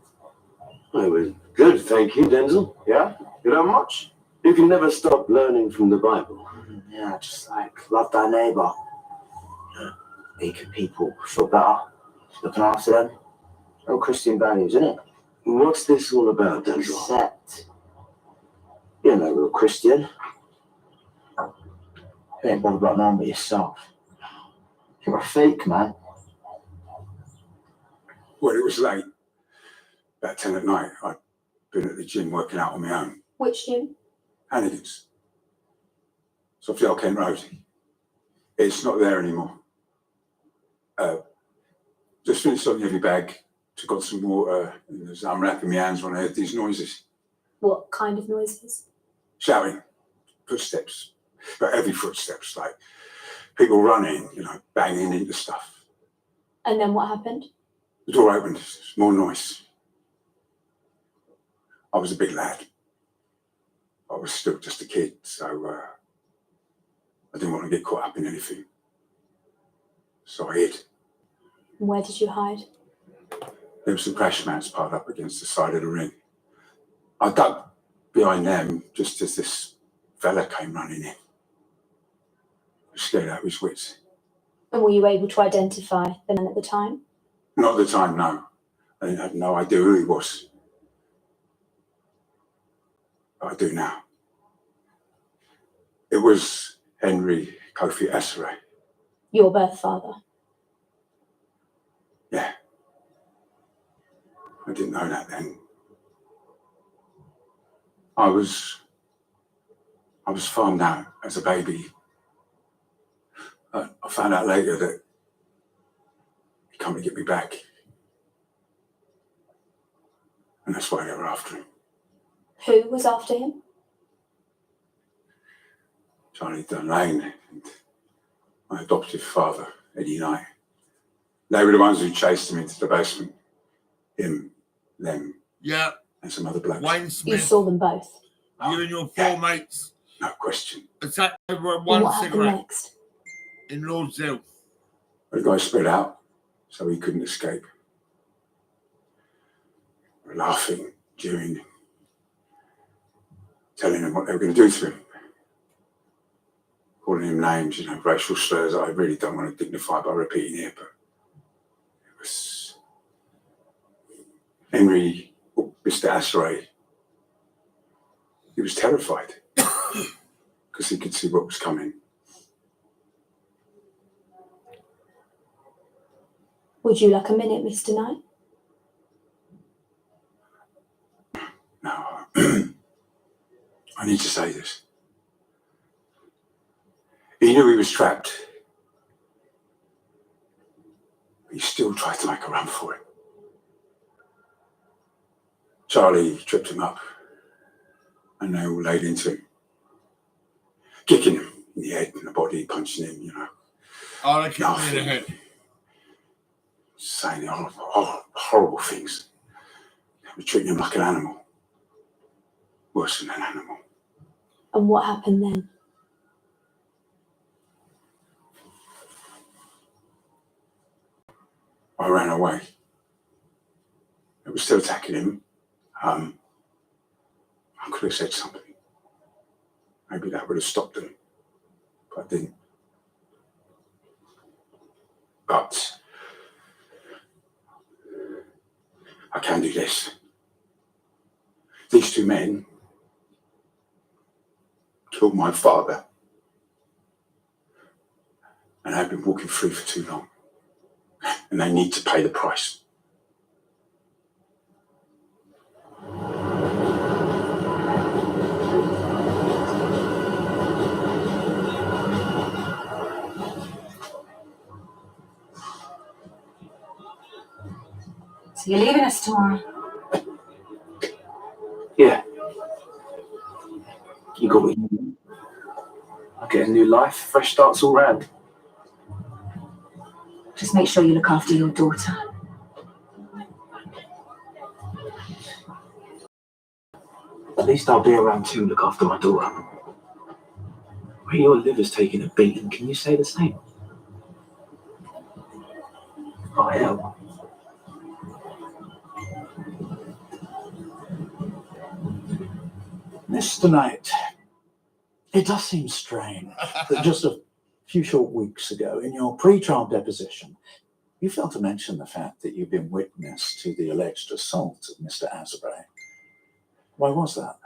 It was good, thank you, Denzel. Yeah? You learn much? You can never stop learning from the Bible. Yeah, just like love thy neighbour. Making people feel better. Looking after them. Real Christian values, isn't it? What's this all about, Denzel? Except you're no real Christian. You ain't bothered about no one but yourself. You're a fake, man. Well, it was late. About 10 at night. I'd been at the gym working out on my own. Which gym? Hannigan's. It's off the Old Kent Road. It's not there anymore. Just finished on the heavy bag, took on some water, and as I'm wrapping my hands when I heard these noises. What kind of noises? Shouting, footsteps, but heavy footsteps, like people running, banging into stuff. And then what happened? The door opened, more noise. I was a big lad. I was still just a kid, so I didn't want to get caught up in anything. So I hid. Where did you hide? There were some crash mats piled up against the side of the ring. I ducked behind them just as this fella came running in. I was scared out of his wits. And were you able to identify the man at the time? Not at the time, no. I had no idea who he was. But I do now. It was Henry Kofi Asare. Your birth father? Yeah. I didn't know that then. I was farmed out as a baby. I found out later that he come to get me back. And that's why they were after him. Who was after him? Charlie Dunlane and my adoptive father, Eddie Knight. They were the ones who chased him into the basement. Him, them, Yeah. and some other blokes. Wayne You Smith, saw them both. you and your four mates No question. attacked over And one what happened cigarette next? in Lord's Hill. The guy spread out so he couldn't escape. They were laughing, jeering, telling him what they were going to do to him. Calling him names, racial slurs that I really don't want to dignify by repeating here, but it was Henry, Mr. Asare. He was terrified because he could see what was coming. Would you like a minute, Mr. Knight? Now, I need to say this. He knew he was trapped. He still tried to make a run for it. Charlie tripped him up and they all laid into him, kicking him in the head and the body, punching him, Oh, they kicked me in the head. saying horrible things. They were treating him like an animal, worse than an animal. And what happened then? I ran away. They were still attacking him. I could have said something. Maybe that would have stopped them, but I didn't. But I can do this. These two men killed my father, and I've been walking free for too long, and they need to pay the price. So you're leaving us tomorrow? Yeah. You got what you need. I get a new life, fresh starts all round. Just make sure you look after your daughter. At least I'll be around to look after my daughter. When your liver's taking a beating, can you say the same? I help. Mr. Knight, it does seem strange that just a few short weeks ago, in your pre-trial deposition, you failed to mention the fact that you've been witness to the alleged assault of Mr. Asbury. Why was that?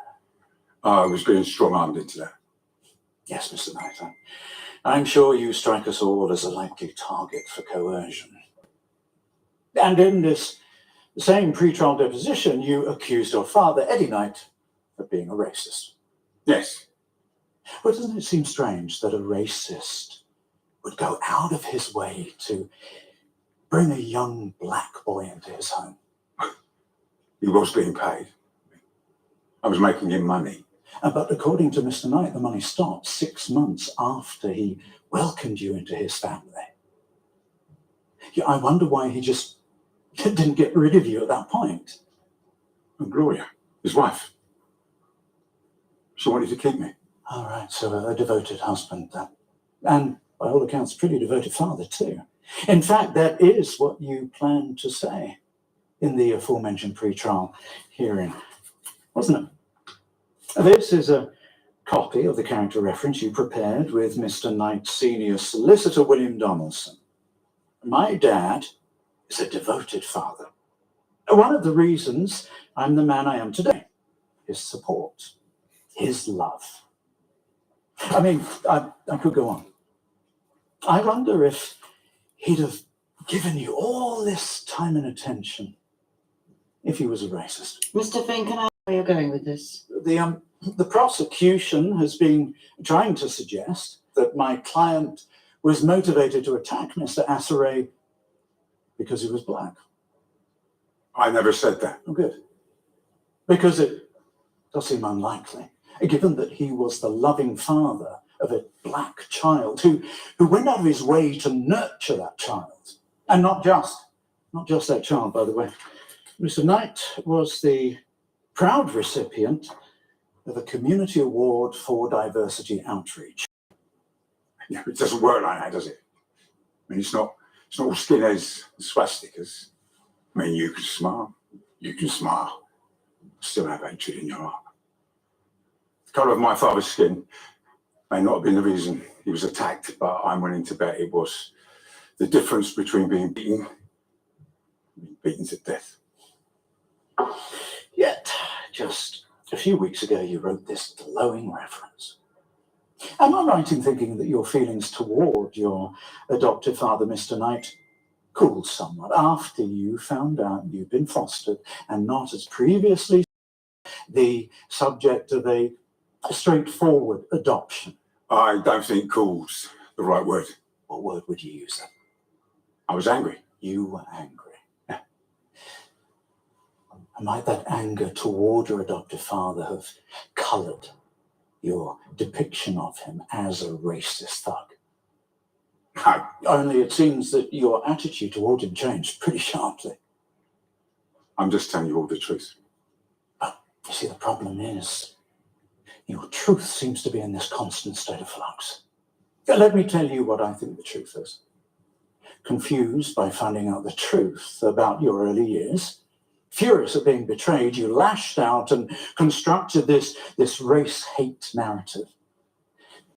I was being strong-armed into that. Yes, Mr. Knight. I'm sure you strike us all as a likely target for coercion. And in this same pre-trial deposition, you accused your father, Eddie Knight, of being a racist. Yes. But doesn't it seem strange that a racist would go out of his way to bring a young black boy into his home? He was being paid. I was making him money. But according to Mr. Knight, the money stopped 6 months after he welcomed you into his family. Yeah, I wonder why he just didn't get rid of you at that point. And Gloria, his wife, she wanted to keep me. All right, so a devoted husband, and by all accounts, a pretty devoted father too. In fact, that is what you planned to say in the aforementioned pre-trial hearing, wasn't it? This is a copy of the character reference you prepared with Mr. Knight's senior solicitor, William Donaldson. My dad is a devoted father. One of the reasons I'm the man I am today, his support, his love. I mean, I could go on. I wonder if he'd have given you all this time and attention if he was a racist. Mr. Finn, can I where you're going with this? The prosecution has been trying to suggest that my client was motivated to attack Mr. Asbury because he was black. I never said that. Oh, good. Because it does seem unlikely, given that he was the loving father of a black child who went out of his way to nurture that child. And not just that child, by the way. Mr. Knight was the proud recipient of a community award for diversity outreach. Yeah, it doesn't work like that, does it? I mean, it's not all skinheads and swastikas. I mean, you can smile, still have hatred in your heart. The colour of my father's skin may not have been the reason he was attacked, but I'm willing to bet it was the difference between being beaten to death. Yet, just a few weeks ago, you wrote this glowing reference. Am I right in thinking that your feelings toward your adoptive father, Mr. Knight, cooled somewhat after you found out you'd been fostered and not, as previously, the subject of a straightforward adoption? I don't think cool's the right word. What word would you use then? I was angry. You were angry. Yeah. And might that anger toward your adoptive father have coloured your depiction of him as a racist thug? No. Only it seems that your attitude toward him changed pretty sharply. I'm just telling you all the truth. But you see, the problem is your truth seems to be in this constant state of flux. Let me tell you what I think the truth is. Confused by finding out the truth about your early years, furious at being betrayed, you lashed out and constructed this race hate narrative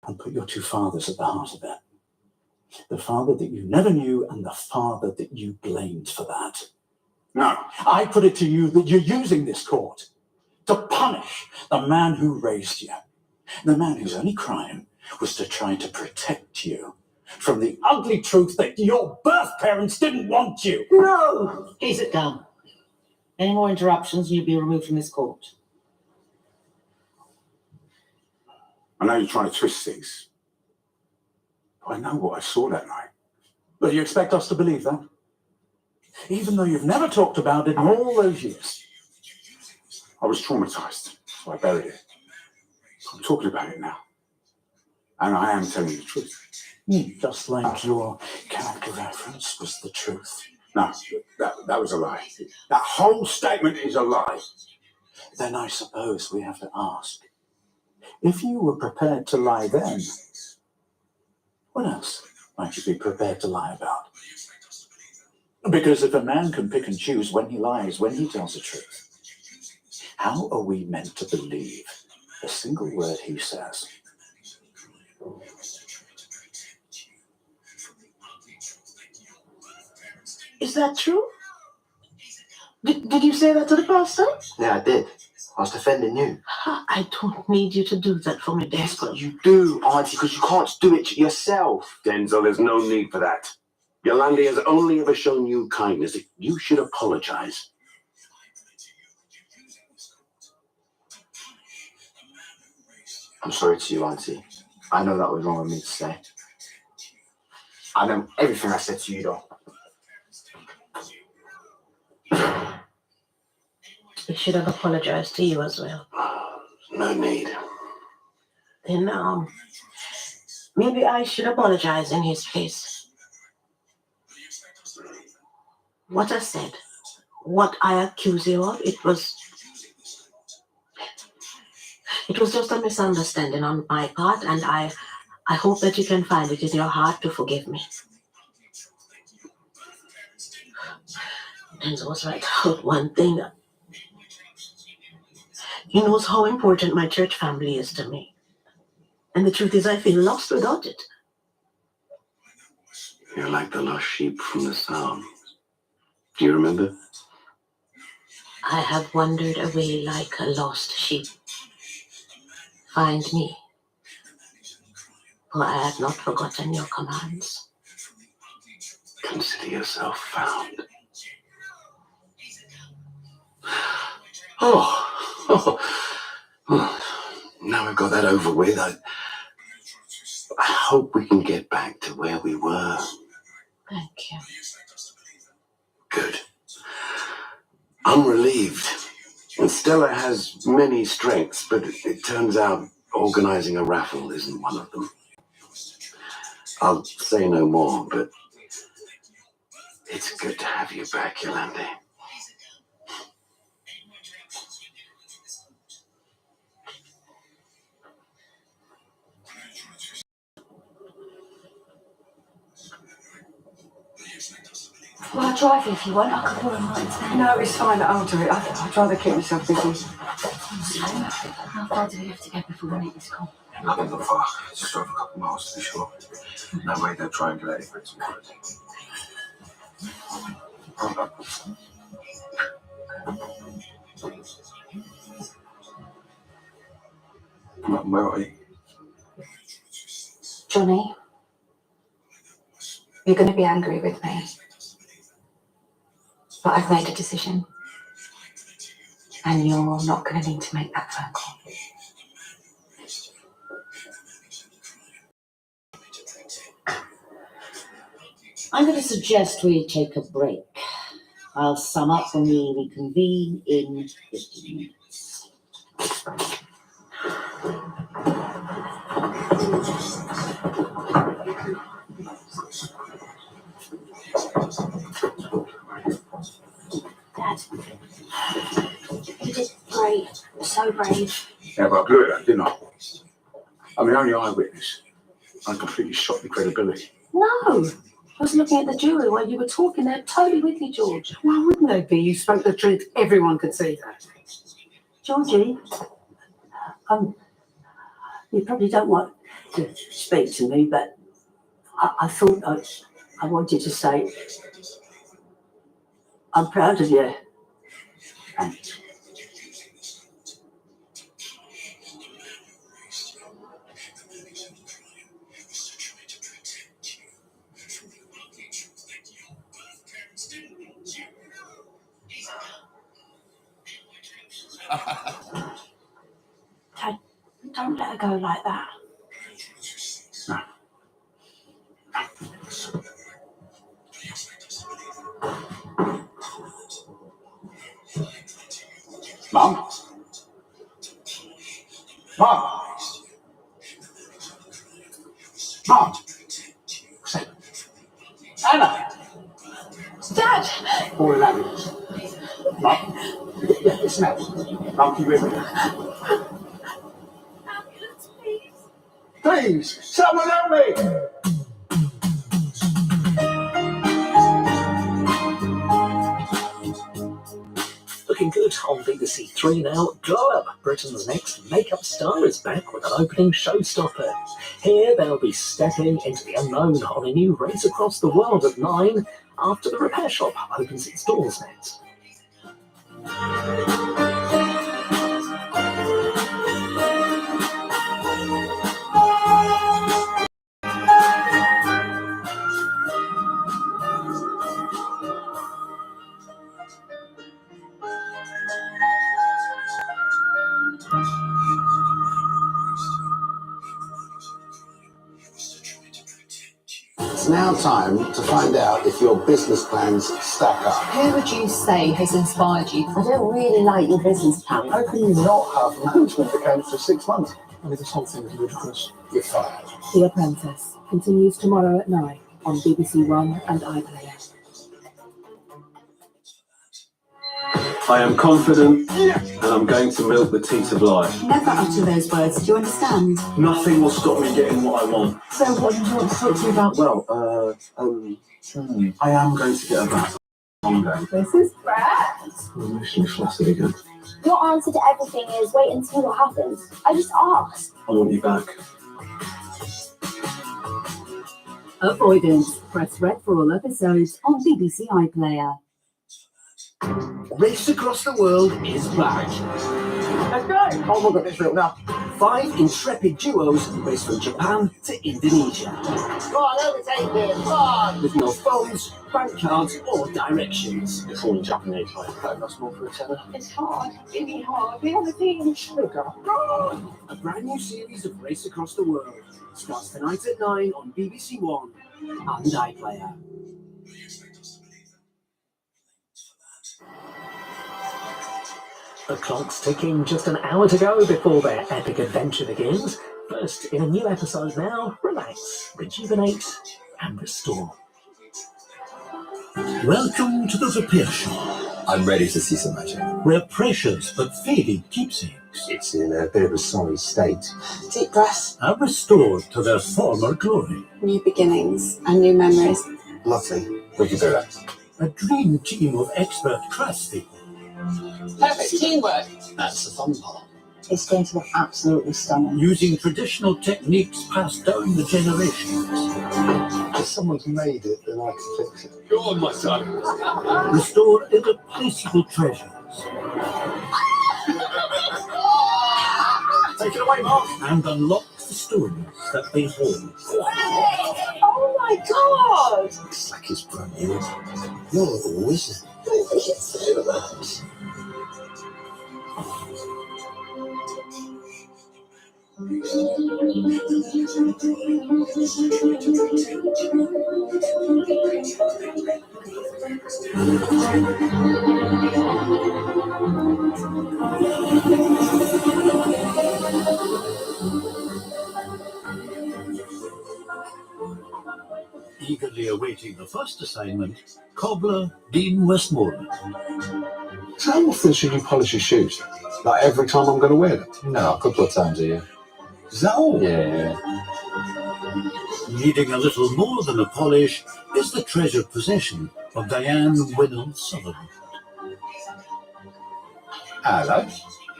and put your two fathers at the heart of it. The father that you never knew and the father that you blamed for that. No. I put it to you that you're using this court to punish the man who raised you, the man whose only crime was to try to protect you from the ugly truth that your birth parents didn't want you. No! Keep it down. Any more interruptions and you'll be removed from this court. I know you're trying to twist things. But I know what I saw that night. But you expect us to believe that? Even though you've never talked about it in all those years. I was traumatized, so I buried it. I'm talking about it now. And I am telling you the truth. Just like your character reference was the truth. No, that was a lie. That whole statement is a lie. Then I suppose we have to ask, if you were prepared to lie then, what else might you be prepared to lie about? Because if a man can pick and choose when he lies, when he tells the truth, how are we meant to believe a single word he says? Is that true? Did you say that to the pastor? Yeah, I did. I was defending you. I don't need you to do that for me, Yes, Denzel. but you do, Auntie, because you can't do it yourself. Denzel, there's no need for that. Yolandi has only ever shown you kindness. You should apologize. I'm sorry to you, Auntie. I know that was wrong of me to say. I know everything I said to you, though. He should have apologized to you as well. No need. Then, maybe I should apologize in his place. What I said, what I accuse you of, it was just a misunderstanding on my part, and I hope that you can find it in your heart to forgive me. Denzel was right about one thing. He knows how important my church family is to me. And the truth is, I feel lost without it. You're like the lost sheep from the Psalms. Do you remember? I have wandered away like a lost sheep. Find me, for I have not forgotten your commands. Consider yourself found. Oh. Now we've got that over with. I hope we can get back to where we were. Thank you. Good. I'm relieved. And Stella has many strengths, but it turns out organizing a raffle isn't one of them. I'll say no more, but it's good to have you back, Yolandi. Well, I'll drive if you want. I can call him right. No, it's fine. I'll do it. I'd rather keep myself busy. So, how far do we have to go before we make this call? Nothing so far. Just drove a couple miles to be sure. That way they'll triangulate for it tomorrow. Where are you? Johnny, you're going to be angry with me. But I've made a decision. And you're not going to need to make that phone call. I'm going to suggest we take a break. I'll sum up when we reconvene in 15 minutes. Dad, you did great. So brave. Yeah, but I blew it out, didn't I? I'm the only eyewitness. I completely shot the credibility. No, I was looking at the jury while you were talking. They're totally with you, George. Why wouldn't they be? You spoke the truth. Everyone could see that. Georgie, you probably don't want to speak to me, but I thought I wanted to say I'm proud of you. And don't let her go like that. Mum? Mum? Mum? What's that? Anna! Dad! All in ambulance. Mum? Yeah, it's now. Mum, can you hear me? Ambulance, please. Please, someone help me! Looking good on BBC Three now. Glow Up, Britain's next makeup star, is back with an opening showstopper. Here they'll be stepping into the unknown on a new race across the world at 9 after the repair shop opens its doors next. It's now time to find out if your business plans stack up. Who would you say has inspired you? I don't really like your business plan. How can you not have management accounts for 6 months? I mean, this whole thing is ludicrous. You're fired. The Apprentice continues tomorrow at 9 on BBC One and iPlayer. I am confident and I'm going to milk the teat of life. Never utter those words, do you understand? Nothing will stop me getting what I want. So what do you want to talk to me about? Well, I am going to get a bath holiday. This is great. I'm emotionally flustered again. Your answer to everything is wait and see what happens. I just asked. I want you back. Avoidance. Press red for all episodes on BBC iPlayer. Race Across the World is back. Let's go. Oh my God, it's real now. 5 intrepid duos race from Japan to Indonesia. Come on, overtake me. Come on. With no phones, bank cards, or directions. It's all in Japanese. That's more for a tenner. It's hard, really hard. We have a team. A brand new series of Race Across the World starts tonight at 9 on BBC One and iPlayer. The clock's ticking, just an hour to go before their epic adventure begins. First, in a new episode now, relax, rejuvenate, and restore. Welcome to the repair shop. I'm ready to see some magic. Where precious but faded keepsakes. It's in a bit of a sorry state. Deep breaths, Are restored to their former glory. new beginnings, and new memories. Lovely. We can do that. A dream team of expert craftspeople. Perfect teamwork. That's the fun part. It's going to look absolutely stunning. Using traditional techniques passed down the generations. If someone's made it, then I can fix it. Go on, my son. Restore irreplaceable treasures. Take it away, Mark. And unlock the stories that they hold. Oh my God! Looks like it's brand new. You're a wizard. Eagerly awaiting the first assignment, cobbler Dean Westmoreland. So how often should you polish your shoes? Like every time I'm going to wear them? No, a couple of times a year. Is that all? Yeah. Needing a little more than a polish is the treasured possession of Diane Winnell Sutherland. Hello.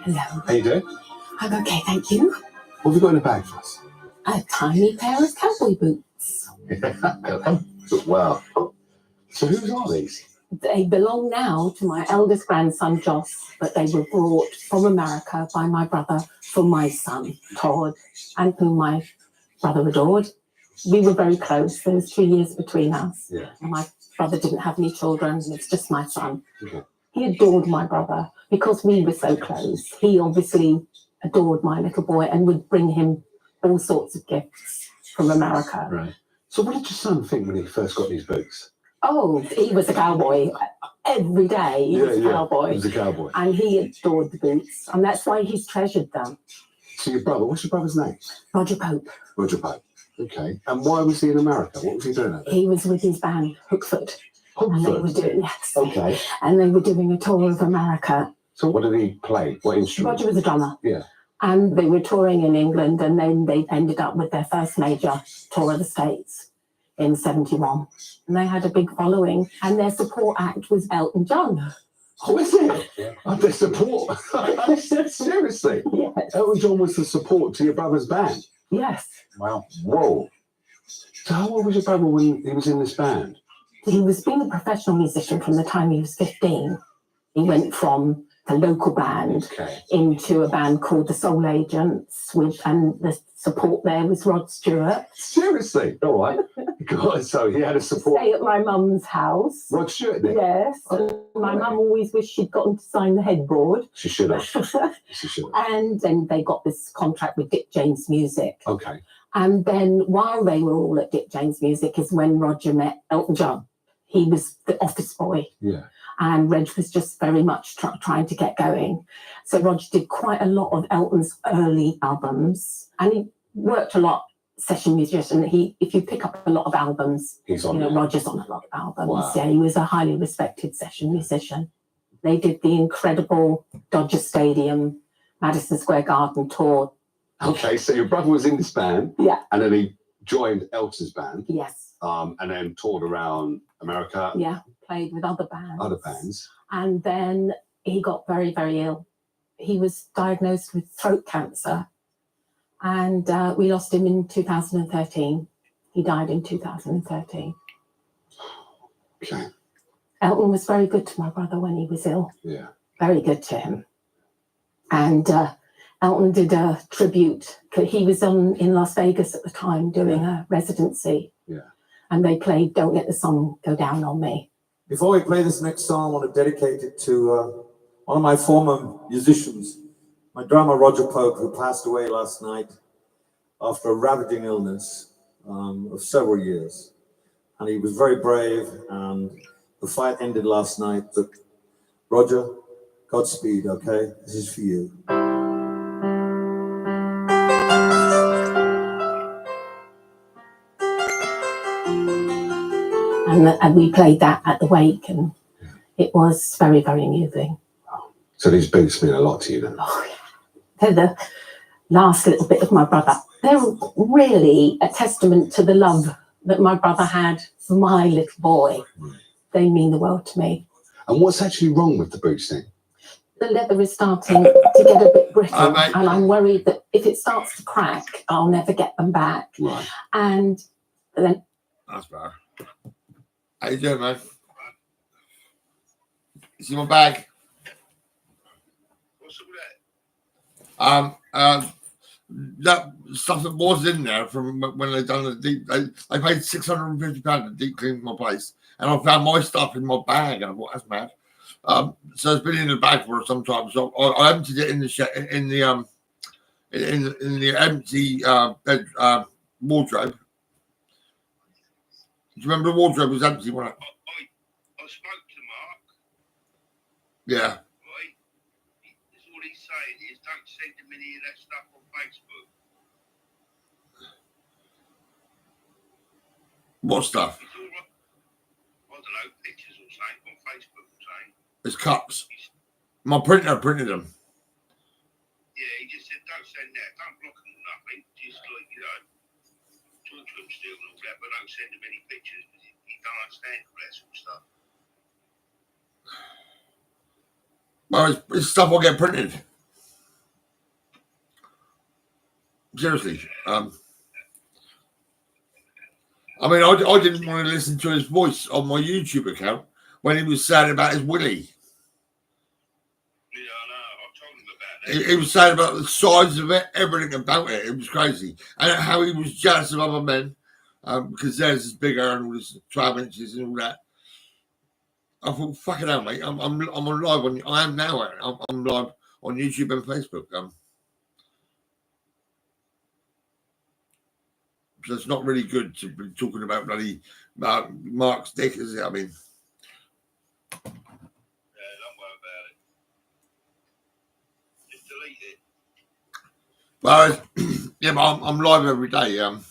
Hello. How you doing? I'm okay, thank you. What have you got in the bag for us? A tiny pair of cowboy boots. Wow. So whose are these? They belong now to my eldest grandson, Joss, but they were brought from America by my brother for my son, Todd, and whom my brother adored. We were very close. There was 2 years between us. Yeah. And my brother didn't have any children, and it's just my son. Okay. He adored my brother because we were so close. He obviously adored my little boy and would bring him all sorts of gifts from America. Right. So what did your son think when he first got these boots? Oh, he was a cowboy. Every day he was a cowboy. He was a cowboy. And he adored the boots. And that's why he's treasured them. So your brother, what's your brother's name? Roger Pope. Roger Pope. Okay. And why was he in America? What was he doing over there? He was with his band, Hookfoot. And they were doing, yes. Okay. And they were doing a tour of America. So what did he play? What instrument? Roger was a drummer. Yeah. And they were touring in England, and then they ended up with their first major tour of the States in '71. And they had a big following, and their support act was Elton John. Oh, is it? Oh, the support. Seriously? Yes. Elton John was the support to your brother's band. Yes. Wow. Whoa. So how old was your brother when he was in this band? He was being a professional musician from the time he was 15. He went from the local band into a band called the Soul Agents, and the support there was Rod Stewart. Seriously? All right. God, so he had a support. Stay at my mum's house. Rod Stewart did? Yes. And my mum always wished she'd gotten to sign the headboard. She should have. She should have. And then they got this contract with Dick James Music. Okay. And then while they were all at Dick James Music is when Roger met Elton John. He was the office boy. Yeah. And Reg was just very much trying to get going. So Roger did quite a lot of Elton's early albums, and he worked a lot session musician. If you pick up a lot of albums, he's on Roger's on a lot of albums. Wow. Yeah, he was a highly respected session musician. They did the incredible Dodger Stadium, Madison Square Garden tour. Okay, so your brother was in this band. Yeah. And then he joined Elton's band. Yes. And then toured around America. Yeah, played with other bands. Other bands. And then he got very, very ill. He was diagnosed with throat cancer. And we lost him in 2013. He died in 2013. Okay. Elton was very good to my brother when he was ill. Yeah. Very good to him. And Elton did a tribute. He was in Las Vegas at the time doing a residency. Yeah. And they played Don't Let the Sun Go Down on Me. Before we play this next song, I want to dedicate it to one of my former musicians, my drummer Roger Pope, who passed away last night after a ravaging illness of several years. And he was very brave, and the fight ended last night. But Roger, Godspeed, okay? This is for you. And we played that at the wake, and it was very, very moving. So these boots mean a lot to you then? Oh, yeah. They're the last little bit of my brother. They're really a testament to the love that my brother had for my little boy. They mean the world to me. And what's actually wrong with the boots thing? The leather is starting to get a bit brittle, and I'm worried that if it starts to crack, I'll never get them back. Right. And then... That's bad. How you doing, man? You see my bag? What's all that? That stuff that was in there from when they done the deep. I paid £650 to deep clean my place, and I found my stuff in my bag, and I thought that's mad. So it's been in the bag for some time. So I emptied it in the in the empty bed wardrobe. Do you remember the wardrobe was empty when I spoke to Mark. Yeah. Right? That's all he's saying is don't send him any of that stuff on Facebook. What stuff? It's all right. I don't know, pictures or something on Facebook or something. It's cups. My printer printed them. Yeah, he just said don't send that, don't block him or nothing. Just like, talk to him still and all that, but don't send him any pictures because he don't understand all that sort of stuff. Well, it's stuff I get printed. Seriously. I mean, I didn't want to listen to his voice on my YouTube account when he was sad about his willy. Yeah, I know. I told him about that. He was saying about the size of it, everything about it. It was crazy. And how he was jealous of other men because theirs is bigger and all this 12 inches and all that. I thought, fucking hell, mate. I'm on live on. I am now. I'm live on YouTube and Facebook. So it's not really good to be talking about bloody Mark's dick, is it? I mean, Yeah, don't worry about it. Just delete it. well, yeah, but I'm live every day. And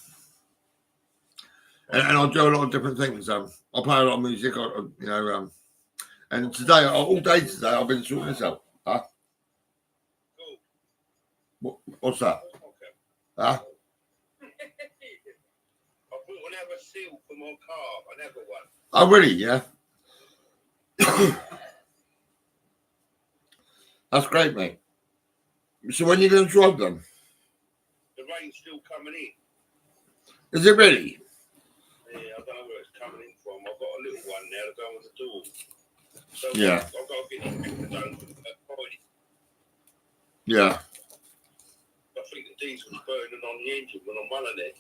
I do a lot of different things. I play a lot of music. And today, all day today, I've been sorting this out. Huh? What's that? Huh? I bought another seal for my car, another one. Oh, really? Yeah. That's great, mate. So when are you going to drive them? The rain's still coming in. Is it really? Yeah, I don't know where it's coming in from. I've got a little one now to go on the door. So Yeah. I've got to get it done at Friday. Yeah. I think the diesel's burning on the engine when I'm running it.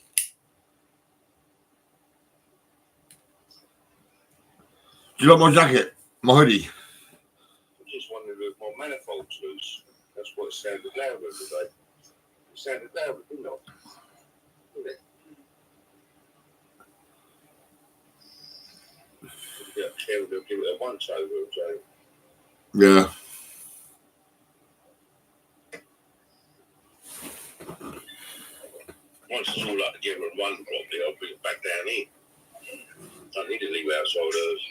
Do you like my jacket? My hoodie? I just wondered if my manifold's loose. That's what it sounded louder today. It sounded louder, didn't it? Didn't it? Yeah, Kerry will give it a once over, so. Yeah. Once it's all up together and run properly, I'll bring it back down here. I need to leave outside hers.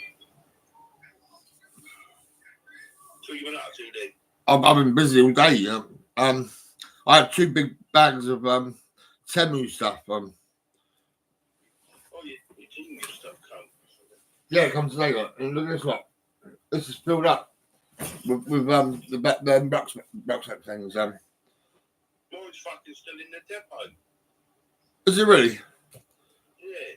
So you've been up to then? I've been busy all day. I had 2 big bags of Temu stuff. Oh, your team stuff come. Yeah, it comes today. Look. And look at this one. This is filled up with the rucksack things. Lloyd's fucking still in the depot. Is it really? Yeah.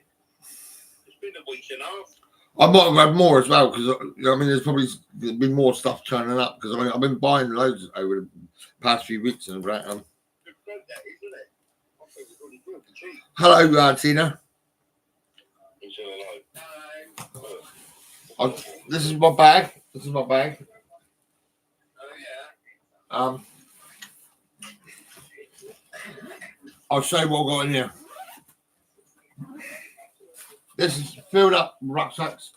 It's been a week and a half. I might have had more as well because I mean there's probably been more stuff turning up because I mean I've been buying loads over the past few weeks and right. Hello, Tina. This is my bag. This is my bag. I'll show you what I've got in here. This is filled up rucksacks.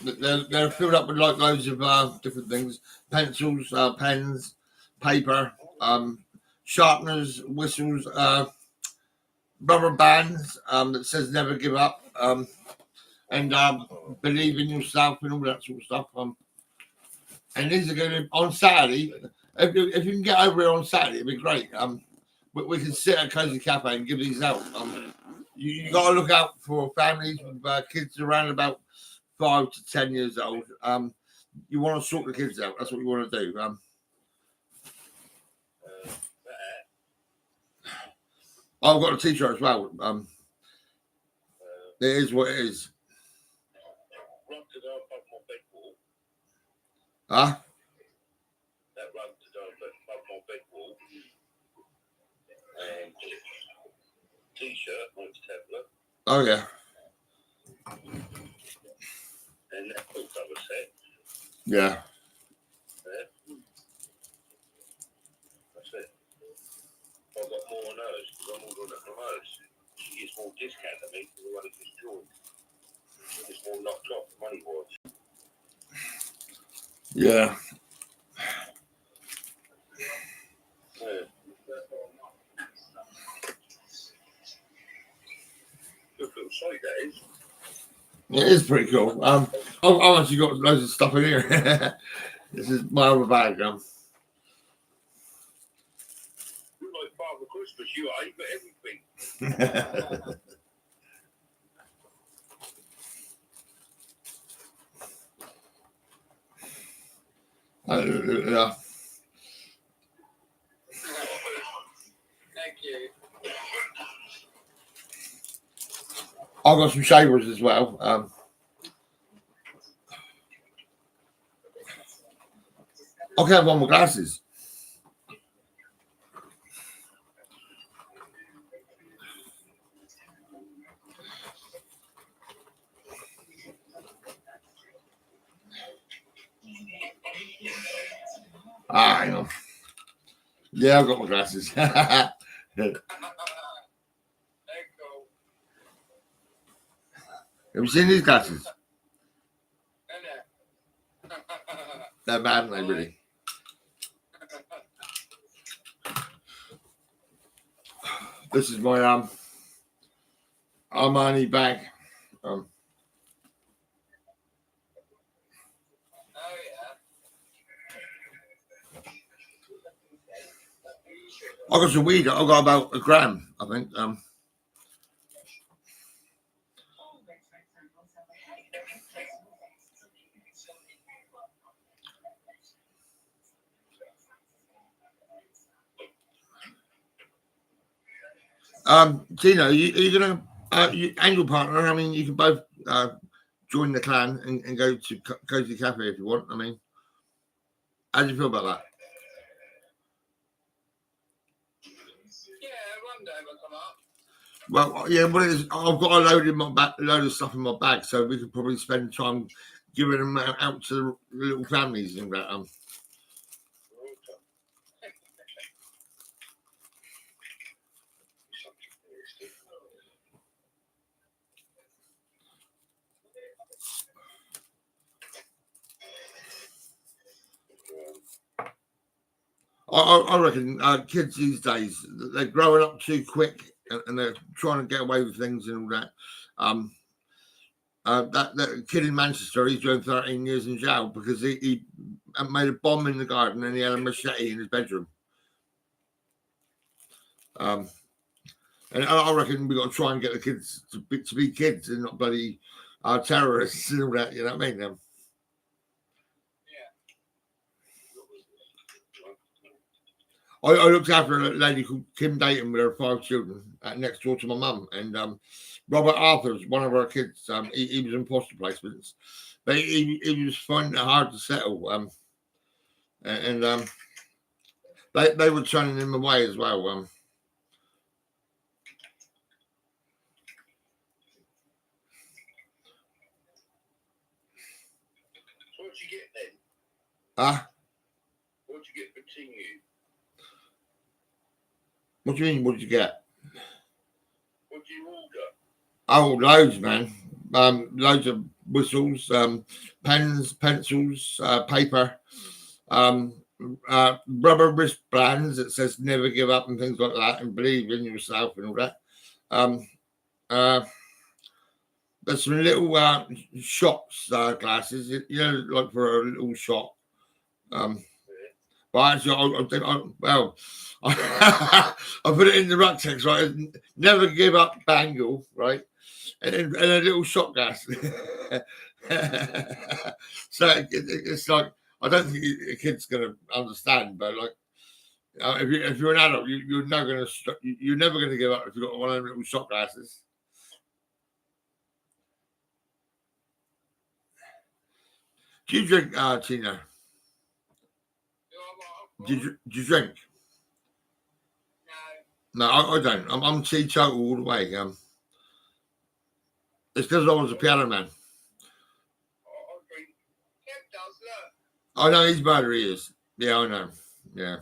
They're filled up with like loads of different things: pencils, pens, paper, sharpeners, whistles, rubber bands that says "Never give up," and believe in yourself and all that sort of stuff. And these are going to on Saturday. If you can get over here on Saturday, it'd be great. We can sit at Cozy Cafe and give these out. You got to look out for families with kids around about 5 to 10 years old. You want to sort the kids out. That's what you want to do. I've got a t-shirt as well. It is what it is. Huh? That rug to go above my bed wall. And t-shirt, mine's Kevlar. Oh yeah. And that full cover set. Yeah. That's it. I've got more on hers because I'm ordering it from hers. She gets more discount than me because the one that just joined. It's more knocked off money wise. Yeah. Good little site that is. It is pretty cool. I've actually got loads of stuff in here. This is my other bag. You're like Father Christmas, you are. You've got everything. Yeah. Thank you. I've got some shavers as well. I can have one with glasses. Hang on. Yeah, I've got my glasses. Have you seen these glasses? They're bad, aren't they, really? This is my Armani bag. I got some weed. I got about a gram, I think. Tina, are you gonna and your partner? I mean, you can both join the clan and go to Cozy Cafe if you want. I mean, how do you feel about that? Well, yeah, what it is, I've got a load of stuff in my bag, so we could probably spend time giving them out to the little families and that. I reckon kids these days, they're growing up too quick and they're trying to get away with things and all that. That kid in Manchester, he's doing 13 years in jail because he made a bomb in the garden and he had a machete in his bedroom. And I reckon we've got to try and get the kids to be kids and not bloody terrorists and all that, you know what I mean? I looked after a lady called Kim Dayton with her 5 children next door to my mum. And Robert Arthur's one of our kids. He was in foster placements. But he was finding it hard to settle. They were turning him away as well. So what'd you get then? What'd you get for Tingu? What do you mean, what did you get? What did you order? Oh, loads, man. Loads of whistles, pens, pencils, paper, rubber wristbands that says never give up and things like that and believe in yourself and all that. There's some little shots glasses, you know, like for a little shot. But actually, I put it in the rucksack, right? Never give up bangle, right? And a little shot glass. So it's like, I don't think a kid's going to understand, but like, if you're an adult, you're never going to give up if you've got one of them little shot glasses. Do you drink, Tina? Do you drink? No, I don't. I'm teetotal all the way. It's because I was a piano man. I know he's better, he is. Yeah, I know. Yeah.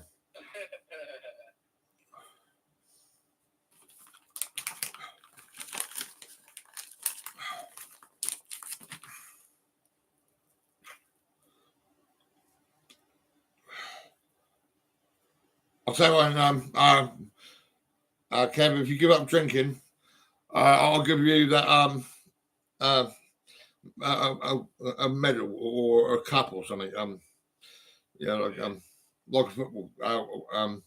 I'll tell you what, Kev, if you give up drinking, I'll give you that a medal or a cup or something. Yeah, like a football. I don't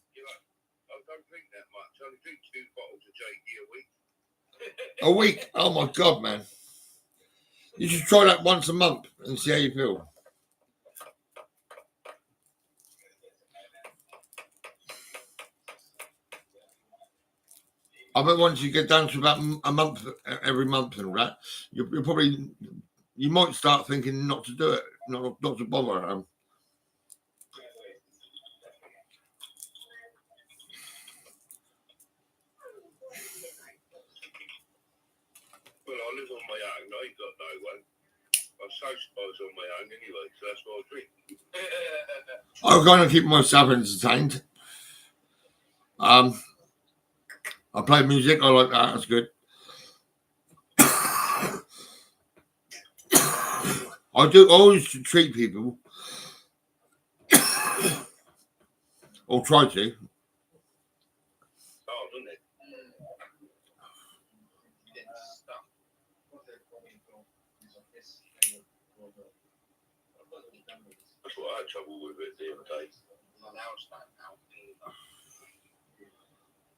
drink that much. I only drink 2 bottles of JD A week? Oh my God, man! You should try that once a month and see how you feel. I bet once you get down to about a month, every month and all that, you might start thinking not to do it, not to bother. Well, I live on my own. I ain't got no one. I socialise on my own anyway, so that's why I drink. I'm going to keep myself entertained. I play music. I like that. That's good. I always treat people, or try to. Oh, doesn't it? That's what I had trouble with it the other day.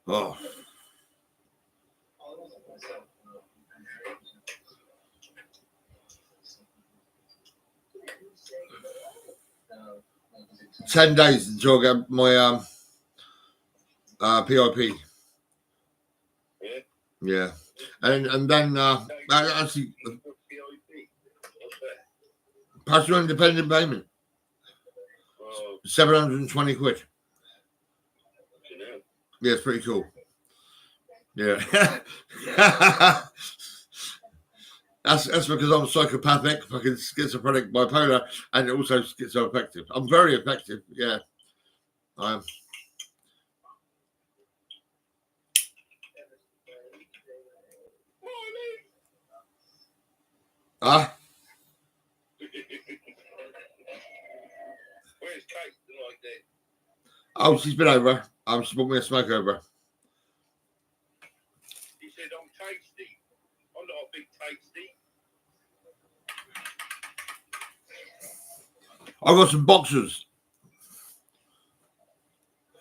Oh. $10 until I get my PIP. Yeah, and then actually, personal independent payment, £720. Yeah, it's pretty cool. Yeah, that's because I'm psychopathic, fucking schizophrenic, bipolar, and also schizoaffective. I'm very effective. Yeah, I am. Ah. Where's Kate tonight then? Oh, she's been over. She brought me a smoke over. He said I'm tasty. I'm not a big tasty. I got some boxers.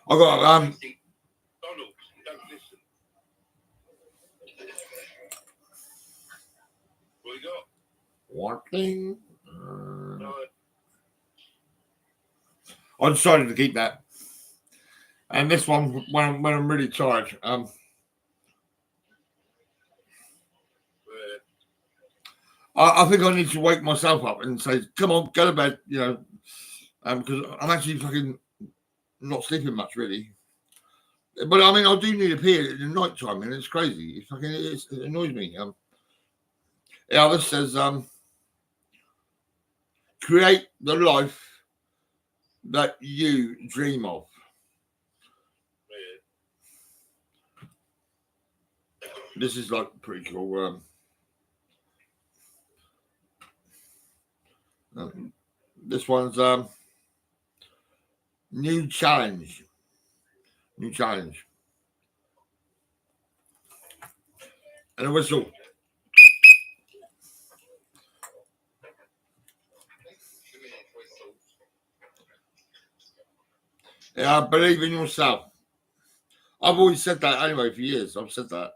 I got Donald, don't listen. What you got? One thing. No. I decided to keep that. And this one, when I'm really tired, I think I need to wake myself up and say, "Come on, go to bed," you know, because I'm actually fucking not sleeping much, really. But I mean, I do need a pee at the night time, and it's crazy. It annoys me. Yeah, this says, create the life that you dream of. This is like pretty cool. This one's new challenge. New challenge. And a whistle. Yeah, believe in yourself. I've always said that anyway for years. I've said that.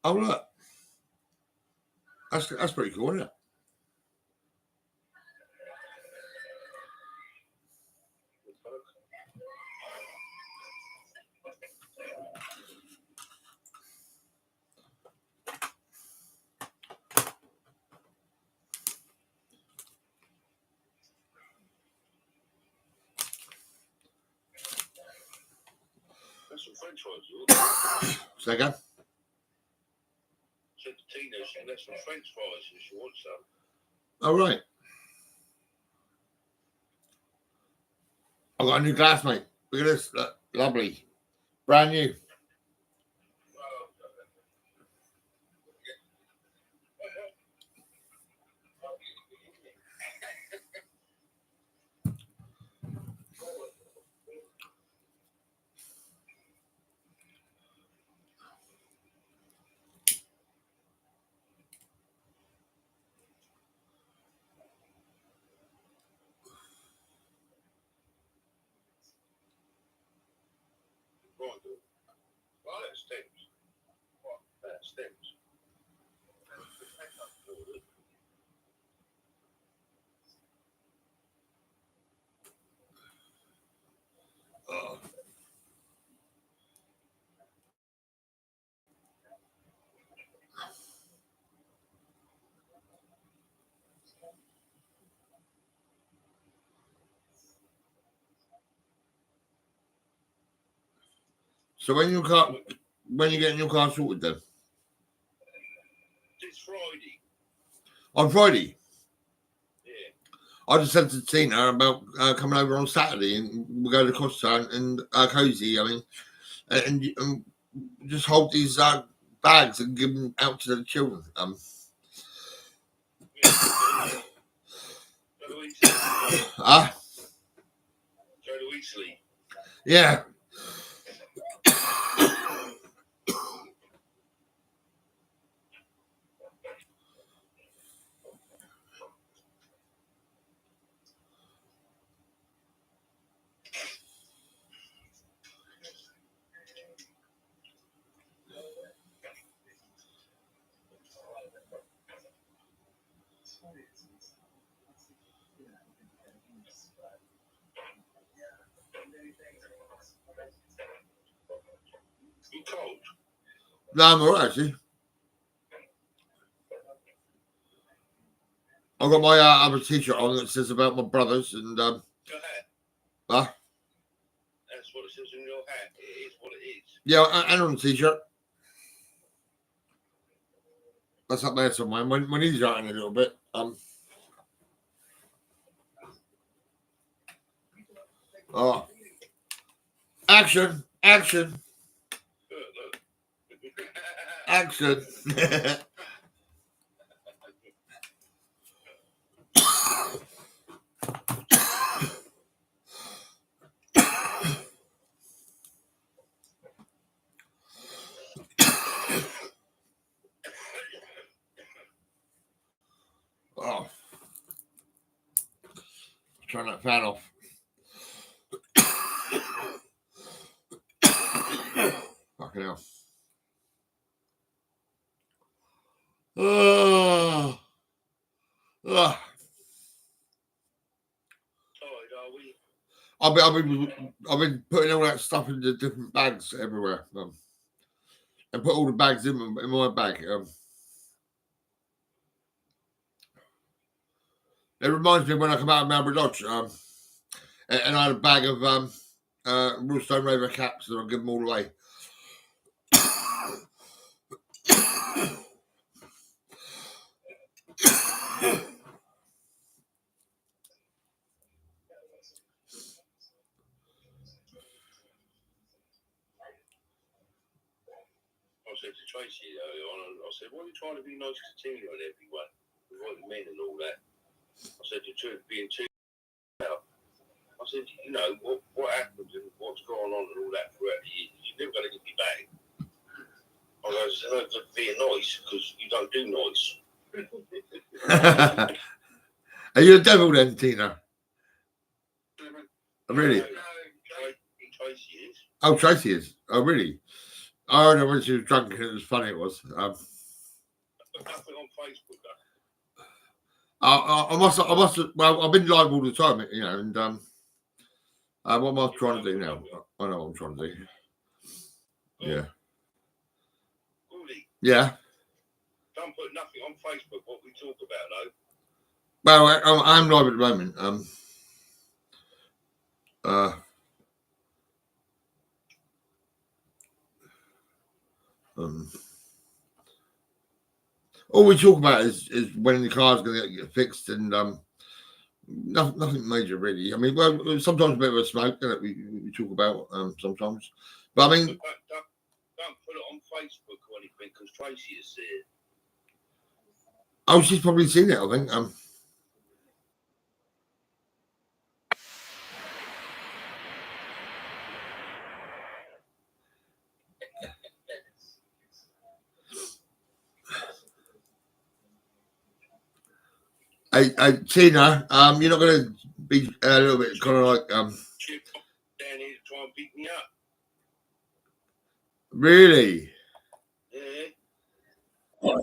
Oh look. That's pretty cool, isn't it? That's some French fries. Second. Said to Tina, that's some French fries if she wants some. All right. I've got a new glass, mate. Look at this. Look, lovely. Brand new. Well, that stems. What? That stems. So when you getting your car sorted then? It's Friday. On Friday? Yeah. I just said to Tina about coming over on Saturday and we'll go to Costa and Cozy, I mean, and just hold these bags and give them out to the children. Go to Eastleigh. Yeah. You cold? No, I'm alright actually. I've got my other t-shirt on that says about my brothers and Your hat? huh? That's what it says in your hat. It is what it is. Yeah, and on the t-shirt. That's up there somewhere. My knees are hurting a little bit. Oh. Action. Action. Action. Oh. Turn that fan off. Fucking hell. Oh. Oh. I've been putting all that stuff into different bags everywhere, and put all the bags in my bag. It reminds me when I come out of Melbourne Lodge, and I had a bag of Roostone Rover caps, and I'll give them all away. I said to Tracy earlier on, I said, why are you trying to be nice to Tina and everyone? With all the men and all that. I said, the truth being too out. I said, you know, what happens and what's going on and all that throughout the years, you're never going to get me back. I was being nice because you don't do nice. Are you a devil then, Tina? Really? No, Tracy is. Oh, Tracy is. Oh, really? I heard her when she was drunk and it was funny. It was. But nothing on Facebook though. I must. Well, I've been live all the time, you know, and what am I trying to do now? I know what I'm trying to do. Yeah. Yeah. Don't put nothing on Facebook. What we talk about though. Well, I'm live at the moment. All we talk about is when the car's going to get fixed, and nothing major really. I mean, well, sometimes a bit of a smoke that we talk about sometimes, but I mean, don't put it on Facebook or anything because Tracy is there. Oh, she's probably seen it. I think. Hey, Tina, you're not going to be a little bit kind of like Chip down here to try and beat me up. Really? Yeah.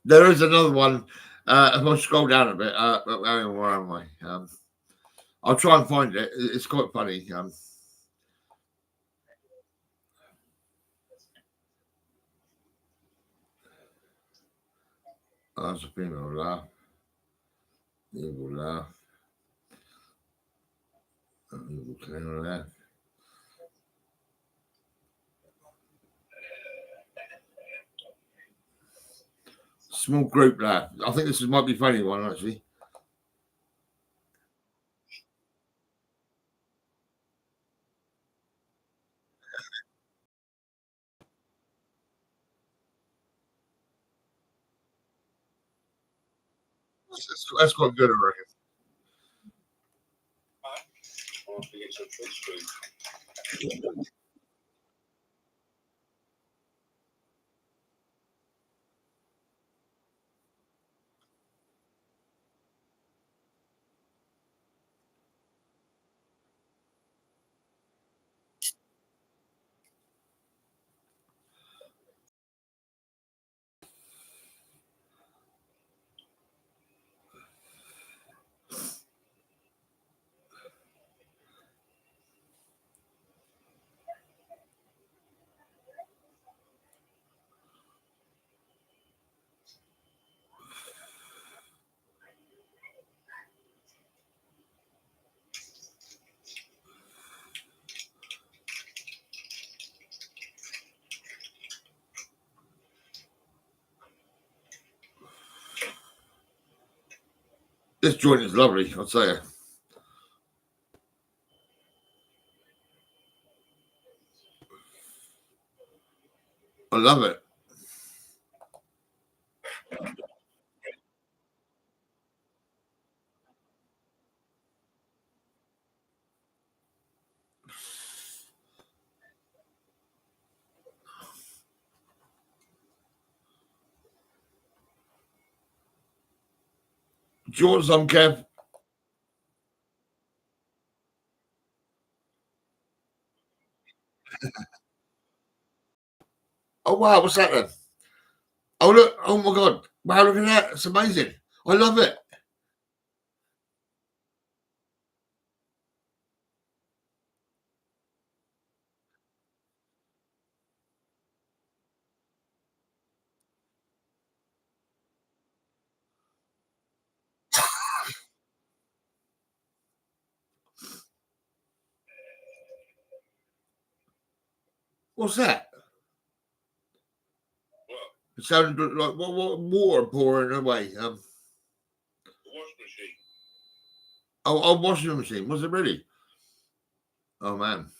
There is another one. If I scroll down a bit, where am I? I'll try and find it. It's quite funny. That's a female laugh. Evil laugh. Evil female laugh. Small group laugh. I think this might be funny one actually. That's quite good, I reckon. I'll have to get some fish food. This joint is lovely, I'll tell you. I love it. Do you want some, Kev? Oh, wow, what's that then? Oh, look. Oh, my God. Wow, look at that. It's amazing. I love it. What's that? It sounded like what water pouring away. The washing machine. Oh, washing machine. Was it really? Oh, man.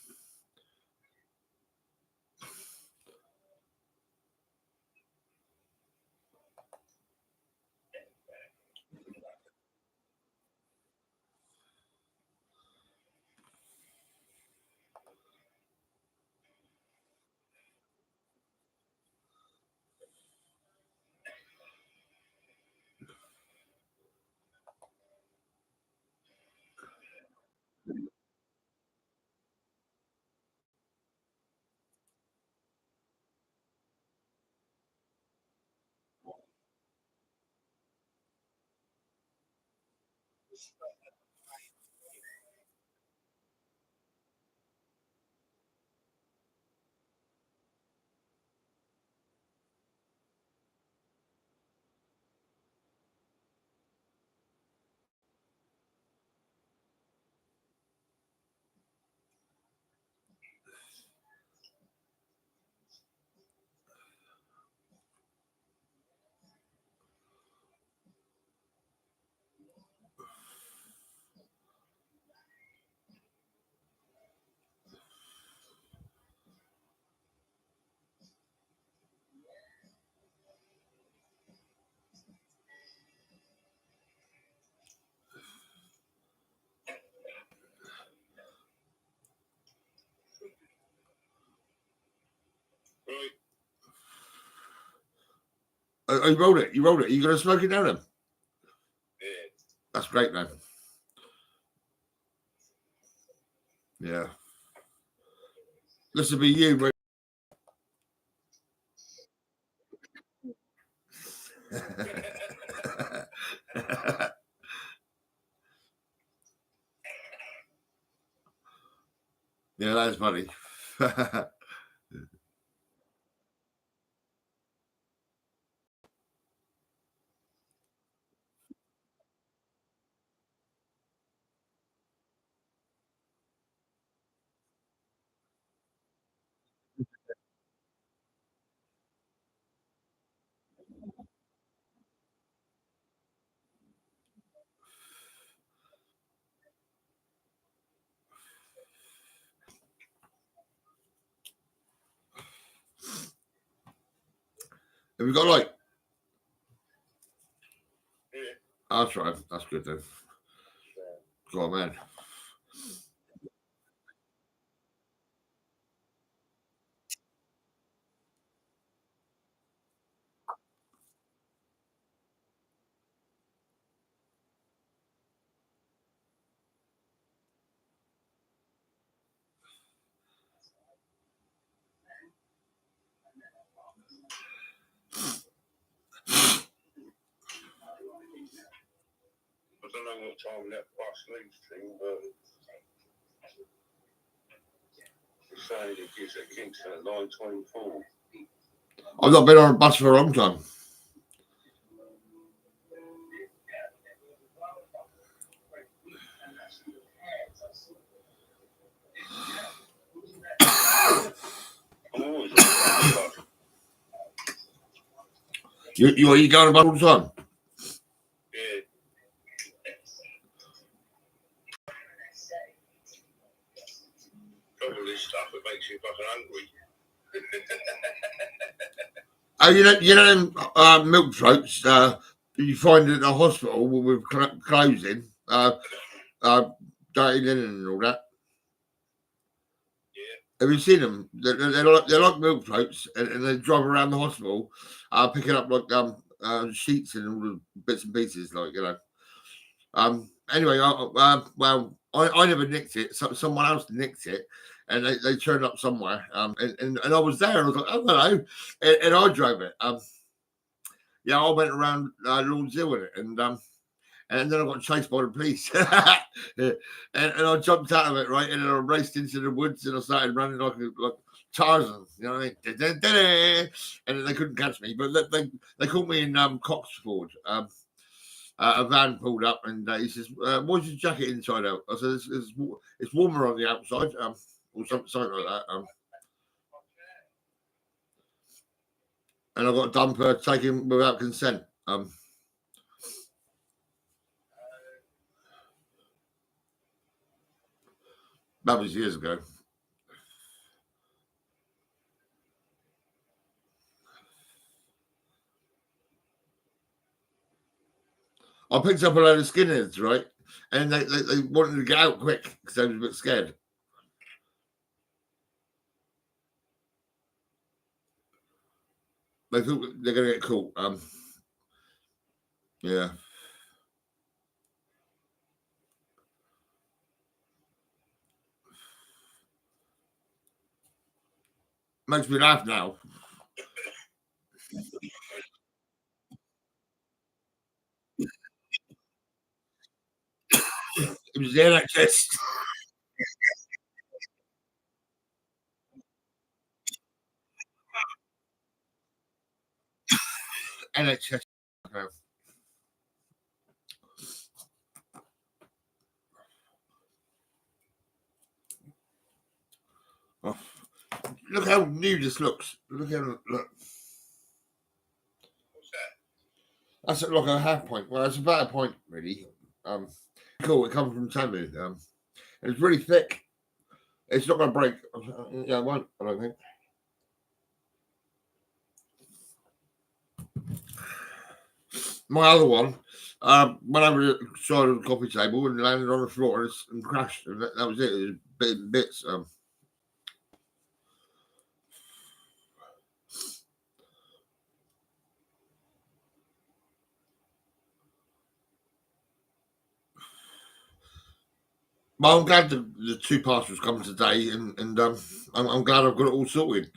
You rolled it. You rolled it. Are you going to smoke it down then? Yeah. That's great, man. Yeah. This will be you, mate. Yeah, that's funny. Have you got light? Yeah. That's right. That's good then. Go on, man. I don't know what time that bus leaves thing, but it's saying it gives at Kingston at 9:24. I've not been on a bus for a long time. You go on a bus all the time? Yeah. them milk throats you find at the hospital with clothes in, dirty linen and all that. Have you seen them? They're like milk floats, and they drive around the hospital, picking up like sheets and all the bits and pieces, like Anyway, I never nicked it. Someone else nicked it, and they turned up somewhere. And I was there, and I was like, oh hello, and I drove it. Yeah, I went around Lord's Hill with it, and then I got chased by the police, and I jumped out of it, right, and then I raced into the woods, and I started running like Tarzan, you know what I mean? And then they couldn't catch me, but they caught me in Coxford. A van pulled up, and he says, "What's your jacket inside out?" I said, "It's warmer on the outside," or something like that. And I got done for taking without consent. That was years ago. I picked up a load of skinheads, right? And they wanted to get out quick because they was a bit scared. They thought they're going to get caught. Yeah. Makes me laugh now. It was the NHS. NHS. Oh. Look how new this looks. Look. That's like a half point. Well, it's about a point, really. Cool. It comes from Tamu. It's really thick. It's not going to break. Yeah, it won't. I don't think. My other one went over the side of the coffee table and landed on the floor and crashed. And that was it. It was bits. Well, I'm glad the two parcels coming today, and I'm glad I've got it all sorted.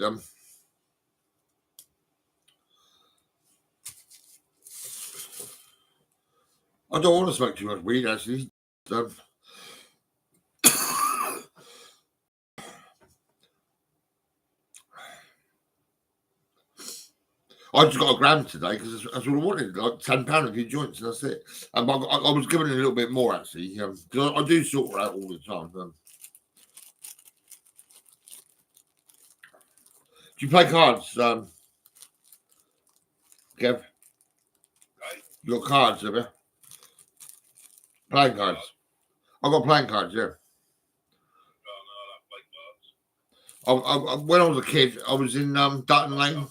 I don't want to smoke too much weed, actually. I just got a gram today because that's what I wanted, like £10 a few joints, and that's it. I was given a little bit more, actually, because I do sort out all the time. Do you play cards, Kev? You got cards, have you? Playing cards. I got playing cards, yeah. When I was a kid, I was in Dutton Lane.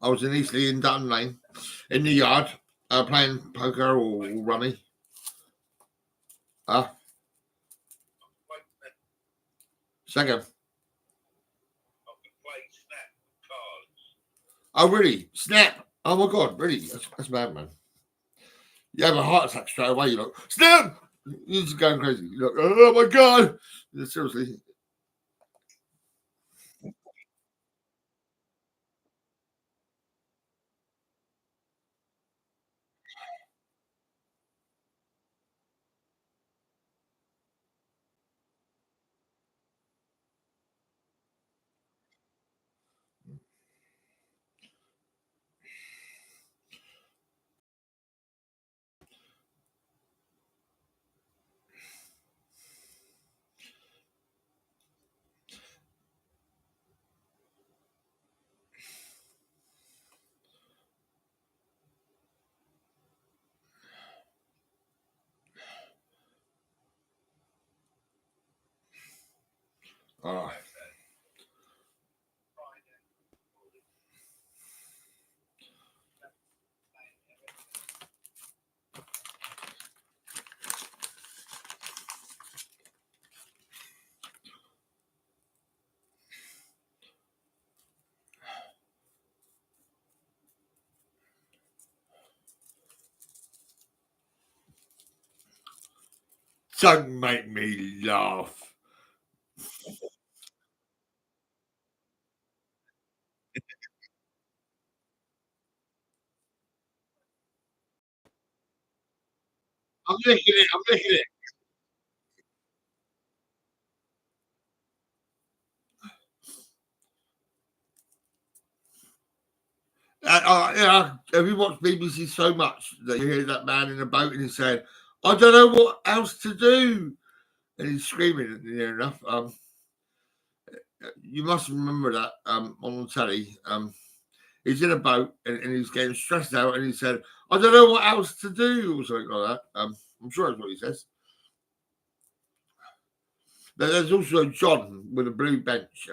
I was in Eastleigh in Dutton Lane, in the yard, playing poker or rummy. Second. Oh, really? Snap. Oh, my God, really? That's bad, man. You have a heart attack straight away. You're like, snap! You're just going crazy. You're like, oh, my God. Seriously. Don't make me laugh. I'm licking it. I'm licking it. Yeah, have you watched BBC so much that you hear that man in a boat and he's saying, "I don't know what else to do," and he's screaming near enough. You must remember that on the telly. He's in a boat and he's getting stressed out, and he said, "I don't know what else to do," or something like that. I'm sure that's what he says. There's also John with a blue bench,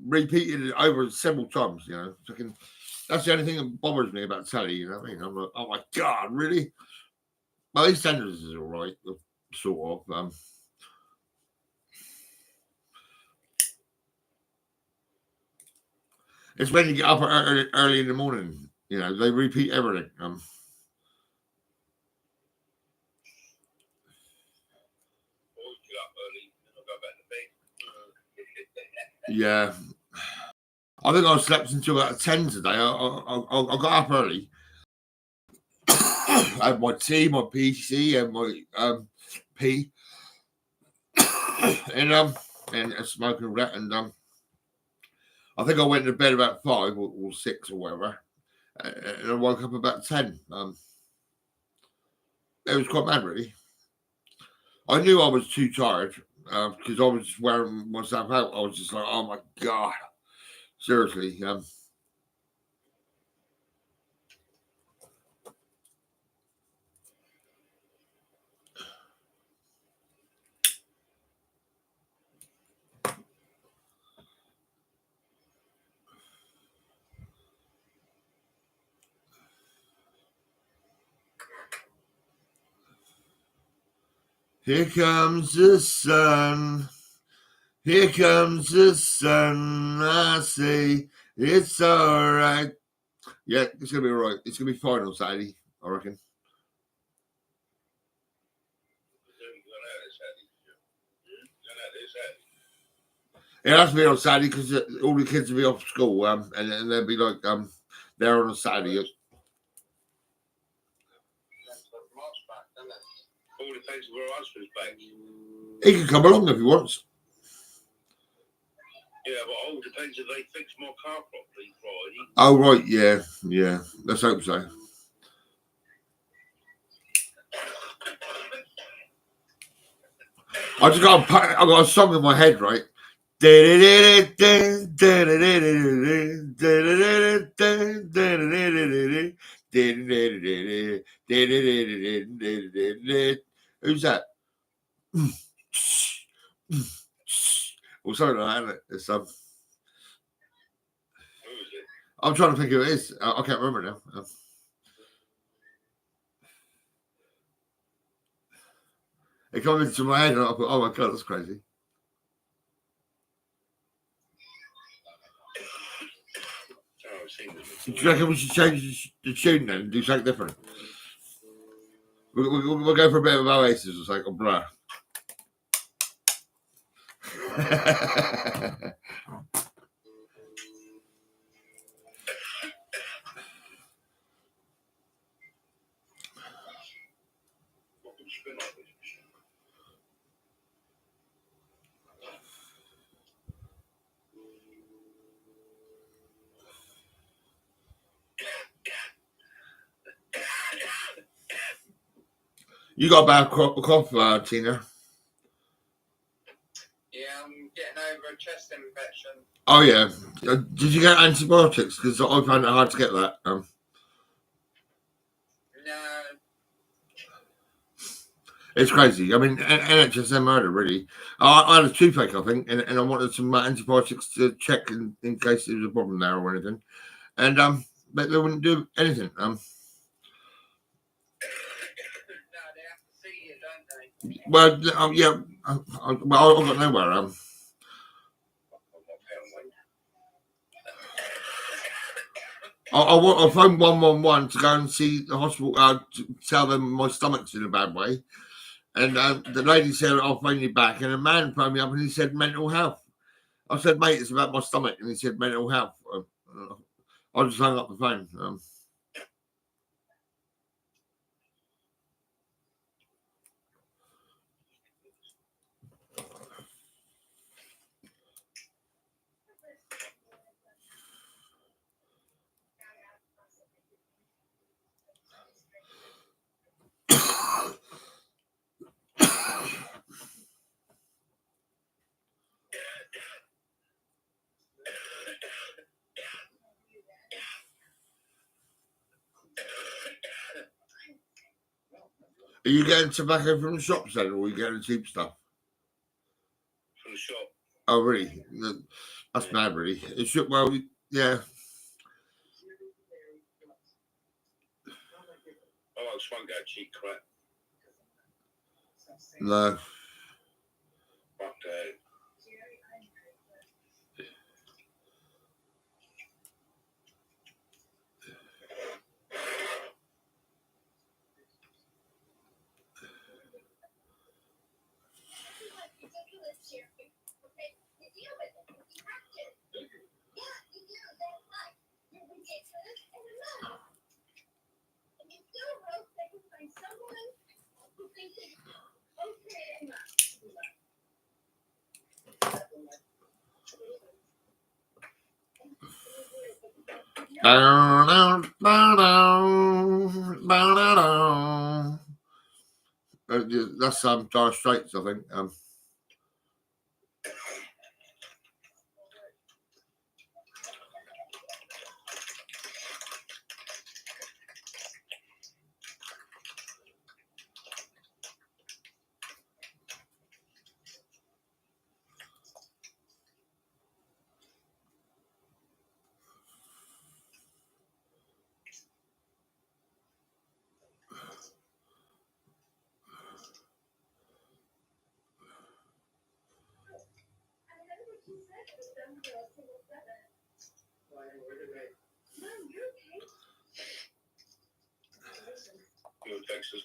repeated it over several times. You know, that's the only thing that bothers me about telly. You know what I mean? I'm like, oh my god, really? Well, EastEnders is all right, sort of. It's when you get up early in the morning. You know, they repeat everything. Yeah. I think I slept until about 10 today. I got up early. I had my tea, my PC, and my pee, and a smoking all that. And I think I went to bed about 5 or 6 or whatever, and I woke up about 10. It was quite mad, really. I knew I was too tired because I was wearing myself out. I was just like, oh my god, seriously. Here comes the sun. Here comes the sun. I say it's all right. Yeah, it's gonna be all right. It's gonna be fine on Saturday, I reckon. It has to be on Saturday because all the kids will be off school, and they'll be like there on a Saturday. All depends where husband's back. He can come along if he wants. Yeah, but all depends if they fix my car properly Friday. Oh right, yeah. Let's hope so. I got a song in my head, right? Who's that? Or something like that. It's I'm trying to think who it is. I can't remember now. It comes into my head and I thought, oh my god, that's crazy. Do you reckon we should change the tune then and do something different? We'll go for a bit of Oasis or something, or Blur. You got a bad cough, Tina? Yeah, I'm getting over a chest infection. Oh yeah. Did you get antibiotics? Because I found it hard to get that. No. It's crazy. I mean, NHS are murder, really. I had a toothache, I think, and I wanted some antibiotics to check in case there was a problem there or anything. And but they wouldn't do anything. Well, yeah. Well, I got nowhere. I phoned 111 to go and see the hospital to tell them my stomach's in a bad way. And the lady said, I'll phone you back. And a man phoned me up and he said, mental health. I said, mate, it's about my stomach. And he said, mental health. I just hung up the phone. Are you getting tobacco from the shops then, or are you getting cheap stuff? From the shop. Oh, really? That's mad, really. It should, well, yeah. I just won't go cheap crap. No. Fuck that. That's Dire Straits, I think. You're Texas.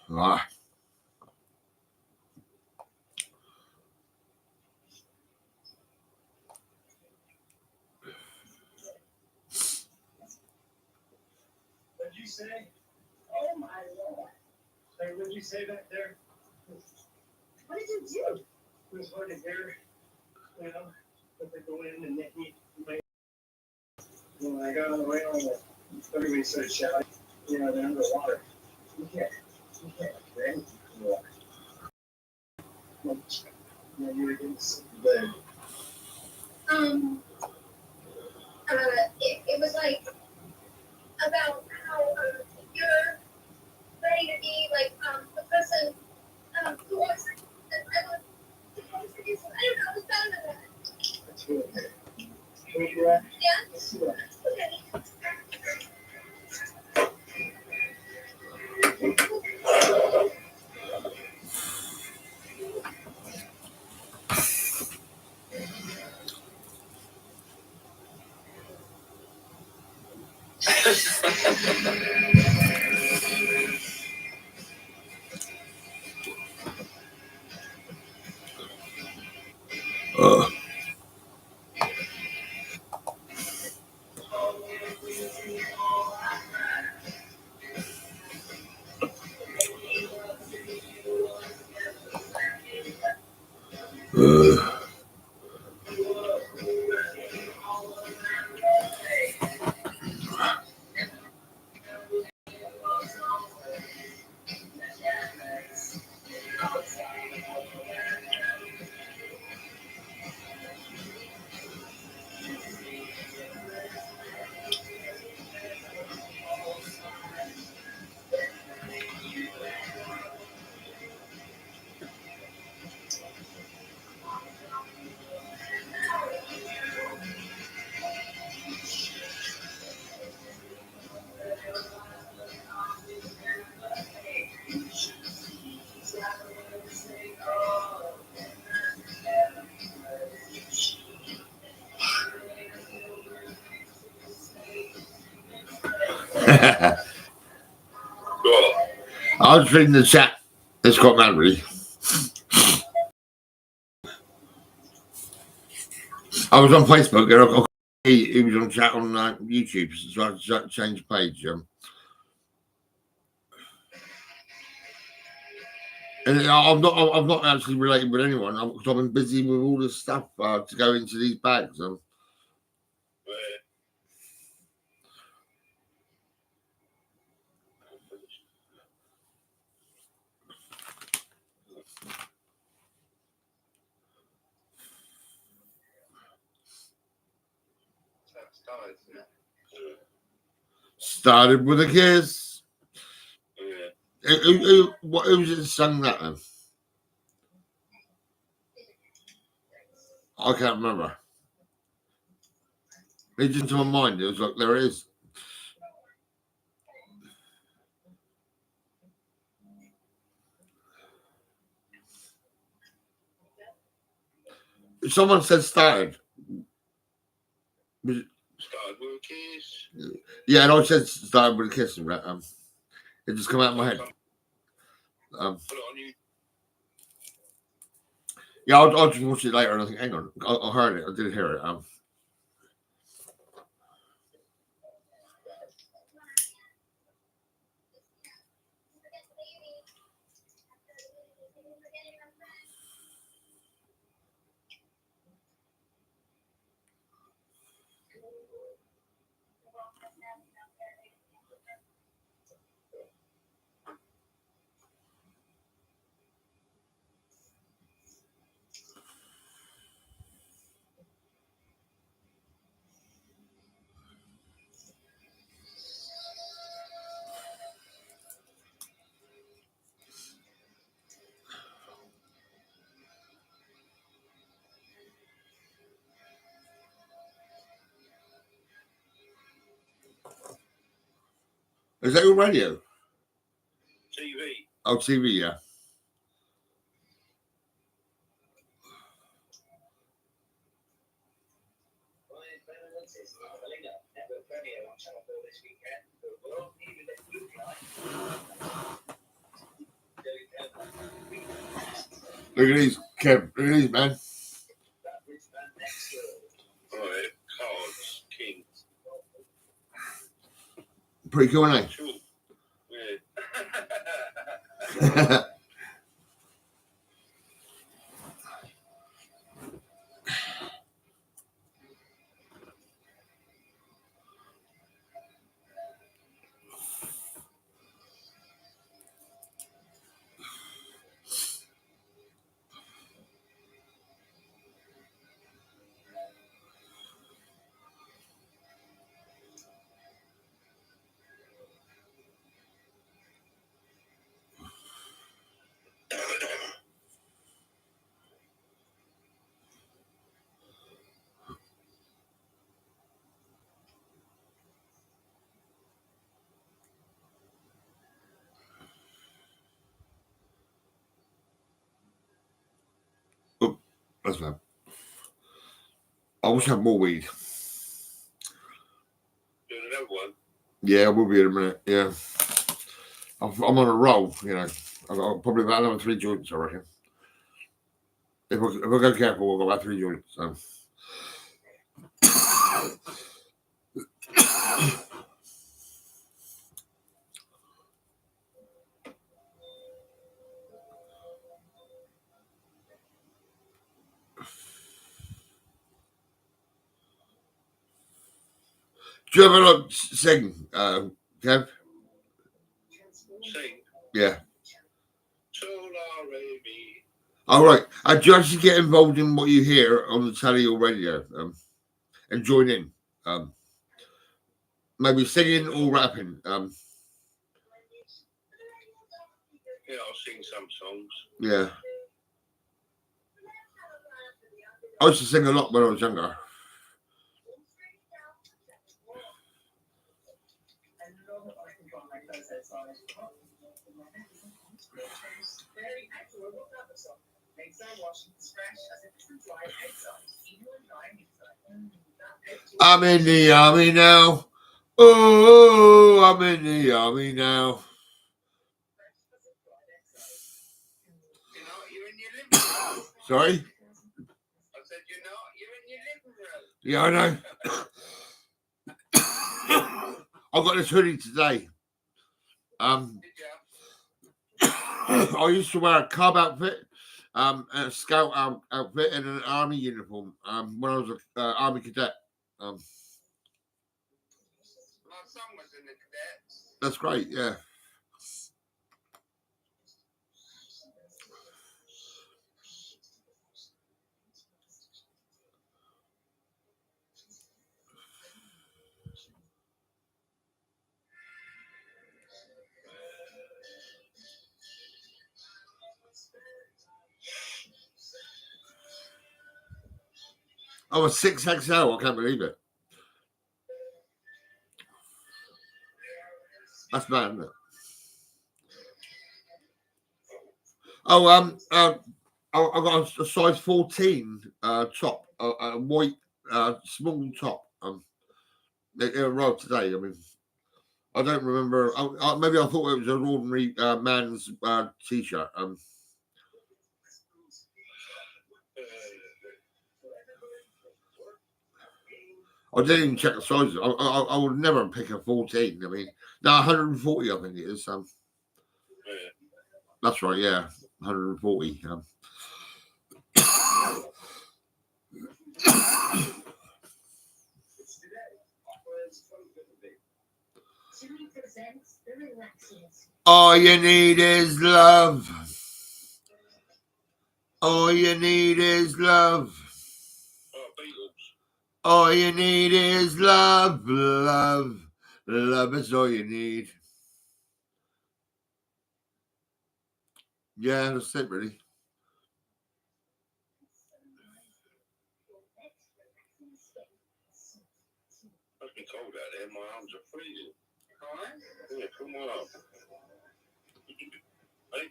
Right. What did you say? Oh my Lord. Hey, what did you say back there? What did you do? It was hard to hear. You know, but they go in and they eat. When I got on the rail, everybody started shouting. You know, they're underwater. You can't do anything from the water. You know, you were getting sick of bed. It was like about how you're ready to be like the person who wants to produce. I don't know. It was better than that. That's really good. Can we do that? Yeah. Let's do that. I was reading the chat. It's got Mallory. I was on Facebook and he was on chat on YouTube, so I had to change page. And I've not actually related with anyone because I've been busy with all this stuff to go into these bags. Started with a kiss. Who was it that sung that then? I can't remember. It just into my mind. It was like, there it is. Someone said started. Was it? Started with a kiss. Yeah, and I said started with a kiss. It just come out of my head. Yeah, I'll just watch it later and I think, hang on, I heard it. I did hear it. Is that your radio? TV. Oh, TV, yeah. Look at these, Kev. Look at these, man. Alright, cards, king. Pretty cool, ain't Sure. Yeah. has, man. I wish I had more weed. Doing another one. Yeah, I will be in a minute. Yeah. I'm on a roll, you know. I've got probably about another 3 joints, I reckon. If I go careful, I've got about 3 joints. So. Do you ever like sing, Kev? Sing. Yeah. All right. Do you actually get involved in what you hear on the telly or radio and join in? Maybe singing or rapping. Yeah, I'll sing some songs. Yeah. I used to sing a lot when I was younger. I'm in the army now. Oh, I'm in the army now. Sorry? I said, you're in your living room. Yeah, I know. I got this hoodie today. I used to wear a cub outfit, a scout outfit, and an army uniform when I was an army cadet. My son was in the cadets. That's great, yeah. I was 6XL. I can't believe it. That's bad, isn't it? Oh, I got a size 14 top, a white small top. It arrived today. I mean, I don't remember. Maybe I thought it was an ordinary man's t-shirt. I didn't even check the sizes. I would never pick a 14. I mean, no, 140. I think it is. That's right. Yeah, 140. All you need is love. All you need is love. All you need is love, love. Love is all you need. Yeah, that's it, really. Must be cold out there. My arms are freezing. All right? Yeah, come on. Hey?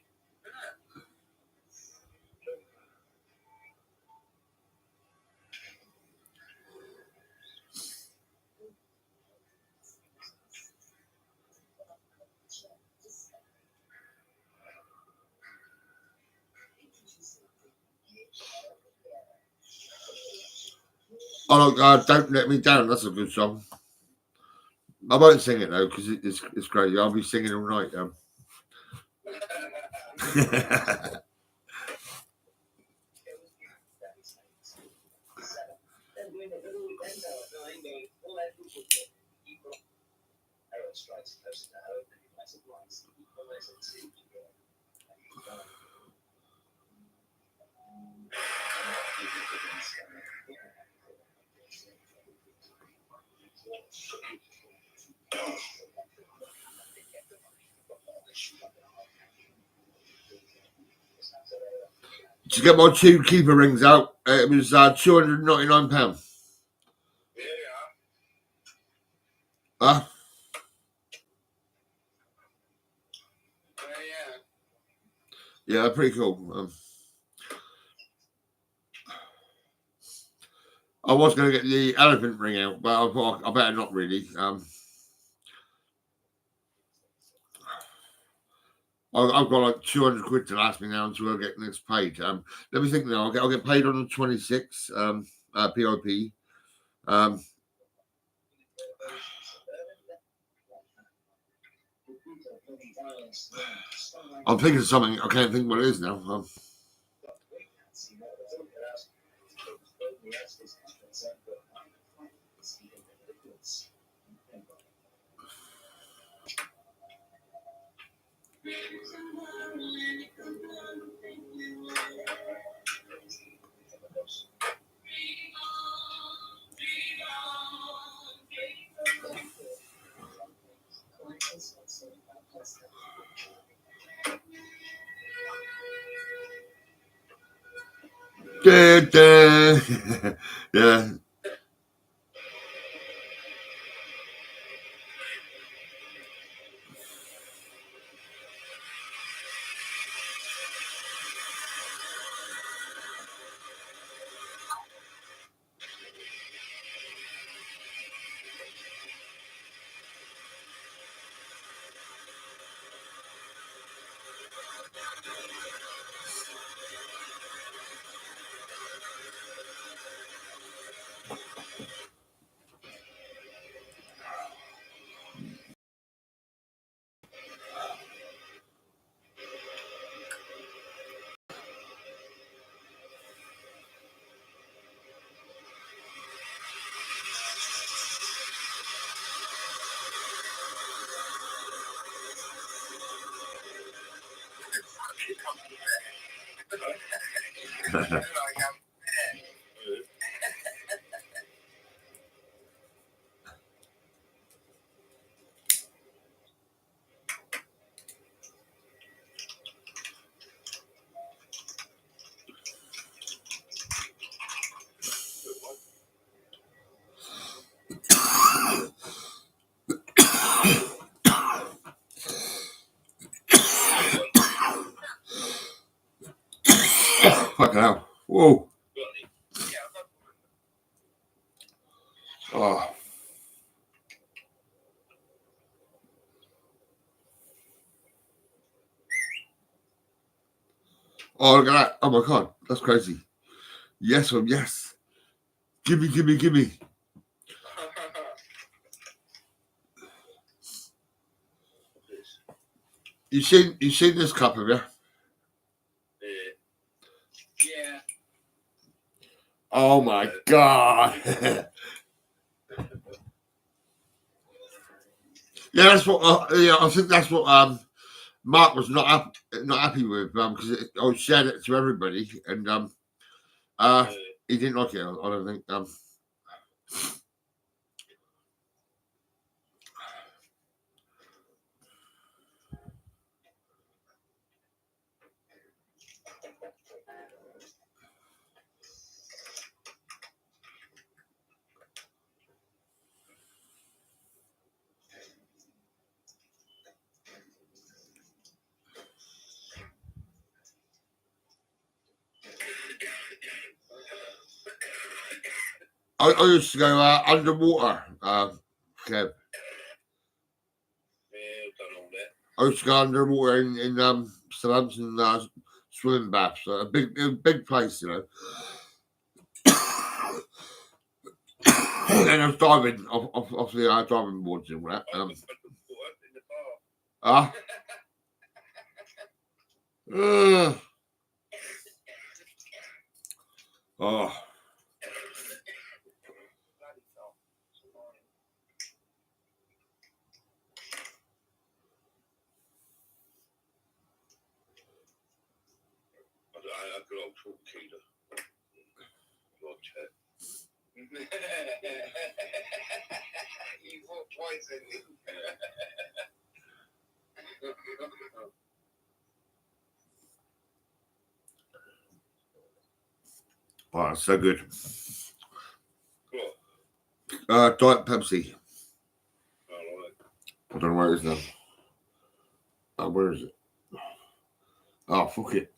Oh, look, Don't Let Me Down. That's a good song. I won't sing it though because it's great. I'll be singing all night. To get my 2 keeper rings out, it was £299. Huh? Yeah, pretty cool. I was going to get the elephant ring out, but I thought I better not really. I've got like 200 quid to last me now until I get next paid. Let me think now. I'll get paid on the 26th. POP. I'm thinking of something. I can't think what it is now. Yeah. Fucking hell. Whoa. Oh. Oh, look at that. Oh my God. That's crazy. Yes, yes. Gimme. You seen this cup, have you? Yeah. Oh my God. Yeah, that's what. I think that's what Mark was not happy with because I shared it to everybody and he didn't like it. I don't think. I used to go underwater, Kev. I used to go underwater in Southampton swimming baths, a big place, you know. And I was diving off the diving boards and all that. Oh. I could all talk Keita. Watch it. You thought poison. Oh, it's so good. What? Diet Pepsi. I don't know where it is now. Oh, where is it? Oh, fuck it.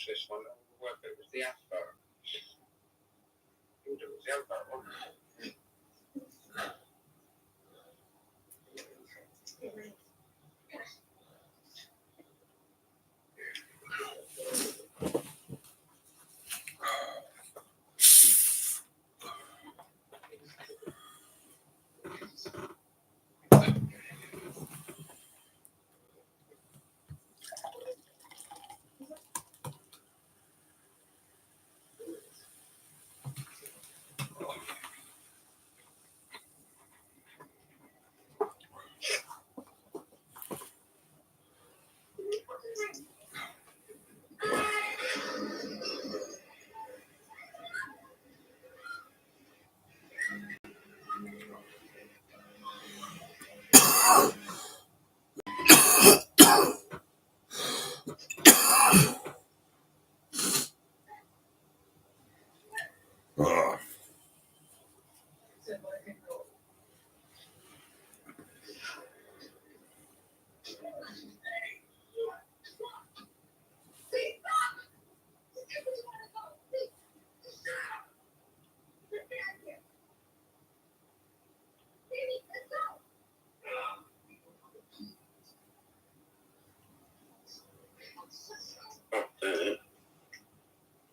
watch this one. Whether it was the advert. I think it was the advert, wasn't it?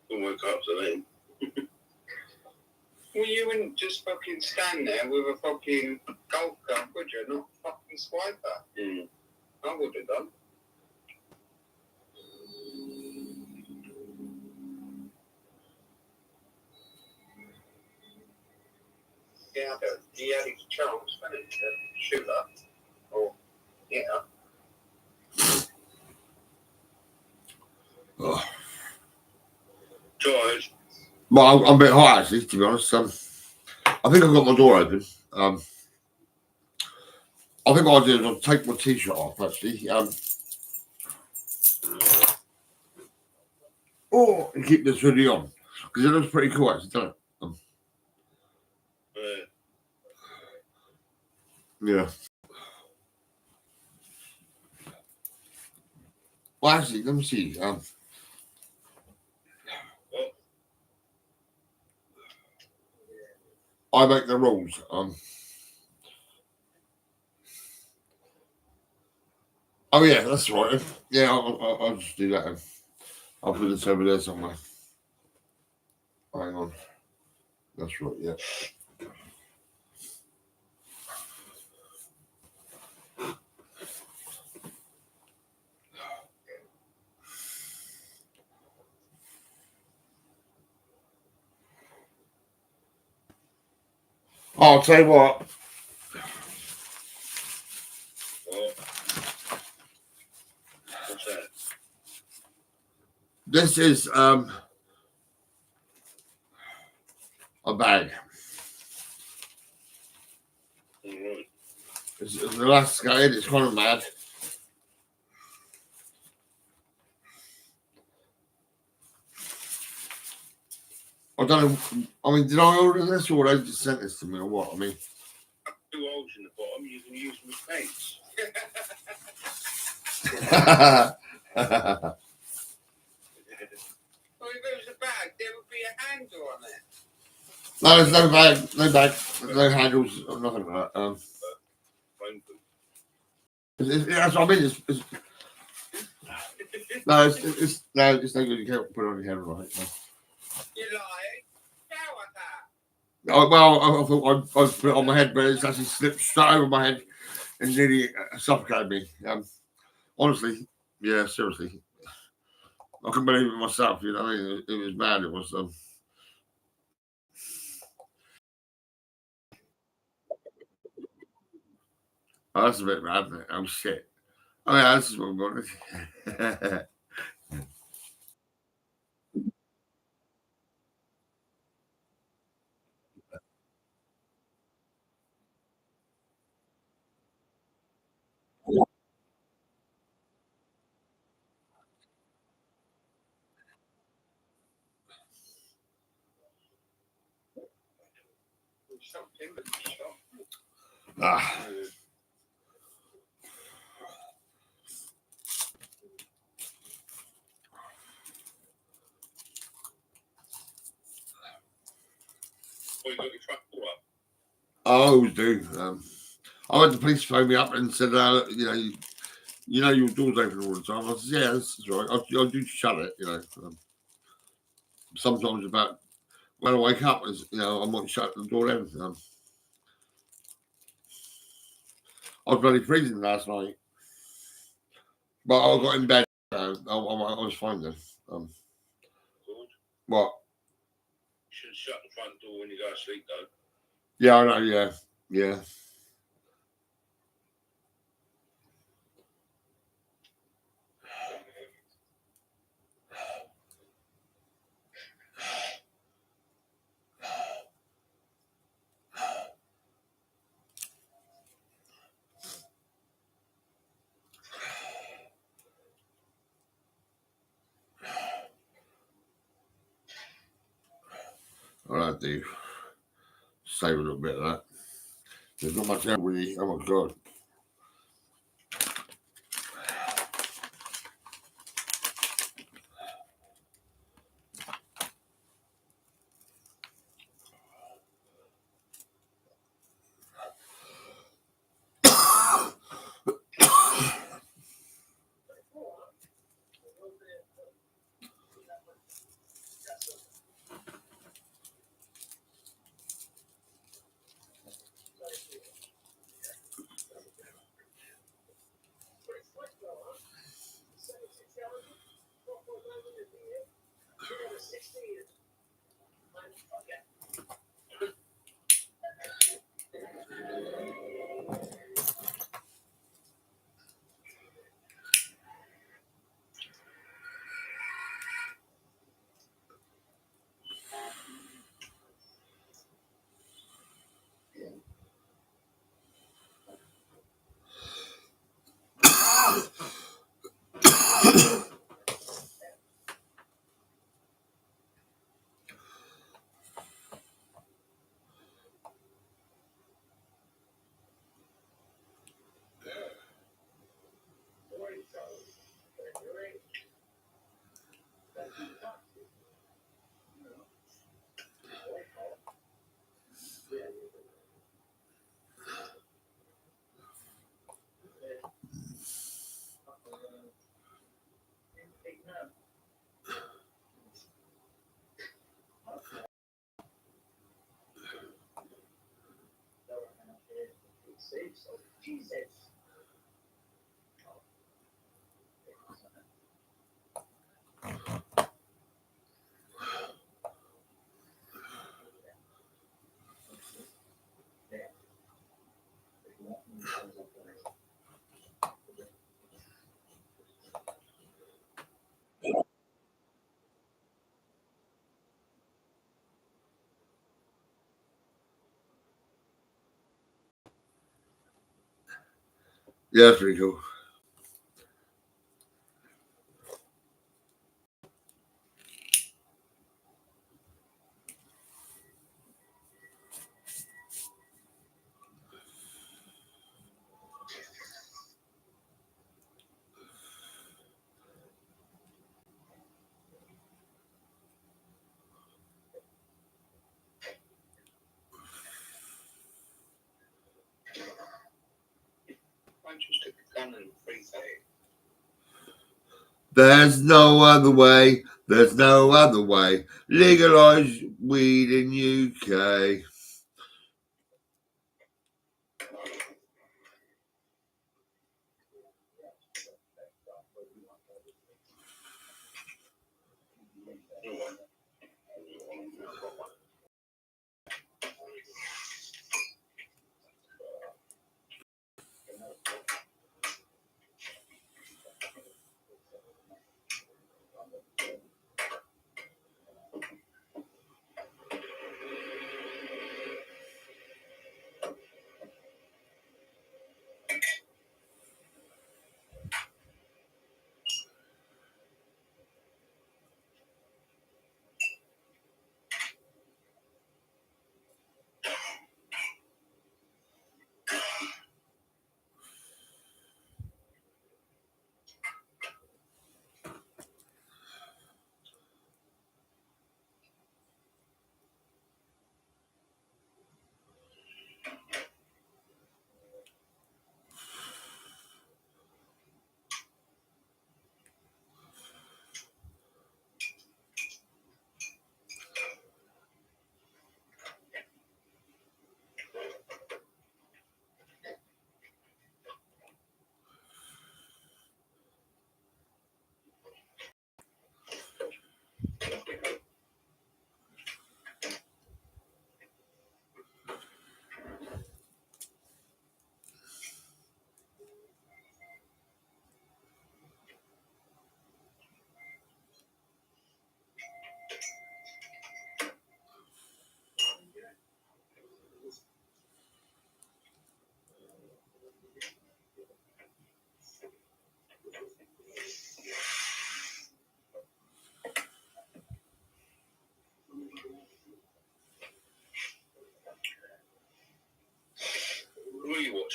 Don't wake up to them. Well, you wouldn't just fucking stand there with a fucking golf gun, would you? Not a fucking swiper. Mm. I would have done. Yeah, he had his chance, didn't he, to shoot her. Or, yeah. Oh. George. Well, I'm a bit hot actually, to be honest. I think I've got my door open. I think what I'll do is I'll take my t-shirt off actually. And keep this hoodie on because it looks pretty cool actually, doesn't it? Yeah. Well, actually, let me see. I make the rules. Oh yeah, that's right. Yeah, I'll just do that. I'll put this over there somewhere. Hang on. That's right. Yeah. I'll tell you what. What's that? This is a bag. Alright. It's elasticated. It's kind of mad. I don't know. I mean, did I order this or they just sent this to me or what? I mean, 2 holes in the bottom. You can use them as paints. Well, if it was a bag, there would be a handle on it. No, there's no bag, no handles, or nothing like that. That's what I mean. It's no good. You can't put it on your head, right? No. You lie. How was that? Oh, well, I thought I'd put it on my head, but it's actually slipped straight over my head and nearly suffocated me. Honestly, yeah, seriously. I couldn't believe it myself, you know. It was bad. It was. Oh, that's a bit bad, isn't it? Oh, shit. Oh, yeah, this is what I'm going to. Ah. Or you got your front door up? I always do. I had the police phone me up and said, you know your door's open all the time. I said, yeah, that's right. I do shut it, sometimes about when I wake up, I might shut the door down. I was bloody freezing last night, but I got in bed. I was fine then. What? You should shut the front door when you go to sleep, though. Yeah, I know. Yeah. I'll have to save a little bit of that. There's not much out really. Oh my god. Yeah, that's pretty cool. Why don't you stick a gun and freeze that? There's no other way. There's no other way. Legalise weed in UK.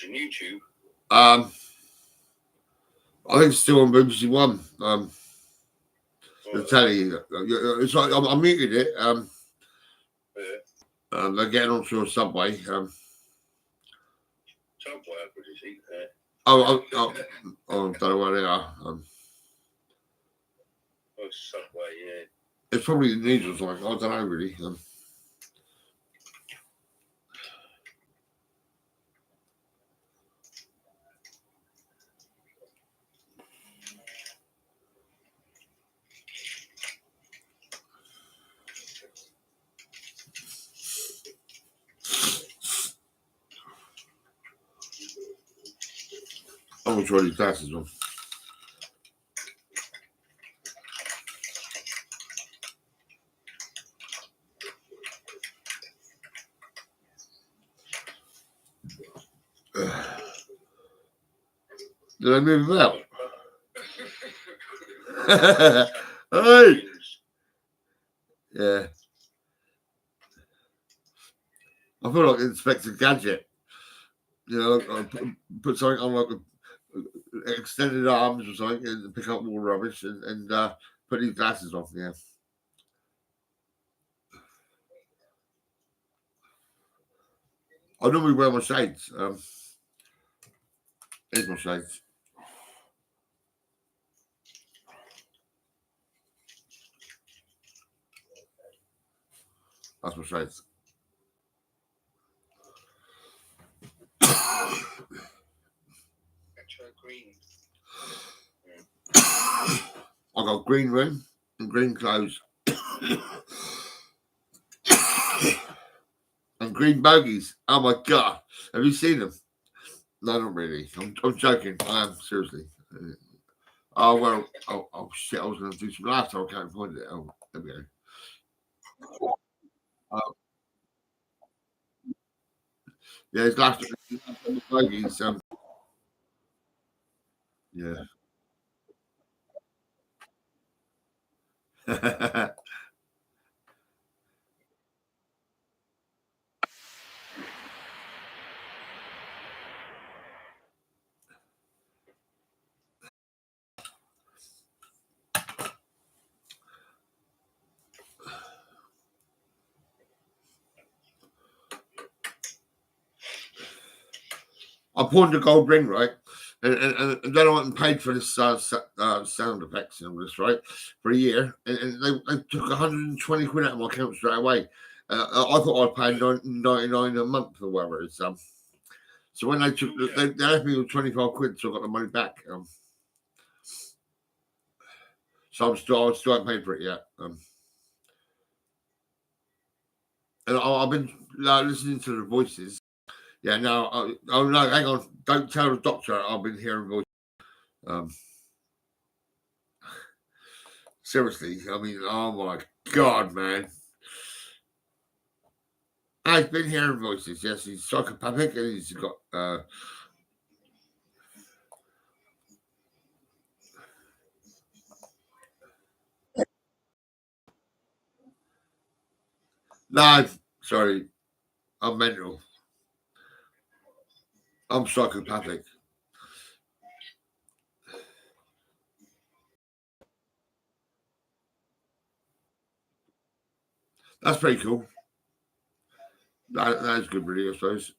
watching YouTube? I think it's still on BBC One. The telly. It's like I muted it. They're getting onto a subway. Subway, what do you think? I don't know where they are. Subway, yeah. It's probably the news or something. I don't know really. I'm gonna try these glasses on. Did I move them out? Hey! Yeah. I feel like Inspector Gadget. You know, I put something on like extended arms or something and pick up more rubbish and put these glasses on. Yeah. I normally wear my shades. Here's my shades. That's my shades. Green. I got green room and green clothes. And green bogies. Oh my god. Have you seen them? No, not really. I'm joking. I am, seriously. Oh, well. Oh, shit. I was going to do some laughter. I can't find it. Oh, there we go. Yeah, it's laughter. Bogies. Yeah. I pawned a gold ring, right? And then I went and paid for this sound effects and all this, right? For a year. And they took 120 quid out of my account straight away. I thought I'd pay 99 a month or whatever it is. So when they took, they left me with 25 quid, so I got the money back. So I still haven't paid for it yet. And I've been listening to the voices. Yeah, no, oh no, hang on. Don't tell the doctor I've been hearing voices. Seriously, I mean, oh my god, man. I've been hearing voices. Yes, he's psychopathic and he's got no, sorry. I'm mental. I'm psychopathic. That's pretty cool. That is good, really, I suppose.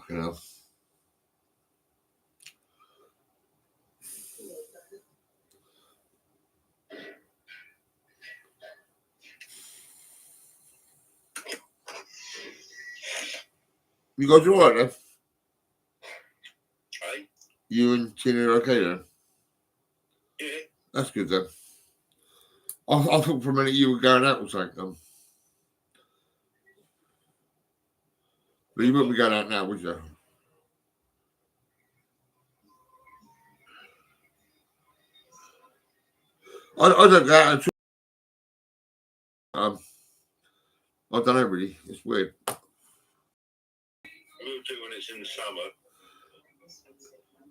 You know. You guys all right then? Hey? You and Tina are okay then? Yeah. That's good then. I thought for a minute you were going out or something. But you wouldn't be going out now, would you? I don't go out until I don't know really. It's weird. We'll do when it's in the summer.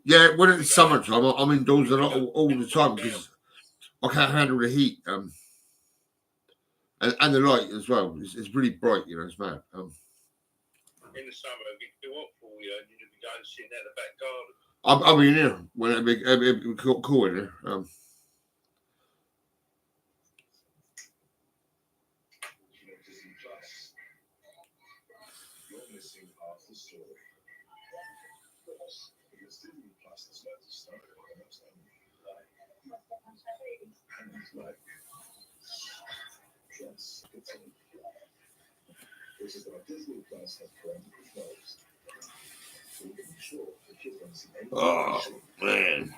Yeah, when it's summertime, I'm indoors a lot all the time because I can't handle the heat. And the light as well. It's really bright, you know. It's mad. In the summer, it'd be too hot for you, and you'd be going sitting out the back garden. I'll be in here when it'd be cool in here. Oh man.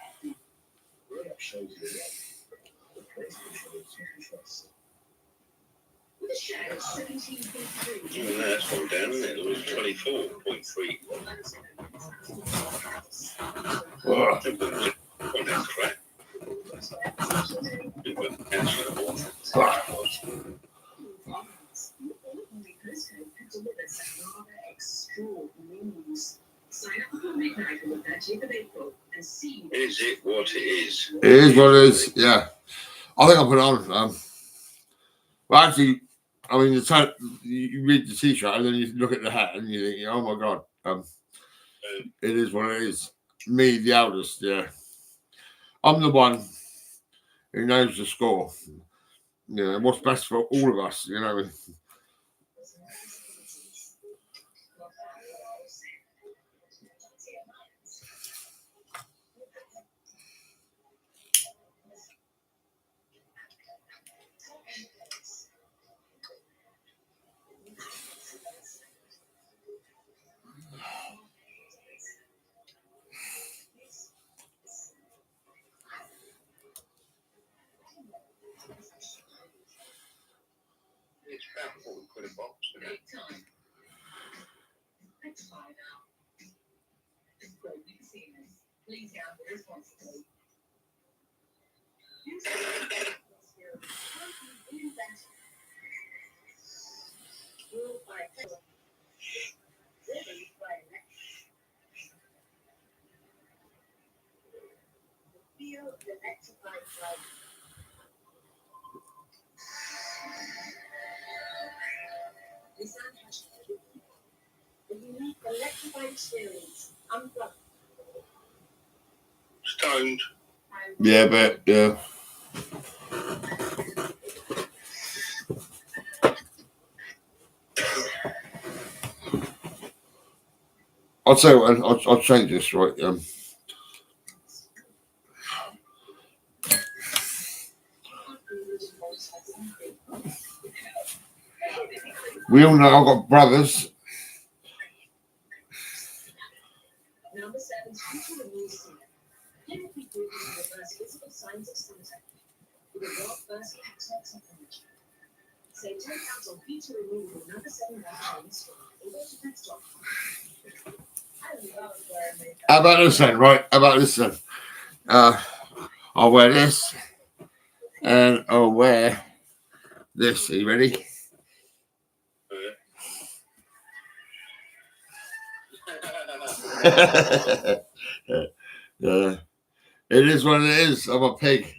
Even that's gone down, isn't it? It was 24.3. On that crap. Is it what it is? It is what it is, yeah. I think I'll put it on. Well, actually, I mean, you read the t-shirt and then you look at the hat and you think, oh my God. It is what it is. Me, the eldest, yeah. I'm the one who knows the score. You know, what's best for all of us, you know. It's about 40 quid a box, isn't it? Please gamble responsibly. Feel the electrified flow. The unique electrified experience. Unplugged. Stoned. Yeah, but yeah. I'll tell you what, I'll change this, right? We all know I've got brothers. Number 7, future removes clinically proven to reverse physical signs of symptom with a world-first cataract technology. Save £10 on future removal number 7 voucher in store. Or go to pets.com. How about this then, right? How about this then? I'll wear this and I'll wear this. Are you ready? Yeah. It is what it is. I'm a pig.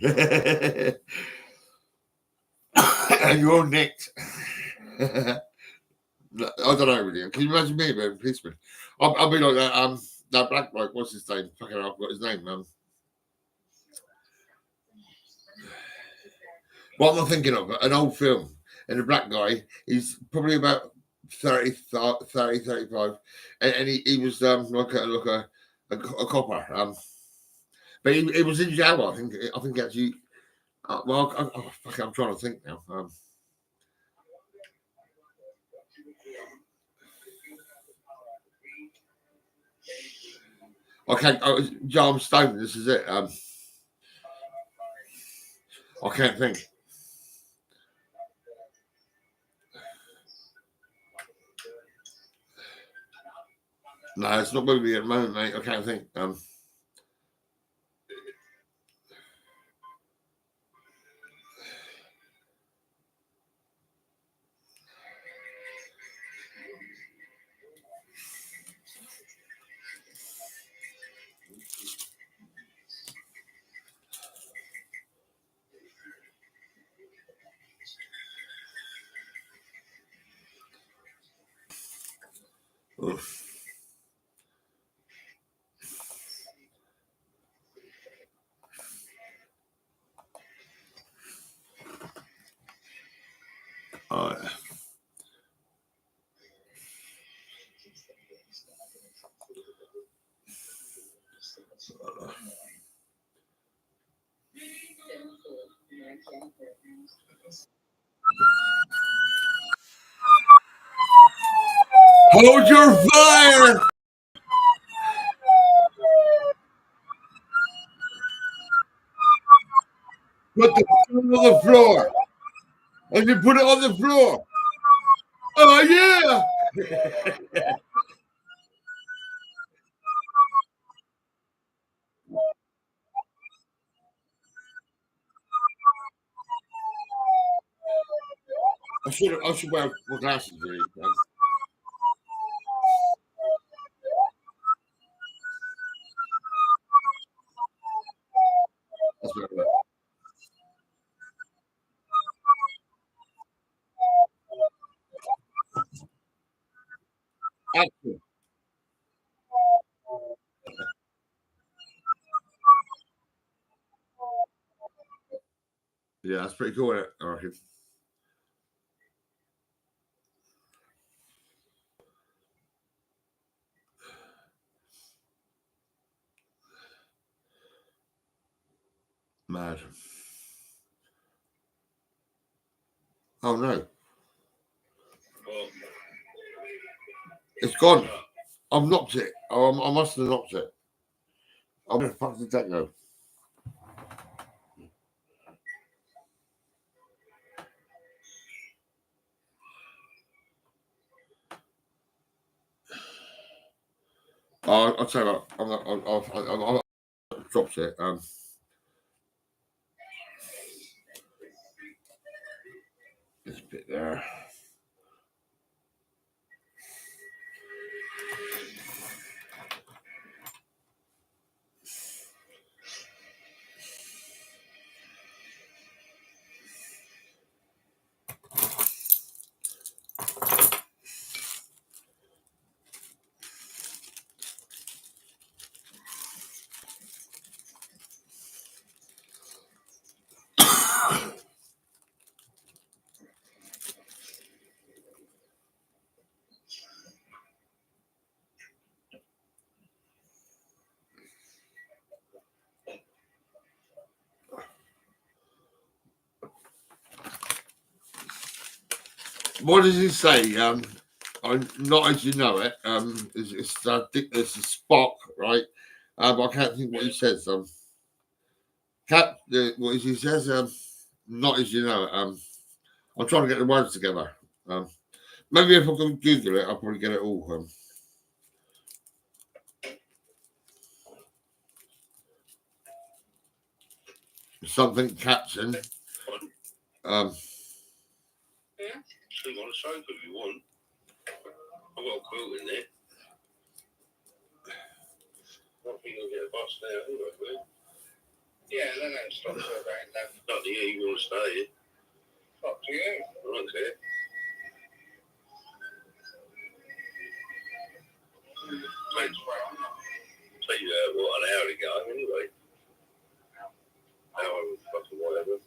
And you're nicked. I don't know, really. Can you imagine me being a policeman? I'll be like that. That black bloke. What's his name? Fucking hell, I've got his name. What am I thinking of? An old film. And the black guy, he's probably about 30, 35. And he was like a copper. But he was in jail, I think actually. Fuck, I'm trying to think now. I'm stoned. This is it. I can't think. No, it's not moving at the moment, mate. I can't think. Hold your fire! Put the phone on the floor. And you put it on the floor. Oh, yeah! I should wear my glasses, really. That's what I wear. Actually. Yeah, that's pretty cool, isn't it? I reckon. Mad. Oh no. It's gone. I've knocked it. I must have knocked it. I'm gonna fuck the deck though. I'll tell you what, I'll dropped it. This bit there. What does he say? Not as you know it. It's a Spock, right? But I can't think what he says. What he says? Not as you know it. I'm trying to get the words together. Maybe if I can Google it, I'll probably get it all. Something captain. Sleep on the sofa if you want. I've got a quilt in there. I think you'll get a bus now anyway, will you? Yeah, then it stops at about 11. Not to you, you want to stay here. Up to you. I don't care. Take you what, an hour to go anyway. Hour and fucking whatever.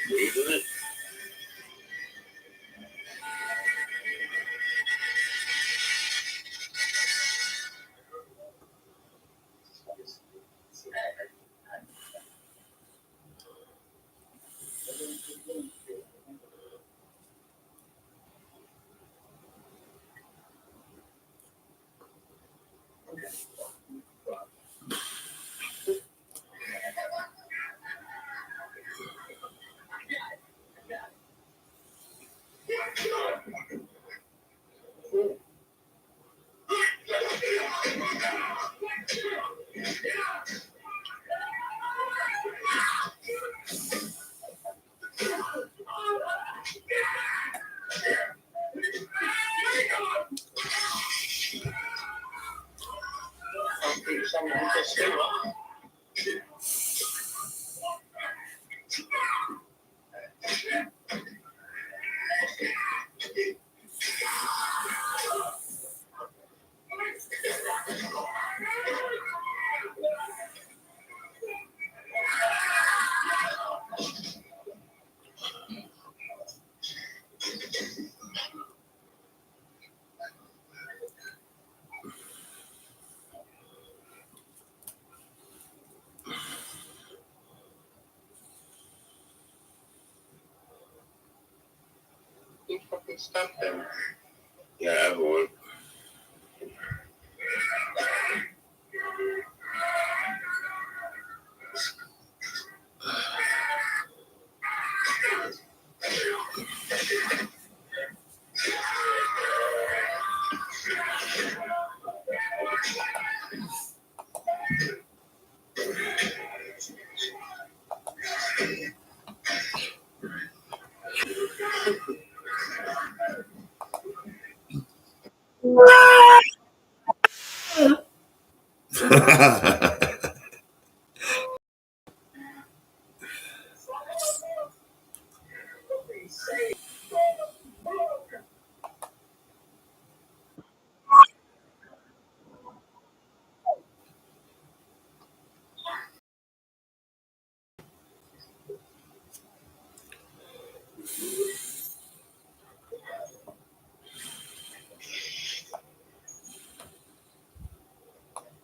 Isn't it? You fucking stamp them. Yeah, I will.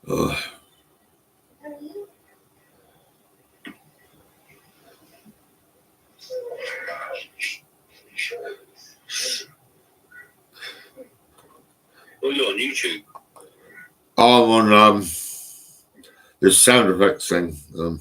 Ugh. Well, you're on YouTube. I'm on the sound effects thing. Oh,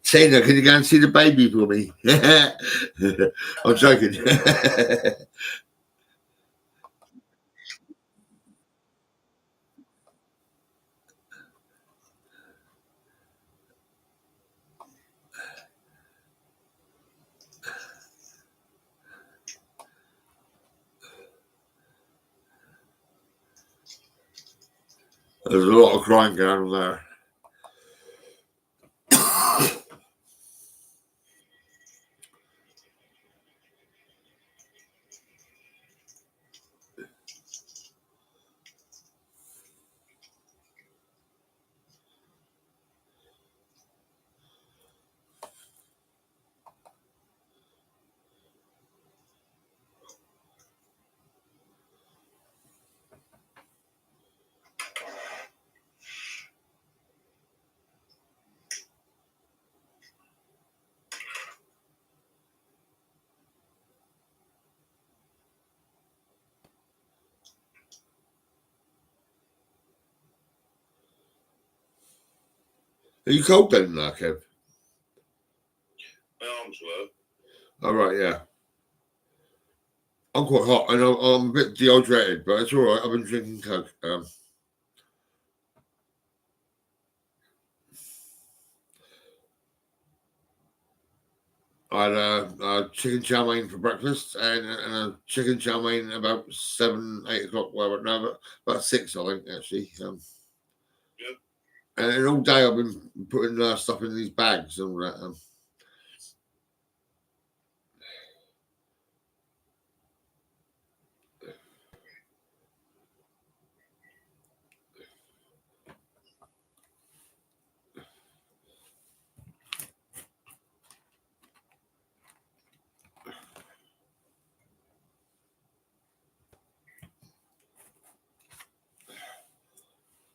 Tina, can you go and see the baby for me? I'm joking. There's a lot of crying going on there. Are you cold then, Kev? My arms were. All right, yeah. I'm quite hot and I'm a bit dehydrated, but it's all right. I've been drinking Coke. I had a chicken chow mein for breakfast and a chicken chow mein about 7, 8 o'clock, whatever. No, about 6, I think, actually. And all day I've been putting stuff in these bags and all that.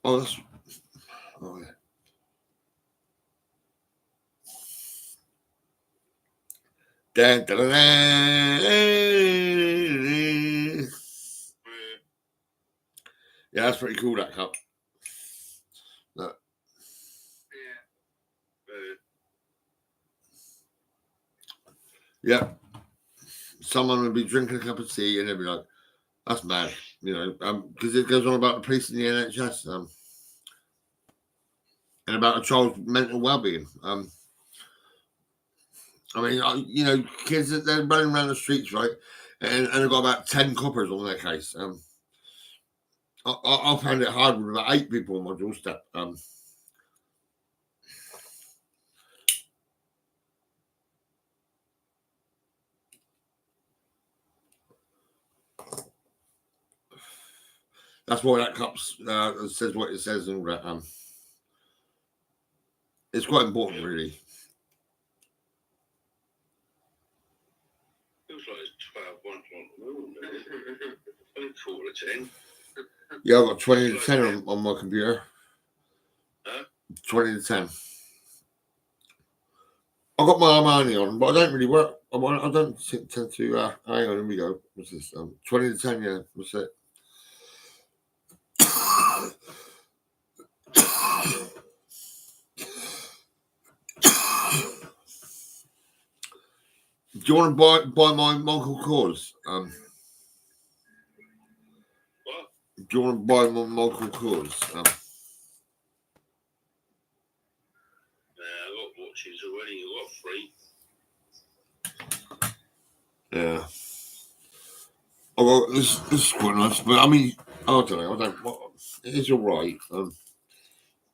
Oh, that's. Oh, yeah. Da, da, da, da. Yeah, that's pretty cool, that cup. Look. Yeah. Someone would be drinking a cup of tea and they'd be like, that's mad, you know, because it goes on about the police and the NHS and about a child's mental well-being. I mean, you know, kids, they're running around the streets, right? And they've got about 10 coppers on their case. I found it hard with about 8 people on my doorstep. That's why that cup says what it says and all that. It's quite important, really. Feels like it's 12, 1, 10. Yeah, I've got 20 to 10 on my computer. Huh? 20 to 10. I've got my Armani on, but I don't really work. I don't tend to. Hang on, here we go. What's this? 20 to 10, yeah. What's it? Do you want to buy my Michael Kors? What? Do you want to buy my Michael Kors? Nah, I've got watches already. I've got 3. Yeah. Oh, well, this is quite nice, but I mean, I don't know. It is all right.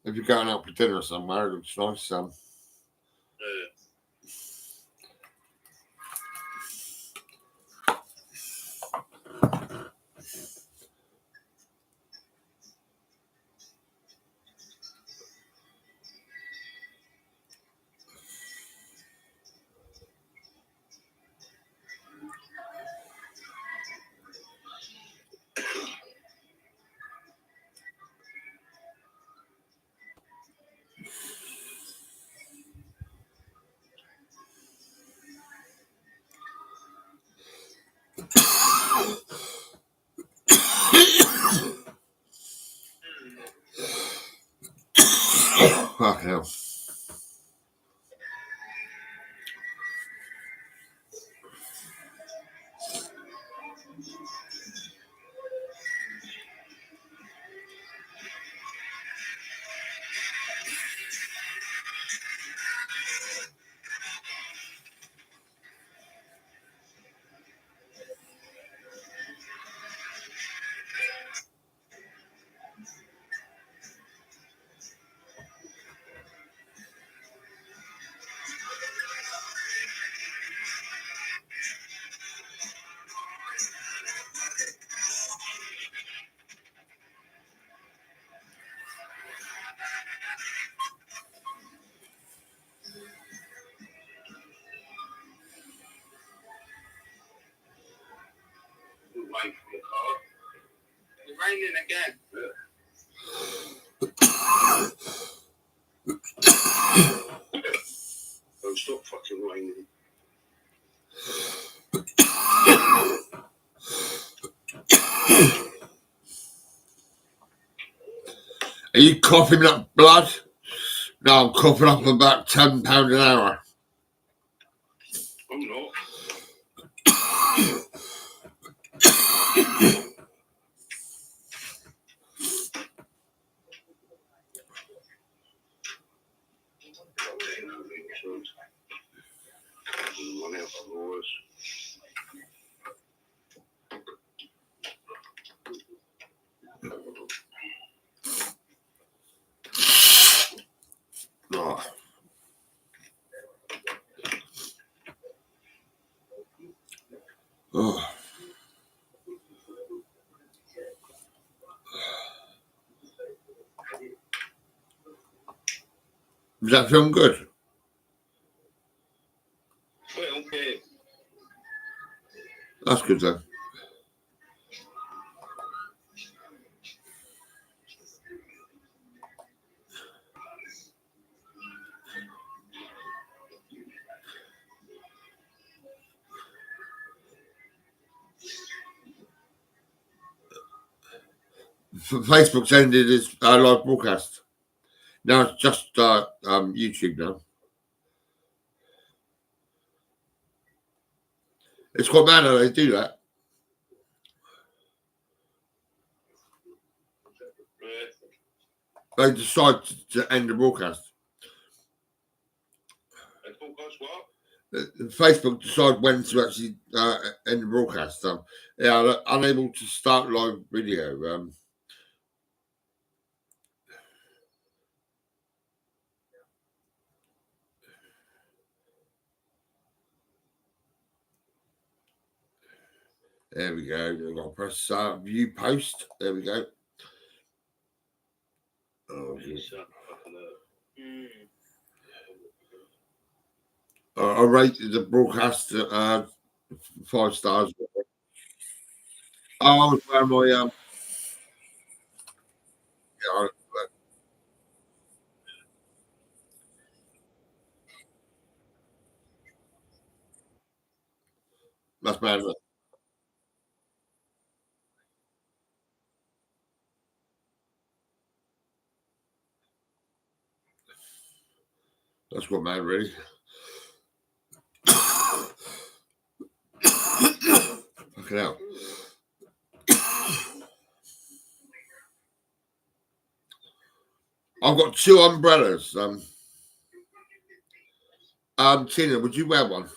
If you're going out for dinner somewhere, it looks nice. Fuck hell. raining again. Don't stop fucking raining. Are you coughing up blood? No, I'm coughing up about £10 an hour. I'm not. Oh. Oh. Does that feel good? Well, okay. That's good then. Facebook's ended its live broadcast. Now it's just YouTube now. It's quite mad how they do that. They decide to end the broadcast. Facebook decide when to actually end the broadcast. Yeah, they're unable to start live video. There we go. I've got to press view post. There we go. Oh, I rated the broadcast 5 stars. Oh, I was wearing my yeah, that's bad. That's what mad, really. Fucking hell. I've got 2 umbrellas. Tina, would you wear one?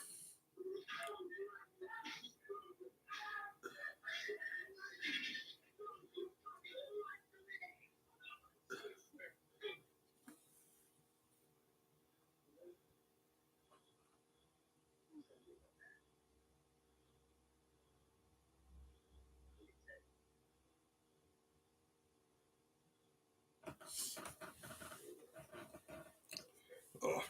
Oh.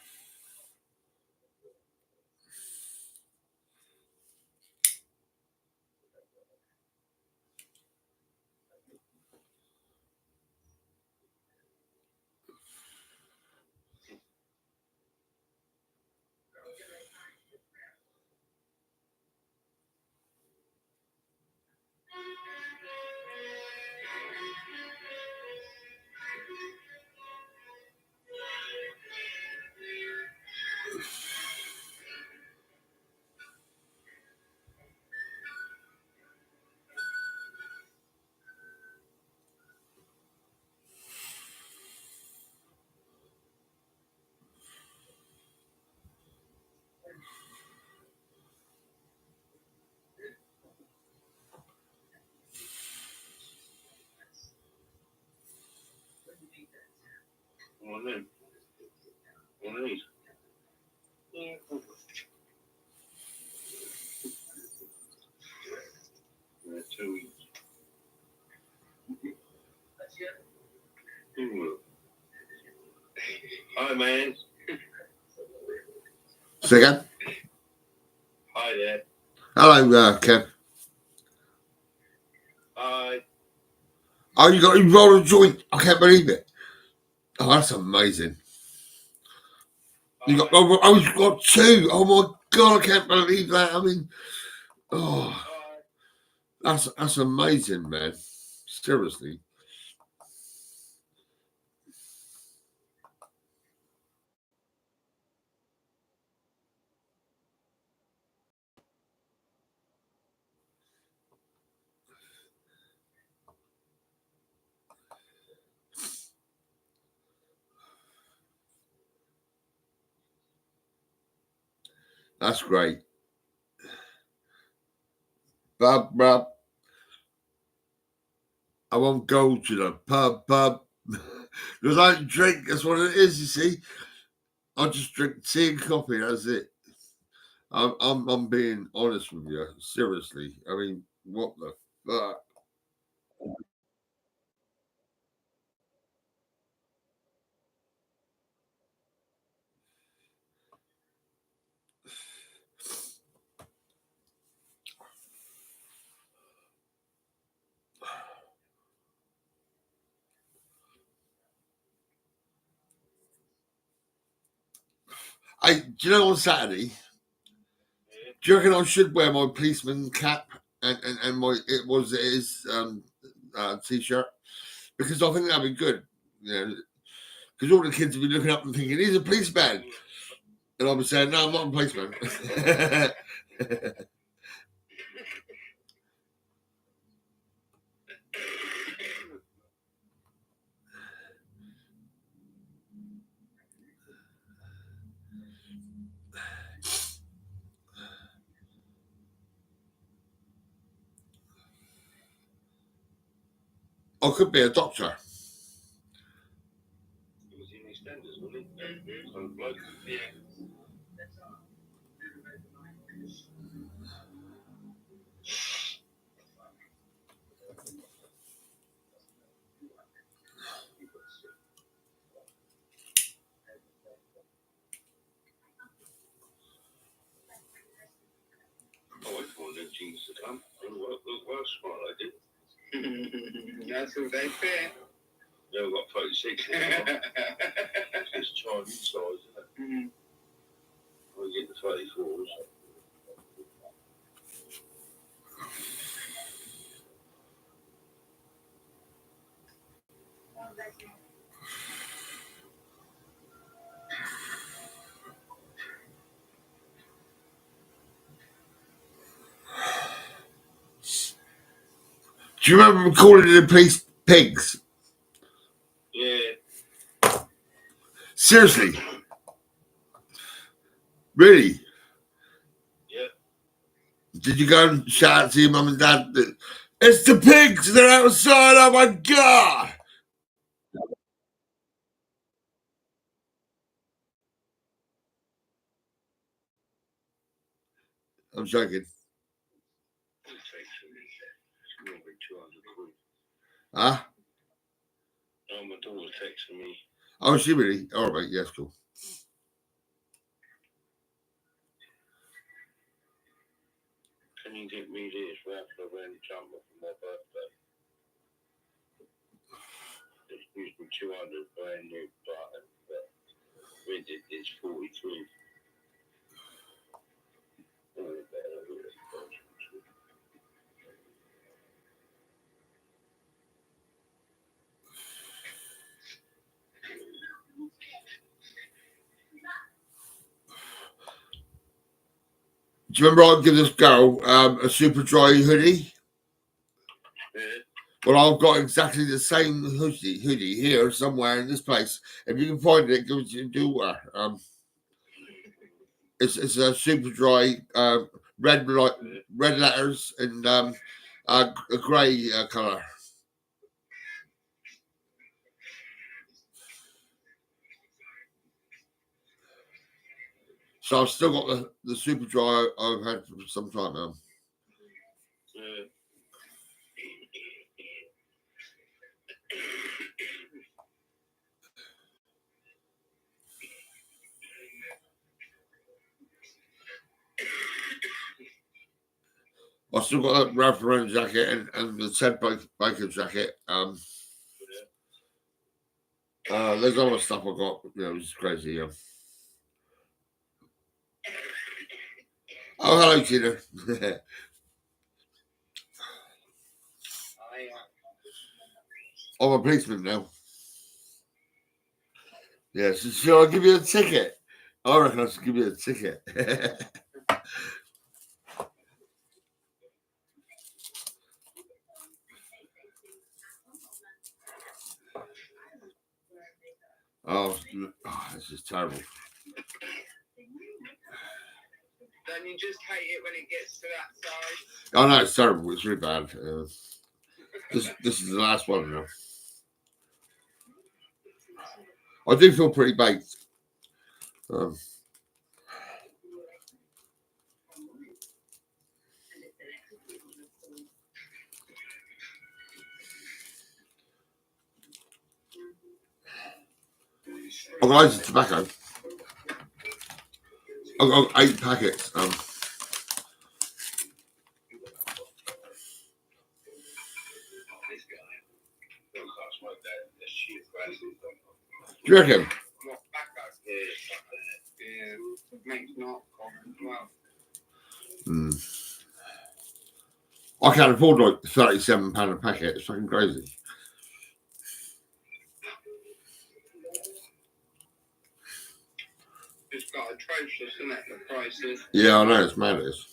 One of these. Yeah. Yeah, 2 weeks. Hi, man. Say again? Hi there. Hello, Ken. Hi. Oh, you roll a joint. I can't believe it. Oh, that's amazing. You got you've got two. Oh my god, I can't believe that. I mean, oh, that's amazing, man. Seriously. That's great. Bub. I won't go to the pub because I don't drink. That's what it is. You see, I just drink tea and coffee. That's it. I'm being honest with you. Seriously. I mean, what the fuck? Do you know on Saturday? Do you reckon I should wear my policeman cap and my t-shirt? Because I think that'd be good. You know, because all the kids will be looking up and thinking he's a policeman, and I'll be saying no, I'm not a policeman. I could be a doctor. Jeans to come and work smart I did. That's all they fear. Yeah, I've got 36. It's Chinese size, isn't it? I get the 34s. Do you remember calling the police pigs? Yeah. Seriously? Really? Yeah. Did you go and shout out to your mum and dad that it's the pigs, they're outside, oh my god! I'm joking. Huh? Oh, my daughter's texting me. Oh, she really? All right, yes, cool. Can you get me this Ralph Lauren jumper for my birthday? It's used me 200 brand new button, but with it, it's 43. Do you remember I'd give this girl a super dry hoodie? Yeah. Well, I've got exactly the same hoodie here somewhere in this place. If you can find it, give it to your daughter. It's a super dry red letters and a grey colour. So I've still got the super dry I've had for some time now. Yeah. I I've still got that Ralph Lauren jacket and the Ted Baker jacket. There's other stuff I got, which is crazy. Yeah. Oh, hello, Tina. I'm a policeman now. Yes, yeah, so shall I give you a ticket? I reckon I should give you a ticket. Oh, this is terrible. Don't you just hate it when it gets to that size? Oh no, it's terrible. It's really bad. This is the last one now. I do feel pretty baked. I've got loads of tobacco. I've got 8 packets. Do you reckon? I can't afford like £37 a packet. It's fucking crazy. It's got atrocious, isn't it? The prices. Yeah, I know, it's madness.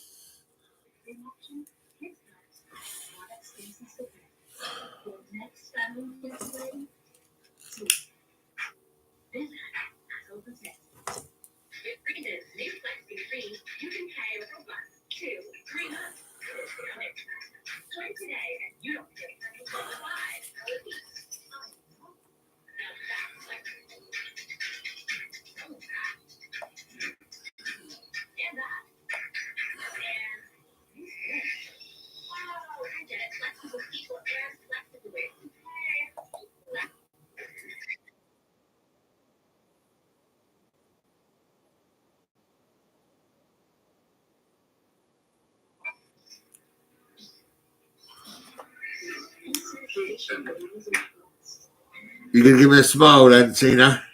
You gonna give me a smile then, Tina?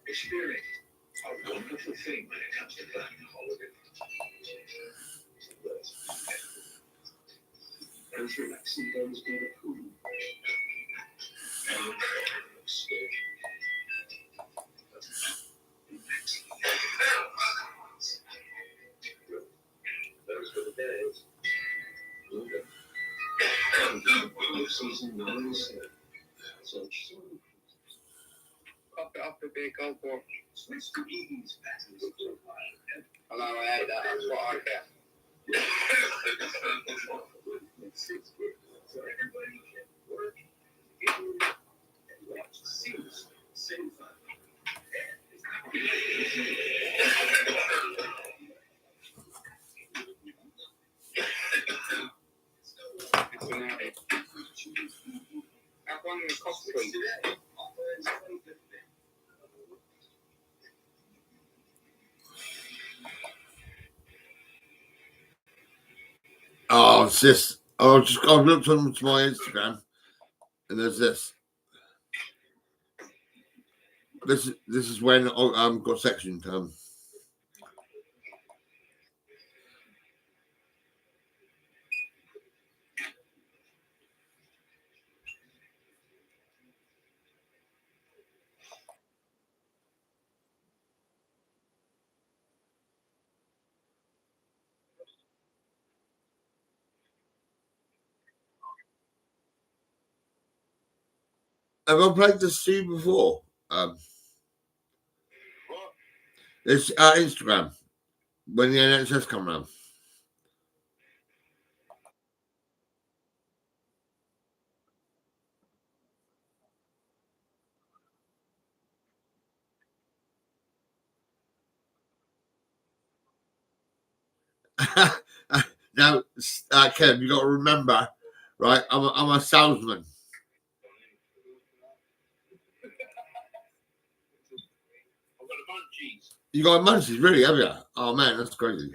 Experience a wonderful thing when it comes to planning a holiday. Those relaxing days go to pool. Those were the days. Season 9 Pop it up a big gold watch. Switch to ease patterns of your mind. I know I hate that, that's what I get. So everybody can work and watch seamlessly, same fun. I've won the costume. Oh, it's this. I've looked onto my Instagram, and there's this. This is when I got sectioned. Have I played this to you before? It's Instagram when the NHS come round. Now, Kev, you got to remember, right? I'm a salesman. You got munchies, really, have you? Oh man, that's crazy.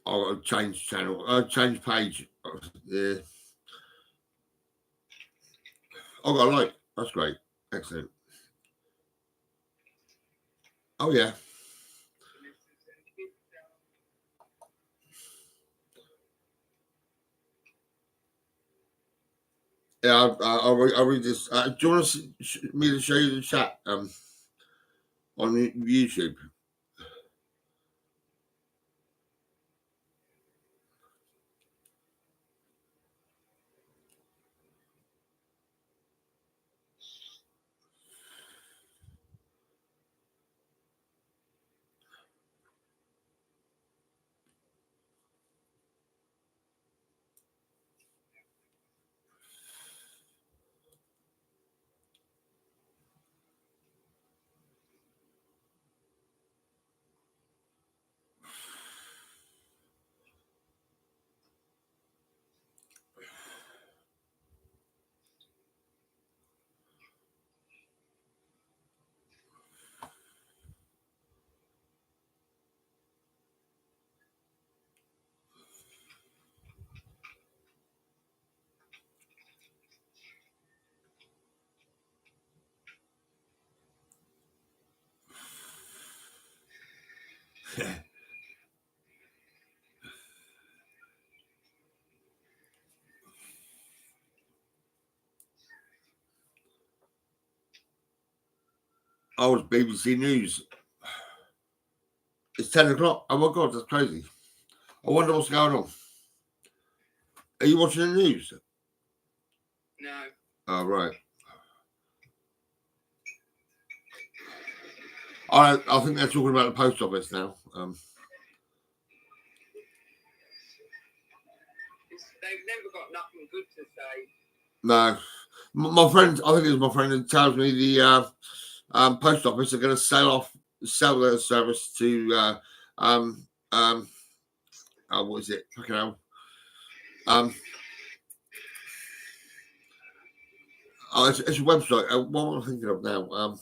I'll change channel, change page. Yeah. I got a like. That's great. Excellent. Oh yeah. Yeah, I'll read this. Do you want me to show you the chat on YouTube? Oh, it's BBC News. It's 10 o'clock. Oh my God, that's crazy. I wonder what's going on. Are you watching the news? No. Oh, right. I think they're talking about the post office now. They've never got nothing good to say. No. My friend, I think it was my friend who tells me the post office are going to sell their service to what is it? Fucking hell. It's a website. What am I thinking of now?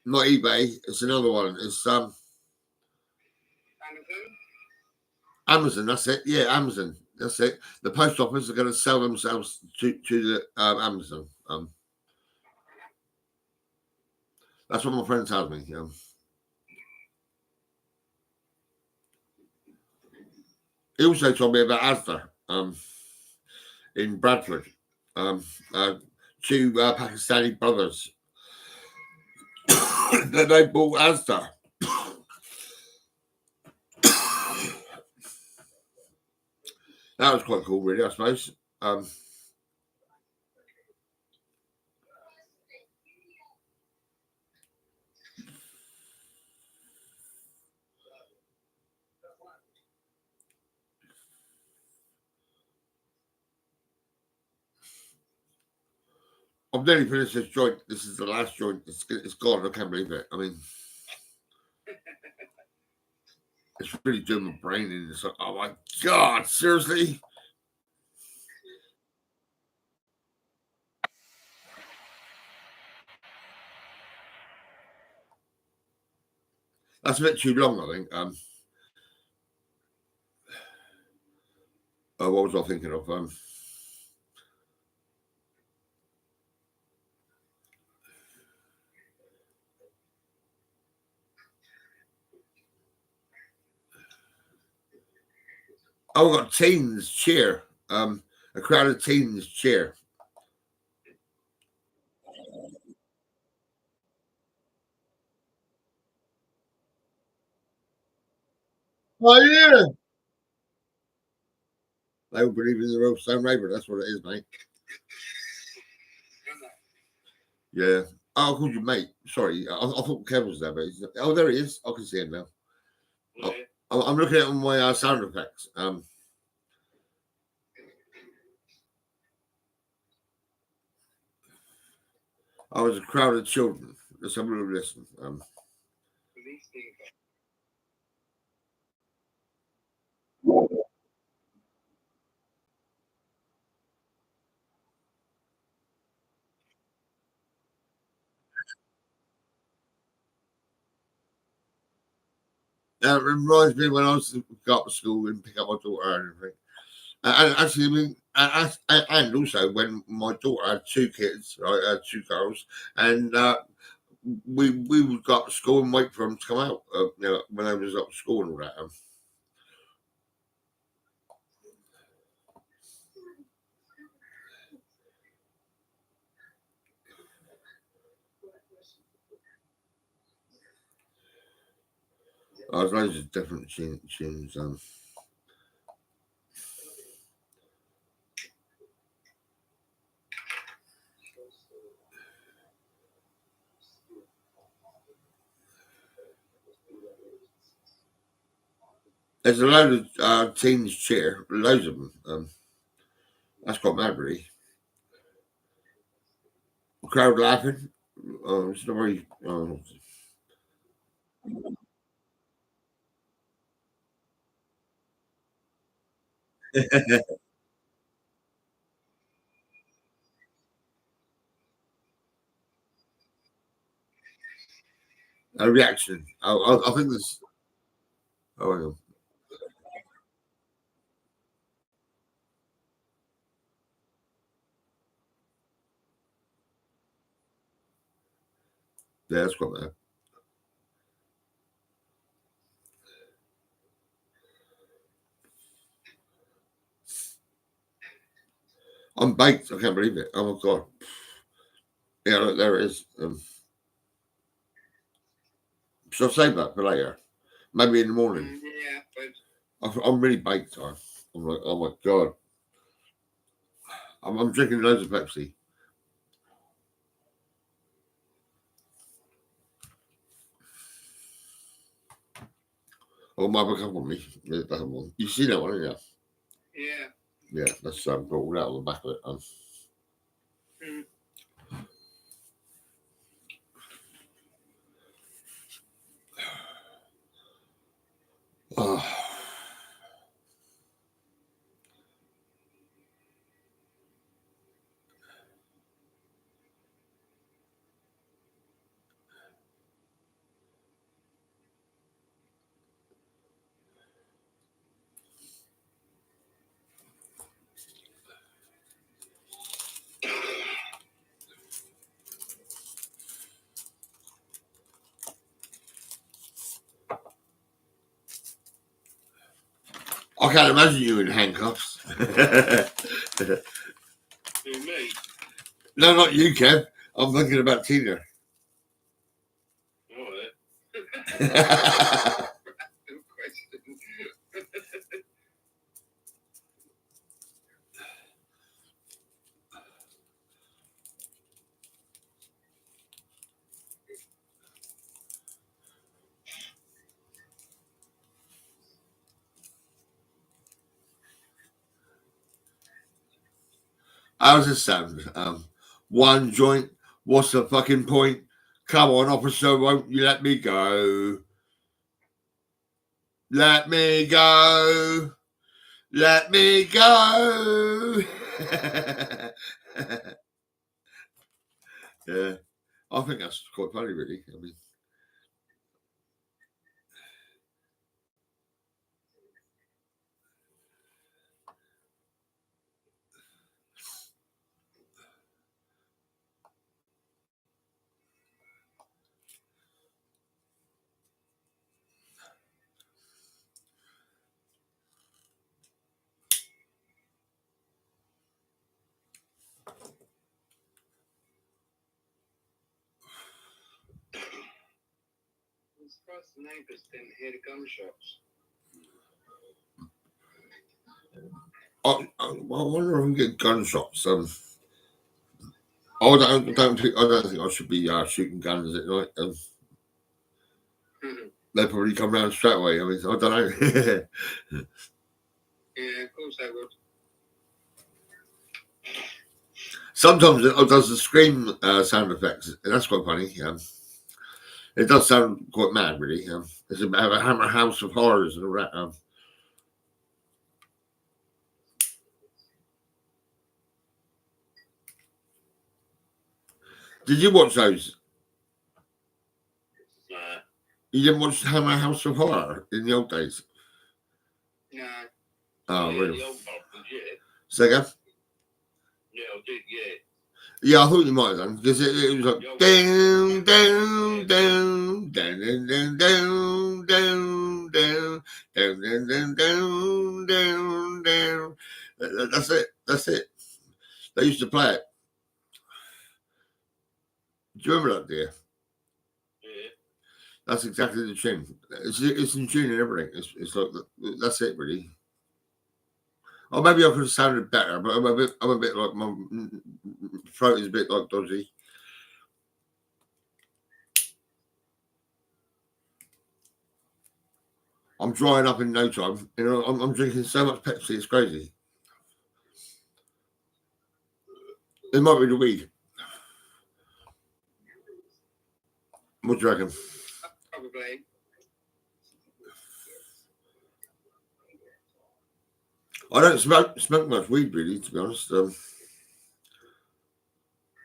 Not eBay. It's another one. It's Amazon. That's it. Yeah, Amazon. That's it. The post office are going to sell themselves to the Amazon. That's what my friend tells me. He also told me about Asda in Bradford. Two Pakistani brothers that they bought Asda. That was quite cool, really, I suppose. I've nearly finished this joint. This is the last joint. It's gone. I can't believe it. I mean, it's really doing my brain in. It's like, oh my God, seriously? That's a bit too long, I think. What was I thinking of? Oh, we've got teens cheer. A crowd of teens cheer. Oh yeah. They all believe in the real Stone Raven. That's what it is, mate. Yeah. Oh, I called you mate. Sorry, I thought Kev was there, but he's not. Oh, there he is. I can see him now. I'm looking at my sound effects. I was a crowd of children. Let's have a little listen. It reminds me when I was got to school and pick up my daughter and everything. And actually, I mean, and also when my daughter had two kids, right, two girls, and we would go up to school and wait for them to come out, you know, when they was up to school and all that. There's loads of different tunes. There's a load of teens cheer, loads of them. That's got mad, really. The crowd laughing. It's not very. A reaction. I think there's. Oh, hang on. Yeah, that's got that. I'm baked. I can't believe it. Oh my god. Yeah, look, there it is. Should I save that for later? Maybe in the morning. Yeah, I'm really baked. I'm like, oh my god. I'm drinking loads of Pepsi. Oh, my cup on me. That one. You see that one, haven't you? yeah. Yeah, that's got all that on the back of it. Oh. I can't imagine you in handcuffs. Who, me? No, not you, Kev. I'm thinking about Tina. All right. No question. How's this sound? One joint. What's the fucking point? Come on, officer, won't you let me go? Let me go. Let me go. Yeah, I think that's quite funny, really. I mean, I'm surprised the neighbours didn't hear the gunshots. I wonder if I can get gunshots. I don't think I should be shooting guns at night. They'll probably come round straight away. I mean, I don't know. Yeah, of course they would. Sometimes it does the scream sound effects, and that's quite funny. It does sound quite mad, really. It's about a Hammer House of Horrors and all that. Did you watch those? Nah. You didn't watch Hammer House of Horror in the old days? No. Oh, Yeah, really? the old one, yeah. Say again? Yeah, I did, yeah. Yeah, I thought you might have done, because it was like down, down, down, down, down, down, down, down, down, down, down, down, down, down. That's it. That's it. They used to play it. Do you remember that, dear? Yeah. That's exactly the tune. It's in tune and everything. It's like that's it, really. Or maybe I could have sounded better, but I'm a bit like my throat is a bit like dodgy. I'm drying up in no time. You know, I'm drinking so much Pepsi, it's crazy. It might be the weed. What do you reckon? Probably. I don't smoke much weed, really, to be honest.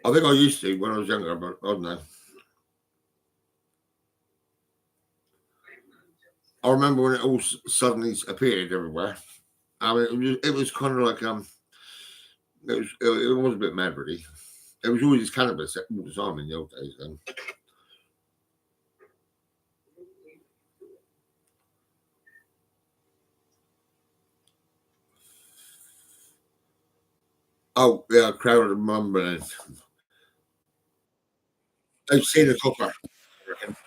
I think I used to when I was younger, but I don't know. I remember when it all suddenly appeared everywhere. I mean, it was kind of like it was a bit mad, really. It was always cannabis all the time in the old days. Then. Oh yeah, crowd of mumbling. They've seen a copper. I reckon.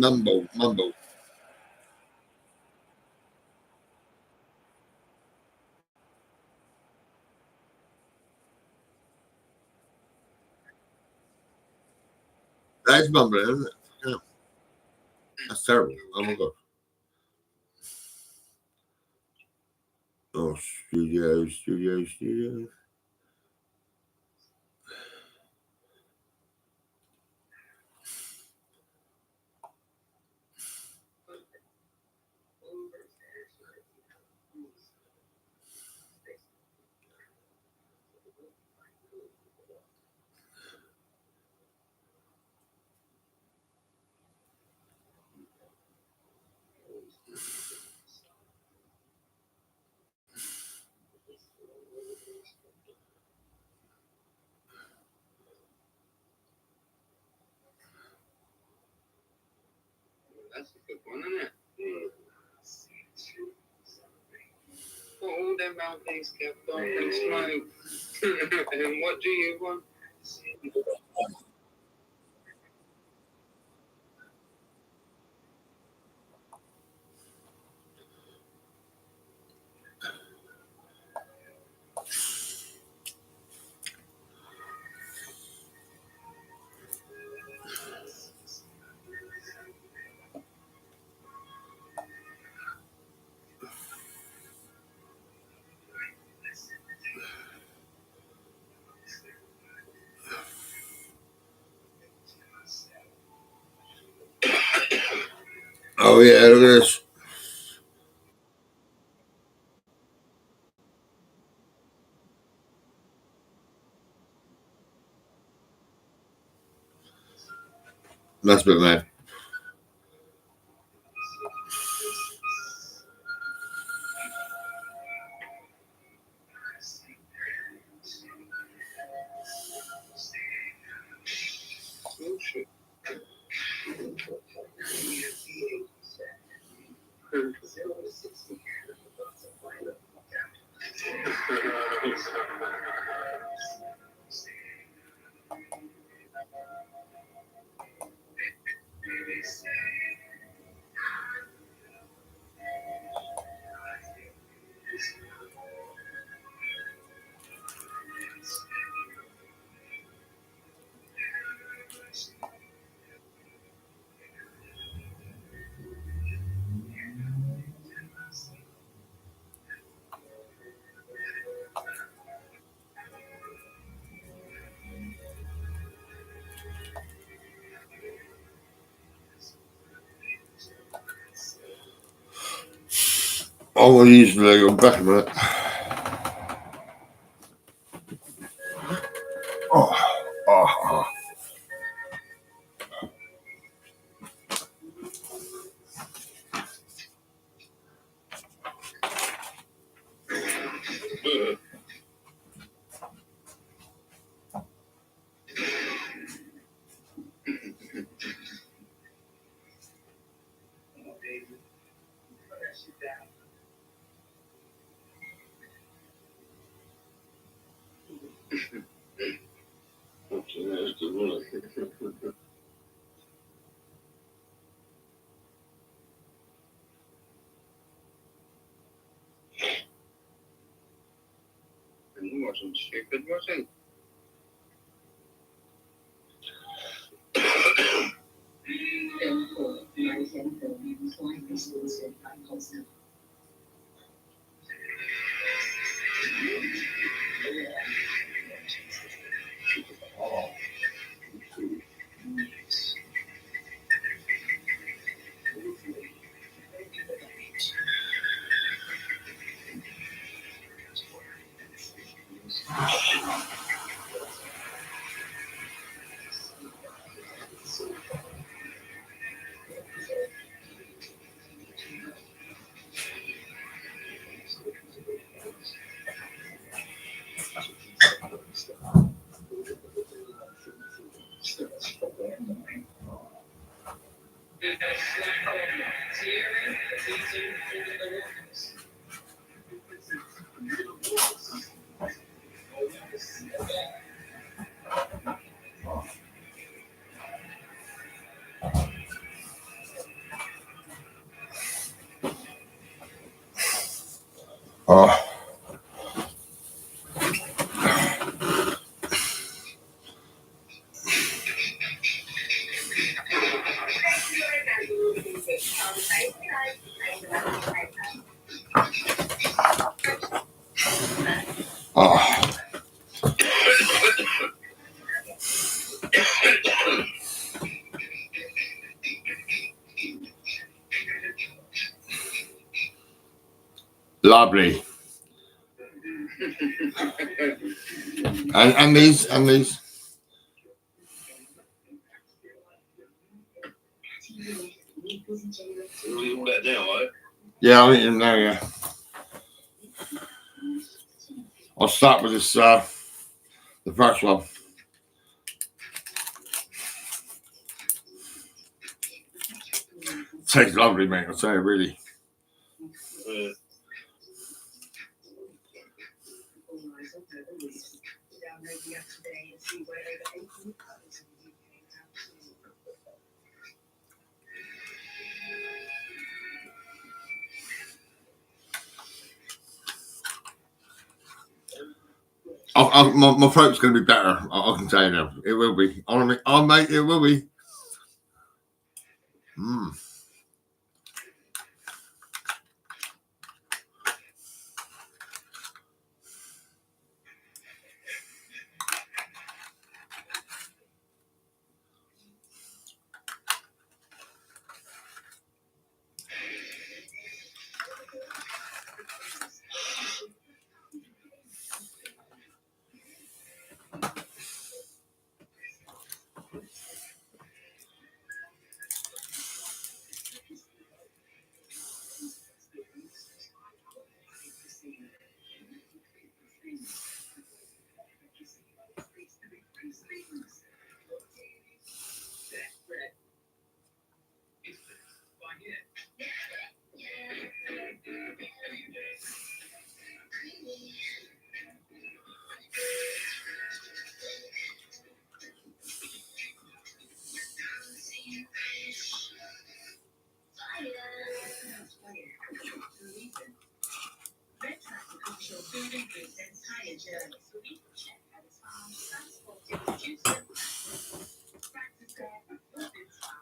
Mumble. That's mumbling, isn't it? Yeah. That's terrible. Oh my god. Oh, studio. That's a good one, isn't it? What all them mountains kept on and smoke. And what do you want? Oh yeah, look at this. That's a bit mad. I'm going to use the leg on back a minute. Oh. It wasn't stupid, was it? Oh. Oh. Lovely. And these. All that now, right? Yeah, I'm eating them now, yeah. I'll start with this, the first one. Tastes lovely, mate, I'll tell you, really. My throat's going to be better. I can tell you now. It will be. I'll make it will be.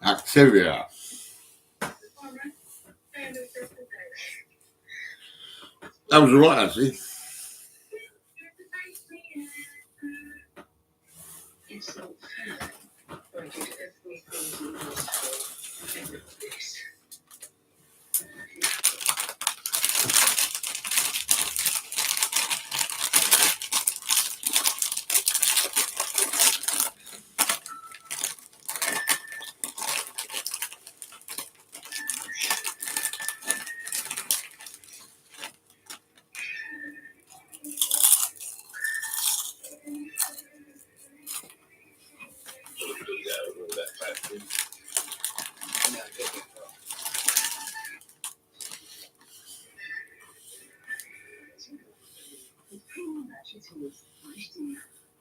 Activia. That was right, actually.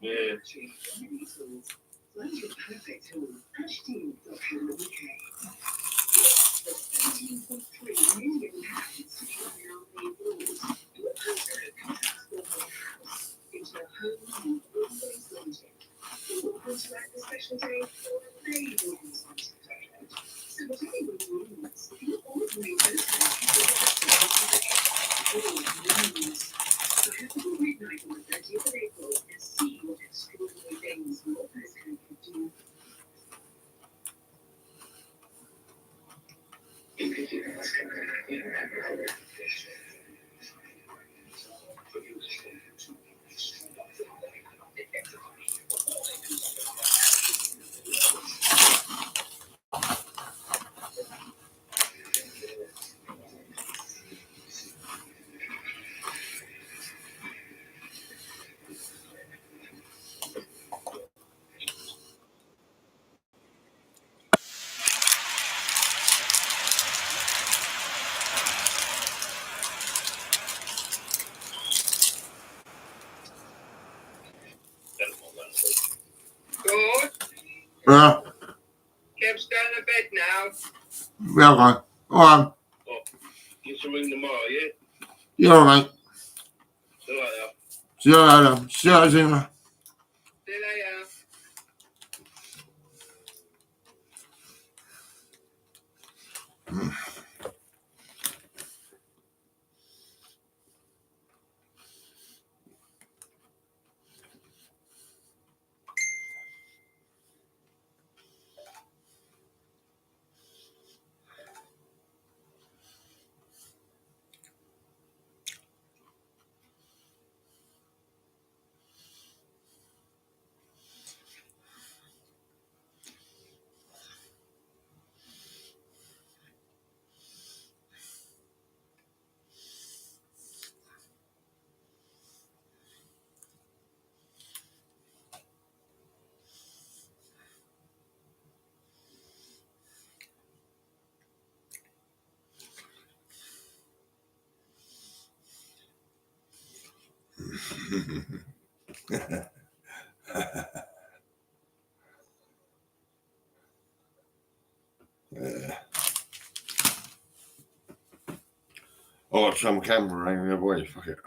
Yeah. George, Yeah. Kev's going to bed now. Yeah, okay. All right. Get some ring tomorrow, yeah? Yeah, all right. See you later. See you later. See you later. See you later. Oh, it's on camera running the other way. Fuck it.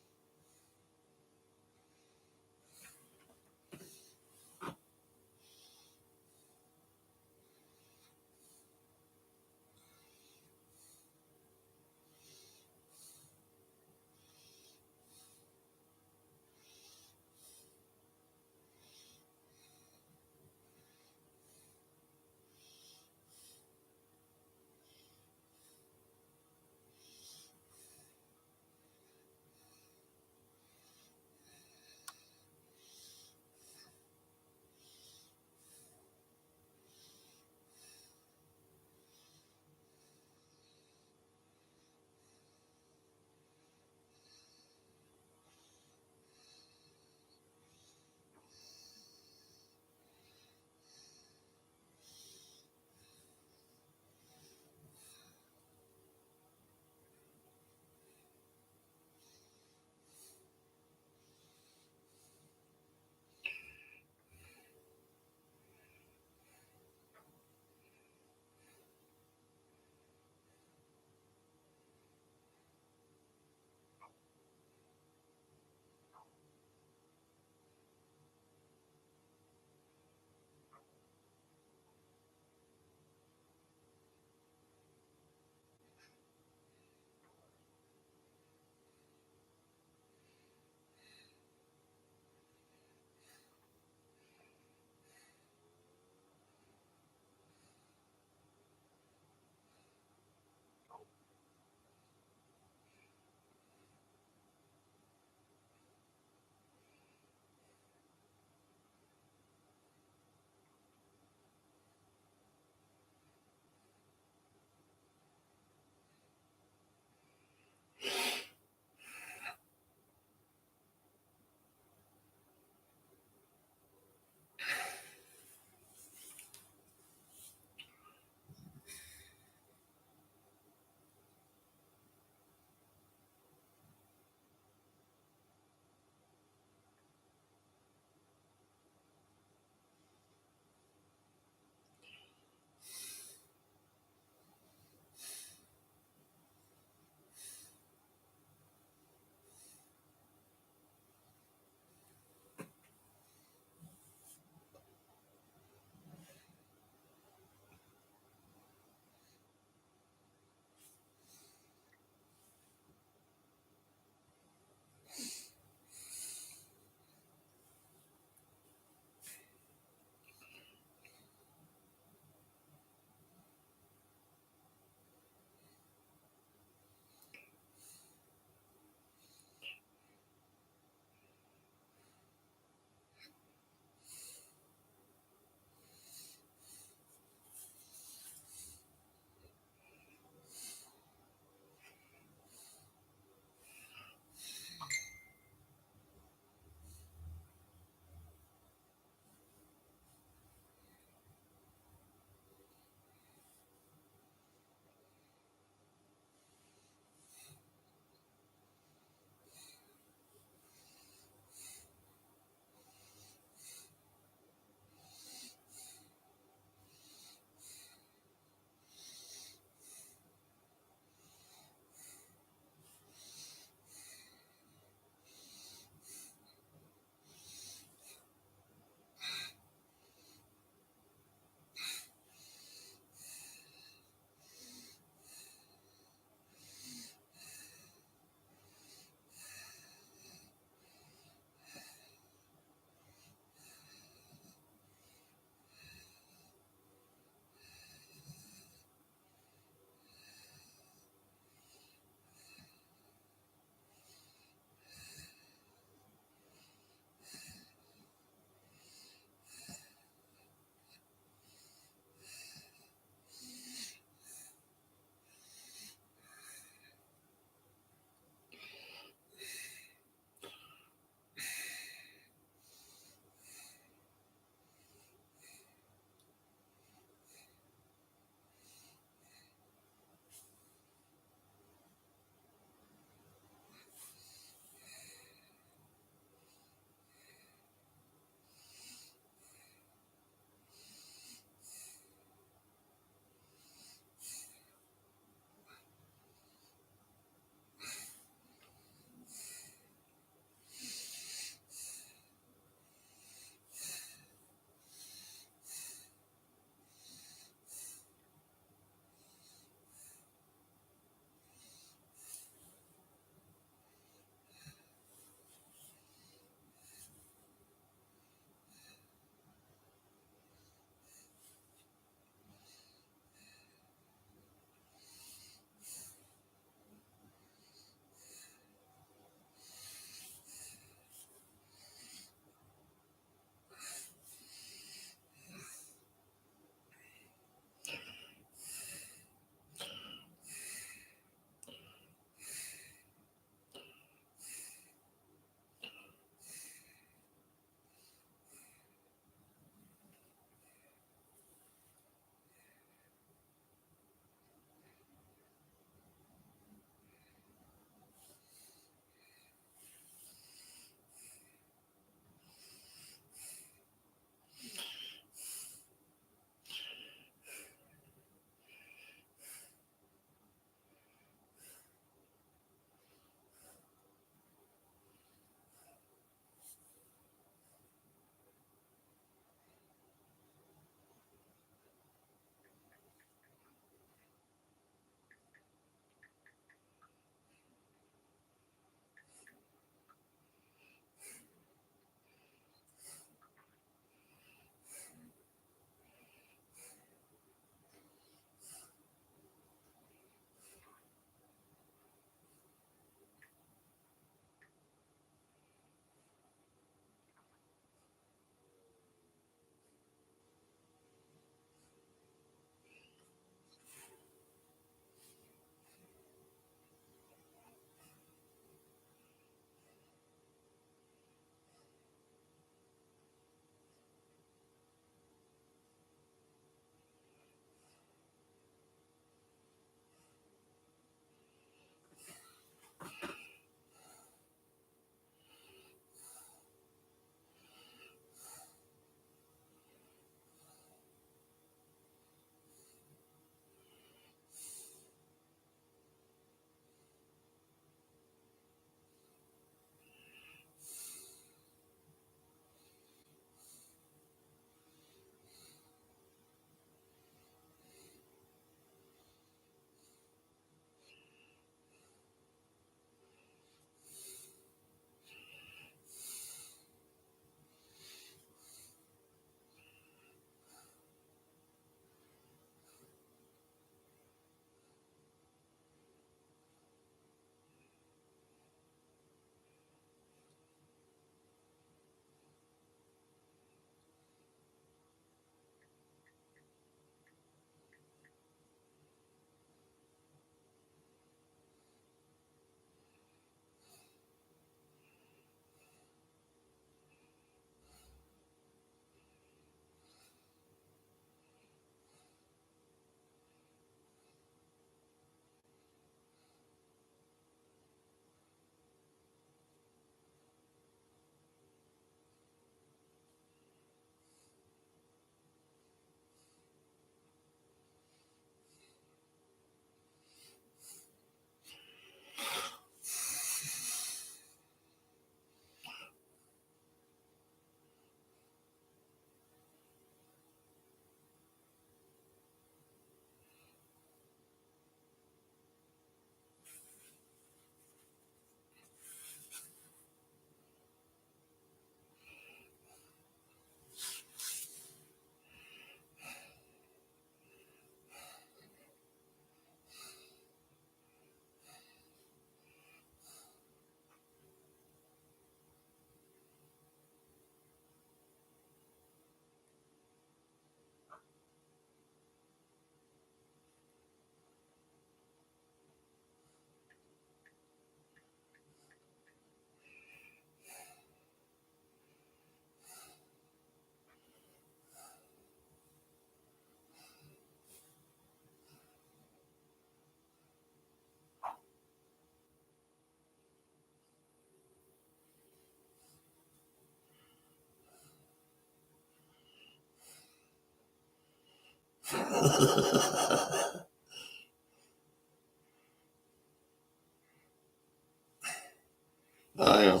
Oh, yeah.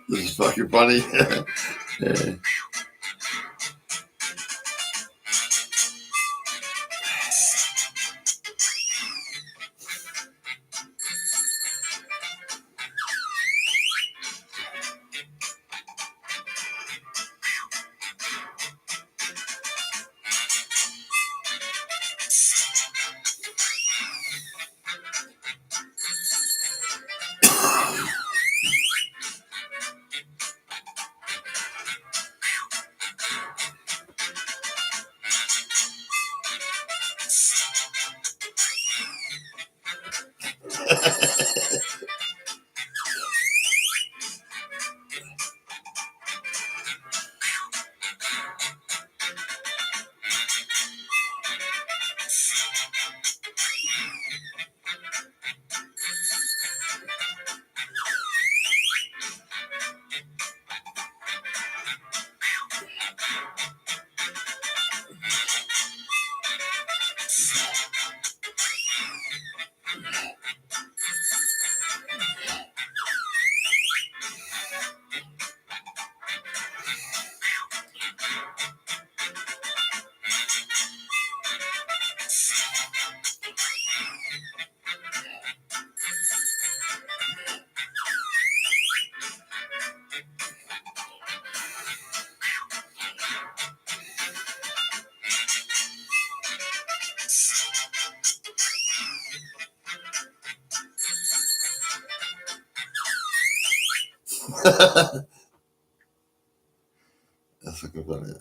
This is fucking funny. Yeah. That's fucking funny.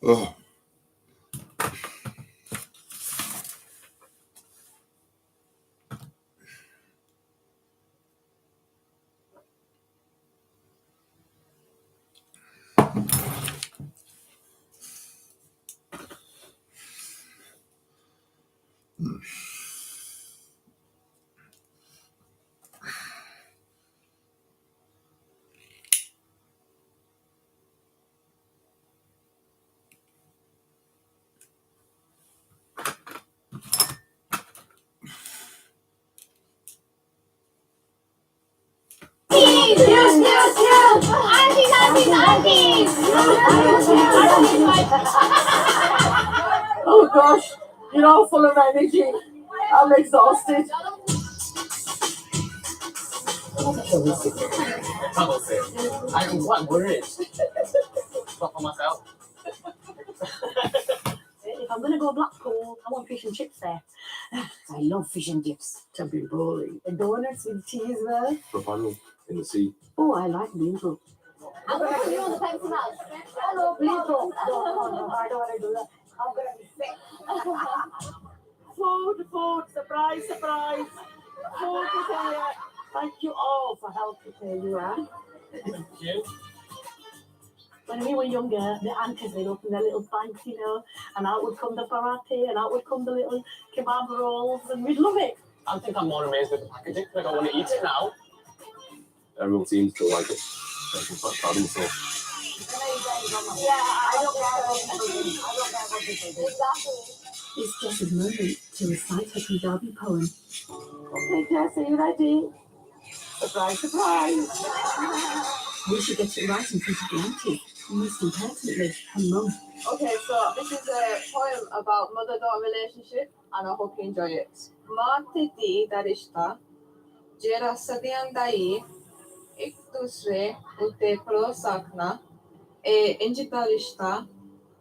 Oh. Oh gosh, you're all full of energy. I'm exhausted. I'm quite worried. Not for myself. If I'm going to go Blackpool, I want fish and chips there. I love fish and chips. Champion bowling. And donuts with tea as well. Profanul in the sea. Oh, I like Bloomsbury. I'm going to put you on the pencil house. Hello, please don't. No, I don't want to do that. I'm going to be sick. Food, surprise. Food is here. Thank you all for helping me, right? Thank you. When we were younger, the aunties would open their little banks, and out would come the paratha, and out would come the little kebab rolls, and we'd love it. I think I'm more amazed with the packaging. Like, I want to eat it now. Everyone seems to like it. So I'm quite proud of myself. Yeah, I don't care what people do. It's Jess's moment to recite her Punjabi poem. Okay, Jess, are you ready? Surprise. We should get it right in front of the auntie, and most importantly, her mum. Okay, so this is a poem about mother-daughter relationship, and I hope you enjoy it. Maate di da rishta, jera sadiyan dai, ek dusre utte paros akhna, inj da rishta,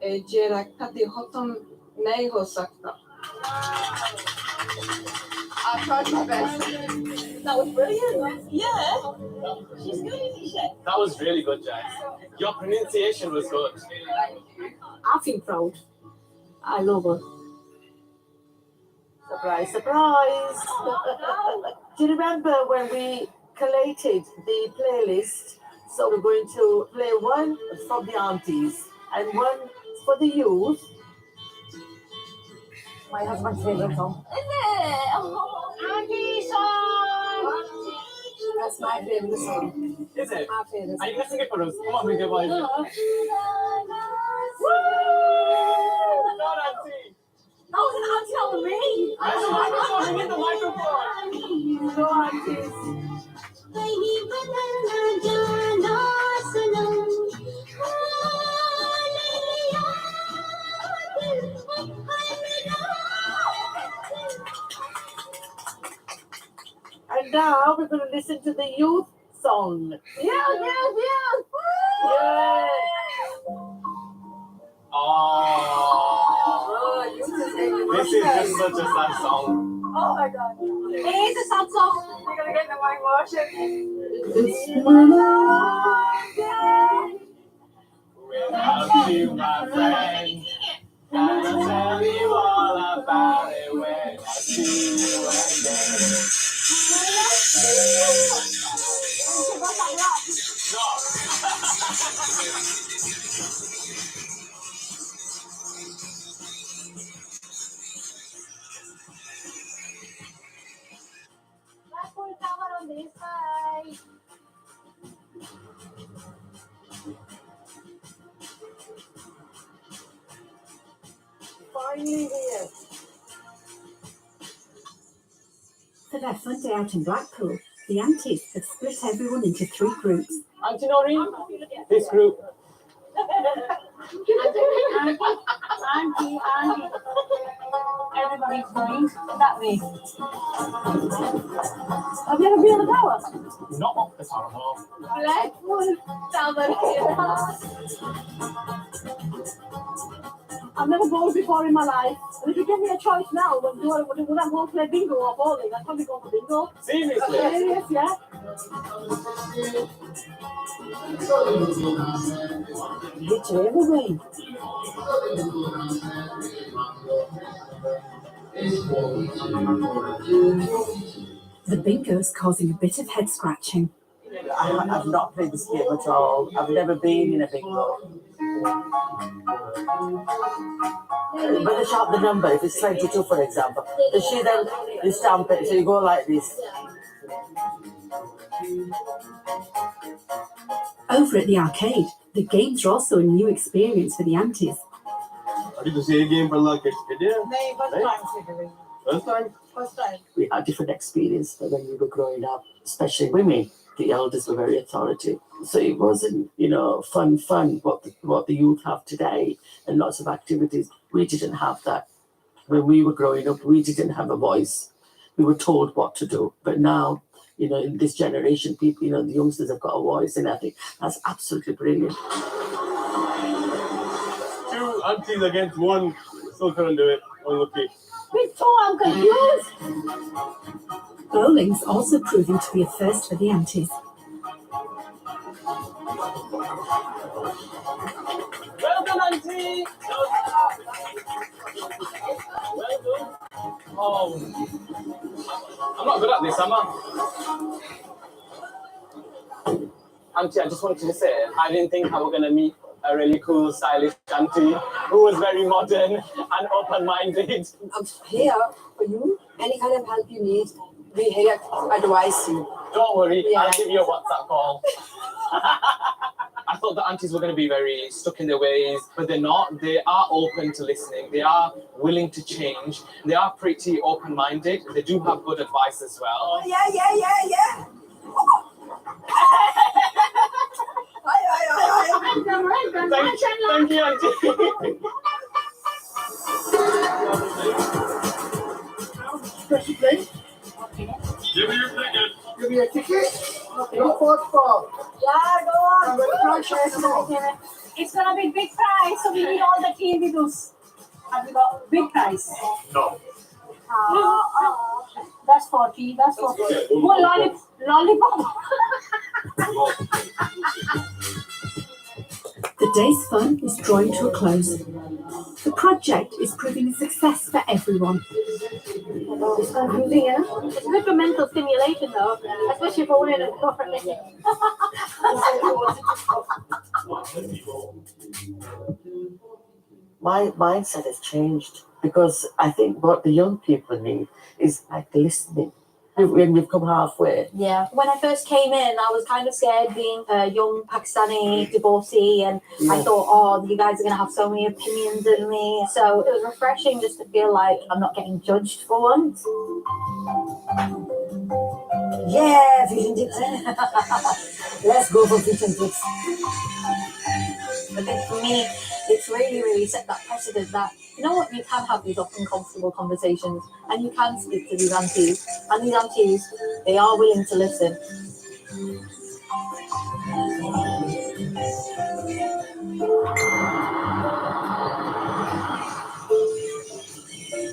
jera kadi khatam nahi ho sakta. I tried my best. That was brilliant. Yeah. She's good, isn't she? That was really good, Jess. Your pronunciation was good. I feel proud. I love her. Surprise. Do you remember when we collated the playlist? So we're going to play one from the aunties and one for the youth. My husband's favorite song. Is it? Auntie song! That's my favorite song. Is it? My favorite Are you going to sing it for us? Come on, bring it by. No. God, Auntie. That was an auntie on me. I'm in the microphone. No, aunties. And now we're going to listen to the youth song. Yeah. Oh, this is just such a sad song. Oh my god. It is a sad song. You're gonna get the right emotion. Without you, my friend, and I'll tell you all about it when I see you again. Let's put that one on this side. Finally here. For their fun day out in Blackpool, the aunties have split everyone into 3 groups. Auntie Noreen, this group. Auntie. Everybody's going that way. Have you ever been on the tower? Not up the tower, no. Blackpool, down the hill. I've never bowled before in my life. And if you give me a choice now, would I go play bingo or bowling? I'd probably go for bingo. Seriously? Serious, yeah. It's everywhere. The bingo is causing a bit of head scratching. I've not played this game at all. I've never been in a bingo. When they sharp the number, if it's 22, for example, you stamp it, so you go like this. Over at the arcade, the games are also a new experience for the aunties. I did the same game for like kids. First time? First time. We had different experience when we were growing up, especially women. The elders were very authoritative. So it wasn't, fun, what the youth have today and lots of activities. We didn't have that. When we were growing up, we didn't have a voice. We were told what to do. But now, in this generation, people, the youngsters have got a voice, and I think that's absolutely brilliant. 2 aunties against 1. Still couldn't do it. Unlucky. Me too, I'm confused. Bowling's also proving to be a first for the aunties. Well done, auntie! Well done. Oh, I'm not good at this, am I? Auntie, I just wanted to say, I didn't think I was going to meet a really cool, stylish auntie who was very modern and open-minded. I'm here for you. Any kind of help you need, we're here to advise you. Don't worry, I'll give you a WhatsApp call. I thought the aunties were going to be very stuck in their ways, but they're not. They are open to listening. They are willing to change. They are pretty open-minded. They do have good advice as well. Yeah. Thank you, auntie. Special place. Give me your ticket. Give me a ticket. No fault for. Yeah, go on. It's gonna be big prize, so we need all the team with us. Have you got big prize? No. That's 40. That's 40. One lollipop. The day's fun is drawing to a close. The project is proving a success for everyone. It's confusing, yeah? It's good for mental stimulation, though, especially for women and corporate. My mindset has changed because I think what the young people need is like listening. When we've come halfway. Yeah. When I first came in, I was kind of scared being a young Pakistani divorcee, and I thought, oh, you guys are going to have so many opinions of me. So it was refreshing just to feel like I'm not getting judged for once. Yeah, fish and chips. Let's go for fish and chips. I think for me, it's really set that precedent that, you know what, you can have these uncomfortable conversations and you can speak to these aunties. And these aunties, they are willing to listen.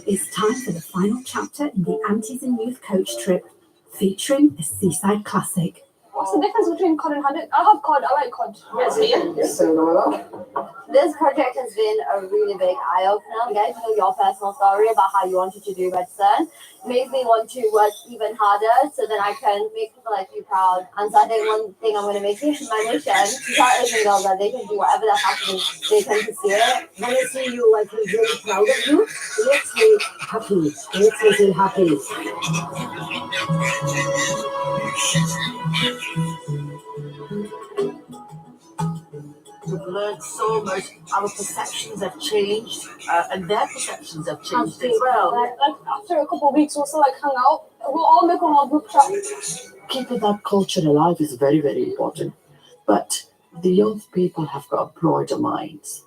It's time for the final chapter in the Aunties and Youth Coach trip, featuring a seaside classic. What's the difference between cod and haddock? I have cod. I like cod. Yes, This project has been a really big eye-opener. Getting to know your personal story about how you wanted to do medicine makes me want to work even harder so that I can make people like you proud. And so I think one thing I'm going to make it my mission to tell Asian girls that they can do whatever they're happening, they can pursue it. When I see you, I feel really proud of you. It makes me happy. It makes me feel happy. We've learned so much. Our perceptions have changed, and their perceptions have changed as well. Like after a couple of weeks, we'll still hang out. We'll all make our group chat. Keeping that culture alive is very, very important. But the young people have got broader minds.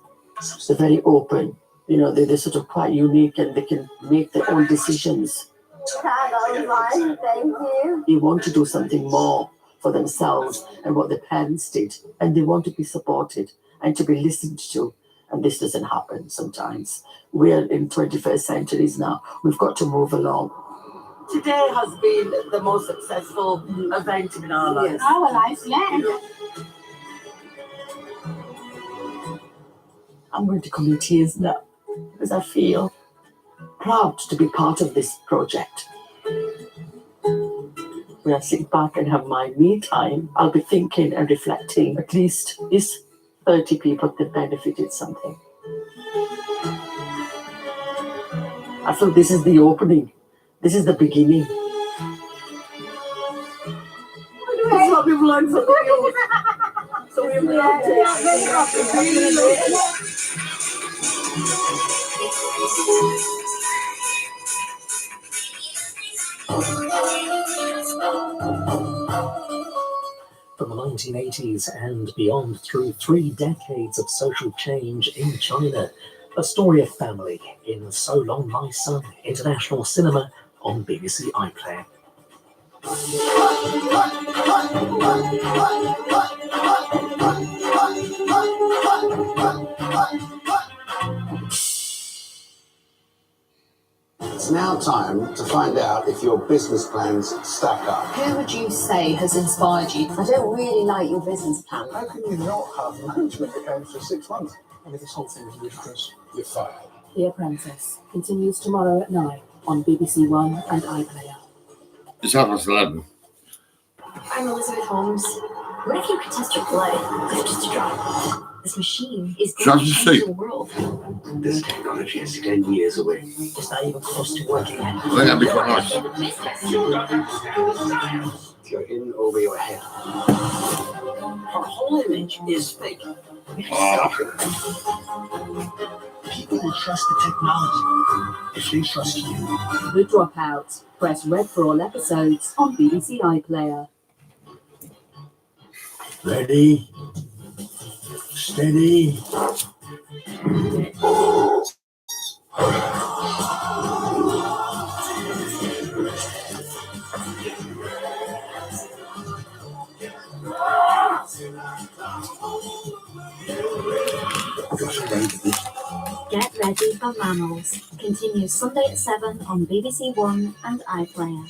They're very open. They're sort of quite unique, and they can make their own decisions. That was fun. Thank you. They want to do something more for themselves and what their parents did, and they want to be supported and to be listened to And this doesn't happen sometimes. We're in 21st centuries now. We've got to move along. Today has been the most successful event in our lives. Our lives, yeah. I'm going to come in tears now because I feel proud to be part of this project. When I sit back and have my me time, I'll be thinking and reflecting, at least these 30 people that benefited something. I feel this is the opening. This is the beginning. That's what we've learned from the youth. So we've learned From the 1980s and beyond, through 3 decades of social change in China, a story of family in So Long My Son International Cinema on BBC iPlayer. It's now time to find out if your business plans stack up. Who would you say has inspired you? I don't really like your business plan. How can you not have management accounts for 6 months? I mean, this whole thing is ludicrous. You're fired. The Apprentice continues tomorrow at 9 on BBC One and iPlayer. It's 11:30. I'm Elizabeth Holmes. What if you could test your blood? It's just a drop. This machine is going to change the world. This technology is 10 years away. It's not even close to working yet. I think that'd be quite nice. If you're in over your head. Our whole image is fake. People will trust the technology if they trust you. The Dropout. Press red for all episodes on BBC iPlayer. Ready? Steady. Get ready for Mammals. Continues Sunday at 7 on BBC One and iPlayer.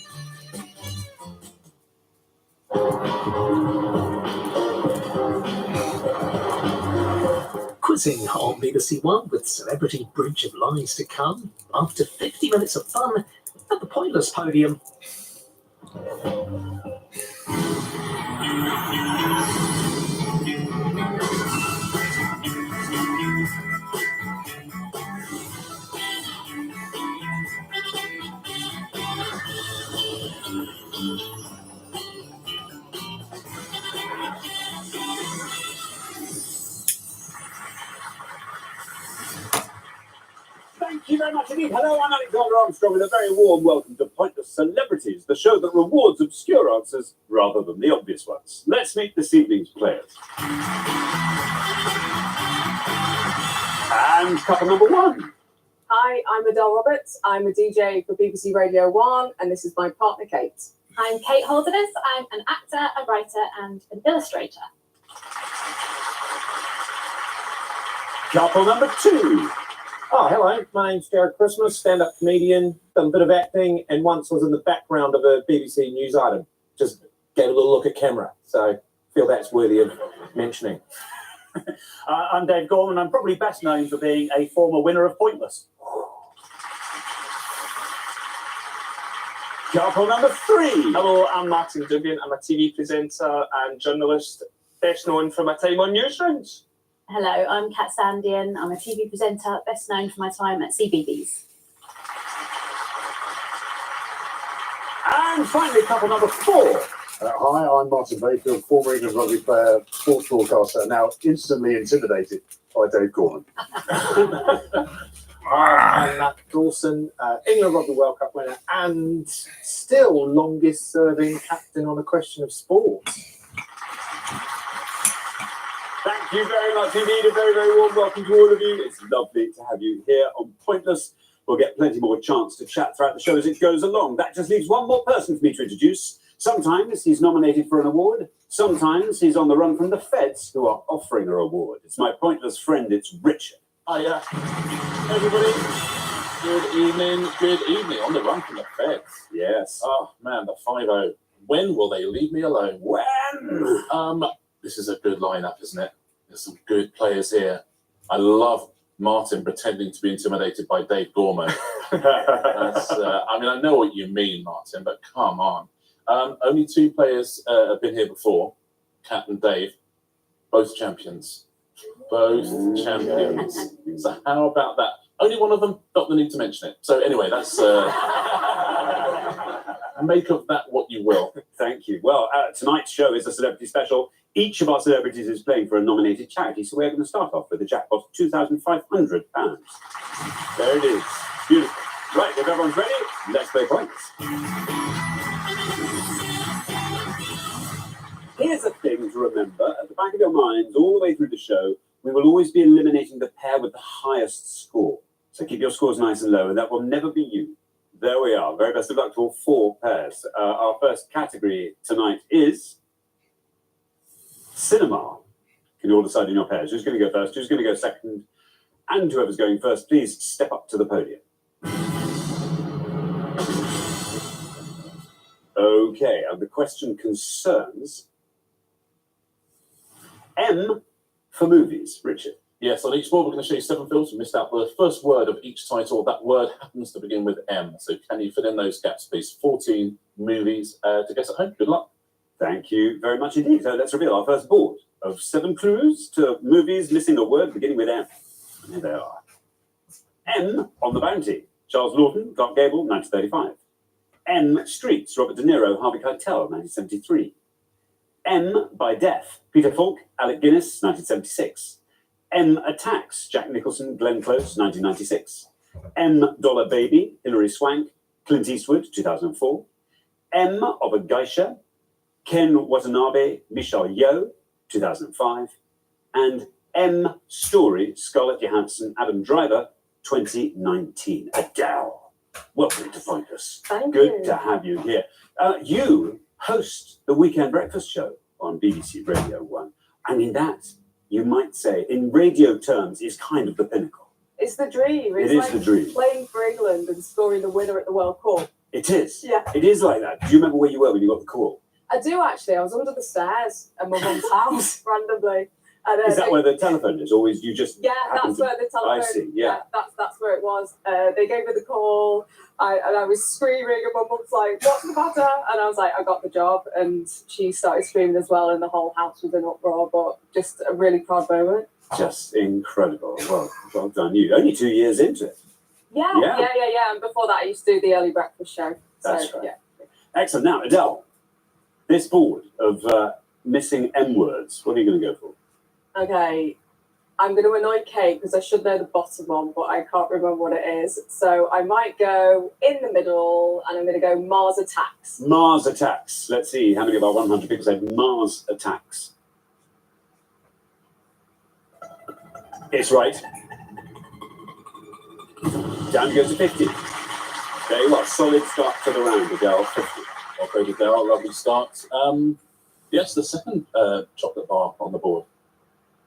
Quizzing on BBC One with Celebrity Bridge of Lies to come after 50 minutes of fun at the Pointless Podium. Thank you very much indeed. Hello, I'm Alexander Armstrong, and a very warm welcome to Pointless Celebrities, the show that rewards obscure answers rather than the obvious ones. Let's meet this evening's players. And couple number 1. Hi, I'm Adele Roberts. I'm a DJ for BBC Radio 1, and this is my partner, Kate. I'm Kate Holderness. I'm an actor, a writer, and an illustrator. Couple number 2. Oh, hello. My name's Jared Christmas, stand-up comedian, done a bit of acting, and once was in the background of a BBC news item. Just gave a little look at camera, so feel that's worthy of mentioning. I'm Dave Gorman. I'm probably best known for being a former winner of Pointless. Couple number 3. Hello, I'm Martin Dugan. I'm a TV presenter and journalist, best known for my time on Newsrounds. Hello, I'm Kat Sandian. I'm a TV presenter, best known for my time at CBeebies. And finally, couple number 4. Hi, I'm Martin Bayfield, former England rugby player, sports broadcaster, now instantly intimidated by Dave Gorman. I'm Matt Dawson, England Rugby World Cup winner, and still longest serving captain on a question of sport. Thank you very much indeed. A very, very warm welcome to all of you. It's lovely to have you here on Pointless. We'll get plenty more chance to chat throughout the show as it goes along. That just leaves one more person for me to introduce. Sometimes he's nominated for an award. Sometimes he's on the run from the feds who are offering a reward. It's my Pointless friend, it's Richard. Hiya, everybody. Good evening. Good evening. On the run from the feds. Yes. Oh man, the 5-0. When will they leave me alone? When? This is a good lineup, isn't it? There's some good players here. I love Martin pretending to be intimidated by Dave Gorman. I mean, I know what you mean, Martin, but come on. Only 2 players have been here before, Kat and Dave, both champions. Both champions. So how about that? Only one of them felt the need to mention it. So anyway, that's make of that what you will. Thank you. Well, tonight's show is a celebrity special. Each of our celebrities is playing for a nominated charity, so we're going to start off with a jackpot of £2,500. There it is. Beautiful. Right, if everyone's ready, let's play points. Here's a thing to remember. At the back of your minds, all the way through the show, we will always be eliminating the pair with the highest score. So keep your scores nice and low, and that will never be you. There we are. Very best of luck to all 4 pairs. Our first category tonight is cinema. Can you all decide in your pairs? Who's going to go first? Who's going to go second? And whoever's going first, please step up to the podium. Okay, and the question concerns M for movies. Richard. Yes, on each board, we're going to show you 7 films. We missed out the first word of each title. That word happens to begin with M. So can you fill in those gaps, please? 14 movies to guess at home. Good luck. Thank you very much indeed. So let's reveal our first board of 7 clues to movies missing a word beginning with M. And here they are. M on the Bounty. Charles Lawton, Clark Gable, 1935. M Streets, Robert De Niro, Harvey Keitel, 1973. M by Death, Peter Falk, Alec Guinness, 1976. M Attacks, Jack Nicholson, Glenn Close, 1996. M Dollar Baby, Hilary Swank, Clint Eastwood, 2004. M of a Geisha, Ken Watanabe, Michelle Yeoh, 2005. And M Story, Scarlett Johansson, Adam Driver, 2019. Adele, welcome to Pointless. Thank Good you. to have you here. You host the Weekend Breakfast Show on BBC Radio 1. I mean, that, you might say, in radio terms, is kind of the pinnacle. It's the dream. It's It is like the dream. playing for England and scoring the winner at the World Cup. It is. Yeah. It is like that. Do you remember where you were when you got the call? I do actually. I was under the stairs at my mum's house randomly. And, Is that where the telephone is? Always you just Yeah, happen that's to- where the telephone. I see. Yeah. That's where it was. They gave me the call, and I was screaming, and my mum's like, "What's the matter?" And I was like, "I got the job," and she started screaming as well, and the whole house was in uproar. But just a really proud moment. Just incredible. Well done you. Only 2 years into it. Yeah. And before that, I used to do the early breakfast show. That's so, right. Yeah. Excellent. Now, Adele, this board of missing M words, what are you going to go for? Okay, I'm going to annoy Kate because I should know the bottom one, but I can't remember what it is. So I might go in the middle, and I'm going to go Mars Attacks. Mars Attacks. Let's see how many of our 100 people said Mars Attacks. It's right. Down goes to 50. There you are. Solid start to the round, Adele. 50. Okay, Adele, lovely start. Yes, the second chocolate bar on the board.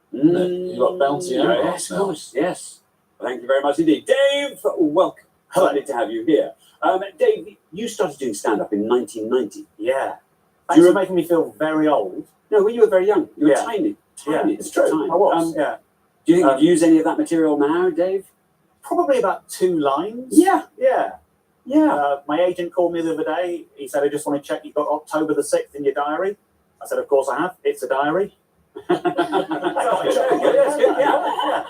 You got Bounty and Yes, Mars of now. course. Yes. Thank you very much indeed. Dave, welcome. Delighted to have you here. Dave, you started doing stand-up in 1990. Yeah. Thanks for making me feel very old. No, when you were very young. You were Yeah. tiny. Yeah, Tiny. it's true. at the time. I was, yeah. Do you think you'd use any of that material now, Dave? Probably about 2 lines. Yeah. Yeah. My agent called me the other day. He said, "I just want to check you've got October the 6th in your diary." I said, "Of course I have. It's a diary."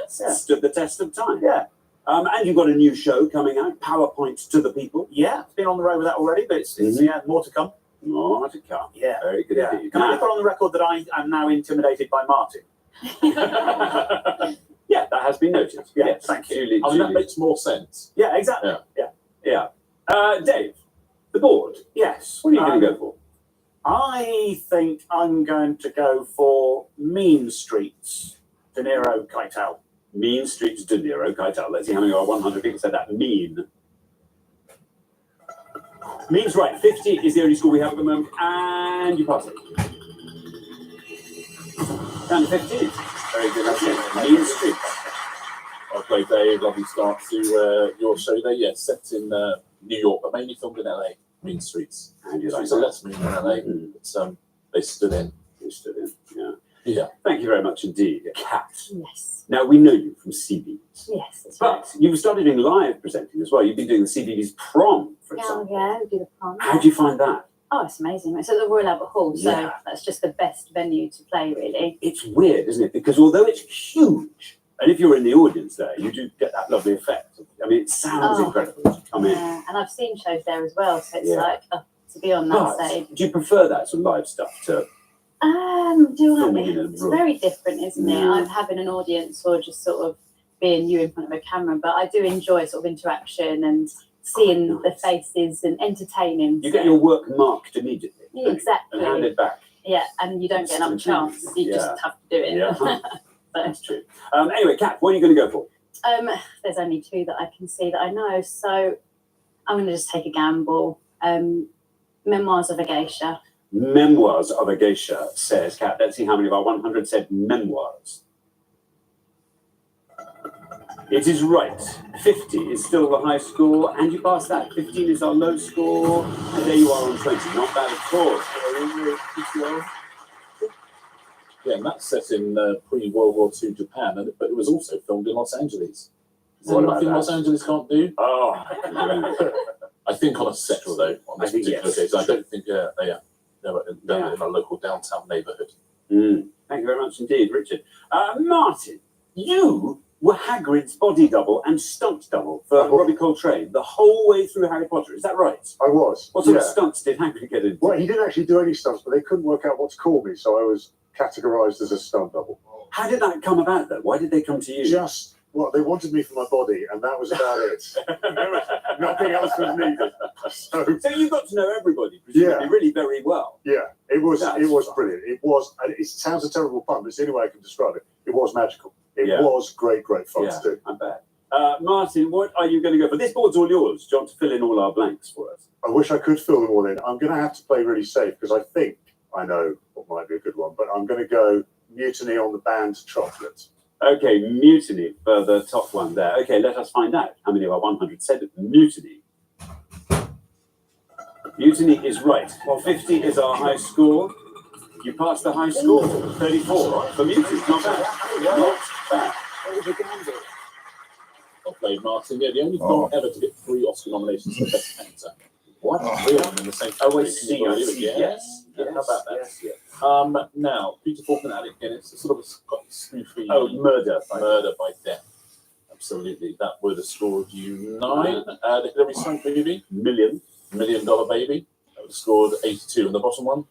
Stood the test of time. Yeah. And you've got a new show coming out, PowerPoint to the People. Yeah, it's been on the road with that already, but it's yeah, more to come. More to come. Yeah. Very good Yeah. indeed. Can I put on the record that I am now intimidated by Martin? Yeah, that has been noted. Yeah, Yes. thank you. Duly- I mean, that duly- makes more sense. Yeah, exactly. Yeah. Dave, the board. Yes. What are you going to go for? I think I'm going to go for Mean Streets, De Niro, Keitel. Mean Streets, De Niro, Keitel. Let's see how many of our 100 people said that. Mean. Mean's right. 50 is the only score we have at the moment, and you pass it. Down to 15. Very good. That's it. Mean Streets. Okay, day, Dave. Lovely start to your show there. Yeah, set in New York, but mainly filmed in LA, Mean Streets. And you like Streets are that? less mean in LA, but they stood in. They stood in, yeah. Yeah. Thank you very much indeed, Kat. Yes. Now, we know you from CBeebies. Yes, that's right. But you've started doing live presenting as well. You've been doing the CBeebies prom, for example. Yeah, we do the prom. How do you find that? Oh, it's amazing. It's at the Royal Albert Hall, so Yeah. that's just the best venue to play, really. It's weird, isn't it? Because although it's huge, and if you're in the audience there, you do get that lovely effect. I mean, it sounds Oh. incredible to come in. Yeah, and I've seen shows there as well, so it's Yeah. like to be on that But stage. do you prefer that sort of live stuff to Do I? filming in a It's room? very different, isn't it? Yeah. I'm having an audience or just sort of being you in front of a camera, but I do enjoy sort of interaction and seeing the faces and entertaining. You get your work marked immediately Yeah, exactly. and handed back. Yeah, and you don't get another chance. You Yeah. just have to do it. Yeah. But, That's true. Anyway, Kat, what are you going to go for? there's only two that I can see that I know, so I'm going to just take a gamble. Memoirs of a Geisha. Memoirs of a Geisha, says Kat. Let's see how many of our 100 said memoirs. It is right. 50 is still the high score, and you passed that. 15 is our low score, and there you are on 20. Not bad at all. Yeah, and that's set in pre-World War II Japan, but it was also filmed in Los Angeles. Is there What about nothing that? Los Angeles can't do? Oh, I think on a set though, on this I think particular yes. case. I don't think they're in a local downtown neighbourhood. Thank you very much indeed, Richard. Martin, you were Hagrid's body double and stunt double for Robbie Coltrane the whole way through Harry Potter. Is that right? I was. What sort of yeah. stunts did Hagrid get in? Well, he didn't actually do any stunts, but they couldn't work out what to call me, so I was categorised as a stunt double. How did that come about, though? Why did they come to you? Well, they wanted me for my body, and that was about it. Nothing else was needed. So you got to know everybody, presumably, really very well. Yeah, it was That's brilliant. It was, and it sounds a terrible pun, but it's the only way I can describe it. It was magical. It Yeah. was great fun Yeah, to do. I bet. Martin, what are you going to go for? This board's all yours. Do you want to fill in all our blanks for us? I wish I could fill them all in. I'm going to have to play really safe because I think I know what might be a good one, but I'm going to go Mutiny on the Band Chocolate. Okay, Mutiny for the top one there. Okay, let us find out how many of our 100 said Mutiny. Mutiny is right. 50 is our high score. You passed the high score. 34 for Mutiny. Not bad. Not bad. Well played, Martin. Yeah, the only film ever to get 3 Oscar nominations for Best Actor. What? 3 of them in the same Oh, I category. see. Can I you believe it? see. Yeah. Yes. How about that? Yes. Now, Peter Falk and Alec Guinness, a sort of a Scottish spoofy. Oh, Murder by Death. Absolutely. That would have scored you 9. The Hilary Swank movie, $1 million Baby. That would have scored 82. And the bottom one?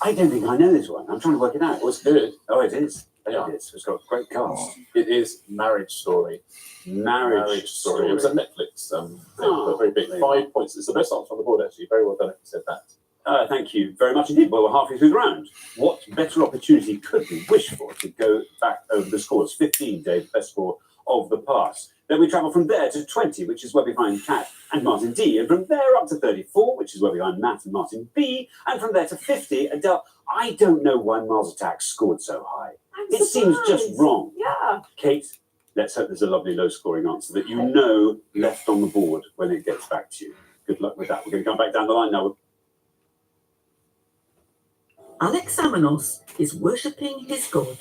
I don't think I know this one. I'm trying to work it out. It was good. Oh, it is. Yeah. It is. It's got a great cast. It is Marriage Story. Marriage Story. It was a Netflix thing, but very big. 5 points. It's the best answer on the board, actually. Very well done if you said that. Thank you very much indeed. Well, we're halfway through the round. What better opportunity could we wish for to go back over the scores? 15, Dave, best score of the past. Then we travel from there to 20, which is where we find Kat and Martin D. And from there up to 34, which is where we find Matt and Martin B. And from there to 50, Adele. I don't know why Mars Attacks scored so high. It seems just wrong. Yeah. Kate, let's hope there's a lovely low-scoring answer that you know left on the board when it gets back to you. Good luck with that. We're going to come back down the line now. Alexamenos is worshipping his god.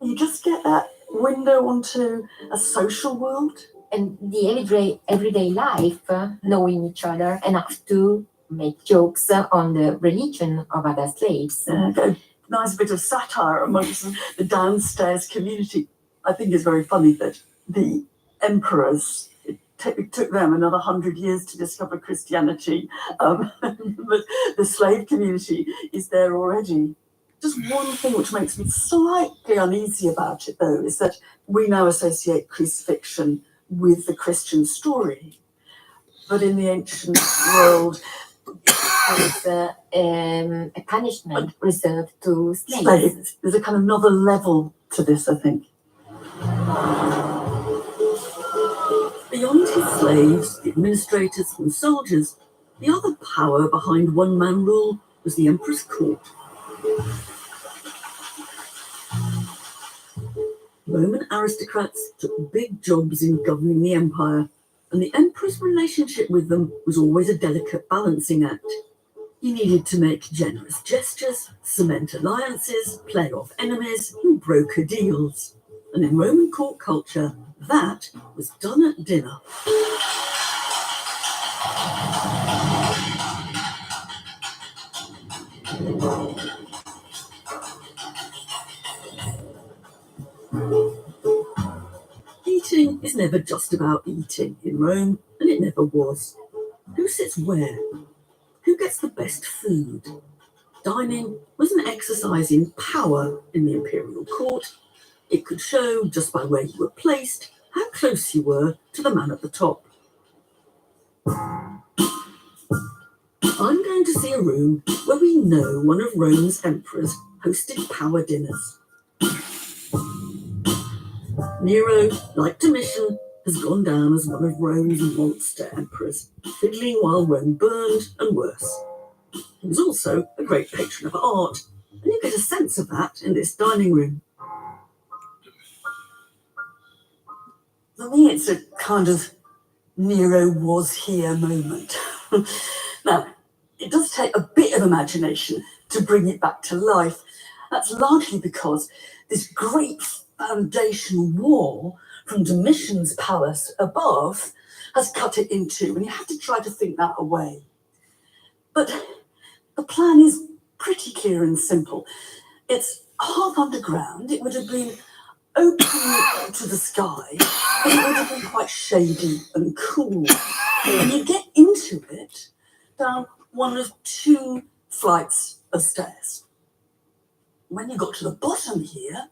You just get that window onto a social world. And the everyday life, knowing each other enough to make jokes on the religion of other slaves. A nice bit of satire amongst the downstairs community. I think it's very funny that the emperors, it took them another 100 years to discover Christianity, but the slave community is there already. Just one thing which makes me slightly uneasy about it, though, is that we now associate crucifixion with the Christian story. But in the ancient world, it's a punishment reserved to slaves. slaves, there's a kind of another level to this, I think. Beyond his slaves, the administrators and soldiers, the other power behind one-man rule was the emperor's court. Roman aristocrats took big jobs in governing the empire, and the emperor's relationship with them was always a delicate balancing act. He needed to make generous gestures, cement alliances, play off enemies, and broker deals. And in Roman court culture, that was done at dinner. Eating is never just about eating in Rome, and it never was. Who sits where? Who gets the best food? Dining was an exercise in power in the imperial court. It could show, just by where you were placed, how close you were to the man at the top. I'm going to see a room where we know one of Rome's emperors hosted power dinners. Nero, like Domitian, has gone down as one of Rome's monster emperors, fiddling while Rome burned and worse. He was also a great patron of art, and you get a sense of that in this dining room. For me, it's a kind of Nero was here moment. Now, it does take a bit of imagination to bring it back to life. That's largely because this great foundational wall from Domitian's palace above has cut it in two, and you have to try to think that away. But the plan is pretty clear and simple. It's half underground. It would have been open to the sky, but it would have been quite shady and cool. And you get into it down one of two flights of stairs. When you got to the bottom here,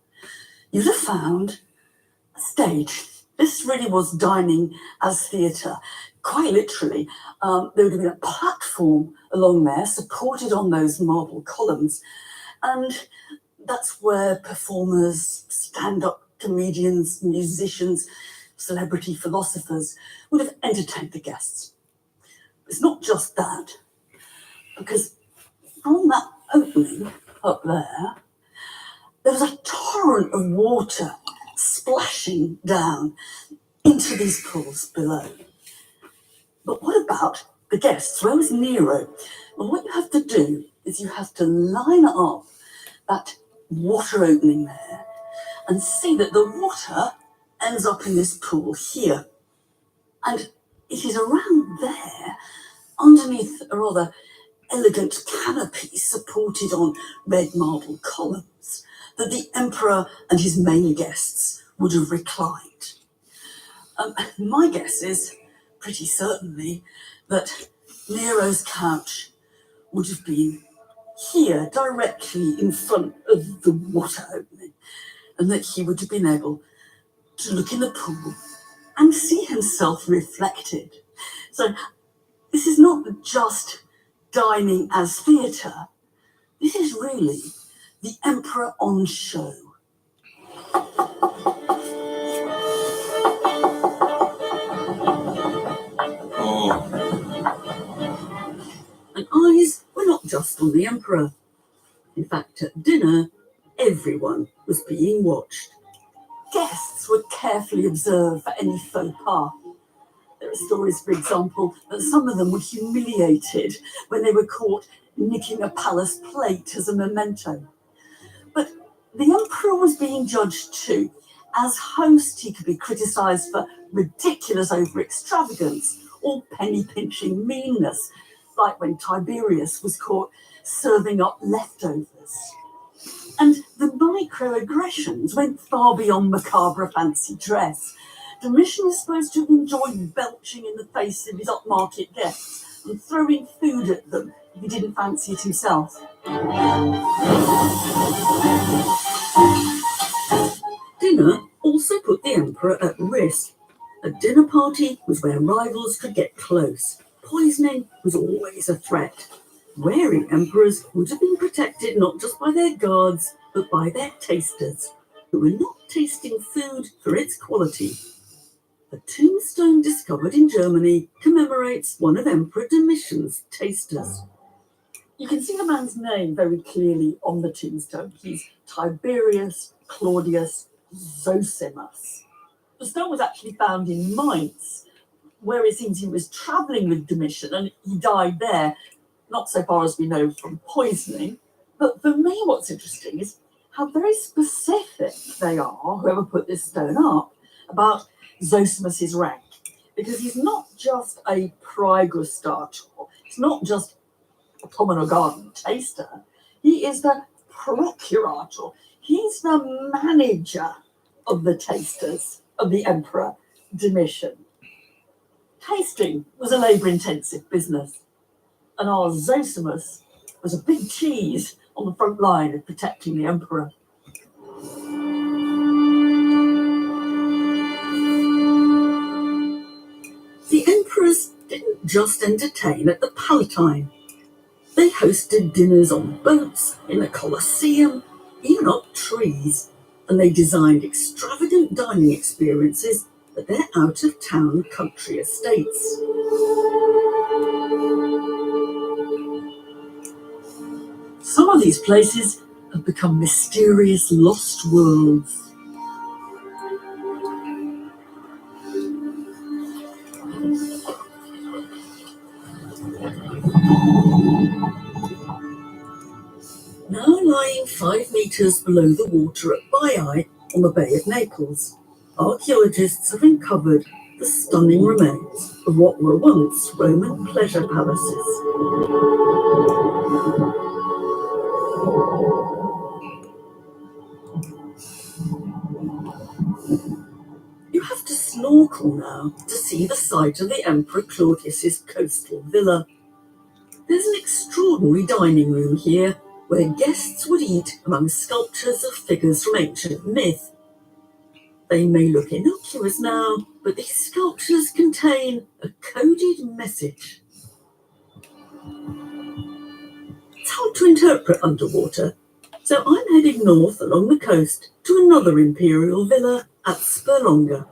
you'd have found a stage. This really was dining as theatre. Quite literally, there would have been a platform along there, supported on those marble columns, and that's where performers, stand-up comedians, musicians, celebrity philosophers would have entertained the guests. It's not just that, because from that opening up there, there was a torrent of water splashing down into these pools below. But what about the guests? Where was Nero? Well, what you have to do is you have to line up that water opening there and see that the water ends up in this pool here. And it is around there, underneath a rather elegant canopy supported on red marble columns, that the emperor and his main guests would have reclined. My guess is, pretty certainly, that Nero's couch would have been here, directly in front of the water opening, and that he would have been able to look in the pool and see himself reflected. So this is not just dining as theatre. This is really the emperor on show. And eyes were not just on the emperor. In fact, at dinner, everyone was being watched. Guests were carefully observed for any faux pas. There are stories, for example, that some of them were humiliated when they were caught nicking a palace plate as a memento. But the emperor was being judged too. As host, he could be criticised for ridiculous over-extravagance or penny-pinching meanness, like when Tiberius was caught serving up leftovers. And the microaggressions went far beyond macabre fancy dress. Domitian is supposed to have enjoyed belching in the face of his upmarket guests and throwing food at them if he didn't fancy it himself. Dinner also put the emperor at risk. A dinner party was where rivals could get close. Poisoning was always a threat. Wary emperors would have been protected not just by their guards, but by their tasters, who were not tasting food for its quality. A tombstone discovered in Germany commemorates one of Emperor Domitian's tasters. You can see the man's name very clearly on the tombstone. He's Tiberius Claudius Zosimus. The stone was actually found in Mainz, where it seems he was travelling with Domitian and he died there, not so far as we know from poisoning. But for me, what's interesting is how very specific they are, whoever put this stone up, about Zosimus's rank. Because he's not just a praegustator, he's not just a common or garden taster, he is the procurator. He's the manager of the tasters of the Emperor Domitian. Tasting was a labour-intensive business, and our Zosimus was a big cheese on the front line of protecting the Emperor. The emperors didn't just entertain at the Palatine. They hosted dinners on boats, in the Colosseum, even up trees, and they designed extravagant dining experiences at their out-of-town country estates. Some of these places have become mysterious lost worlds. Now lying 5 metres below the water at Baiae on the Bay of Naples, archaeologists have uncovered the stunning remains of what were once Roman pleasure palaces. You have to snorkel now to see the site of the Emperor Claudius's coastal villa. There's an extraordinary dining room here, where guests would eat among sculptures of figures from ancient myth. They may look innocuous now, but these sculptures contain a coded message. It's hard to interpret underwater, so I'm heading north along the coast to another imperial villa at Sperlonga.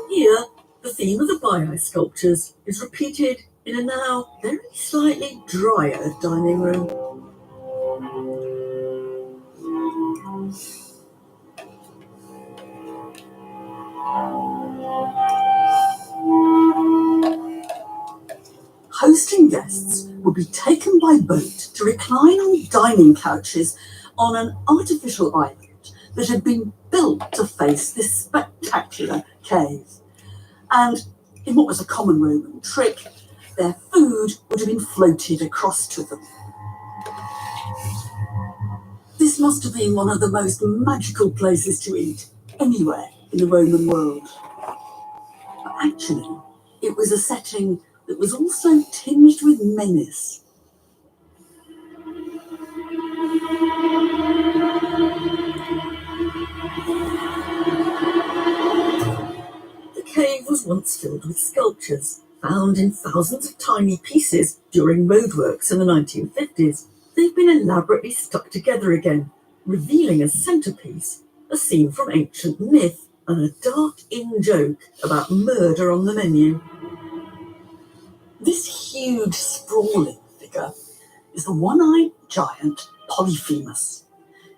Here, the theme of the Baiae sculptures is repeated in a now very slightly drier dining room. Hosting guests would be taken by boat to recline on dining couches on an artificial island that had been built to face this spectacular cave. And in what was a common Roman trick, their food would have been floated across to them. This must have been one of the most magical places to eat anywhere in the Roman world. But actually, it was a setting that was also tinged with menace. The cave was once filled with sculptures, found in thousands of tiny pieces during roadworks in the 1950s. They've been elaborately stuck together again, revealing as centerpiece a scene from ancient myth and a dark in-joke about murder on the menu. This huge, sprawling figure is the one-eyed giant Polyphemus,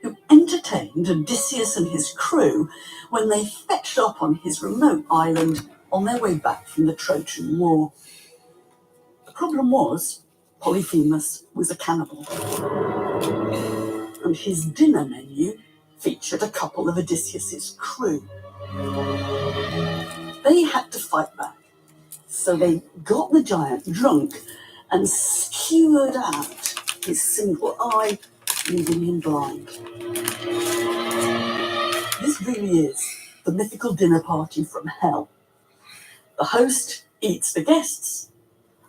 who entertained Odysseus and his crew when they fetched up on his remote island on their way back from the Trojan War. The problem was, Polyphemus was a cannibal, and his dinner menu featured a couple of Odysseus's crew. They had to fight back, so they got the giant drunk and skewered out his single eye, leaving him blind. This really is the mythical dinner party from hell. The host eats the guests,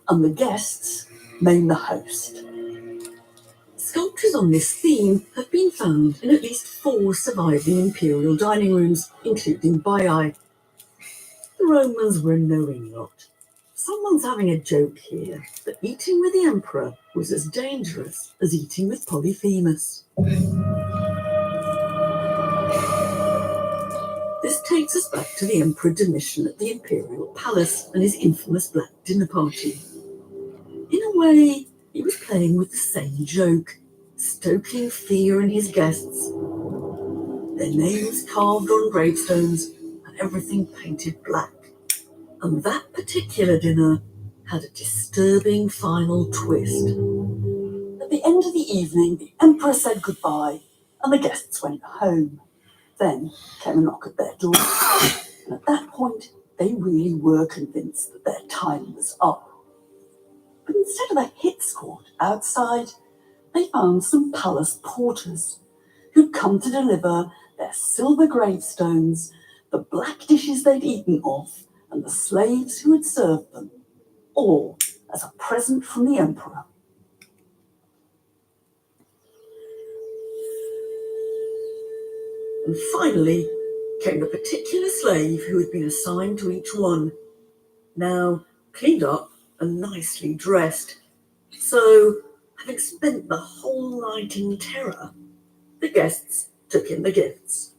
and the guests maim the host. Sculptures on this theme have been found in at least 4 surviving imperial dining rooms, including Baiae. The Romans were a knowing lot. Someone's having a joke here that eating with the emperor was as dangerous as eating with Polyphemus. This takes us back to the Emperor Domitian at the Imperial Palace and his infamous black dinner party. In a way, he was playing with the same joke, stoking fear in his guests. Their names carved on gravestones and everything painted black. And that particular dinner had a disturbing final twist. At the end of the evening, the Emperor said goodbye and the guests went home. Then came a knock at their door. And at that point, they really were convinced that their time was up. But instead of a hit squad outside, they found some palace porters who'd come to deliver their silver gravestones, the black dishes they'd eaten off, and the slaves who had served them, all as a present from the Emperor. And finally came the particular slave who had been assigned to each one, now cleaned up and nicely dressed. So, having spent the whole night in terror, the guests took in the gifts.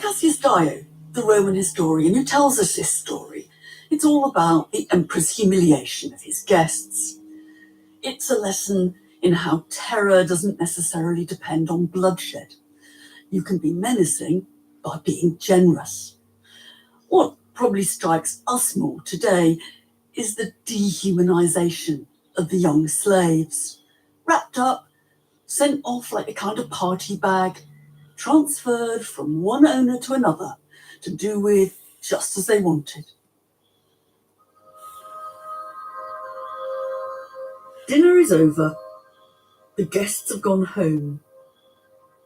Cassius Dio, the Roman historian who tells us this story, it's all about the emperor's humiliation of his guests. It's a lesson in how terror doesn't necessarily depend on bloodshed. You can be menacing by being generous. What probably strikes us more today is the dehumanization of the young slaves, wrapped up, sent off like a kind of party bag, transferred from one owner to another to do with just as they wanted. Dinner is over. The guests have gone home.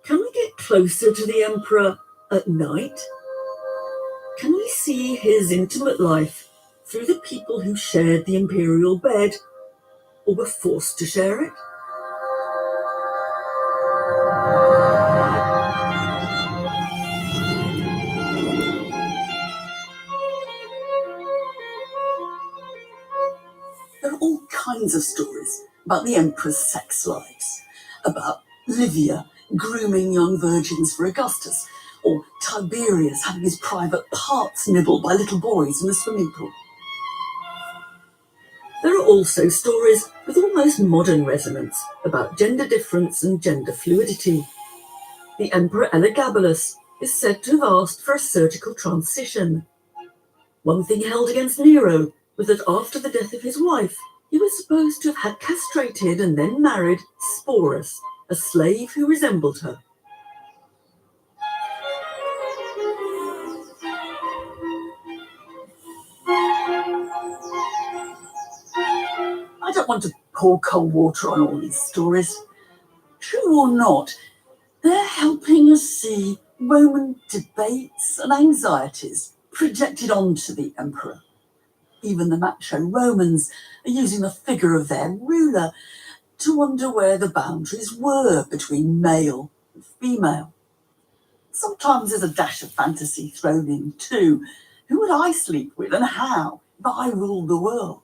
Can we get closer to the Emperor at night? Can we see his intimate life through the people who shared the imperial bed or were forced to share it? There are all kinds of stories about the Emperor's sex lives, about Livia grooming young virgins for Augustus, or Tiberius having his private parts nibbled by little boys in a swimming pool. There are also stories with almost modern resonance about gender difference and gender fluidity. The Emperor Elagabalus is said to have asked for a surgical transition. One thing held against Nero was that after the death of his wife, he was supposed to have had castrated and then married Sporus, a slave who resembled her. I don't want to pour cold water on all these stories. True or not, they're helping us see Roman debates and anxieties projected onto the emperor. Even the macho Romans are using the figure of their ruler to wonder where the boundaries were between male and female. Sometimes there's a dash of fantasy thrown in too. Who would I sleep with and how if I ruled the world?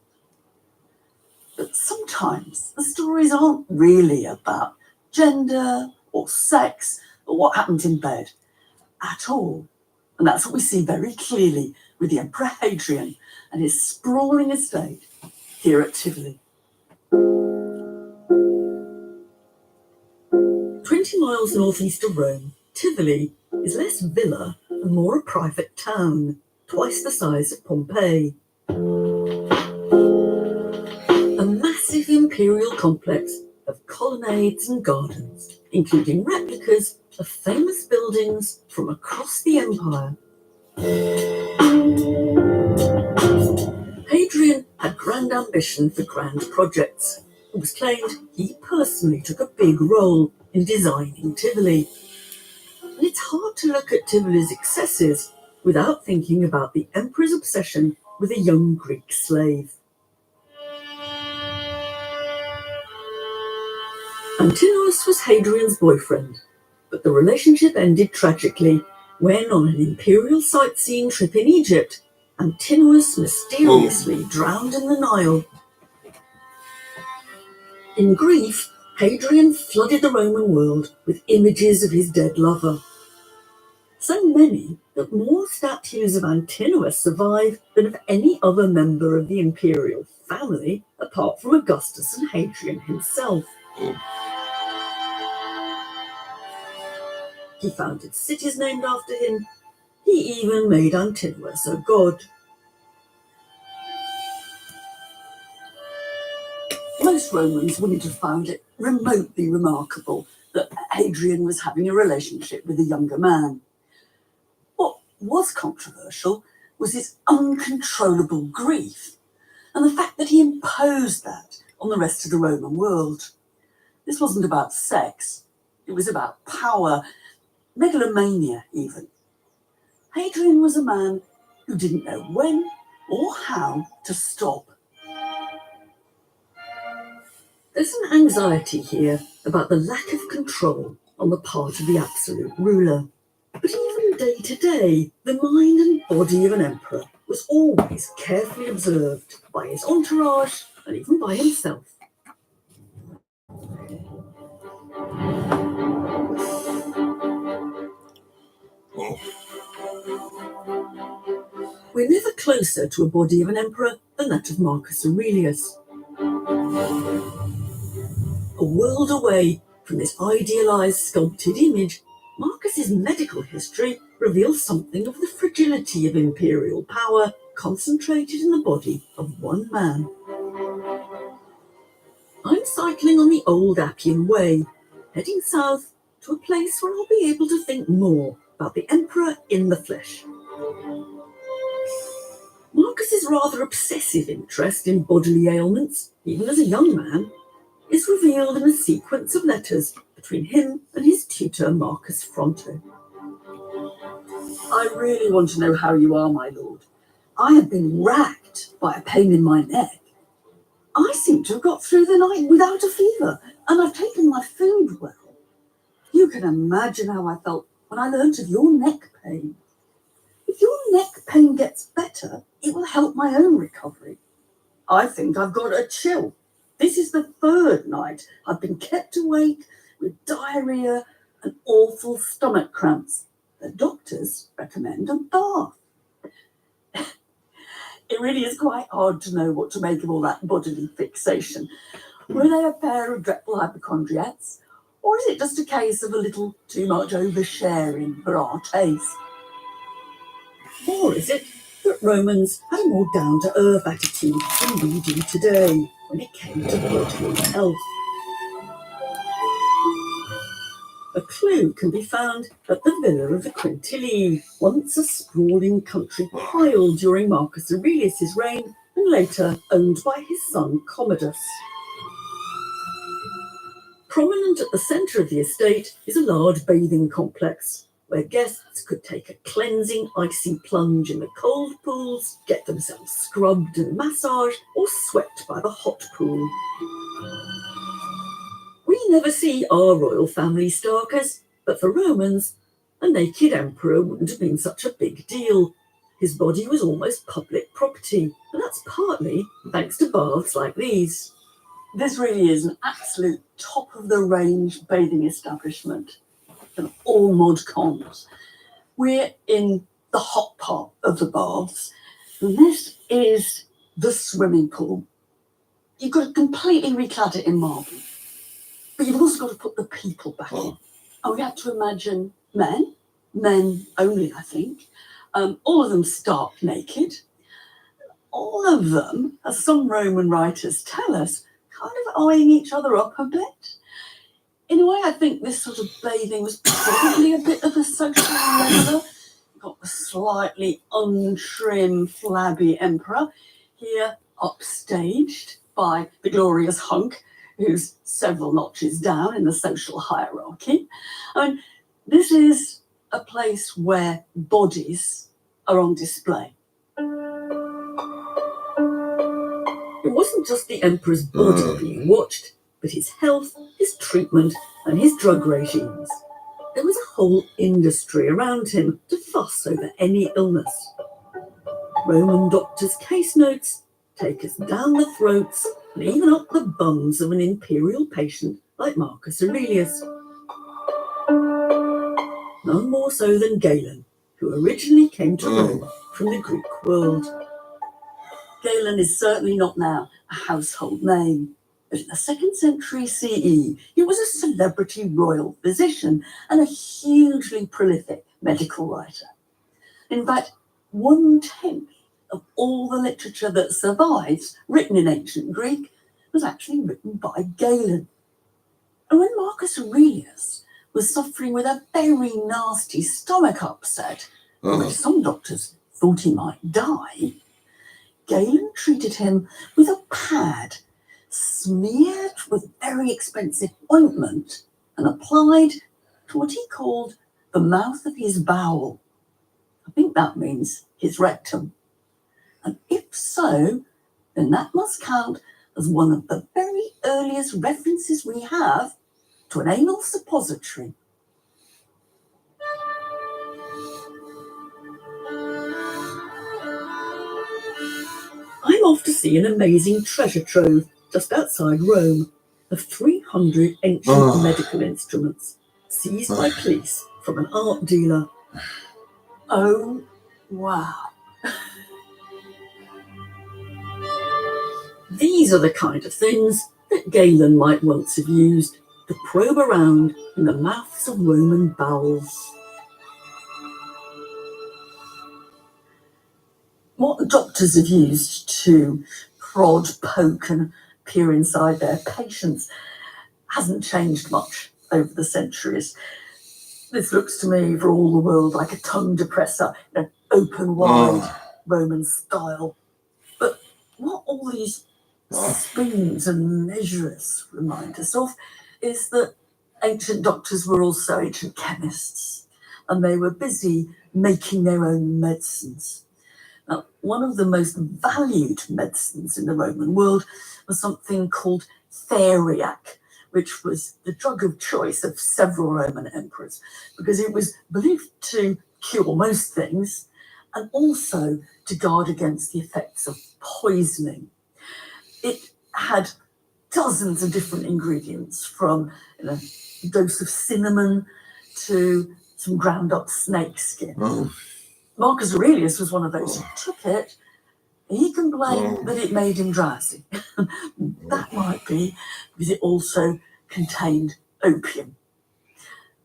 But sometimes the stories aren't really about gender or sex or what happened in bed at all. And that's what we see very clearly with the Emperor Hadrian and his sprawling estate here at Tivoli. 20 miles northeast of Rome, Tivoli is less villa and more a private town, twice the size of Pompeii. A massive imperial complex of colonnades and gardens, including replicas of famous buildings from across the empire. Hadrian had grand ambition for grand projects. It was claimed he personally took a big role in designing Tivoli. And it's hard to look at Tivoli's excesses without thinking about the emperor's obsession with a young Greek slave. Antinous was Hadrian's boyfriend, but the relationship ended tragically when, on an imperial sightseeing trip in Egypt, Antinous mysteriously drowned in the Nile. In grief, Hadrian flooded the Roman world with images of his dead lover. So many that more statues of Antinous survive than of any other member of the imperial family apart from Augustus and Hadrian himself. He founded cities named after him. He even made Antinous a god. Most Romans wouldn't have found it remotely remarkable that Hadrian was having a relationship with a younger man. What was controversial was his uncontrollable grief and the fact that he imposed that on the rest of the Roman world. This wasn't about sex, it was about power, megalomania even. Hadrian was a man who didn't know when or how to stop. There's an anxiety here about the lack of control on the part of the absolute ruler. But even day to day, the mind and body of an emperor was always carefully observed by his entourage and even by himself. We're never closer to a body of an emperor than that of Marcus Aurelius. A world away from this idealized, sculpted image, Marcus's medical history reveals something of the fragility of imperial power concentrated in the body of one man. I'm cycling on the old Appian Way, heading south to a place where I'll be able to think more about the emperor in the flesh. Marcus's rather obsessive interest in bodily ailments, even as a young man, is revealed in a sequence of letters between him and his tutor Marcus Fronto. I really want to know how you are, my lord. I have been racked by a pain in my neck. I seem to have got through the night without a fever, and I've taken my food well. You can imagine how I felt when I learnt of your neck pain. If your neck pain gets better, it will help my own recovery. I think I've got a chill. This is the third night I've been kept awake with diarrhea and awful stomach cramps. The doctors recommend a bath. It really is quite hard to know what to make of all that bodily fixation. Were they a pair of dreadful hypochondriacs, or is it just a case of a little too much oversharing for our taste? Or is it that Romans had a more down-to-earth attitude than we do today when it came to bodily health? A clue can be found at the villa of the Quintilii, once a sprawling country pile during Marcus Aurelius' reign and later owned by his son Commodus. Prominent at the centre of the estate is a large bathing complex, where guests could take a cleansing icy plunge in the cold pools, get themselves scrubbed and massaged, or swept by the hot pool. We never see our royal family starkers, but for Romans, a naked emperor wouldn't have been such a big deal. His body was almost public property, and that's partly thanks to baths like these. This really is an absolute top-of-the-range bathing establishment. And all mod cons. We're in the hot part of the baths. And this is the swimming pool. You've got to completely reclad it in marble. But you've also got to put the people back in. And we have to imagine men only, I think. All of them stark naked. All of them, as some Roman writers tell us, kind of eyeing each other up a bit. In a way, I think this sort of bathing was probably a bit of a social leveller. Got the slightly untrim, flabby emperor here upstaged by the glorious hunk, who's several notches down in the social hierarchy. I mean, this is a place where bodies are on display. It wasn't just the emperor's body being watched, but his health, his treatment, and his drug regimes. There was a whole industry around him to fuss over any illness. Roman doctors' case notes take us down the throats and even up the bums of an imperial patient like Marcus Aurelius. None more so than Galen, who originally came to Rome from the Greek world. Galen is certainly not now a household name, but in the 2nd century CE, he was a celebrity royal physician and a hugely prolific medical writer. In fact, 1/10 of all the literature that survives, written in ancient Greek, was actually written by Galen. And when Marcus Aurelius was suffering with a very nasty stomach upset, from which some doctors thought he might die, Galen treated him with a pad smeared with very expensive ointment and applied to what he called the mouth of his bowel. I think that means his rectum. And if so, then that must count as one of the very earliest references we have to an anal suppository. I'm off to see an amazing treasure trove just outside Rome of 300 ancient medical instruments seized by police from an art dealer. Oh, wow. These are the kind of things that Galen might once have used to probe around in the mouths of Roman bowels. What doctors have used to prod, poke and peer inside their patients hasn't changed much over the centuries. This looks to me for all the world like a tongue depressor, open wide, Roman style. But what all these spoons and measures remind us of is that ancient doctors were also ancient chemists, and they were busy making their own medicines. Now, one of the most valued medicines in the Roman world was something called theriac, which was the drug of choice of several Roman emperors, because it was believed to cure most things and also to guard against the effects of poisoning. It had dozens of different ingredients, from a dose of cinnamon to some ground up snake skin. Marcus Aurelius was one of those who took it. He complained that it made him drowsy. That might be because it also contained opium.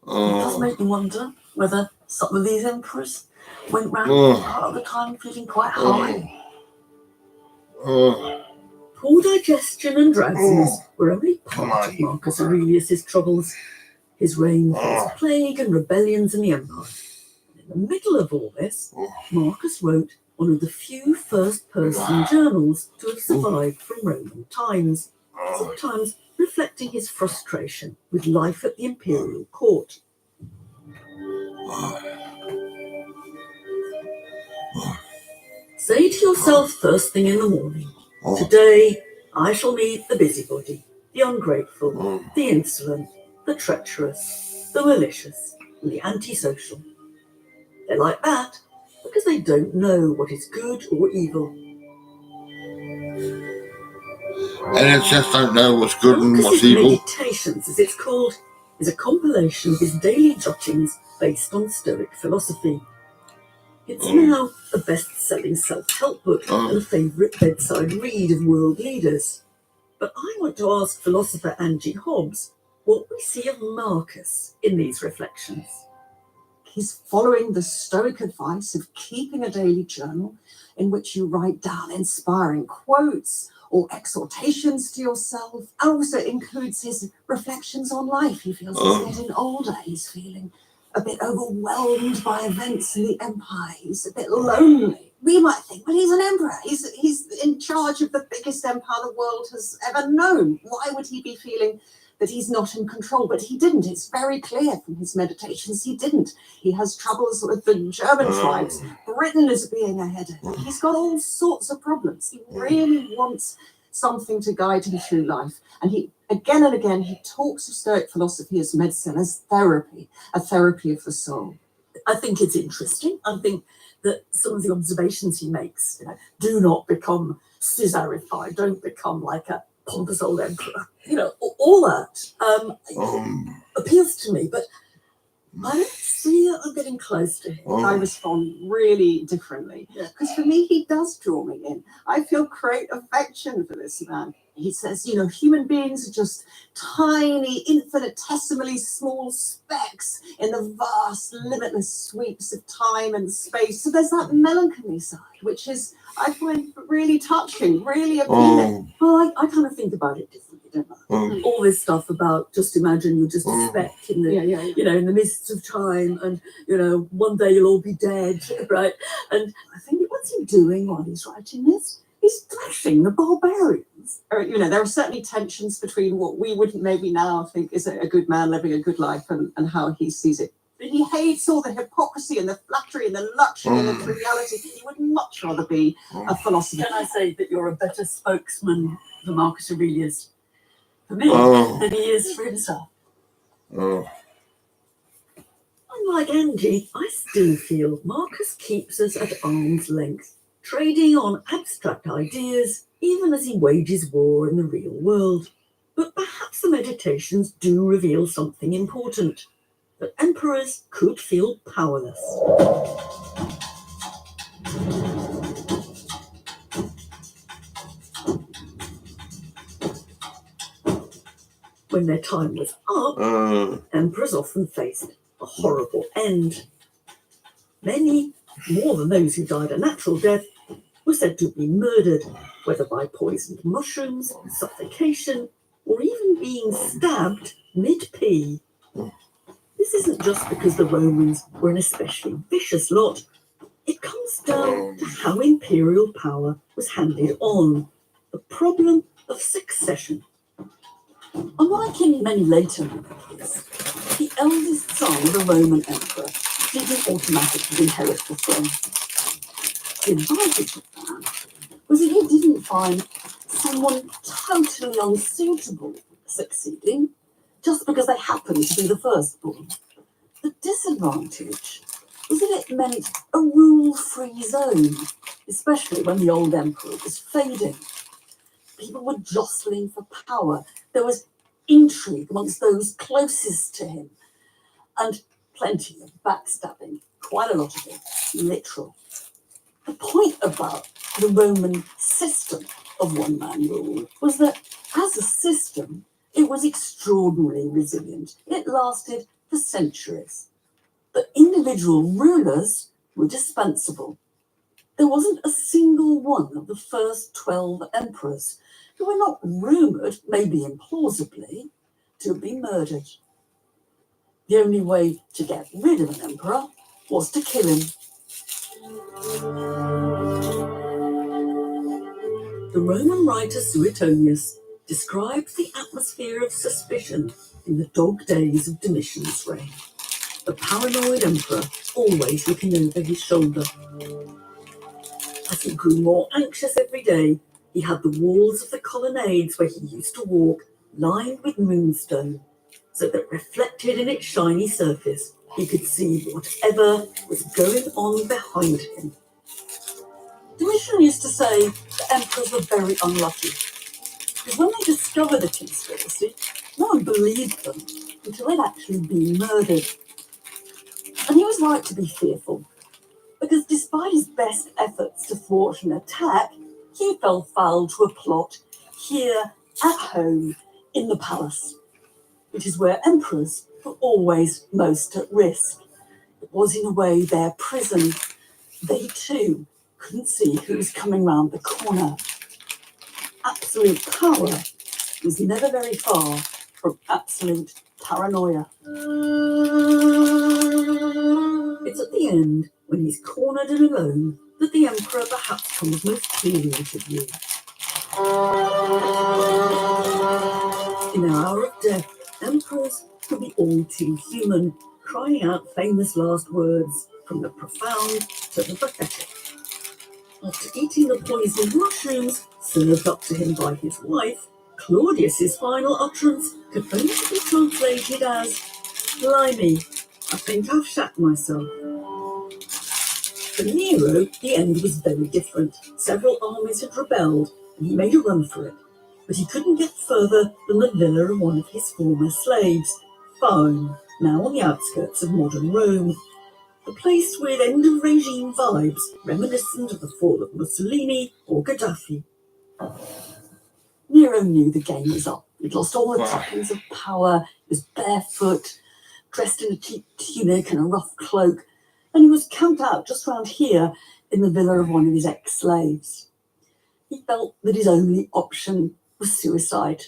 It does make me wonder whether some of these emperors went round part of the time feeling quite high. Poor digestion and drowsiness were only part of Marcus Aurelius's troubles. His reign faced plague and rebellions in the empire. In the middle of all this, Marcus wrote one of the few first-person journals to have survived from Roman times, sometimes reflecting his frustration with life at the imperial court. Say to yourself first thing in the morning, today I shall meet the busybody, the ungrateful, the insolent, the treacherous, the malicious, and the antisocial. They're like that because they don't know what is good or evil. And they just don't know what's good and what's evil. Meditations, as it's called, is a compilation of his daily jottings based on Stoic philosophy. It's now a best-selling self-help book and a favourite bedside read of world leaders. But I want to ask philosopher Angie Hobbs what we see of Marcus in these reflections. He's following the Stoic advice of keeping a daily journal in which you write down inspiring quotes or exhortations to yourself. And also includes his reflections on life. He feels he's getting older. He's feeling a bit overwhelmed by events in the empire. He's a bit lonely. We might think, well, he's an emperor. He's in charge of the biggest empire the world has ever known. Why would he be feeling that he's not in control? But he didn't. It's very clear from his meditations he didn't. He has troubles with the German tribes. Britain is being ahead of him. He's got all sorts of problems. He really wants something to guide him through life. And he, again and again, he talks of Stoic philosophy as medicine, as therapy, a therapy of the soul. I think it's interesting. I think that some of the observations he makes, do not become Caesarified, don't become like a pompous old emperor. All that appeals to me. But I don't see that I'm getting close to him. Oh. I respond really differently. Because for me, he does draw me in. I feel great affection for this man. He says, you know, human beings are just tiny, infinitesimally small specks in the vast, limitless sweeps of time and space. So there's that melancholy side, which is, I find really touching, really appealing. Well, I kind of think about it differently, don't I? All this stuff about just imagine you're just a speck in the, you know, in the midst of time, and you know, one day you'll all be dead, right? And I think what's he doing while he's writing this? He's thrashing the barbarians. Or, you know, there are certainly tensions between what we would maybe now think is a good man living a good life and how he sees it. But he hates all the hypocrisy and the flattery and the luxury and the triviality. He would much rather be a philosopher. Can I say that you're a better spokesman for Marcus Aurelius for me than he is for himself? Unlike Angie, I still feel Marcus keeps us at arm's length, trading on abstract ideas even as he wages war in the real world. But perhaps the meditations do reveal something important, that emperors could feel powerless. When their time was up, emperors often faced a horrible end. Many, more than those who died a natural death, were said to be murdered, whether by poisoned mushrooms, suffocation, or even being stabbed mid-pee. This isn't just because the Romans were an especially vicious lot. It comes down to how imperial power was handed on, the problem of succession. Unlike in many later monarchies, the eldest son of a Roman emperor didn't automatically inherit the throne. The advantage of that was that he didn't find someone totally unsuitable succeeding just because they happened to be the firstborn. The disadvantage was that it meant a rule-free zone, especially when the old emperor was fading. People were jostling for power. There was intrigue amongst those closest to him, and plenty of backstabbing, quite a lot of it, literal. The point about the Roman system of one-man rule was that, as a system, it was extraordinarily resilient. It lasted for centuries. The individual rulers were dispensable. There wasn't a single one of the first 12 emperors who were not rumoured, maybe implausibly, to have been murdered. The only way to get rid of an emperor was to kill him. The Roman writer Suetonius describes the atmosphere of suspicion in the dog days of Domitian's reign. The paranoid emperor always looking over his shoulder. As he grew more anxious every day, he had the walls of the colonnades where he used to walk lined with moonstone, so that reflected in its shiny surface, he could see whatever was going on behind him. Domitian used to say that emperors were very unlucky, because when they discovered a conspiracy, no one believed them until they'd actually been murdered. And he was right to be fearful, because despite his best efforts to thwart an attack, he fell foul to a plot here at home in the palace, which is where emperors were always most at risk. It was in a way their prison. They too couldn't see who was coming round the corner. Absolute power was never very far from absolute paranoia. It's at the end, when he's cornered and alone, that the emperor perhaps comes most clearly into view. In the hour of death, emperors could be all too human, crying out famous last words, from the profound to the pathetic. After eating the poisoned mushrooms served up to him by his wife, Claudius's final utterance could only be translated as, "Blimey, I think I've shat myself." For Nero, the end was very different. Several armies had rebelled, and he made a run for it. But he couldn't get further than the villa of one of his former slaves, Phone. now on the outskirts of modern Rome. A place with end-of-regime vibes reminiscent of the fall of Mussolini or Gaddafi. Nero knew the game was up. He'd lost all the trappings of power, he was barefoot, dressed in a cheap tunic and a rough cloak, and he was camped out just round here in the villa of one of his ex-slaves. He felt that his only option was suicide.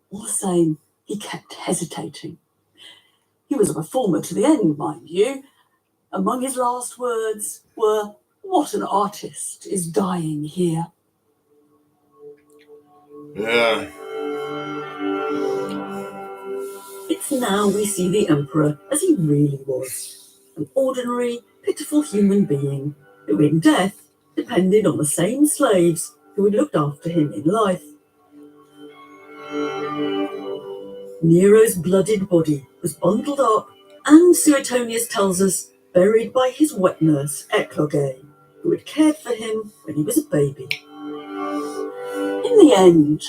All the same, he kept hesitating. He was a reformer to the end, mind you. Among his last words were, "What an artist is dying here." Yeah. It's now we see the emperor as he really was, an ordinary, pitiful human being who in death depended on the same slaves who had looked after him in life. Nero's bloodied body was bundled up and, Suetonius tells us, buried by his wet nurse, Eclogae, who had cared for him when he was a baby. In the end,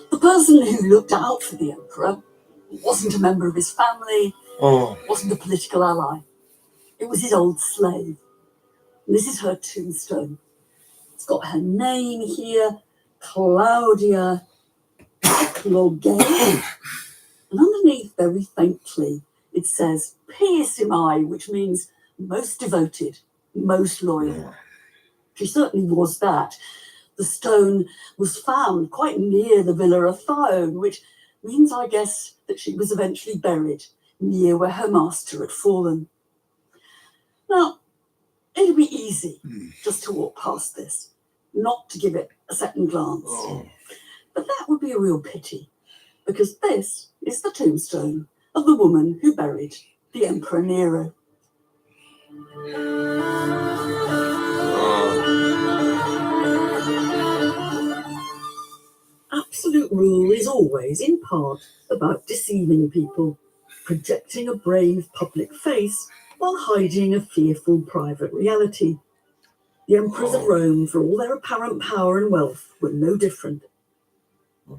the person who looked out for the emperor wasn't a member of his family, wasn't a political ally. It was his old slave. And this is her tombstone. It's got her name here, Claudia Eclogae. And underneath, very faintly, it says Pissimi, which means most devoted, most loyal. She certainly was that. The stone was found quite near the Villa of Thyone, which means, I guess, that she was eventually buried near where her master had fallen. Now, it'd be easy just to walk past this, not to give it a second glance. But that would be a real pity, because this is the tombstone of the woman who buried the Emperor Nero. Absolute rule is always, in part, about deceiving people, projecting a brave public face while hiding a fearful private reality. The emperors of Rome, for all their apparent power and wealth, were no different.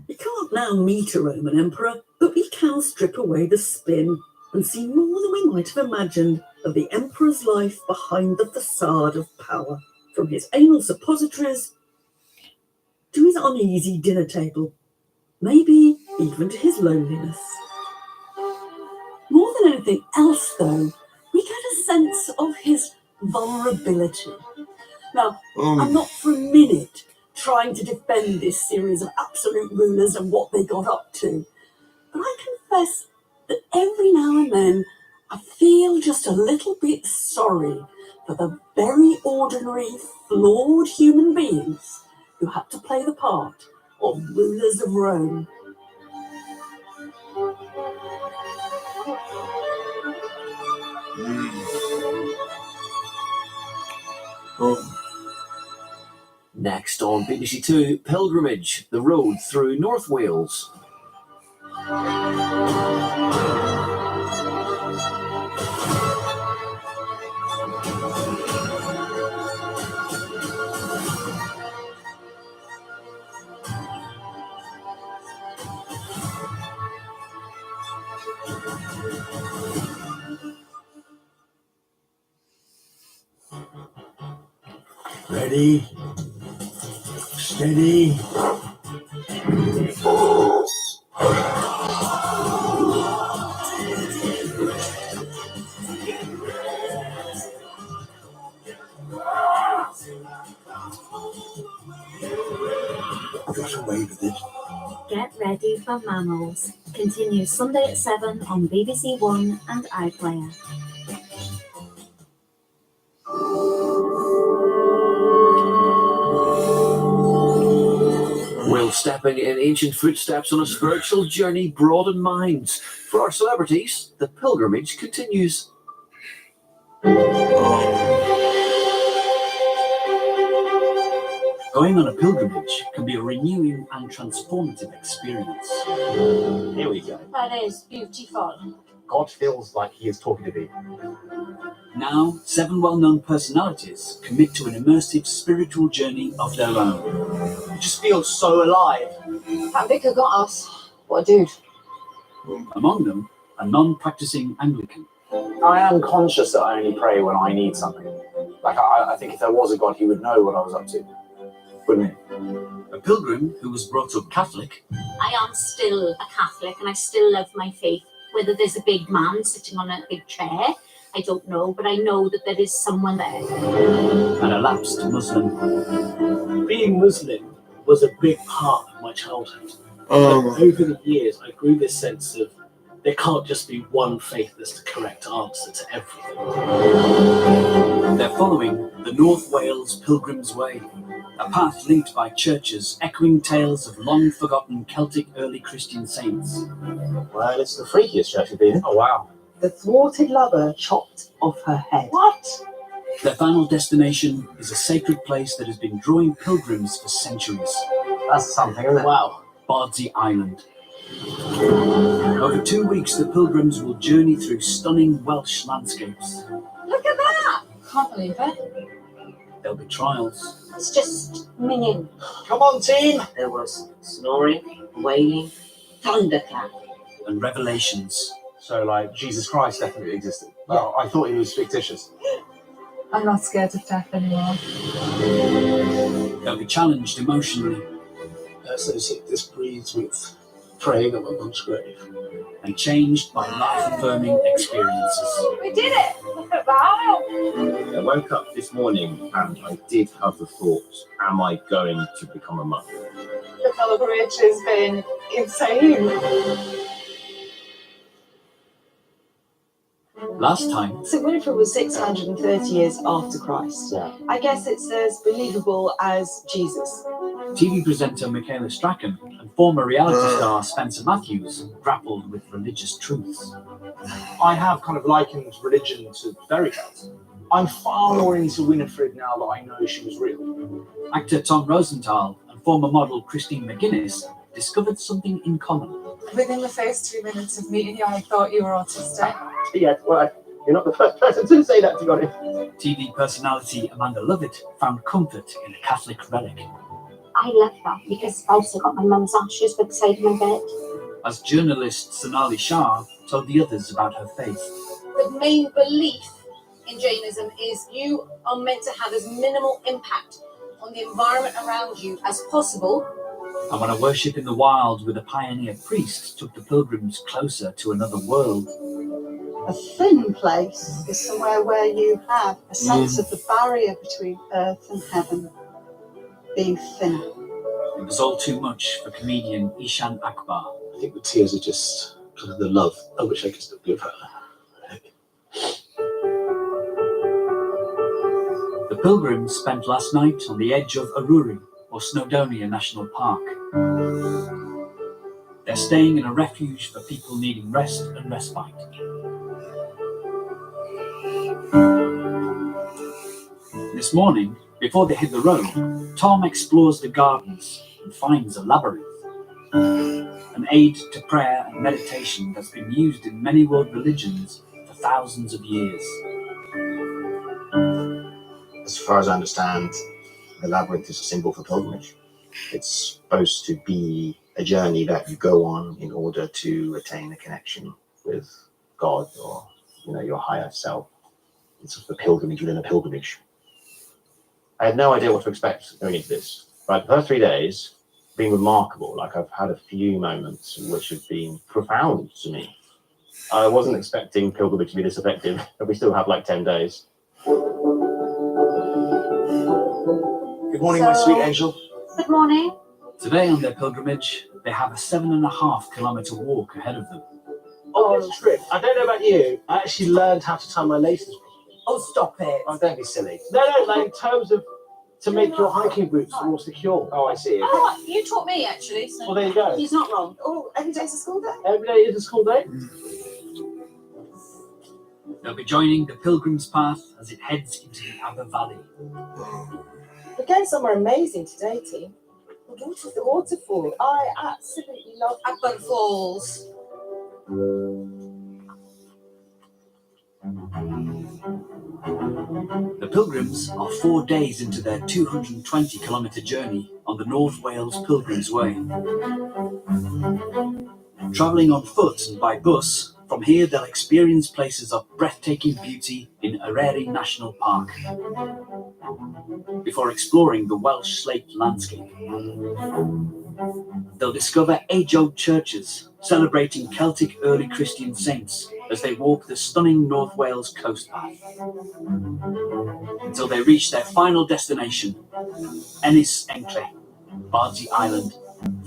We can't now meet a Roman emperor, but we can strip away the spin and see more than we might have imagined of the emperor's life behind the facade of power, from his anal suppositories to his uneasy dinner table, maybe even to his loneliness. More than anything else, though, we get a sense of his vulnerability. Now, I'm not for a minute trying to defend this series of absolute rulers and what they got up to, but I confess that every now and then I feel just a little bit sorry for the very ordinary, flawed human beings who had to play the part of rulers of Rome. Next on BBC Two, Pilgrimage, the road through North Wales. Ready, steady. Got away with it. Get Ready for Mammals continues Sunday at 7 on BBC One and iPlayer. We're stepping in ancient footsteps on a spiritual journey, broaden minds. For our celebrities, the pilgrimage continues. Going on a pilgrimage can be a renewing and transformative experience. Here we go. That is beautiful. God feels like he is talking to me. Now, 7 well-known personalities commit to an immersive spiritual journey of their own. It just feels so alive. That vicar got us. What a dude. Among them, a non-practicing Anglican. I am conscious that I only pray when I need something. Like, I think if there was a God, he would know what I was up to, wouldn't he? A pilgrim who was brought up Catholic. I am still a Catholic and I still love my faith. Whether there's a big man sitting on a big chair, I don't know, but I know that there is someone there. And a lapsed Muslim. Being Muslim was a big part of my childhood. Oh. But over the years, I grew this sense of there can't just be one faith that's the correct answer to everything. They're following the North Wales Pilgrim's Way, a path linked by churches echoing tales of long-forgotten Celtic early Christian saints. Well, it's the freakiest church we've been in. Oh, wow. The thwarted lover chopped off her head. What? Their final destination is a sacred place that has been drawing pilgrims for centuries. That's something, isn't it? Wow. Bardsey Island. Over 2 weeks, the pilgrims will journey through stunning Welsh landscapes. Look at that! Can't believe it. There'll be trials. It's just minging. Come on, team! There was snoring, wailing, thunderclap. And revelations. So, like, Jesus Christ definitely existed. Well, I thought he was fictitious. I'm not scared of death anymore. They'll be challenged emotionally. I associate this breeds with praying on my mum's grave. And changed by life-affirming experiences. We did it! Wow! I woke up this morning and I did have the thought, am I going to become a monk? The pilgrimage has been insane. Last time, St. Winifred was 630 years after Christ. Yeah. I guess it's as believable as Jesus. TV presenter Michaela Strachan and former reality star Spencer Matthews grappled with religious truths. I have kind of likened religion to fairy tales. I'm far more into Winifred now that I know she was real. Actor Tom Rosenthal and former model Christine McGuinness discovered something in common. Within the first 2 minutes of meeting you, I thought you were autistic. Yeah, well, you're not the first person to say that, to be honest. TV personality Amanda Lovett found comfort in a Catholic relic. I love that because I've also got my mum's ashes beside my bed. As journalist Sonali Shah told the others about her faith. The main belief in Jainism is you are meant to have as minimal impact on the environment around you as possible. And when a worship in the wild with a pioneer priest took the pilgrims closer to another world. A thin place is somewhere where you have a sense of the barrier between earth and heaven being thinner. It was all too much for comedian Ishan Akbar. I think the tears are just because of the love I wish I could still give her. The pilgrims spent last night on the edge of Aruri, or Snowdonia National Park. They're staying in a refuge for people needing rest and respite. This morning, before they hit the road, Tom explores the gardens and finds a labyrinth, an aid to prayer and meditation that's been used in many world religions for thousands of years. As far as I understand, the labyrinth is a symbol for pilgrimage. It's supposed to be a journey that you go on in order to attain a connection with God or, your higher self. It's sort of a pilgrimage within a pilgrimage. I had no idea what to expect going into this. But the first 3 days have been remarkable. Like, I've had a few moments which have been profound to me. I wasn't expecting pilgrimage to be this effective, but we still have like 10 days. Good morning, my sweet angel. Good morning. Today on their pilgrimage, they have a 7.5 kilometre walk ahead of them. On this trip, I don't know about you, I actually learned how to tie my laces. Oh, stop it. Oh, don't be silly. No, like in terms of to make your hiking boots more secure. Oh, I see. Oh, you taught me actually. So Well, there you go. He's not wrong. Oh, every day's a school day? Every day is a school day. They'll be joining the Pilgrim's Path as it heads into the Aber Valley. We're going somewhere amazing today, team. The waterfall. I absolutely love Aber Falls. The pilgrims are 4 days into their 220 kilometre journey on the North Wales Pilgrim's Way. Travelling on foot and by bus, From here, they'll experience places of breathtaking beauty in Eryri National Park before exploring the Welsh slate landscape. They'll discover age-old churches celebrating Celtic early Christian saints as they walk the stunning North Wales coast path until they reach their final destination, Ynys Encle, Bardsey Island,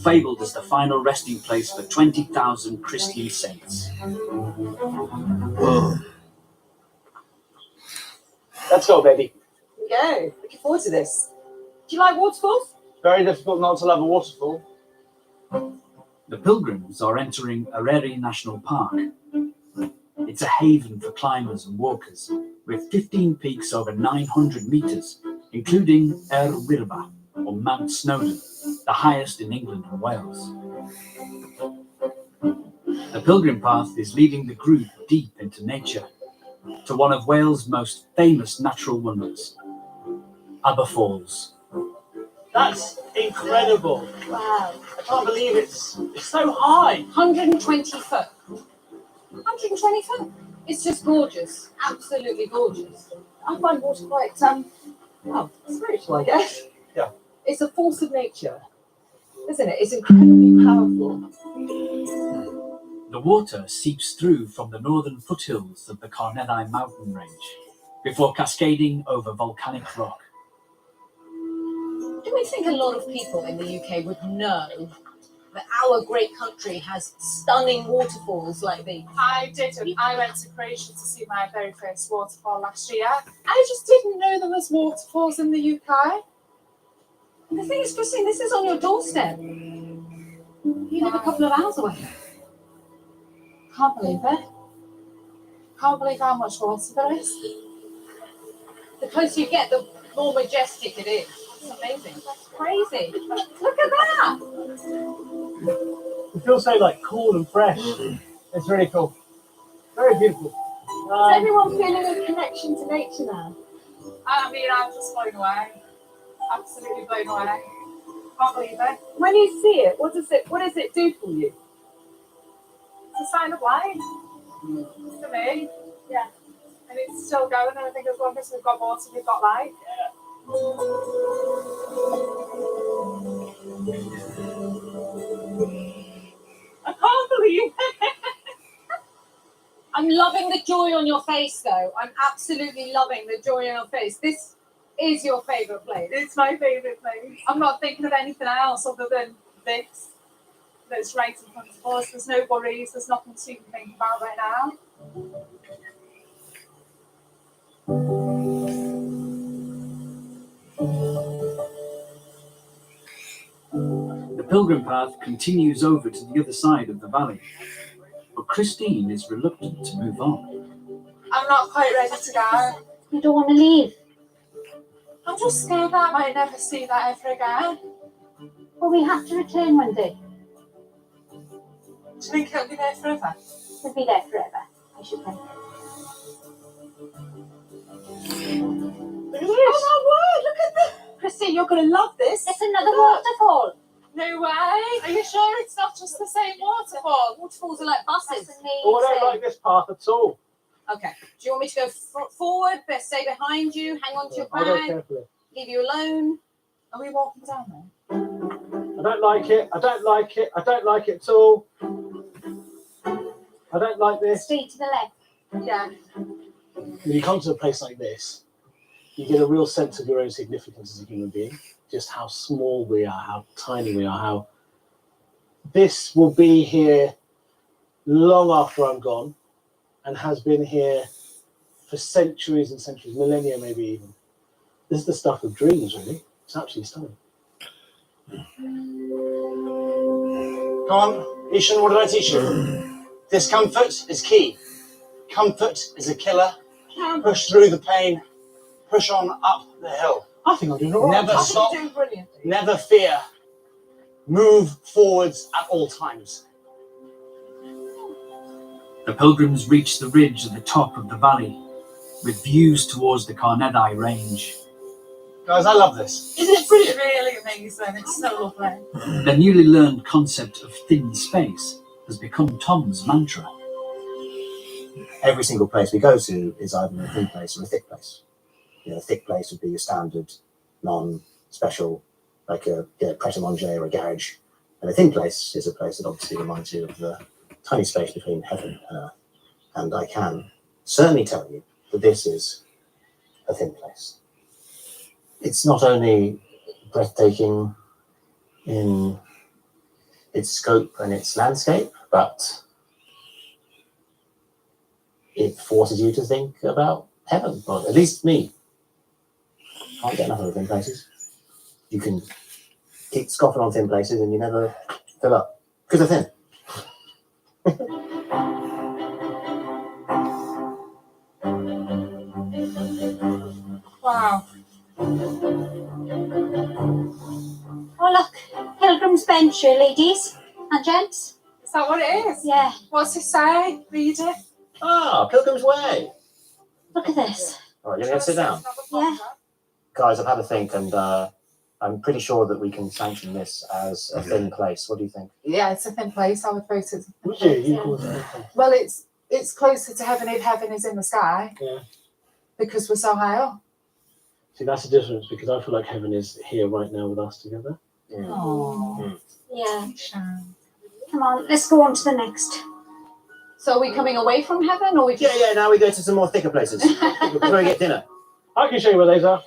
fabled as the final resting place for 20,000 Christian saints. Let's go, baby. Go. Looking forward to this. Do you like waterfalls? Very difficult not to love a waterfall. The pilgrims are entering Eryri National Park. It's a haven for climbers and walkers, with 15 peaks over 900 metres, including Wirba, or Mount Snowdon, the highest in England and Wales. The pilgrim path is leading the group deep into nature, to one of Wales' most famous natural wonders, Aber Falls. That's incredible. Wow. I can't believe it's so high. 120 foot. 120 foot. It's just gorgeous. Absolutely gorgeous. I find water quite, well, spiritual, I guess. Yeah. It's a force of nature, isn't it? It's incredibly powerful. The water seeps through from the northern foothills of the Carnethai mountain range, before cascading over volcanic rock. Do we think a lot of people in the UK would know that our great country has stunning waterfalls like these? I didn't. I went to Croatia to see my very first waterfall last year. I just didn't know there was waterfalls in the UK. And the thing is, Christine, this is on your doorstep. You live a couple of hours away. Can't believe it. Can't believe how much water there is. The closer you get, the more majestic it is. It's amazing. That's crazy. Look at that. It feels so like cool and fresh. It's really cool. Very beautiful. Is everyone feeling a connection to nature now? I mean, I'm just blown away. Absolutely blown away. Can't believe it. When you see it, what does it do for you? It's a sign of life. For me. Yeah. And it's still going, and I think as long as we've got water, we've got life. I can't believe it. I'm loving the joy on your face, though. I'm absolutely loving the joy on your face. This is your favourite place. It's my favourite place. I'm not thinking of anything else other than this that's right in front of us. There's no worries. There's nothing to even think about right now. The pilgrim path continues over to the other side of the valley, but Christine is reluctant to move on. I'm not quite ready to go. You don't want to leave? I'm just scared that I might never see that ever again. Well, we have to return one day. Do you think it'll be there forever? We'll be there forever, I should think. Look at this. Oh my word, look at this. Christine, you're going to love this. It's another waterfall. No way. Are you sure it's not just the same waterfall? Waterfalls are like buses. Oh, I don't like this path at all. Okay. Do you want me to go forward, stay behind you, hang on to your I'll go bag, carefully. leave you alone? Are we walking down there? I don't like it. I don't like it. I don't like it at all. I don't like this. Straight to the left. Yeah. When you come to a place like this, you get a real sense of your own significance as a human being, just how small we are, how tiny we are, how this will be here long after I'm gone and has been here for centuries and centuries, millennia maybe even. This is the stuff of dreams, really. It's absolutely stunning. Go on, Ishan, what did I teach you? Discomfort is key. Comfort is a killer. Push through the pain. Push on up the hill. I think I'm doing all right. Never stop. You're doing brilliantly. Never fear. Move forwards at all times. The pilgrims reach the ridge at the top of the valley, with views towards the Carnethai range. Guys, I love this. Isn't it brilliant? Really amazing. It's so lovely. The newly learned concept of thin space has become Tom's mantra. every single place we go to is either a thin place or a thick place. A thick place would be a standard, non-special, like a pret-a-manger or a garage. And a thin place is a place that obviously reminds you of the tiny space between heaven and earth. And I can certainly tell you that this is a thin place. It's not only breathtaking in its scope and its landscape, but it forces you to think about heaven, or at least me. Can't get enough of the thin places. You can keep scoffing on thin places and you never fill up because they're thin. Wow. Oh look, Pilgrim's Bench here, ladies and gents. Is that what it is? Yeah. What's it say? Read it. Ah, Pilgrim's Way. Look at this. All right, you're going to sit down. Yeah. Guys, I've had a think, and I'm pretty sure that we can sanction this as a thin place. What do you think? Yeah, it's a thin place. I would vote it's a thin Would place. you? You call it a thin place. Well, it's closer to heaven if heaven is in the sky. Yeah. Because we're so high up. See, that's the difference because I feel like heaven is here right now with us together. Oh. Yeah. Come on, let's go on to the next. So are we coming away from heaven, or we? Yeah. Now we go to some more thicker places before we get dinner. I can show you where those are.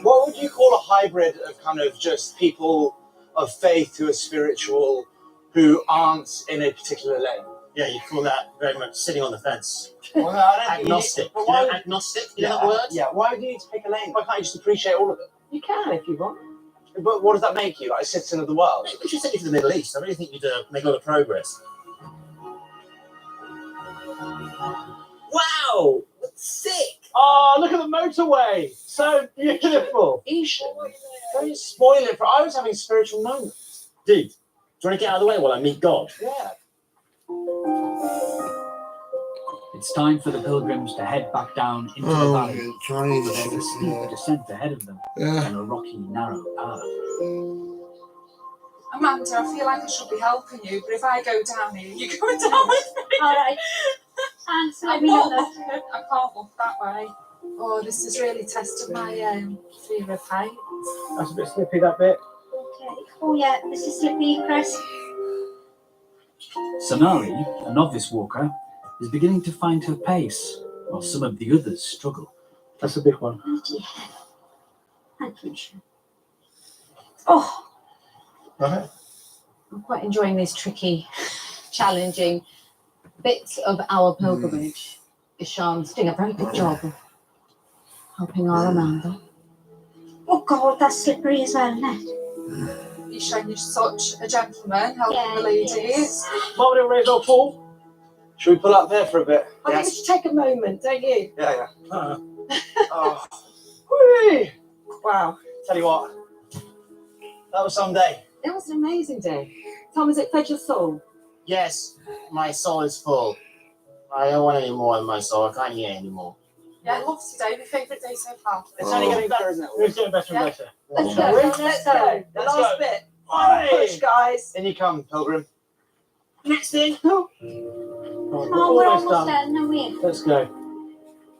What would you call a hybrid of kind of just people of faith who are spiritual, who aren't in a particular lane? Yeah, you call that very much sitting on the fence. Well, no, I don't Agnostic. But You know why, agnostic? You know that word? yeah, why do you need to pick a lane? Why can't you just appreciate all of it? You can if you want. But what does that make you? Like a citizen of the world? We should send you to the Middle East. I really think you'd make a lot of progress. Wow! Sick! Oh, look at the motorway. So beautiful. Ishan, don't spoil it for. I was having spiritual moments. Dude, do you want to get out of the way while I meet God? Yeah. It's time for the pilgrims to head back down into the valley. But there's a steep descent ahead of them on a rocky, narrow path. Amanda, I feel like I should be helping you, but if I go down here, you go down with me. All right. Thanks. Let I me know. can't walk that way. Oh, this has really tested my fear of heights. That's a bit slippy, that bit. Okay. Oh yeah, this is slippy, Chris. Sonari, a novice walker, is beginning to find her pace, while some of the others struggle. That's a big one. Bloody hell. Thank you. Oh. I'm quite enjoying these tricky, challenging bits of our pilgrimage. Ishan's doing a very good job of helping our Amanda. Oh God, that's slippery as well, isn't it? Ishan, you're such a gentleman, helping the ladies. Moment in Razor Pool. Should we pull up there for a bit? I think we should take a moment, don't you? Yeah. Oh. Whee! Wow. Tell you what, that was some day. It was an amazing day. Tom, has it fed your soul? Yes, my soul is full. I don't want any more in my soul. I can't eat anymore. Yeah, I love today. My favourite day so far. It's only getting better, isn't it? It's getting better and better. Let's go. Let's go. The Let's last go. bit. Oi! Push, guys. In you come, pilgrim. Next thing. Oh, we're almost done, no we? Let's go.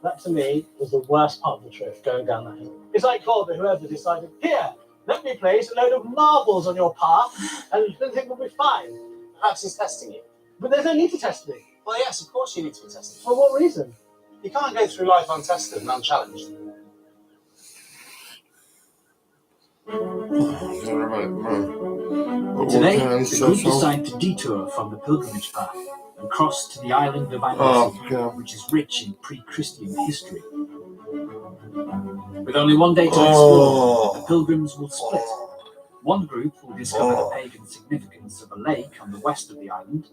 That to me was the worst part of the trip, going down that hill. It's like Corbett, whoever decided, here, let me place a load of marbles on your path and everything will be fine. Perhaps he's testing you. But there's no need to test me. Well, yes, of course you need to be tested. For what reason? You can't go through life untested and unchallenged. Today, the group decide to detour from the pilgrimage path and cross to the island of Anglesey, which is rich in pre-Christian history. With only one day to explore, the pilgrims will split. One group will discover the pagan significance of a lake on the west of the island,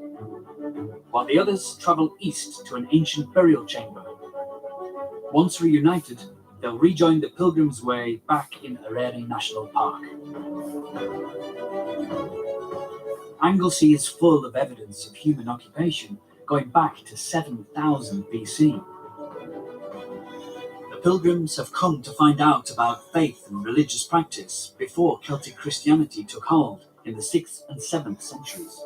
while the others travel east to an ancient burial chamber. Once reunited, they'll rejoin the Pilgrim's Way back in Areri National Park. Anglesey is full of evidence of human occupation going back to 7000 BC. The pilgrims have come to find out about faith and religious practice before Celtic Christianity took hold in the 6th and 7th centuries.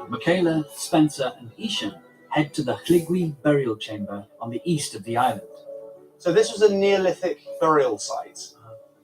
Michaela, Spencer and Ishan head to the Lligwi burial chamber on the east of the island. So this was a Neolithic burial site,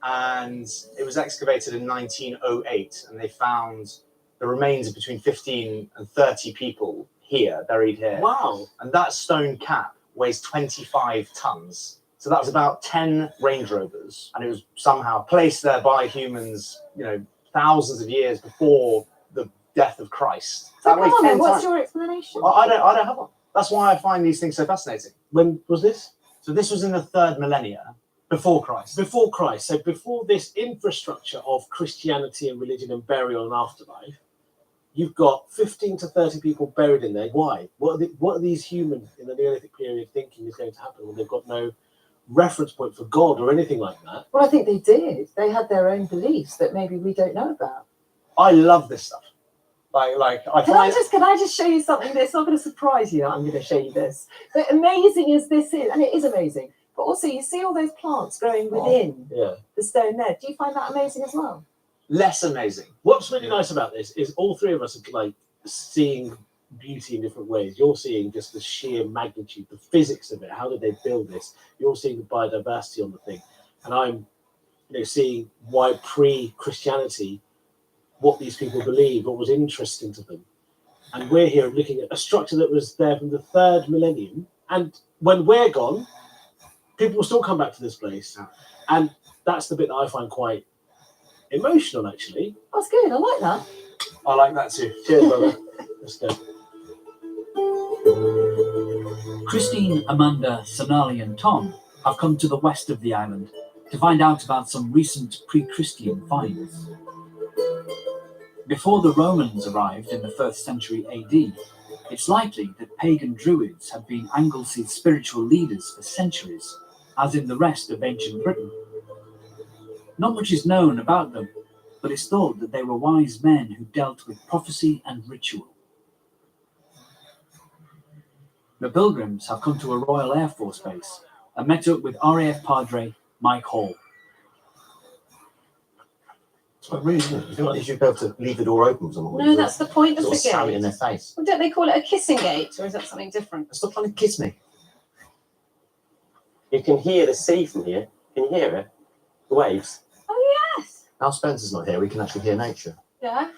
and it was excavated in 1908, and they found the remains of between 15 and 30 people here, buried here. Wow. And that stone cap weighs 25 tons. So that was about 10 Range Rovers, and it was somehow placed there by humans, you know, thousands of years before the death of Christ. So That come weighs on 10 then, what's tons. your explanation? I don't have one. That's why I find these things so fascinating. When was this? So this was in the 3rd millennia, before Christ. Before Christ. So before this infrastructure of Christianity and religion and burial and afterlife, you've got 15 to 30 people buried in there. Why? What are these humans in the Neolithic period thinking is going to happen when they've got no reference point for God or anything like that? Well, I think they did. They had their own beliefs that maybe we don't know about. I love this stuff. Can I just show you something that's not going to surprise you? I'm going to show you this. But amazing as this is, and it is amazing, but also you see all those plants growing within the stone there. Do you find that amazing as well? Less amazing. What's really nice about this is all three of us are like seeing beauty in different ways. You're seeing just the sheer magnitude, the physics of it. How did they build this? You're seeing the biodiversity on the thing, and I'm, seeing why pre-Christianity, what these people believed, what was interesting to them, and we're here looking at a structure that was there from the 3rd millennium. And when we're gone, people will still come back to this place, and that's the bit that I find quite emotional, actually. That's good. I like that. I like that too. Cheers, brother. Let's go. Christine, Amanda, Sonali and Tom have come to the west of the island to find out about some recent pre-Christian finds. Before the Romans arrived in the 1st century AD, it's likely that pagan druids had been Anglesea's spiritual leaders for centuries, as in the rest of ancient Britain. Not much is known about them, but it's thought that they were wise men who dealt with prophecy and ritual. The pilgrims have come to a Royal Air Force base and met up with RAF Padre Mike Hall. It's quite rude, isn't it? You feel like you should be able to leave the door open for someone. No, that's the point of Sort the of slam it gate. in their face. Well, don't they call it a kissing gate, or is that something different? Stop trying to kiss me. You can hear the sea from here. Can you hear it? The waves. Oh, yes. Now Spencer's not here, we can actually hear nature. Yeah.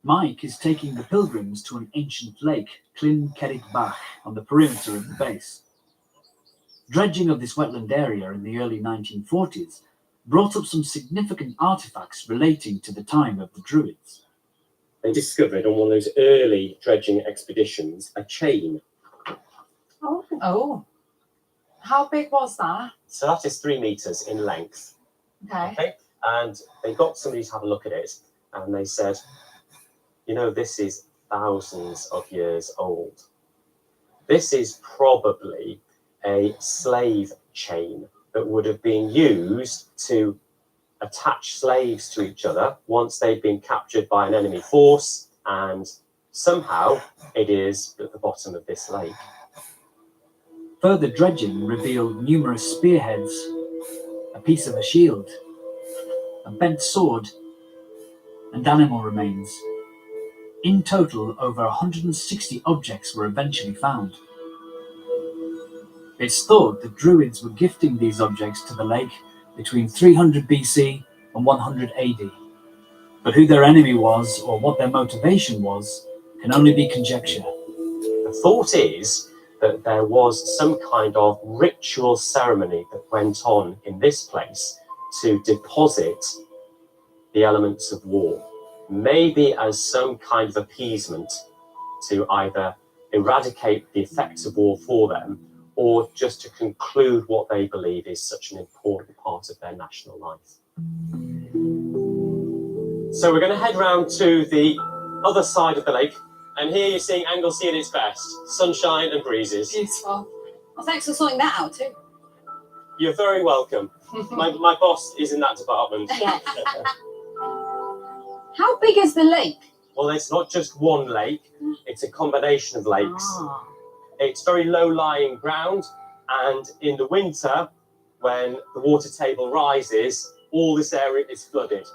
Mike is taking the pilgrims to an ancient lake, Clyn Cerrig Bach, on the perimeter of the base. Dredging of this wetland area in the early 1940s brought up some significant artifacts relating to the time of the Druids. They discovered on one of those early dredging expeditions a chain. Oh. How big was that? So that is 3 meters in length. Okay. Okay. And they got somebody to have a look at it, and they said, this is thousands of years old. This is probably a slave chain that would have been used to attach slaves to each other once they'd been captured by an enemy force, and somehow it is at the bottom of this lake. Further dredging revealed numerous spearheads, a piece of a shield, a bent sword, and animal remains. In total, over 160 objects were eventually found. It's thought that Druids were gifting these objects to the lake between 300 BC and 100 AD. But who their enemy was or what their motivation was can only be conjecture. The thought is that there was some kind of ritual ceremony that went on in this place to deposit the elements of war, maybe as some kind of appeasement to either eradicate the effects of war for them, or just to conclude what they believe is such an important part of their national life. So we're going to head round to the other side of the lake, and here you're seeing Anglesey at its best, sunshine and breezes. Beautiful. Well, thanks for sorting that out too. You're very welcome. My boss is in that department. Yeah. How big is the lake? Well, it's not just one lake, it's a combination of lakes. It's very low-lying ground, and in the winter, when the water table rises, all this area is flooded.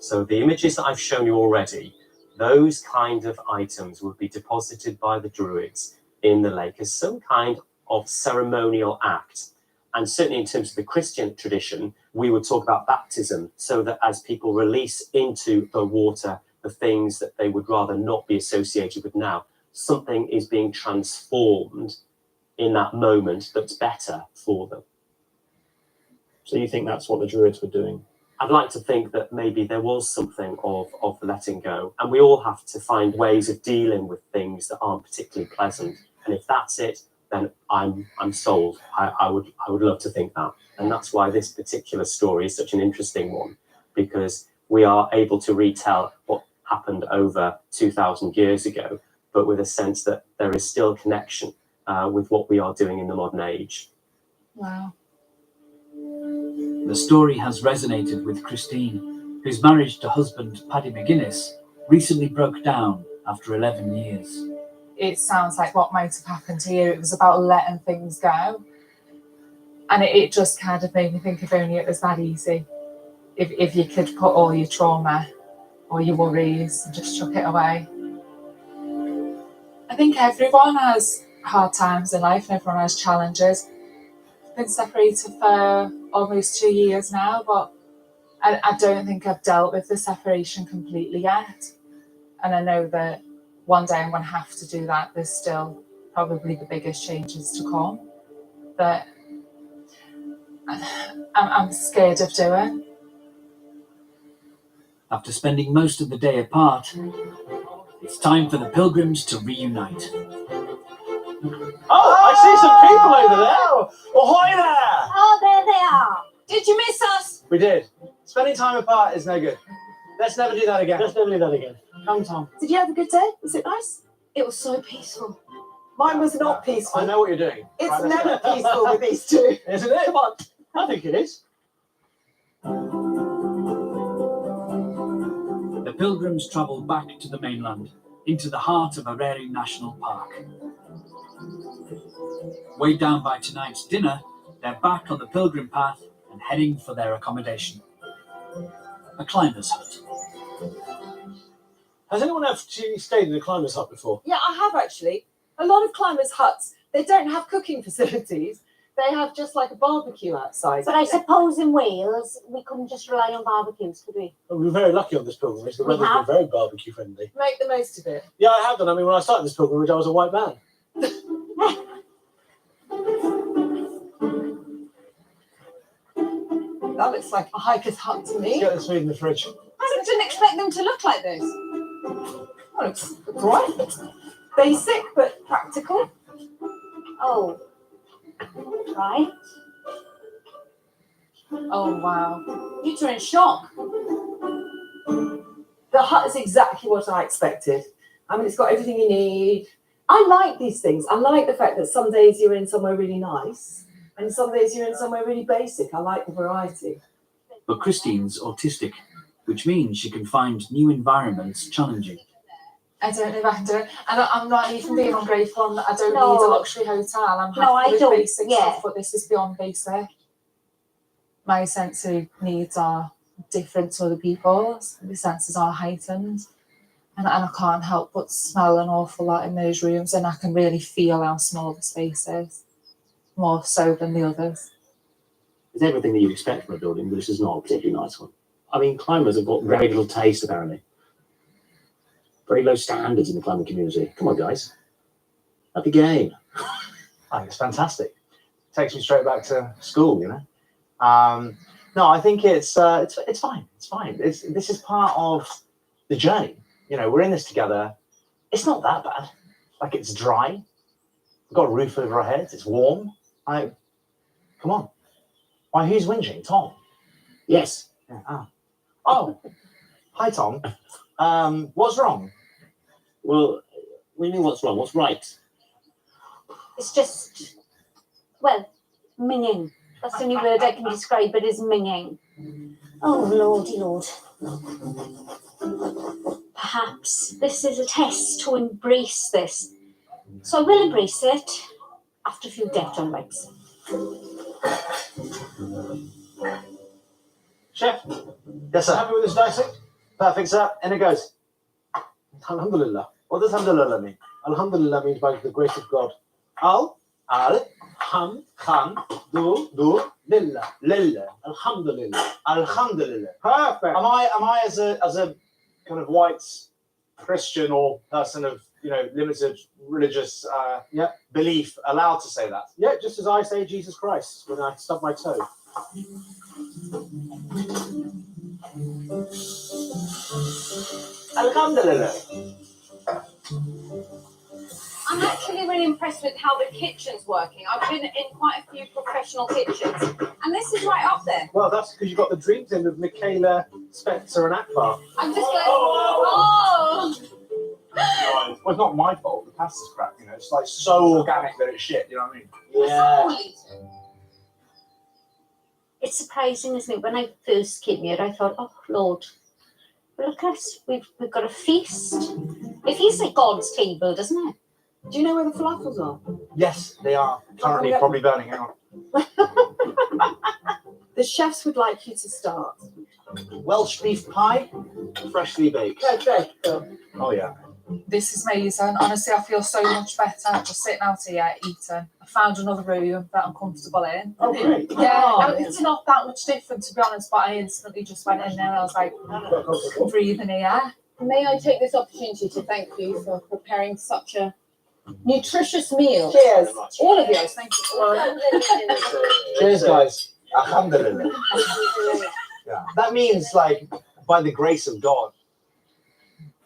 So the images that I've shown you already, those kind of items would be deposited by the Druids in the lake as some kind of ceremonial act. And certainly in terms of the Christian tradition, we would talk about baptism, so that as people release into the water the things that they would rather not be associated with now, something is being transformed in that moment that's better for them. So you think that's what the Druids were doing? I'd like to think that maybe there was something of letting go, and we all have to find ways of dealing with things that aren't particularly pleasant. And if that's it, then I'm sold. I would love to think that, and that's why this particular story is such an interesting one, because we are able to retell what happened over 2,000 years ago, but with a sense that there is still a connection with what we are doing in the modern age. Wow. The story has resonated with Christine, whose marriage to husband Paddy McGuinness recently broke down after 11 years. It sounds like what might have happened to you. It was about letting things go. And it just kind of made me think if only it was that easy. If you could put all your trauma or your worries and just chuck it away. I think everyone has hard times in life and everyone has challenges. I've been separated for almost 2 years now, but I don't think I've dealt with the separation completely yet. And I know that one day I'm going to have to do that. There's still probably the biggest changes to come that I'm scared of doing. After spending most of the day apart, it's time for the pilgrims to reunite. Oh, I see some people over there. Ahoy there! Oh, there they are. Did you miss us? We did. Spending time apart is no good. Let's never do that again. Let's never do that again. Come, Tom. Did you have a good day? Was it nice? It was so peaceful. Mine was not peaceful. I know what you're doing. It's Right, let's never go. peaceful with these two. Isn't it? Come on. I think it is. The pilgrims travel back to the mainland, into the heart of Areri National Park. Weighed down by tonight's dinner, they're back on the pilgrim path and heading for their accommodation. A climber's hut. Has anyone actually stayed in a climber's hut before? Yeah, I have actually. A lot of climbers' huts, they don't have cooking facilities. They have just like a barbecue outside. But I suppose in Wales, we couldn't just rely on barbecues, could we? Well, we were very lucky on this pilgrimage. The We weather's have. been very barbecue friendly. Make the most of it. Yeah, I have done. I mean, when I started this pilgrimage, I was a white man. That looks like a hiker's hut to me. Get this food in the fridge. I didn't expect them to look like this. Oh, it's right. Basic but practical. Oh. Right. Oh, wow. You two are in shock. The hut is exactly what I expected. I mean, it's got everything you need. I like these things. I like the fact that some days you're in somewhere really nice and some days you're in somewhere really basic. I like the variety. But Christine's autistic, which means she can find new environments challenging. I don't know if I can do it. And I'm not even being ungrateful. I don't No. need a luxury hotel. I'm happy No, I with don't. basic Yeah. stuff, but this is beyond basic. My sensory needs are different to other people's. The senses are heightened. And I can't help but smell an awful lot in those rooms, and I can really feel how small the space is, more so than the others. It's everything that you expect from a building, but this is not a particularly nice one. I mean, climbers have got very little taste, apparently. Very low standards in the climbing community. Come on, guys. Up your game. I think it's fantastic. Takes me straight back to school, you know. No, I think it's fine. It's fine. This is part of the journey. You know, we're in this together. It's not that bad. Like, it's dry. We've got a roof over our heads. It's warm. Come on. Why? Who's whinging? Tom. Yes. Yeah. Oh. Hi, Tom. What's wrong? Well, we knew what's wrong. What's right? It's just, well, minging. That's the only word I can describe it is minging. Oh, lordy lord. perhaps this is a test to embrace this. So I will embrace it after a few Dettol wipes. Chef? Yes, sir. Happy with this dicing? Perfect, sir. In it goes. Alhamdulillah. What does alhamdulillah mean? Alhamdulillah means by the grace of God. Al, Ham, du, lillah. lillah. Alhamdulillah. Alhamdulillah. Perfect. Am I as a kind of white Christian or person of limited religious belief allowed to say that? Yeah, just as I say Jesus Christ when I stub my toe. Alhamdulillah. I'm actually really impressed with how the kitchen's working. I've been in quite a few professional kitchens, and this is right up there. Well, that's because you got the dream team of Michaela, Spencer, and Akbar. I'm just going, oh! Well, it's not my fault. The pasta's crap. It's like so organic that it's shit. You know what I mean? Yeah. It's surprising, isn't it? When I first came here, I thought, oh, Lord, look at us. We've got a feast. It feels like God's table, doesn't it? Do you know where the falafels are? Yes, they are currently probably burning. Hang on. The chefs would like you to start. Welsh beef pie, freshly baked. Okay. Oh yeah. This is amazing. Honestly, I feel so much better just sitting out here eating. I found another room that I'm comfortable in. Oh, great. Yeah, Oh, it's not that much different, to be honest, but I instantly just went in there and I was like, breathing here. May I take this opportunity to thank you for preparing such a nutritious meal. Cheers. All of you, thank you. Cheers, guys. Alhamdulillah. Yeah. That means like by the grace of God.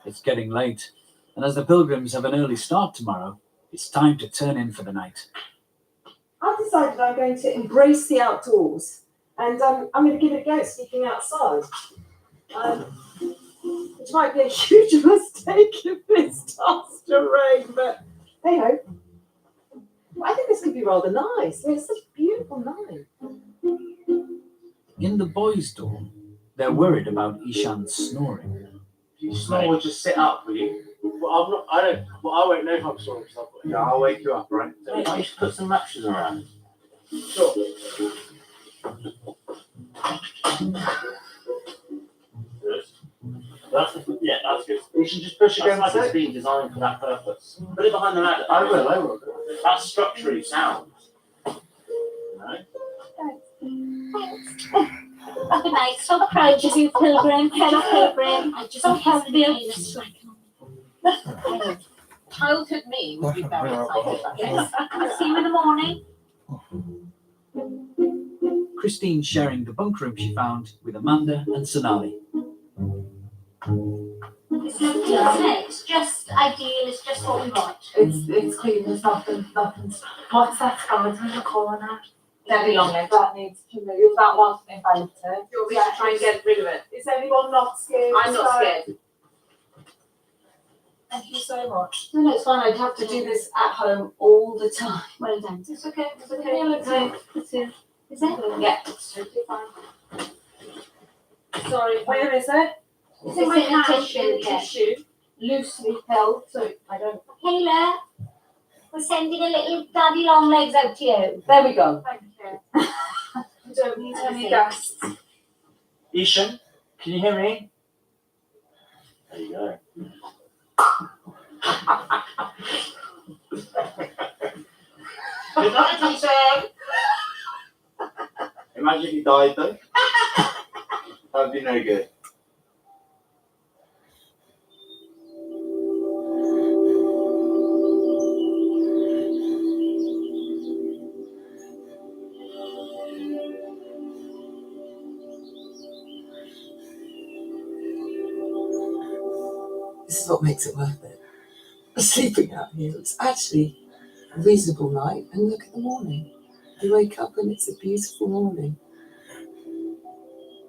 It's getting late, and as the pilgrims have an early start tomorrow, it's time to turn in for the night. I've decided I'm going to embrace the outdoors, and I'm going to give it a go sleeping outside. Which might be a huge mistake if it starts to rain, but hey ho. I think this could be rather nice. It's such a beautiful night. In the boys' dorm, they're worried about Ishan's snoring. You snore, just sit up, will you? Well, I won't know if I'm snoring. Yeah, I'll wake you up, right? So why don't you put some matches around? Sure. Good. That's good. You should just push again. That's like it's been designed for that purpose. Put it behind the ladder. I will. That's structurally sound. No? Good night. So proud of you, Pilgrim. Fellow Pilgrim. I just have this Childhood me would be very excited about this. I'll see you in the morning. Christine's sharing the bunk room she found with Amanda and Sonali. It's lovely, isn't it? It's just ideal. It's just what we want. It's clean. There's nothing. What's that skeleton in the corner? Debbie Longlegs. That needs to move. That wasn't invited. You want me to try and get rid of it? Is anyone not scared? I'm not scared. Thank you so much. No, it's fine. I'd have to do this at home all the time. Well done. It's okay. It's okay. Yeah, let's Okay. Is it? Yeah, it's totally fine. Sorry. Where is it? It's in my hand, tissue, loosely held, so I don't. Kayla, we're sending a little daddy long legs out to you. There we go. Thank you. You don't need any guests. Ishan, can you hear me? There you go. Good night, Ishan. Imagine if you died though. That'd be no good. This is what makes it worth it. Sleeping out here, it's actually a reasonable night, and look at the morning. You wake up and it's a beautiful morning.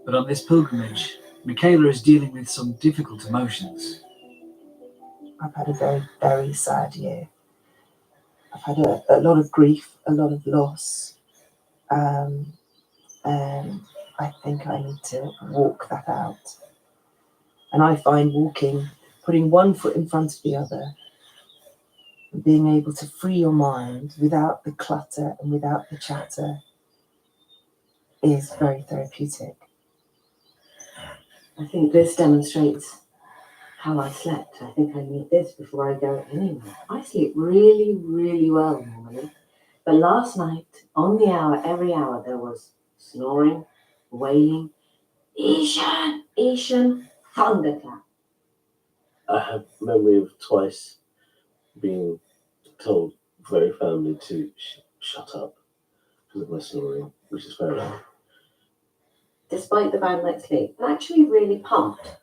But on this pilgrimage, Michaela is dealing with some difficult emotions. I've had a very, very sad year. I've had a lot of grief, a lot of loss, and I think I need to walk that out. And I find walking putting one foot in front of the other, and being able to free your mind without the clutter and without the chatter is very therapeutic. I think this demonstrates how I slept. I think I need this before I go anywhere. I sleep really, really well normally. But last night, on the hour, every hour, there was snoring, wailing, Ishan, Ishan, thunderclap. I have memory of twice being told very firmly to shut up because of my snoring, which is fair enough. Despite the bad night's sleep, I'm actually really pumped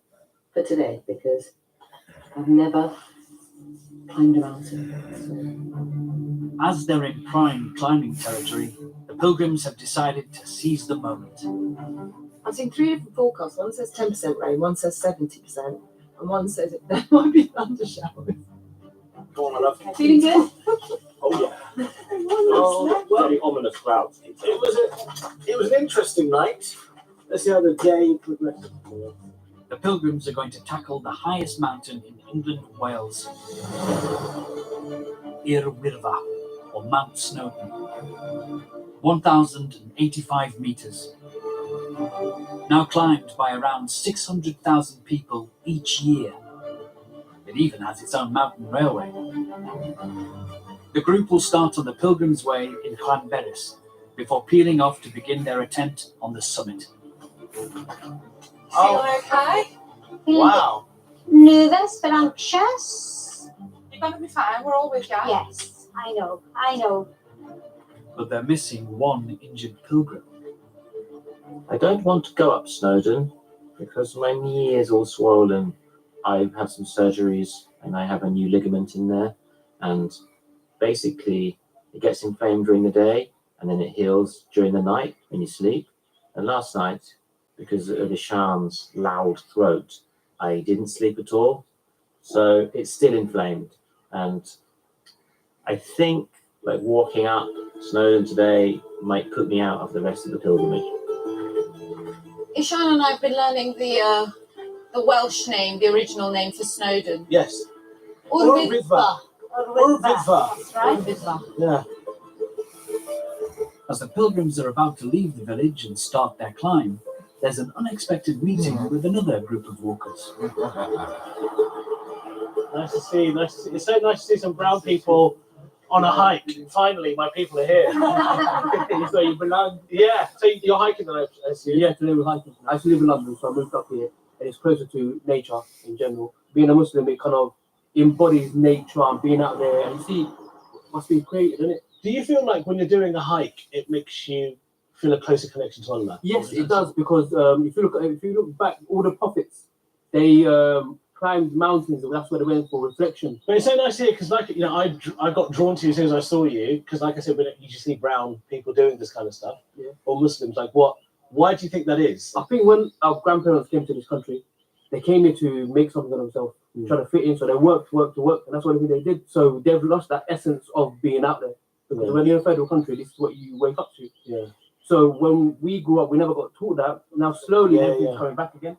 for today because I've never climbed a mountain. As they're in prime climbing territory, the pilgrims have decided to seize the moment. I've seen 3 different forecasts. One says 10% rain, one says 70%, and one says there might be thunder showers. Go on, my love. Feeling good? Oh, yeah. Oh, very ominous clouds. It was an interesting night. Let's see how the day progresses. The pilgrims are going to tackle the highest mountain in England and Wales, Irwirfa, or Mount Snowdon, 1,085 metres. Now climbed by around 600,000 people each year. It even has its own mountain railway. The group will start on the Pilgrim's Way in Llanberis before peeling off to begin their attempt on the summit. Feeling okay? Wow. Nervous but anxious. You're gonna be fine. We're all with you. Yes, I know. But they're missing one injured pilgrim. I don't want to go up Snowdon because my knee is all swollen. I've had some surgeries and I have a new ligament in there. And basically, it gets inflamed during the day and then it heals during the night when you sleep. And last night, because of Ishan's loud throat, I didn't sleep at all. So it's still inflamed. And I think like walking up Snowdon today might put me out of the rest of the pilgrimage. Ishan and I have been learning the Welsh name, the original name for Snowdon. Yes. Urwidfa. Urwidfa. That's right. Yeah. As the pilgrims are about to leave the village and start their climb, there's an unexpected meeting with another group of walkers. Nice to see. It's so nice to see some brown people on a hike. Finally, my people are here. So you belong? Yeah. So you're hiking then, I assume? Yeah, today we're hiking. I used to live in London, so I moved up here, and it's closer to nature in general. Being a Muslim, it kind of embodies nature and being out there, and you see, must be great, isn't it? Do you feel like when you're doing a hike, it makes you feel a closer connection to Allah? Yes, it does, because if you look back, all the prophets, they climbed mountains, and that's where they went for reflection. But it's so nice here because, like, you know, I got drawn to you as soon as I saw you because, like I said, you just see brown people doing this kind of stuff, or Muslims. Like, what? Why do you think that is? I think when our grandparents came to this country, they came here to make something of themselves, trying to fit in. So they worked, and that's what they did. So they've lost that essence of being out there. Because when you're in a federal country, this is what you wake up to. Yeah. So when we grew up, we never got taught that. Now slowly everything's coming back again.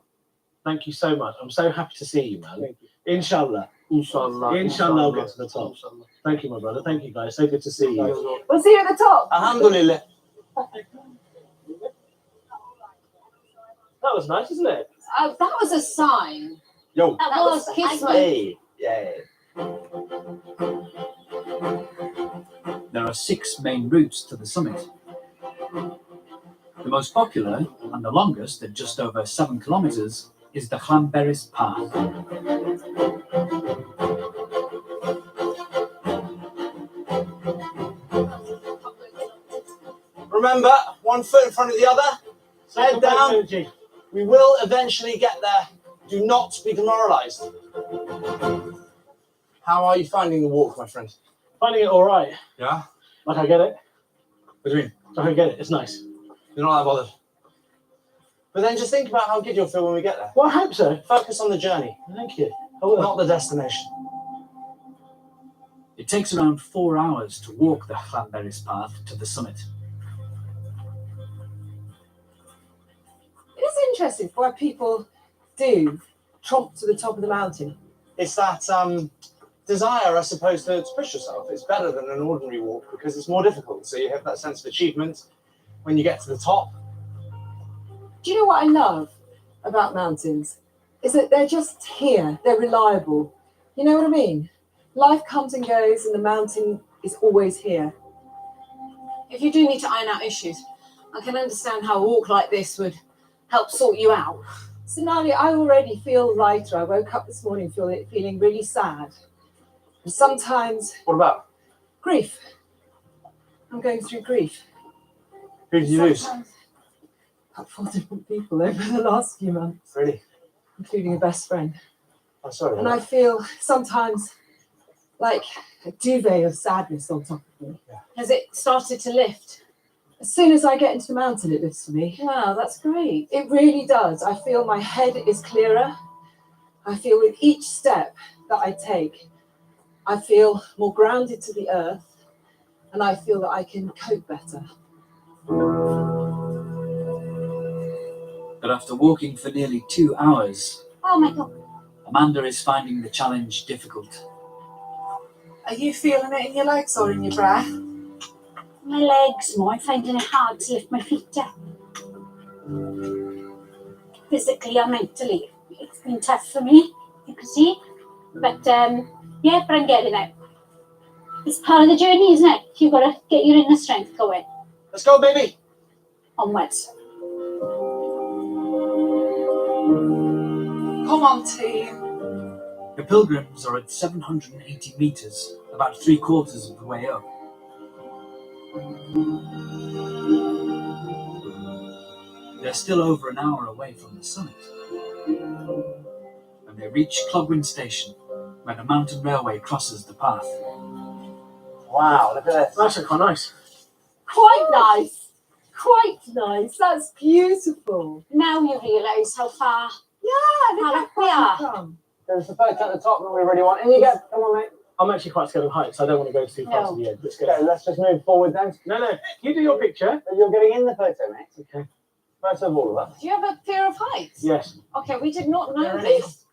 Thank you so much. I'm so happy to see you, man. Thank you. Inshallah. Inshallah. Inshallah, I'll get to the top. Inshallah. Thank you, my brother. Thank you, guys. So good to see you. We'll see you at the top. Alhamdulillah. That was nice, isn't it? That was a sign. Yo. That was kismet. Hey. Yeah. There are 6 main routes to the summit. The most popular and the longest, at just over 7 kilometres, is the Llanberis Path. Remember, one foot in front of the other, head down. We will eventually get there. Do not be demoralised. How are you finding the walk, my friend? Finding it all right. Yeah? Like I get it. What do you mean? Like I get it. It's nice. You're not that bothered. But then just think about how good you'll feel when we get there. Well, I hope so. Focus on the journey. Thank you. Not the destination. It takes around 4 hours to walk the Llanberis Path to the summit. It is interesting why people do tromp to the top of the mountain. It's that desire, I suppose, to push yourself. It's better than an ordinary walk because it's more difficult. So you have that sense of achievement when you get to the top. Do you know what I love about mountains? Is that they're just here. They're reliable. You know what I mean? Life comes and goes, and the mountain is always here. If you do need to iron out issues, I can understand how a walk like this would help sort you out. Sonali, I already feel lighter. I woke up this morning feeling really sad. And sometimes... What about? Grief. I'm going through grief. Who did you lose? Sometimes- About 4 different people over the last few months. Really? Including a best friend. I'm sorry. And I feel sometimes like a duvet of sadness on top of me. Has it started to lift? As soon as I get into the mountain, it lifts for me. Wow, that's great. It really does. I feel my head is clearer. I feel with each step that I take, I feel more grounded to the earth, and I feel that I can cope better. But after walking for nearly 2 hours, Oh my God. Amanda is finding the challenge difficult. Are you feeling it in your legs or in your breath? My legs more. I'm finding it hard to lift my feet up. Physically or mentally, it's been tough for me, you can see. But yeah, but I'm getting it. It's part of the journey, isn't it? You've got to get your inner strength going. Let's go, baby. Onwards. Come on, team. The pilgrims are at 780 meters, about 3/4 of the way up. They're still over an hour away from the summit. When they reach Clugwyn Station, where the mountain railway crosses the path. Wow, look at this. That's quite nice. Quite nice. Quite nice. That's beautiful. Now you realise how far. Yeah, look how we are. come. There's the photo at the top that we really want. And you go. Come on, mate. I'm actually quite scared of heights. I don't want to go too far to the edge. Let's go. Okay, let's just move forward then. No. You do your picture. You're getting in the photo, mate. Okay. Photo of all of us. Do you have a fear of heights? Yes. Okay, we did not know There it this. is.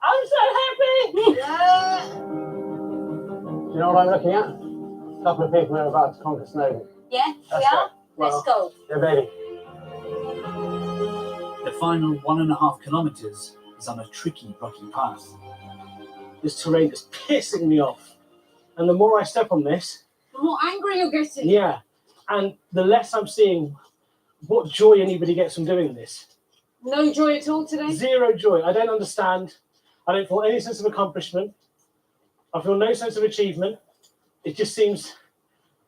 I'm so happy! Yeah. Do you know what I'm looking at? A couple of people who are about to conquer Snowdon. Yeah, Let's we are. go. Let's go. Yeah, baby. The final 1.5 kilometers is on a tricky rocky path. This terrain is pissing me off. And the more I step on this, The more angry you're getting. yeah, and the less I'm seeing what joy anybody gets from doing this. No joy at all today? Zero joy. I don't understand. I don't feel any sense of accomplishment. I feel no sense of achievement. It just seems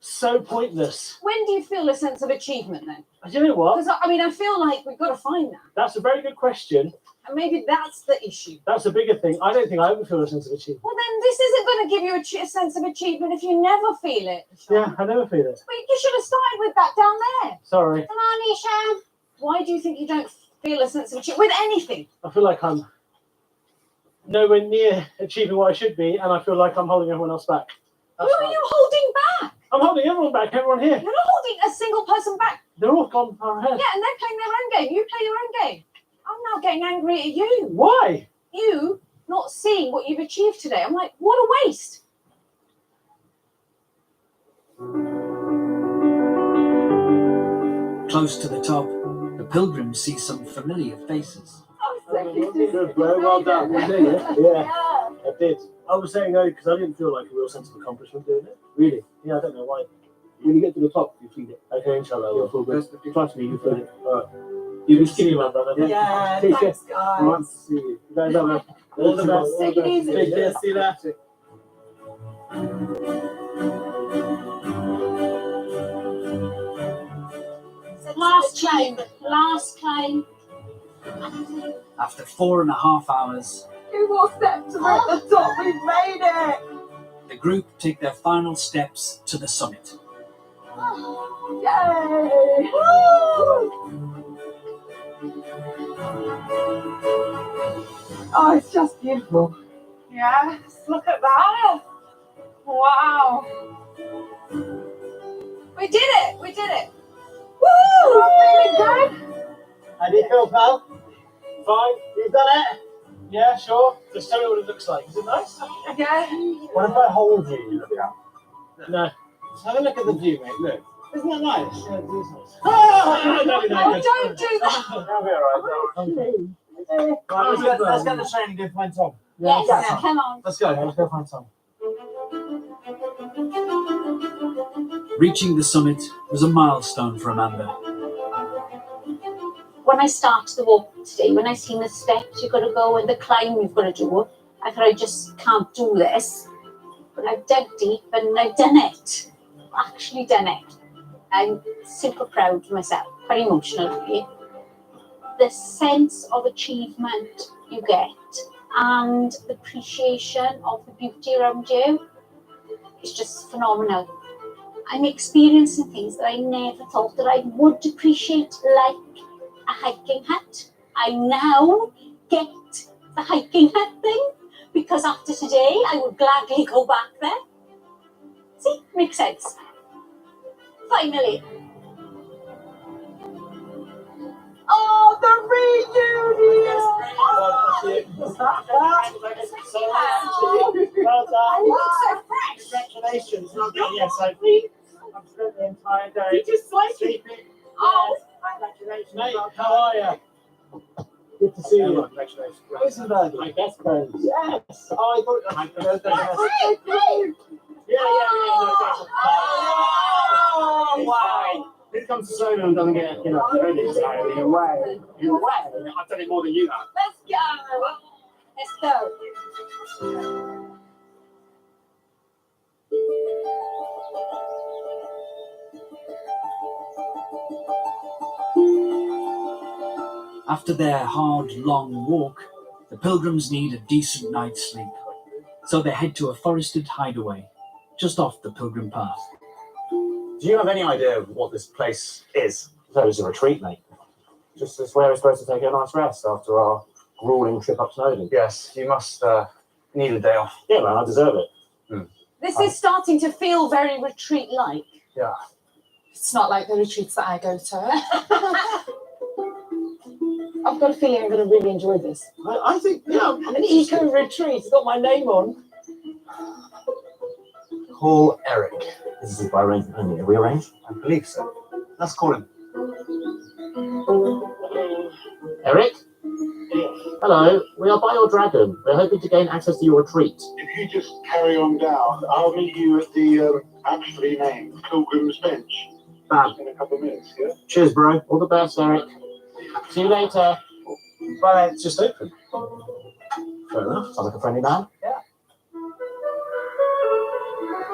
so pointless. When do you feel a sense of achievement then? Do you know what? Because I feel like we've got to find that. That's a very good question. And maybe that's the issue. That's a bigger thing. I don't think I ever feel a sense of achievement. Well, then this isn't going to give you a sense of achievement if you never feel it. Yeah, I never feel it. But you should have started with that down there. Sorry. Come on, Isha. Why do you think you don't feel a sense of achievement with anything? I feel like I'm nowhere near achieving what I should be, and I feel like I'm holding everyone else back. Who are you holding back? I'm holding everyone back, everyone here. You're not holding a single person back. They're all gone far ahead. Yeah, and they're playing their own game. You play your own game. I'm now getting angry at you. Why? You not seeing what you've achieved today. I'm like, what a waste. Close to the top, the pilgrims see some familiar faces. Good, well done. Yeah, I did. I was saying no because I didn't feel like a real sense of accomplishment doing it. Really? Yeah, I don't know why. When you get to the top, you feel it. Okay, inshallah. You'll feel good. Trust me, you feel it. All right. You see you, my brother. Yeah, Take care. thanks, guys. All right, see you. Guys, all the best. Take it easy. Take care. See you later. Last climb. After 4.5 hours, 2 more steps and we're at the top. We've made it. the group take their final steps to the summit. Yay! Woo! Oh, it's just beautiful. Yes, look at that. Wow. We did it. We did it. Woo! Feeling good. How do you feel, pal? Fine. You've done it. Yeah, sure. Just tell me what it looks like. Is it nice? Okay. What if I hold you? No. Just have a look at the view, mate. Look. Isn't that nice? Yeah, it is nice. Oh, don't do that. That'll be alright. Let's get the train and go find Tom. Yes, Yeah. come on. Let's go. Let's go find Tom. Reaching the summit was a milestone for Amanda. When I started the walk today, when I seen the steps you've got to go and the climb you've got to do, I thought I just can't do this. But I've dug deep and I've done it. I've actually done it. I'm super proud of myself, very emotional really. The sense of achievement you get and the appreciation of the beauty around you is just phenomenal. I'm experiencing things that I never thought that I would appreciate, like a hiking hut. I now get the hiking hut thing because after today I would gladly go back there. See, makes sense. Finally. Oh, the reunion! Well done. So fresh. Congratulations. Well done. Yes, I've spent the entire day sleeping. Oh. Congratulations. Mate, Well how are you? Good to see you. Congratulations. Rosenberg. My best friends. Yes. Oh, I thought My best friends. Yeah. Oh, wow. Who comes to Sloan and doesn't get ready? So you're away. You're away. I've done it more than you have. Let's go. Let's go. After their hard, long walk, the pilgrims need a decent night's sleep. So they head to a forested hideaway, just off the pilgrim path. Do you have any idea of what this place is? So it's a retreat, mate. Just this where we're supposed to take a nice rest after our grueling trip up Snowdon. Yes, you must need a day off. Yeah, man, I deserve it. This is starting to feel very retreat-like. Yeah. It's not like the retreats that I go to. I've got a feeling I'm going to really enjoy this. I think, yeah. An eco retreat. It's got my name on. Call Eric. This is by arrangement only. Have we arranged? I believe so. Let's call him. Eric? Hello, we are by your dragon. We're hoping to gain access to your retreat. If you just carry on down, I'll meet you at the aptly named Pilgrim's Bench in a couple of minutes, yeah? Cheers, bro. All the best, Eric. See you later. Bye. It's just open. Fair enough. Sounds like a friendly man. Yeah.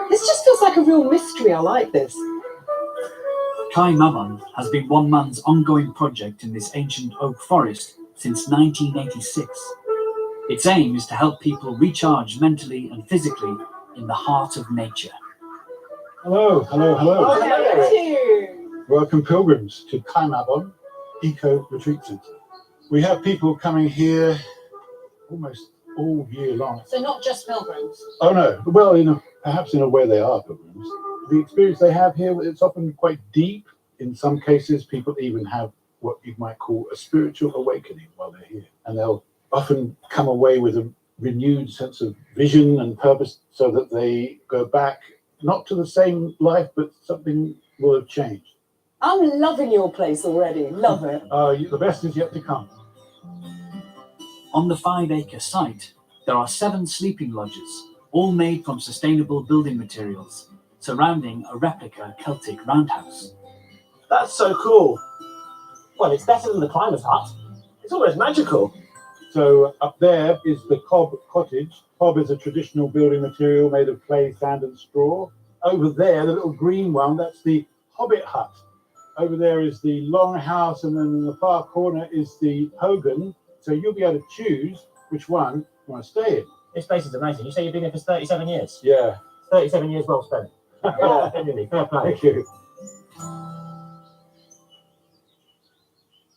This just feels like a real mystery. I like this. Kai Mavan has been one man's ongoing project in this ancient oak forest since 1986. Its aim is to help people recharge mentally and physically in the heart of nature. Hello. Oh, thank you. Welcome, pilgrims, to Kaimabon Eco Retreat Centre. We have people coming here almost all year long. So not just pilgrims. Oh no, well, perhaps in a way they are pilgrims. The experience they have here, it's often quite deep. In some cases, people even have what you might call a spiritual awakening while they're here. And they'll often come away with a renewed sense of vision and purpose so that they go back, not to the same life, but something will have changed. I'm loving your place already. Love it. The best is yet to come. On the 5-acre site, there are 7 sleeping lodges, all made from sustainable building materials, surrounding a replica Celtic roundhouse. That's so cool. Well, it's better than the climber's hut. It's almost magical. So up there is the cob cottage. Cob is a traditional building material made of clay, sand and straw. Over there, the little green one, that's the hobbit hut. Over there is the long house, and then in the far corner is the hogan. So you'll be able to choose which one you want to stay in. This place is amazing. You say you've been here for 37 years? Yeah. 37 years well spent. Yeah. Genuinely, fair play. Thank you.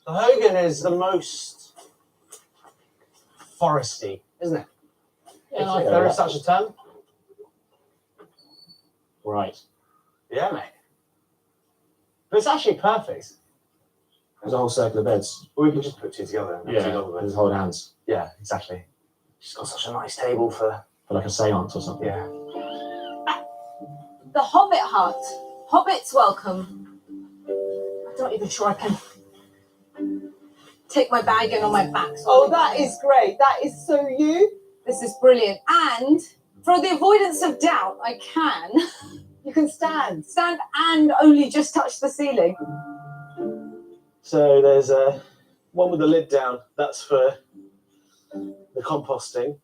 The hogan is the most foresty, isn't it? Yeah, if there is such a term. Right. Yeah, mate. But it's actually perfect. There's a whole circle of beds. Or we can just put two together. And have two double beds. Just hold hands. Yeah, exactly. She's got such a nice table for like a seance or something. Yeah. The Hobbit hut. Hobbits welcome. I'm not even sure I can take my bag in on my back. Oh, that is great. That is so you. This is brilliant. And for the avoidance of doubt, I can. You can stand. Stand and only just touch the ceiling. So there's one with the lid down. That's for the composting.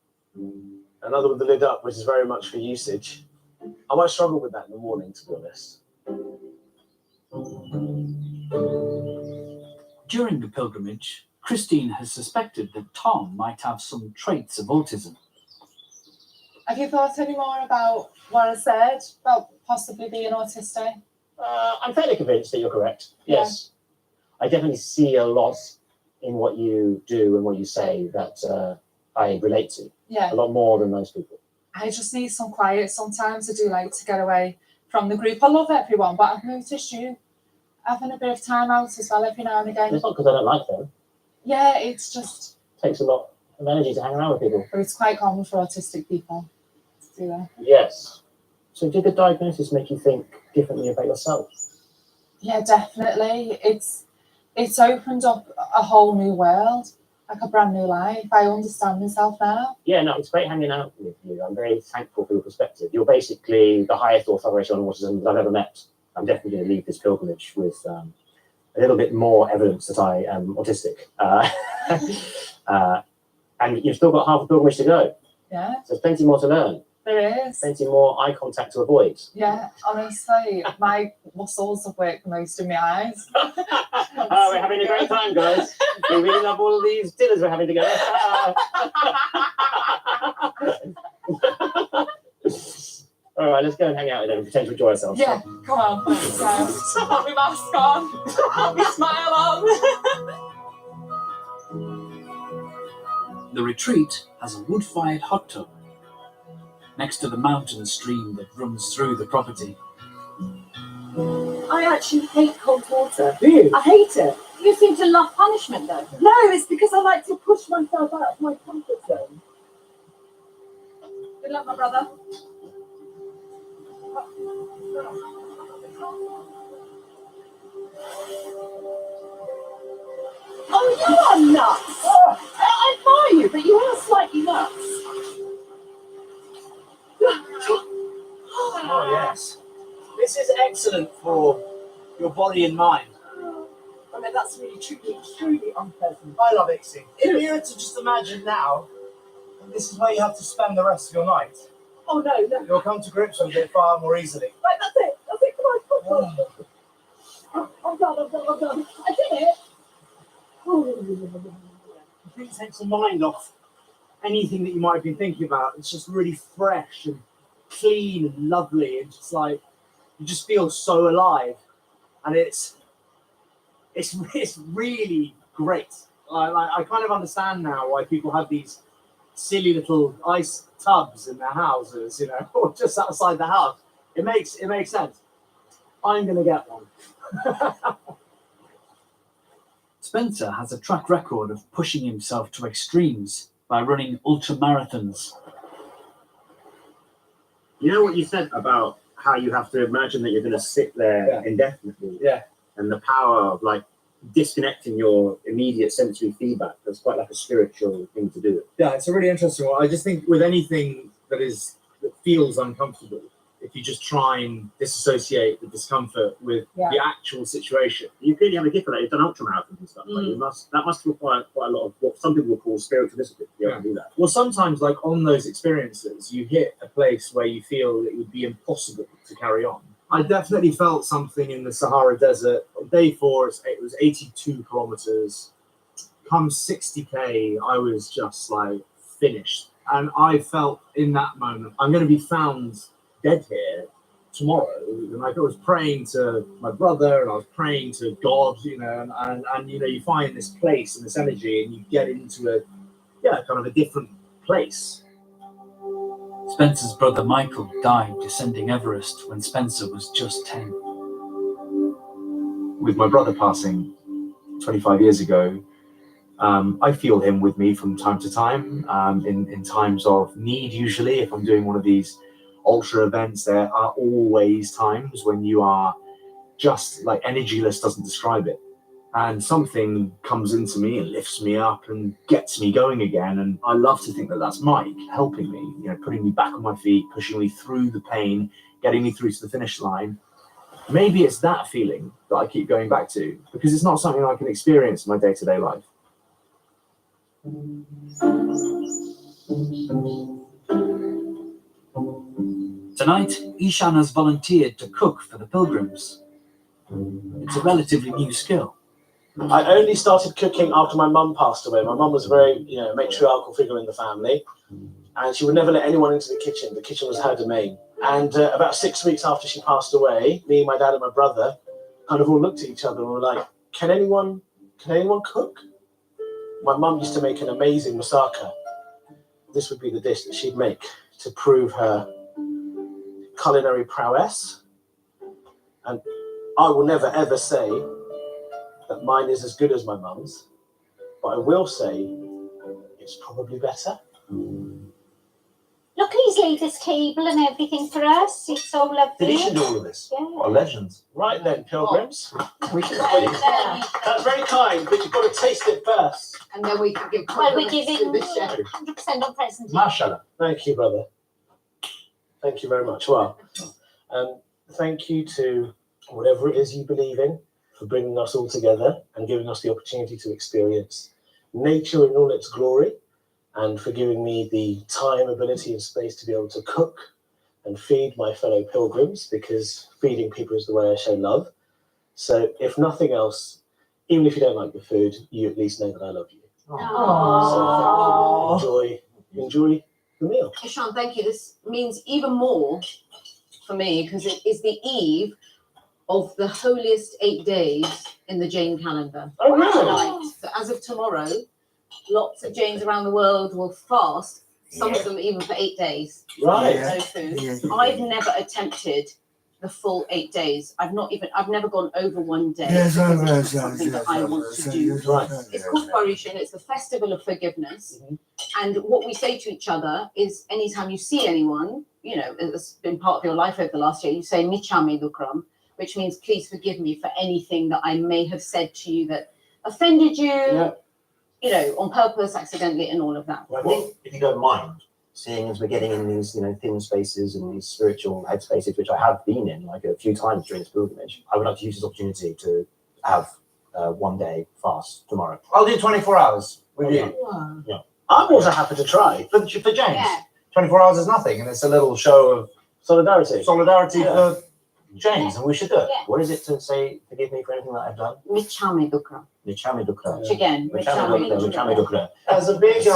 Another with the lid up, which is very much for usage. I might struggle with that in the morning, to be honest. During the pilgrimage, Christine has suspected that Tom might have some traits of autism. Have you thought any more about what I said about possibly being autistic? I'm fairly convinced that you're correct. Yes. I definitely see a lot in what you do and what you say that I relate to. Yeah. A lot more than most people. I just need some quiet sometimes. I do like to get away from the group. I love everyone, but I've noticed you having a bit of time out as well every now and again. It's not because I don't like them. Yeah, it's just... It takes a lot of energy to hang around with people. But it's quite common for autistic people to do that. Yes. So did the diagnosis make you think differently about yourself? Yeah, definitely. It's opened up a whole new world, like a brand new life. I understand myself now. Yeah, no, it's great hanging out with you. I'm very thankful for your perspective. You're basically the highest authority on autism that I've ever met. I'm definitely going to leave this pilgrimage with a little bit more evidence that I am autistic. And you've still got half a pilgrimage to go. Yeah. So there's plenty more to learn. There is. Plenty more eye contact to avoid. Yeah, honestly, my muscles have worked the most in my eyes. Oh, we're having a great time, guys. We really love all of these dinners we're having together. All right, let's go and hang out with them and pretend to enjoy ourselves. Yeah, come on. Let's go. Put my mask on. Put my smile on. The retreat has a wood-fired hot tub next to the mountain stream that runs through the property. I actually hate cold water. Do you? I hate it. You seem to love punishment, though. No, it's because I like to push myself out of my comfort zone. Good luck, my brother. Oh, you are nuts! I admire you, but you are slightly nuts. Oh, yes. This is excellent for your body and mind. I mean, that's really truly unpleasant. I love Ixie. If you were to just imagine now, this is where you have to spend the rest of your night. Oh, no. You'll come to grips with it far more easily. Right, that's it. Come on. Oh, I'm done. I did it. I think it takes the mind off anything that you might have been thinking about. It's just really fresh and clean and lovely, and just like you just feel so alive, and it's really great. I kind of understand now why people have these silly little ice tubs in their houses, you know, or just outside the house. It makes sense. I'm gonna get one. Spencer has a track record of pushing himself to extremes by running ultra marathons. You know what you said about how you have to imagine that you're going to sit there indefinitely? Yeah. And the power of like disconnecting your immediate sensory feedback. That's quite like a spiritual thing to do. Yeah, it's a really interesting one. I just think with anything that feels uncomfortable, if you just try and disassociate the discomfort with the actual situation. You clearly have a gift for that. You've done ultramarathons and stuff. Like that must require quite a lot of what some people will call spiritual discipline to be able to do that. Well, sometimes, like on those experiences, you hit a place where you feel it would be impossible to carry on. I definitely felt something in the Sahara Desert. On day 4, it was 82 kilometers. Come 60k, I was just like finished. And I felt in that moment, I'm going to be found dead here tomorrow. And like I was praying to my brother and I was praying to God, you know, and you know, you find this place and this energy and you get into kind of a different place. Spencer's brother Michael died descending Everest when Spencer was just 10. With my brother passing 25 years ago, I feel him with me from time to time, in times of need. Usually, if I'm doing one of these ultra events, there are always times when you are just like energyless doesn't describe it. And something comes into me and lifts me up and gets me going again. And I love to think that that's Mike helping me, putting me back on my feet, pushing me through the pain, getting me through to the finish line. Maybe it's that feeling that I keep going back to, because it's not something I can experience in my day-to-day life. Tonight, Ishan has volunteered to cook for the pilgrims. It's a relatively new skill. I only started cooking after my mum passed away. My mum was a very, matriarchal figure in the family, and she would never let anyone into the kitchen. The kitchen was her domain. And about 6 weeks after she passed away, me, my dad, and my brother kind of all looked at each other and were like, "Can anyone cook?" My mum used to make an amazing moussaka. This would be the dish that she'd make to prove her culinary prowess. And I will never ever say that mine is as good as my mum's, but I will say it's probably better. Look, he's laid this table and everything for us. It's so lovely. Did he do all of this? Yeah. What a legend. Right then, pilgrims. We should That's very kind, but you've got to taste it first. And then we can give Well, we're compliments giving to the chef. 100% on present. Mashallah. Thank you, brother. Thank you very much. Well, thank you to whatever it is you believe in for bringing us all together and giving us the opportunity to experience nature in all its glory, and for giving me the time, ability, and space to be able to cook and feed my fellow pilgrims, because feeding people is the way I show love. So if nothing else, even if you don't like the food, you at least know that I love you. Aww. So enjoy the meal. Ishan, thank you. This means even more for me because it is the eve of the holiest 8 days in the Jain calendar. Oh, really? Tonight. So as of tomorrow, lots of Jains around the world will fast, some of them even for 8 days. Right. No food. I've never attempted the full 8 days. I've never gone over 1 day. Because it's not something that I want to do. Right. It's called Parishan. It's the festival of forgiveness. And what we say to each other is anytime you see anyone, it's been part of your life over the last year, you say Michami Dukram, which means please forgive me for anything that I may have said to you that offended you, on purpose, accidentally, and all of that. Well, I think, if you don't mind, seeing as we're getting in these, thin spaces and these spiritual headspaces, which I have been in like a few times during this pilgrimage, I would like to use this opportunity to have 1 day fast tomorrow. I'll do 24 hours with you. Yeah. I'm also happy to try. For James. Yeah. 24 hours is nothing, and it's a little show of solidarity for James, and we should do it. Yeah. What is it to say, forgive me for anything that I've done? Michami Dukram. Michami Dukra. Which again, Michami Dukra. There's a big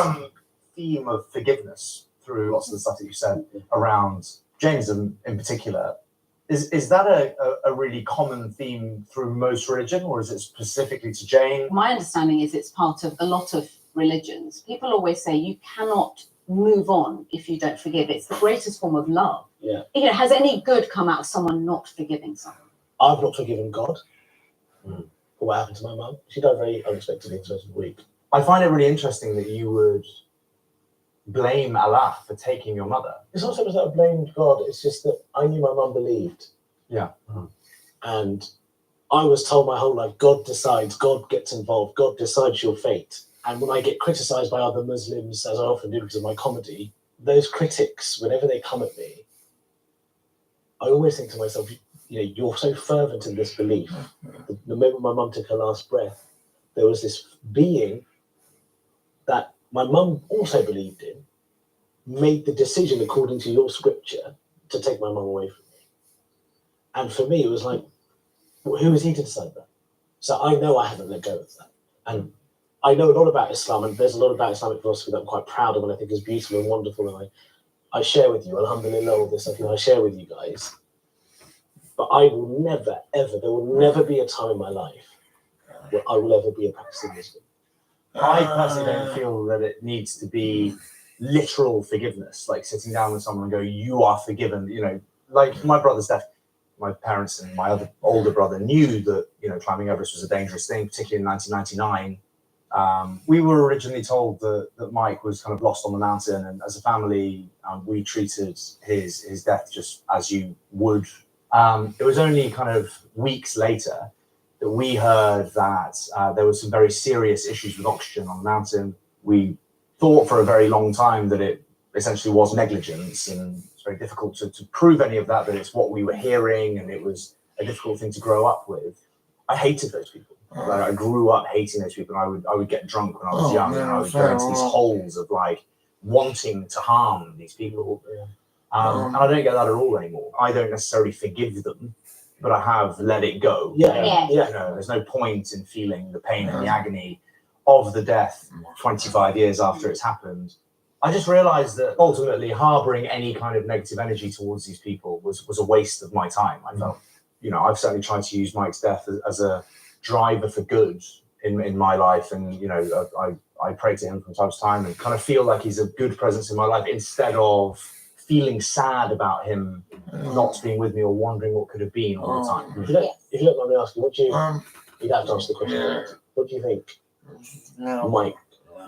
theme of forgiveness through lots of the stuff that you said around Jainism in particular. Is that a really common theme through most religion, or is it specifically to Jain? My understanding is it's part of a lot of religions. People always say you cannot move on if you don't forgive. It's the greatest form of love. Yeah. Has any good come out of someone not forgiving someone? I've not forgiven God for what happened to my mum. She died very unexpectedly in the first week. I find it really interesting that you would blame Allah for taking your mother. It's not so much that I blamed God, it's just that I knew my mum believed. Yeah. And I was told my whole life, God decides, God gets involved, God decides your fate. And when I get criticised by other Muslims, as I often do because of my comedy, those critics, whenever they come at me, I always think to myself, you're so fervent in this belief. The moment my mum took her last breath, there was this being that my mum also believed in, made the decision according to your scripture to take my mum away from me. And for me, it was like, who is he to decide that? So I know I haven't let go of that. And I know a lot about Islam, and there's a lot about Islamic philosophy that I'm quite proud of and I think is beautiful and wonderful. And I share with you, alhamdulillah, all this stuff, I share with you guys. But I will never, ever, there will never be a time in my life where I will ever be a practicing Muslim. I personally don't feel that it needs to be literal forgiveness, like sitting down with someone and go, you are forgiven. Like my brother's death, my parents and my other older brother knew that, climbing Everest was a dangerous thing, particularly in 1999. We were originally told that Mike was kind of lost on the mountain, and as a family, we treated his death just as you would. It was only kind of weeks later that we heard that there was some very serious issues with oxygen on the mountain. We thought for a very long time that it essentially was negligence, and it's very difficult to prove any of that it's what we were hearing, and it was a difficult thing to grow up with. I hated those people. Like, I grew up hating those people, and I would get drunk when I was young, and I would go into these holes of like wanting to harm these people. And I don't get that at all anymore. I don't necessarily forgive them, but I have let it go. You know, there's no point in feeling the pain and the agony of the death 25 years after it's happened. I just realized that ultimately harboring any kind of negative energy towards these people was a waste of my time. I felt, you know, I've certainly tried to use Mike's death as a driver for good in my life, and you know, I pray to him from time to time and kind of feel like he's a good presence in my life, instead of feeling sad about him not being with me or wondering what could have been all the time. If you don't mind me asking, what do you you'd have to answer the question, what do you think Mike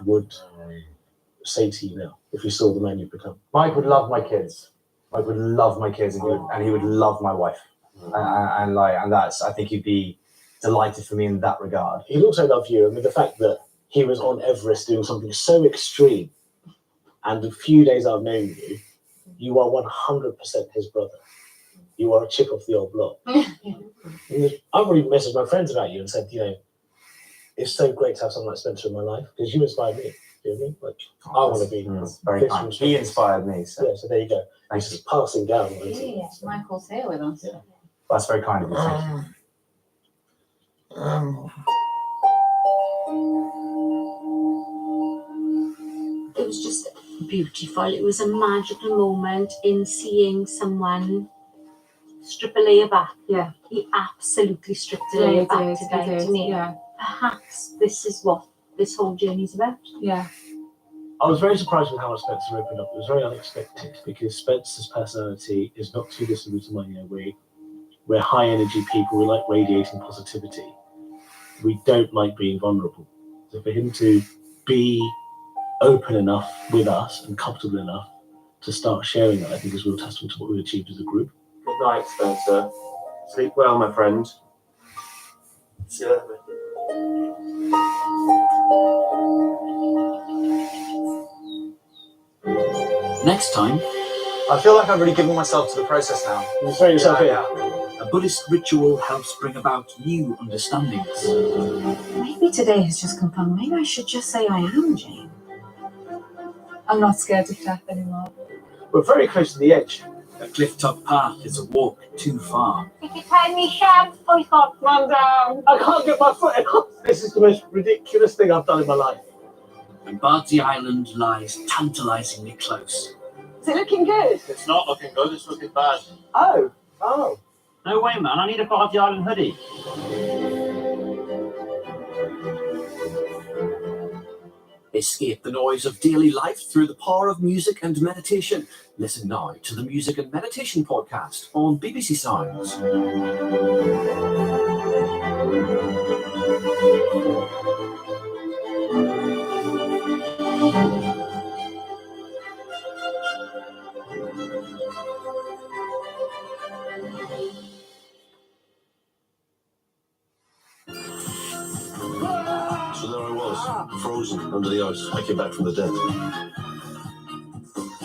would say to you now if you saw the man you've become? Mike would love my kids. Mike would love my kids, and he would love my wife. And that's, I think he'd be delighted for me in that regard. He'd also love you. I mean, the fact that he was on Everest doing something so extreme, and a few days I've known you, you are 100% his brother. You are a chip off the old block. I've already messaged my friends about you and said, you know, it's so great to have someone like Spencer in my life, because you inspired me. You know what I mean? Like, I want to be very kind. He inspired me. So. Yeah, so there you go. This is passing down. Yes, Michael's here with us. Yeah. That's very kind of you. Thank you. It was just beautiful. It was a magical moment in seeing someone strip a layer back. Yeah. He absolutely stripped a layer back to me. Yeah. Perhaps this is what this whole journey is about. Yeah. I was very surprised with how much Spencer opened up. It was very unexpected, because Spencer's personality is not too dissimilar to mine. You know, we're high energy people. We like radiating positivity. We don't like being vulnerable. So for him to be open enough with us and comfortable enough to start sharing that, I think is a real testament to what we've achieved as a group. Good night, Spencer. Sleep well, my friend. See you later. Next time, I feel like I've really given myself to the process now. You throw yourself in. A Buddhist ritual helps bring about new understandings. Maybe today has just confirmed. Maybe I should just say I am Jane. I'm not scared of death anymore. We're very close to the edge. A cliff-top path is a walk too far. Did you tell me, Shab? I thought, man down. I can't get my foot in. This is the most ridiculous thing I've done in my life. And Bardsey Island lies tantalisingly close. Is it looking good? It's not looking good, it's looking bad. Oh. No way, man. I need a Bardsey Island hoodie. Escape the noise of daily life through the power of music and meditation. Listen now to the Music and Meditation podcast on BBC Sounds. So there I was, frozen under the ice. I came back from the dead.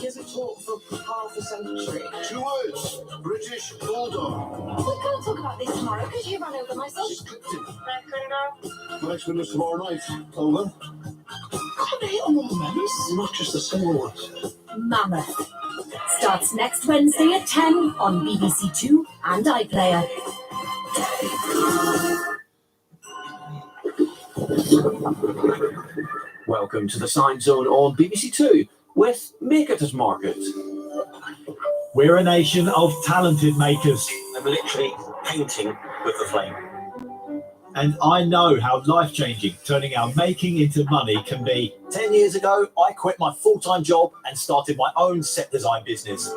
Here's a talk for half a century. 2 words. British Bulldog. We can't talk about this tomorrow because you ran over myself. She's clipped it. Next window tomorrow night. Over. Can't hit on all the members. Not just the single ones. Mammoth. Starts next Wednesday at 10 on BBC Two and iPlayer. Welcome to the Science Zone on BBC Two with Make It as Market. We're a nation of talented makers. I'm literally painting with the flame. And I know how life-changing turning our making into money can be. 10 years ago, I quit my full-time job and started my own set design business.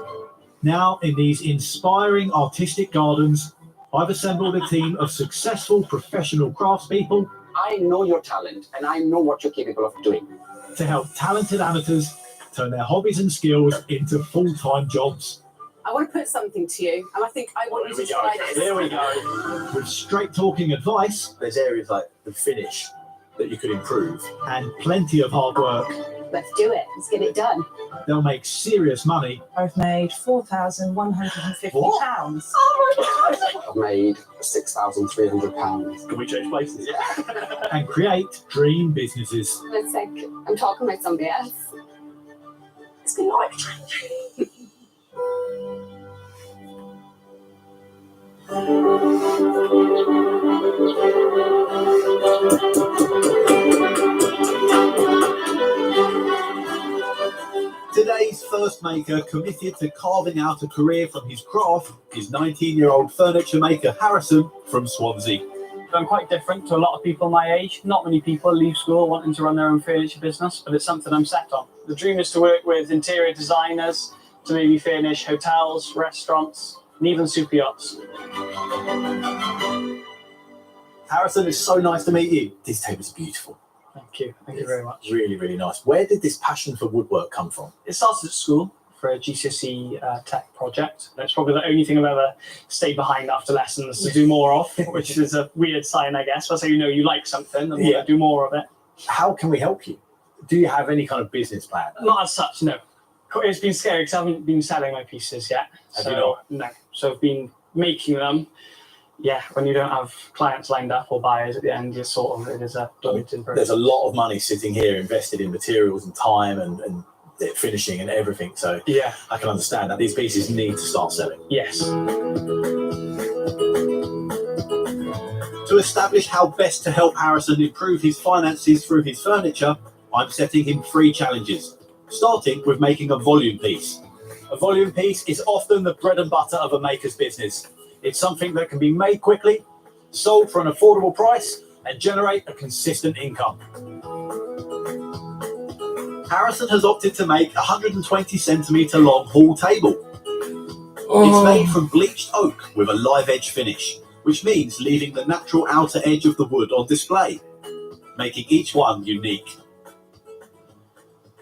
Now, in these inspiring artistic gardens, I've assembled a team of successful professional craftspeople I know your talent and I know what you're capable of doing. To help talented amateurs turn their hobbies and skills into full-time jobs. I want to put something to you, and I think I want you to try this. Here we go. With straight-talking advice, there's areas like the finish that you could improve, and plenty of hard work. Let's do it. Let's get it done. They'll make serious money. I've made £4,150. Oh my God! I've made £6,300. Can we change places? Yeah. And create dream businesses. It's like I'm talking about somebody else. It's been life-changing. Today's first maker committed to carving out a career from his craft is 19-year-old furniture maker Harrison from Swansea. I'm quite different to a lot of people my age. Not many people leave school wanting to run their own furniture business, but it's something I'm set on. The dream is to work with interior designers to maybe furnish hotels, restaurants, and even super yachts. Harrison, it's so nice to meet you. These tables are beautiful. Thank you. Thank you very much. Really, really nice. Where did this passion for woodwork come from? It started at school for a GCSE tech project. That's probably the only thing I've ever stayed behind after lessons to do more of, which is a weird sign, I guess. That's how you know you like something and want to do more of it. How can we help you? Do you have any kind of business plan? Not as such, no. It's been scary because I haven't been selling my pieces yet. Have you not? No. So I've been making them. Yeah, when you don't have clients lined up or buyers at the end, it is a daunting process. There's a lot of money sitting here invested in materials and time and finishing and everything. So yeah, I can understand that these pieces need to start selling. Yes. To establish how best to help Harrison improve his finances through his furniture, I'm setting him 3 challenges, starting with making a volume piece. A volume piece is often the bread and butter of a maker's business. It's something that can be made quickly, sold for an affordable price, and generate a consistent income. Harrison has opted to make a 120 centimetre long hall table. It's made from bleached oak with a live edge finish, which means leaving the natural outer edge of the wood on display, making each one unique.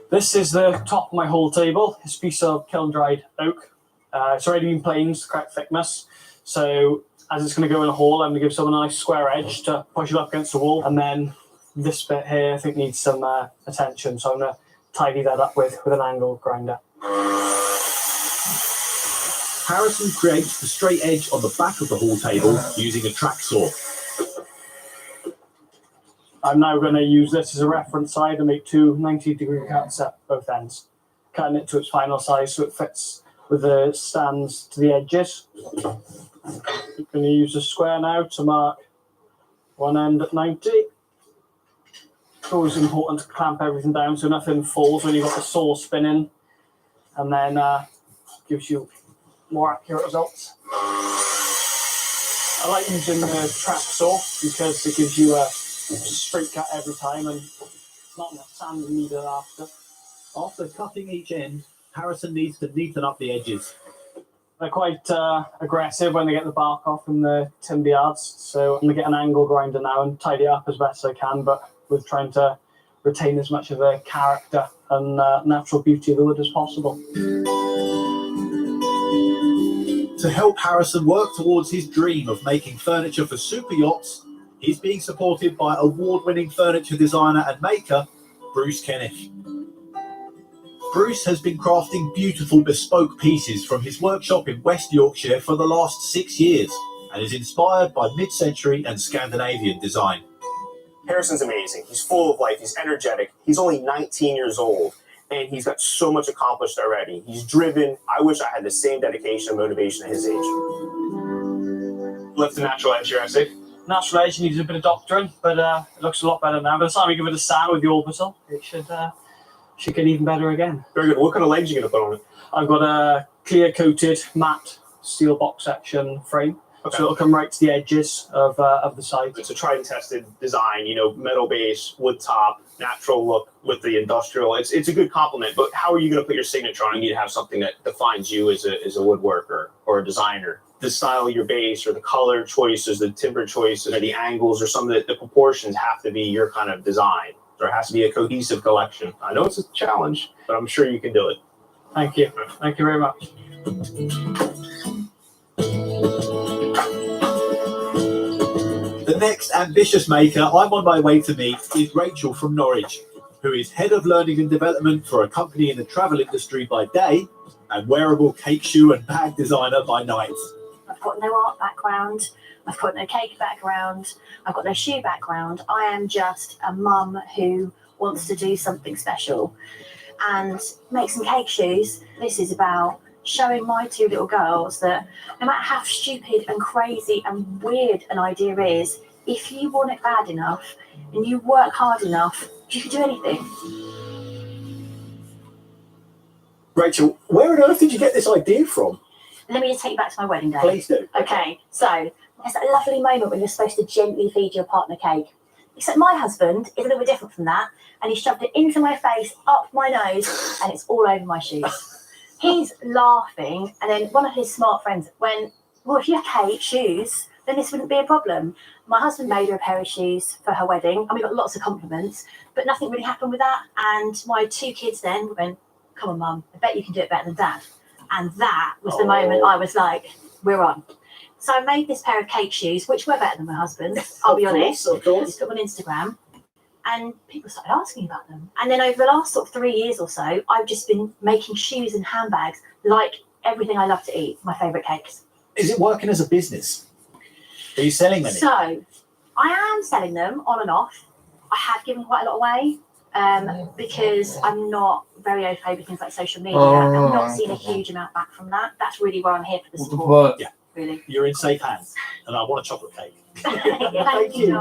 This is the top of my hall table. It's a piece of kiln-dried oak. It's already been planed, the correct thickness. So as it's going to go in a hall, I'm going to give someone a nice square edge to push it up against the wall. And then this bit here, I think, needs some attention. So I'm going to tidy that up with an angle grinder. Harrison creates the straight edge on the back of the hall table using a track saw. I'm now going to use this as a reference side and make 2 90-degree cuts at both ends, cutting it to its final size so it fits with the stands to the edges. I'm going to use a square now to mark one end at 90. It's always important to clamp everything down so nothing falls when you've got the saw spinning, and then gives you more accurate results. I like using the track saw because it gives you a straight cut every time and not much sand needed after. After cutting each end, Harrison needs to neaten up the edges. They're quite aggressive when they get the bark off in the timber yards, so I'm going to get an angle grinder now and tidy it up as best as I can, but with trying to retain as much of the character and natural beauty of the wood as possible. To help Harrison work towards his dream of making furniture for super yachts, he's being supported by award-winning furniture designer and maker, Bruce Kenneth. Bruce has been crafting beautiful bespoke pieces from his workshop in West Yorkshire for the last 6 years and is inspired by mid-century and Scandinavian design. Harrison's amazing. He's full of life. He's energetic. He's only 19 years old, and he's got so much accomplished already. He's driven. I wish I had the same dedication and motivation at his age. What's the natural edge here, I see? Natural edge needs a bit of doctoring, but it looks a lot better now. By the time we give it a sand with the orbital, it should get even better again. Very good. What kind of legs are you going to put on it? I've got a clear-coated matte steel box section frame. Okay. So it'll come right to the edges of the side. It's a tried and tested design, metal base, wood top, natural look with the industrial. It's a good complement, but how are you going to put your signature on it? You need to have something that defines you as a woodworker or a designer. the style of your base or the color choices, the timber choices, or the angles, or some of the proportions have to be your kind of design. There has to be a cohesive collection. I know it's a challenge, but I'm sure you can do it. Thank you. Thank you very much. The next ambitious maker I'm on my way to meet is Rachel from Norwich, who is Head of Learning and Development for a company in the travel industry by day and wearable cake, shoe and bag designer by night. I've got no art background, I've got no cake background, I've got no shoe background. I am just a mum who wants to do something special and make some cake shoes. This is about showing my two little girls that no matter how stupid and crazy and weird an idea is, if you want it bad enough and you work hard enough, you can do anything. Rachel, where on earth did you get this idea from? Let me just take you back to my wedding day. Please do. Okay, so there's that lovely moment when you're supposed to gently feed your partner cake. Except my husband is a little bit different from that, and he shoved it into my face, up my nose, and it's all over my shoes. He's laughing, and then one of his smart friends went, well, if you hate shoes, then this wouldn't be a problem. My husband made her a pair of shoes for her wedding, and we got lots of compliments, but nothing really happened with that. And my two kids then went, come on, Mum, I bet you can do it better than Dad. And that was the moment I was like, we're on. So I made this pair of cake shoes, which were better than my husband's, I'll be honest. Of course. Just put them on Instagram. And people started asking about them. And then over the last sort of 3 years or so, I've just been making shoes and handbags like everything I love to eat, my favourite cakes. Is it working as a business? Are you selling many? So I am selling them on and off. I have given quite a lot away because I'm not very au fait with things like social media. I'm not seeing a huge amount back from that. That's really where I'm here for the support. Yeah. Really. You're in safe hands, and I want a chocolate cake. Thank you.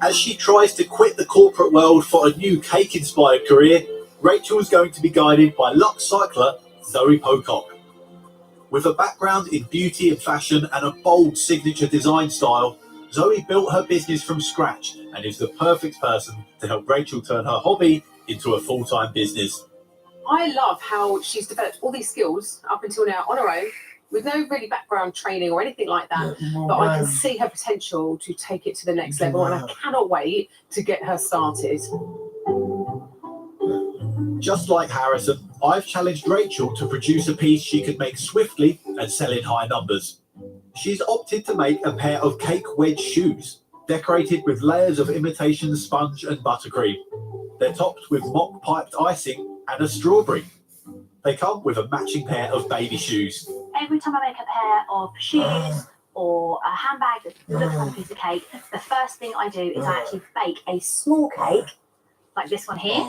As she tries to quit the corporate world for a new cake-inspired career, Rachel is going to be guided by luxe cycler Zoe Pocock. With a background in beauty and fashion and a bold signature design style, Zoe built her business from scratch and is the perfect person to help Rachel turn her hobby into a full-time business. I love how she's developed all these skills up until now on her own, with no really background training or anything like that. But I can see her potential to take it to the next level, and I cannot wait to get her started. Just like Harrison, I've challenged Rachel to produce a piece she could make swiftly and sell in high numbers. She's opted to make a pair of cake wedge shoes, decorated with layers of imitation sponge and buttercream. They're topped with mock piped icing and a strawberry. They come with a matching pair of baby shoes. Every time I make a pair of shoes or a handbag that looks like a piece of cake, the first thing I do is I actually bake a small cake, like this one here,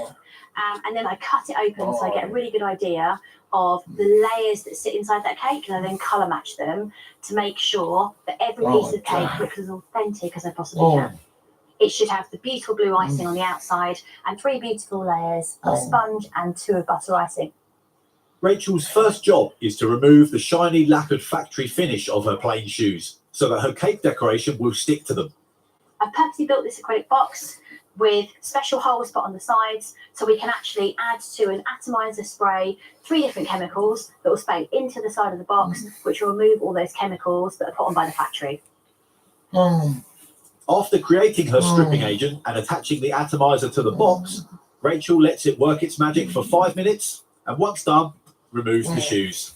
and then I cut it open so I get a really good idea of the layers that sit inside that cake, and I then colour match them to make sure that every piece of cake looks as authentic as I possibly can. It should have the beautiful blue icing on the outside and 3 beautiful layers of sponge and 2 of butter icing. Rachel's first job is to remove the shiny lacquered factory finish of her plain shoes so that her cake decoration will stick to them. I've purposely built this acrylic box with special holes put on the sides so we can actually add to an atomizer spray 3 different chemicals that will spray into the side of the box, which will remove all those chemicals that are put on by the factory. After creating her stripping agent and attaching the atomizer to the box, Rachel lets it work its magic for 5 minutes, and once done, removes the shoes.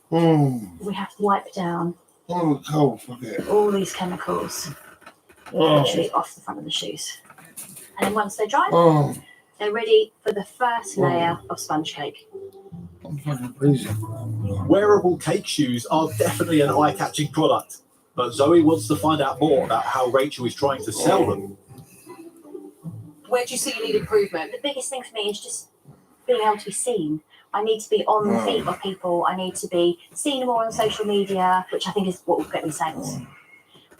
We have to wipe down all these chemicals literally off the front of the shoes. And then once they're dry, they're ready for the first layer of sponge cake. Wearable cake shoes are definitely an eye-catching product, but Zoe wants to find out more about how Rachel is trying to sell them. Where do you see you need improvement? The biggest thing for me is just being able to be seen. I need to be on the feet of people. I need to be seen more on social media, which I think is what will get me sales.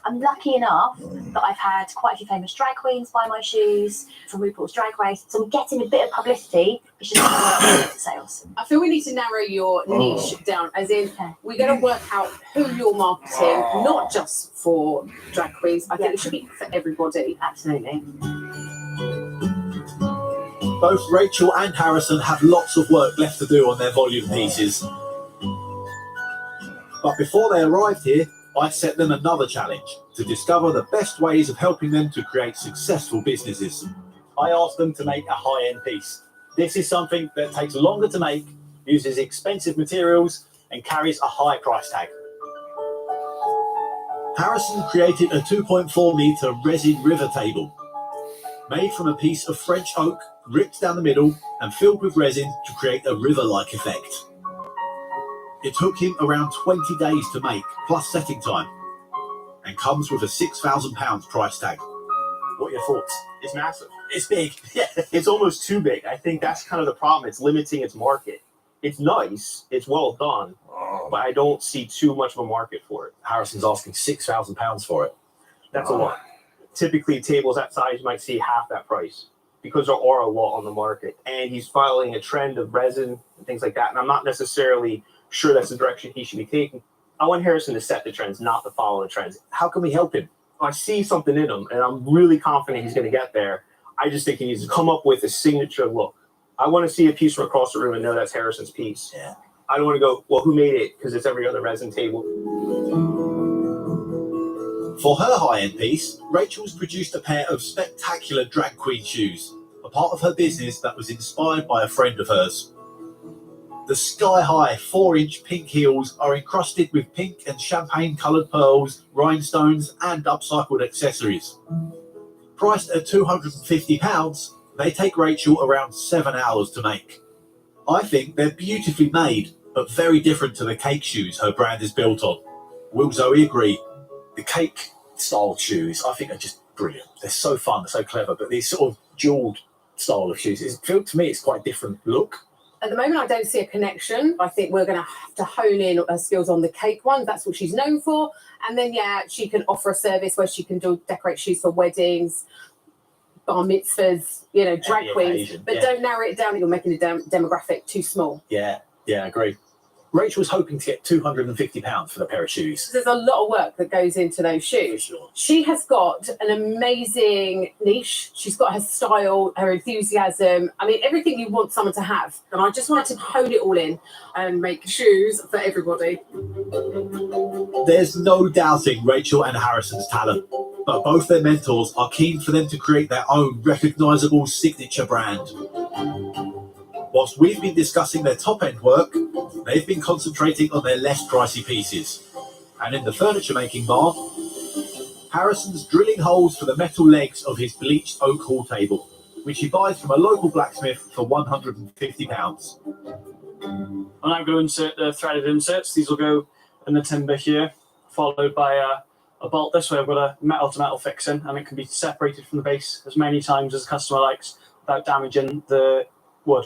I'm lucky enough that I've had quite a few famous drag queens buy my shoes from RuPaul's Drag Race, so I'm getting a bit of publicity. It's just not sales. I feel we need to narrow your niche down, as in we're going to work out who you're marketing, not just for drag queens. I think it should be for everybody. Absolutely. Both Rachel and Harrison have lots of work left to do on their volume pieces. But before they arrived here, I set them another challenge, to discover the best ways of helping them to create successful businesses. I asked them to make a high-end piece. This is something that takes longer to make, uses expensive materials, and carries a high price tag. Harrison created a 2.4 metre resin river table, made from a piece of French oak, ripped down the middle and filled with resin to create a river-like effect. It took him around 20 days to make, plus setting time, and comes with a £6,000 price tag. What are your thoughts? It's massive. It's big. Yeah, it's almost too big. I think that's kind of the problem. It's limiting its market. It's nice. It's well done. But I don't see too much of a market for it. Harrison's asking £6,000 for it. That's a lot. Typically, tables that size you might see half that price because there are a lot on the market. And he's following a trend of resin and things like that. And I'm not necessarily sure that's the direction he should be taking. I want Harrison to set the trends, not to follow the trends. How can we help him? I see something in him, and I'm really confident he's going to get there. I just think he needs to come up with a signature look. I want to see a piece from across the room and know that's Harrison's piece. Yeah. I don't want to go, well, who made it? Because it's every other resin table. For her high-end piece, Rachel's produced a pair of spectacular drag queen shoes, a part of her business that was inspired by a friend of hers. The sky-high 4-inch pink heels are encrusted with pink and champagne-coloured pearls, rhinestones and upcycled accessories. Priced at £250, they take Rachel around 7 hours to make. I think they're beautifully made, but very different to the cake shoes her brand is built on. Will Zoe agree? The cake style shoes, I think, are just brilliant. They're so fun, they're so clever, but these sort of jewelled style of shoes, to me, it's quite a different look. At the moment, I don't see a connection. I think we're going to have to hone in her skills on the cake one. That's what she's known for. And then, yeah, she can offer a service where she can decorate shoes for weddings, bar mitzvahs, drag queens. But don't narrow it down that you're making the demographic too small. Yeah, I agree. Rachel's hoping to get £250 for the pair of shoes. There's a lot of work that goes into those shoes. Sure. She has got an amazing niche. She's got her style, her enthusiasm. I mean, everything you want someone to have. And I just wanted to hone it all in and make shoes for everybody. There's no doubting Rachel and Harrison's talent, but both their mentors are keen for them to create their own recognisable signature brand. Whilst we've been discussing their top-end work, they've been concentrating on their less pricey pieces. And in the furniture making bar, Harrison's drilling holes for the metal legs of his bleached oak hall table, which he buys from a local blacksmith for £150. I'm now going to insert the threaded inserts. These will go in the timber here, followed by a bolt this way. I've got a metal-to-metal fixing, and it can be separated from the base as many times as the customer likes without damaging the wood.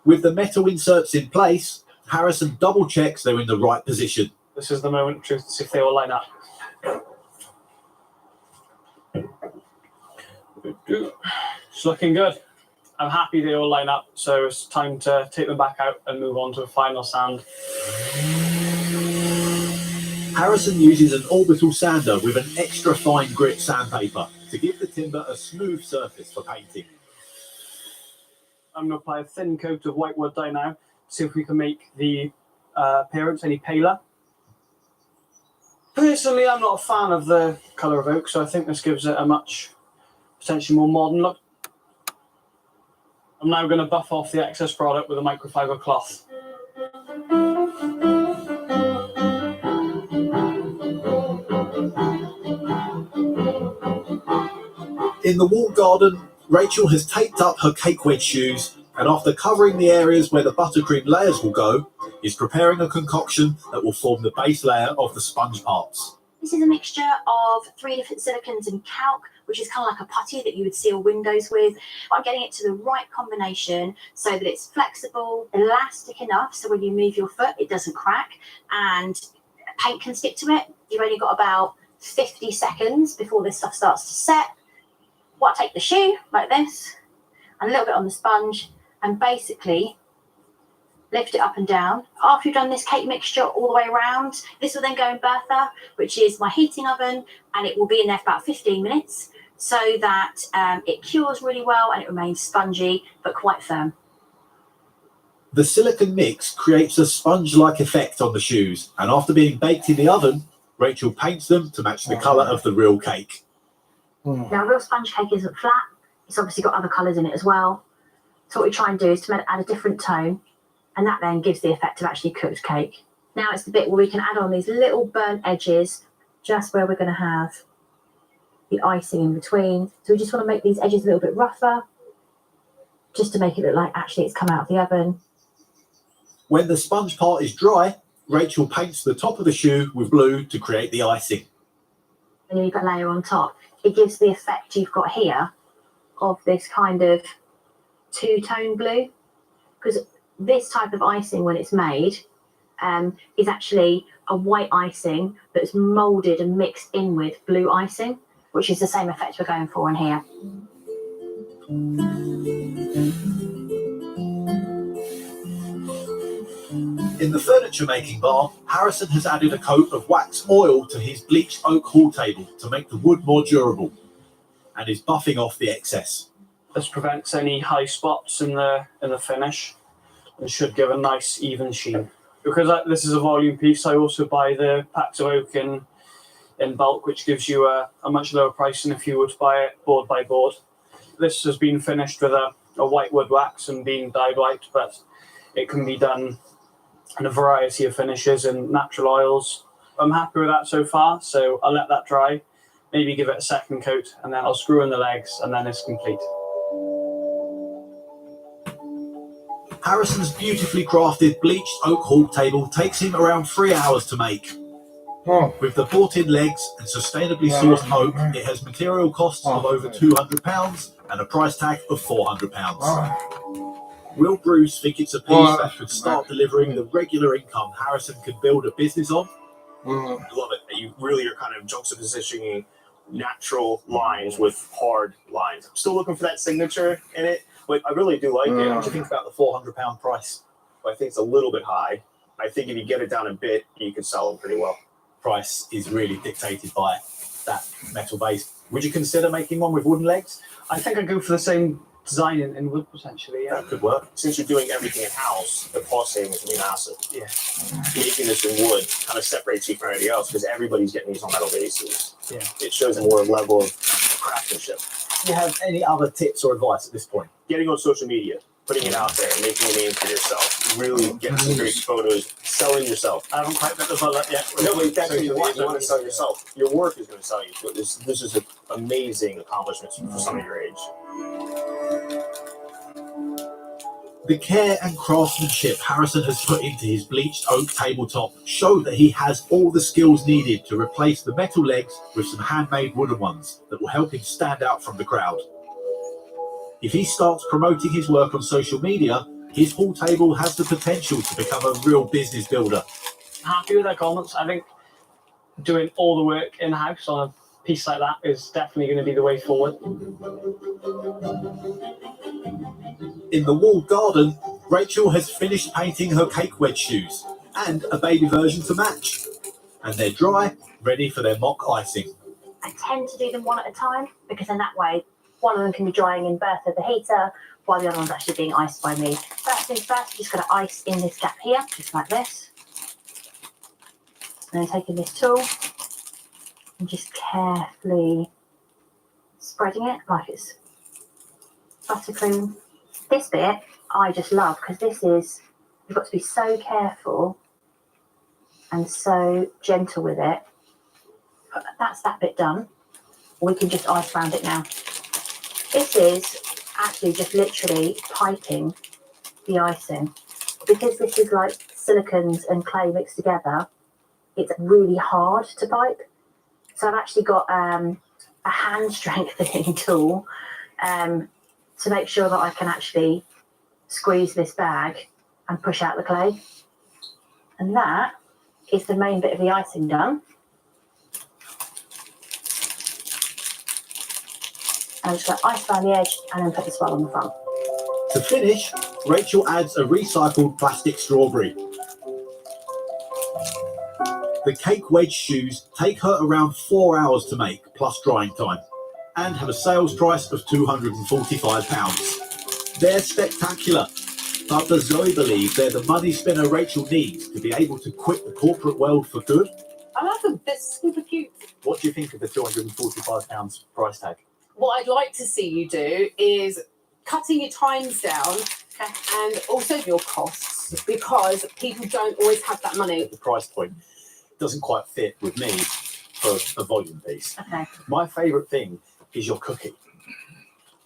With the metal inserts in place, Harrison double checks they're in the right position. This is the moment of truth to see if they all line up. It's looking good. I'm happy they all line up, so it's time to take them back out and move on to a final sand. Harrison uses an orbital sander with an extra fine grit sandpaper to give the timber a smooth surface for painting. I'm going to apply a thin coat of white wood dye now, see if we can make the appearance any paler. Personally, I'm not a fan of the colour of oak, so I think this gives it a much potentially more modern look. I'm now going to buff off the excess product with a microfiber cloth. In the walled garden, Rachel has taped up her cake wedge shoes, and after covering the areas where the buttercream layers will go, is preparing a concoction that will form the base layer of the sponge parts. This is a mixture of 3 different silicons and calc, which is kind of like a putty that you would seal windows with. But I'm getting it to the right combination so that it's flexible, elastic enough so when you move your foot, it doesn't crack, and paint can stick to it. You've only got about 50 seconds before this stuff starts to set. Well, I take the shoe like this, and a little bit on the sponge, and basically lift it up and down. After you've done this cake mixture all the way around, this will then go in Bertha, which is my heating oven, and it will be in there for about 15 minutes so that it cures really well and it remains spongy but quite firm. The silicone mix creates a sponge-like effect on the shoes, and after being baked in the oven, Rachel paints them to match the colour of the real cake. Now, a real sponge cake isn't flat. It's obviously got other colours in it as well. So what we try and do is to add a different tone, and that then gives the effect of actually cooked cake. Now it's the bit where we can add on these little burnt edges, just where we're going to have the icing in between. So we just want to make these edges a little bit rougher, just to make it look like actually it's come out of the oven. When the sponge part is dry, Rachel paints the top of the shoe with blue to create the icing. And then you've got a layer on top. It gives the effect you've got here of this kind of two-tone blue, because this type of icing, when it's made, is actually a white icing that's moulded and mixed in with blue icing, which is the same effect we're going for in here. In the furniture making bar, Harrison has added a coat of wax oil to his bleached oak hall table to make the wood more durable, and is buffing off the excess. This prevents any high spots in the finish and should give a nice even sheen. Because this is a volume piece, I also buy the packs of oak in bulk, which gives you a much lower price than if you were to buy it board by board. This has been finished with a white wood wax and being dyed white, but it can be done in a variety of finishes and natural oils. I'm happy with that so far, so I'll let that dry, maybe give it a second coat, and then I'll screw in the legs, and then it's complete. Harrison's beautifully crafted bleached oak hall table takes him around 3 hours to make. With the bought-in legs and sustainably sourced oak, it has material costs of over £200 and a price tag of £400. Will Bruce think it's a piece that could start delivering the regular income Harrison could build a business on? I love it. You really are kind of juxtapositioning natural lines with hard lines. I'm still looking for that signature in it, but I really do like it. What do you think about the £400 price? I think it's a little bit high. I think if you get it down a bit, you could sell them pretty well. Price is really dictated by that metal base. Would you consider making one with wooden legs? I think I'd go for the same design in wood, potentially, yeah. That could work. Since you're doing everything in-house, the cost savings will be massive. Yeah. Making this in wood kind of separates you from everybody else because everybody's getting these on metal bases. Yeah. It shows a more level of craftsmanship. Do you have any other tips or advice at this point? Getting on social media, putting it out there, making a name for yourself, really getting some great photos, selling yourself. I haven't quite bit the bullet yet. No, but that's what you want. You want to sell yourself. Your work is going to sell you. So this is an amazing accomplishment for someone your age. The care and craftsmanship Harrison has put into his bleached oak tabletop show that he has all the skills needed to replace the metal legs with some handmade wooden ones that will help him stand out from the crowd. If he starts promoting his work on social media, his hall table has the potential to become a real business builder. Happy with their comments. I think doing all the work in-house on a piece like that is definitely going to be the way forward. In the walled garden, Rachel has finished painting her cake wedge shoes and a baby version to match. And they're dry, ready for their mock icing. I tend to do them one at a time because in that way, one of them can be drying in Bertha the heater while the other one's actually being iced by me. First things first, I'm just going to ice in this gap here, just like this. And then taking this tool and just carefully spreading it like it's buttercream. This bit I just love because this is, you've got to be so careful and so gentle with it. But that's that bit done. We can just ice around it now. This is actually just literally piping the icing. Because this is like silicones and clay mixed together, it's really hard to pipe. So I've actually got a hand strengthening tool to make sure that I can actually squeeze this bag and push out the clay. And that is the main bit of the icing done. I'm just going to ice around the edge and then put the swirl on the front. To finish, Rachel adds a recycled plastic strawberry. The cake wedge shoes take her around 4 hours to make, plus drying time, and have a sales price of £245. They're spectacular, but does Zoe believe they're the money spinner Rachel needs to be able to quit the corporate world for good? I love them. They're super cute. What do you think of the £245 price tag? What I'd like to see you do is cutting your times down and also your costs, because people don't always have that money. The price point doesn't quite fit with me for a volume piece. Okay. My favourite thing is your cookie.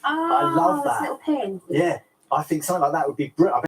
Oh, I love this that. little pin. Yeah, I think something like that would be brilliant.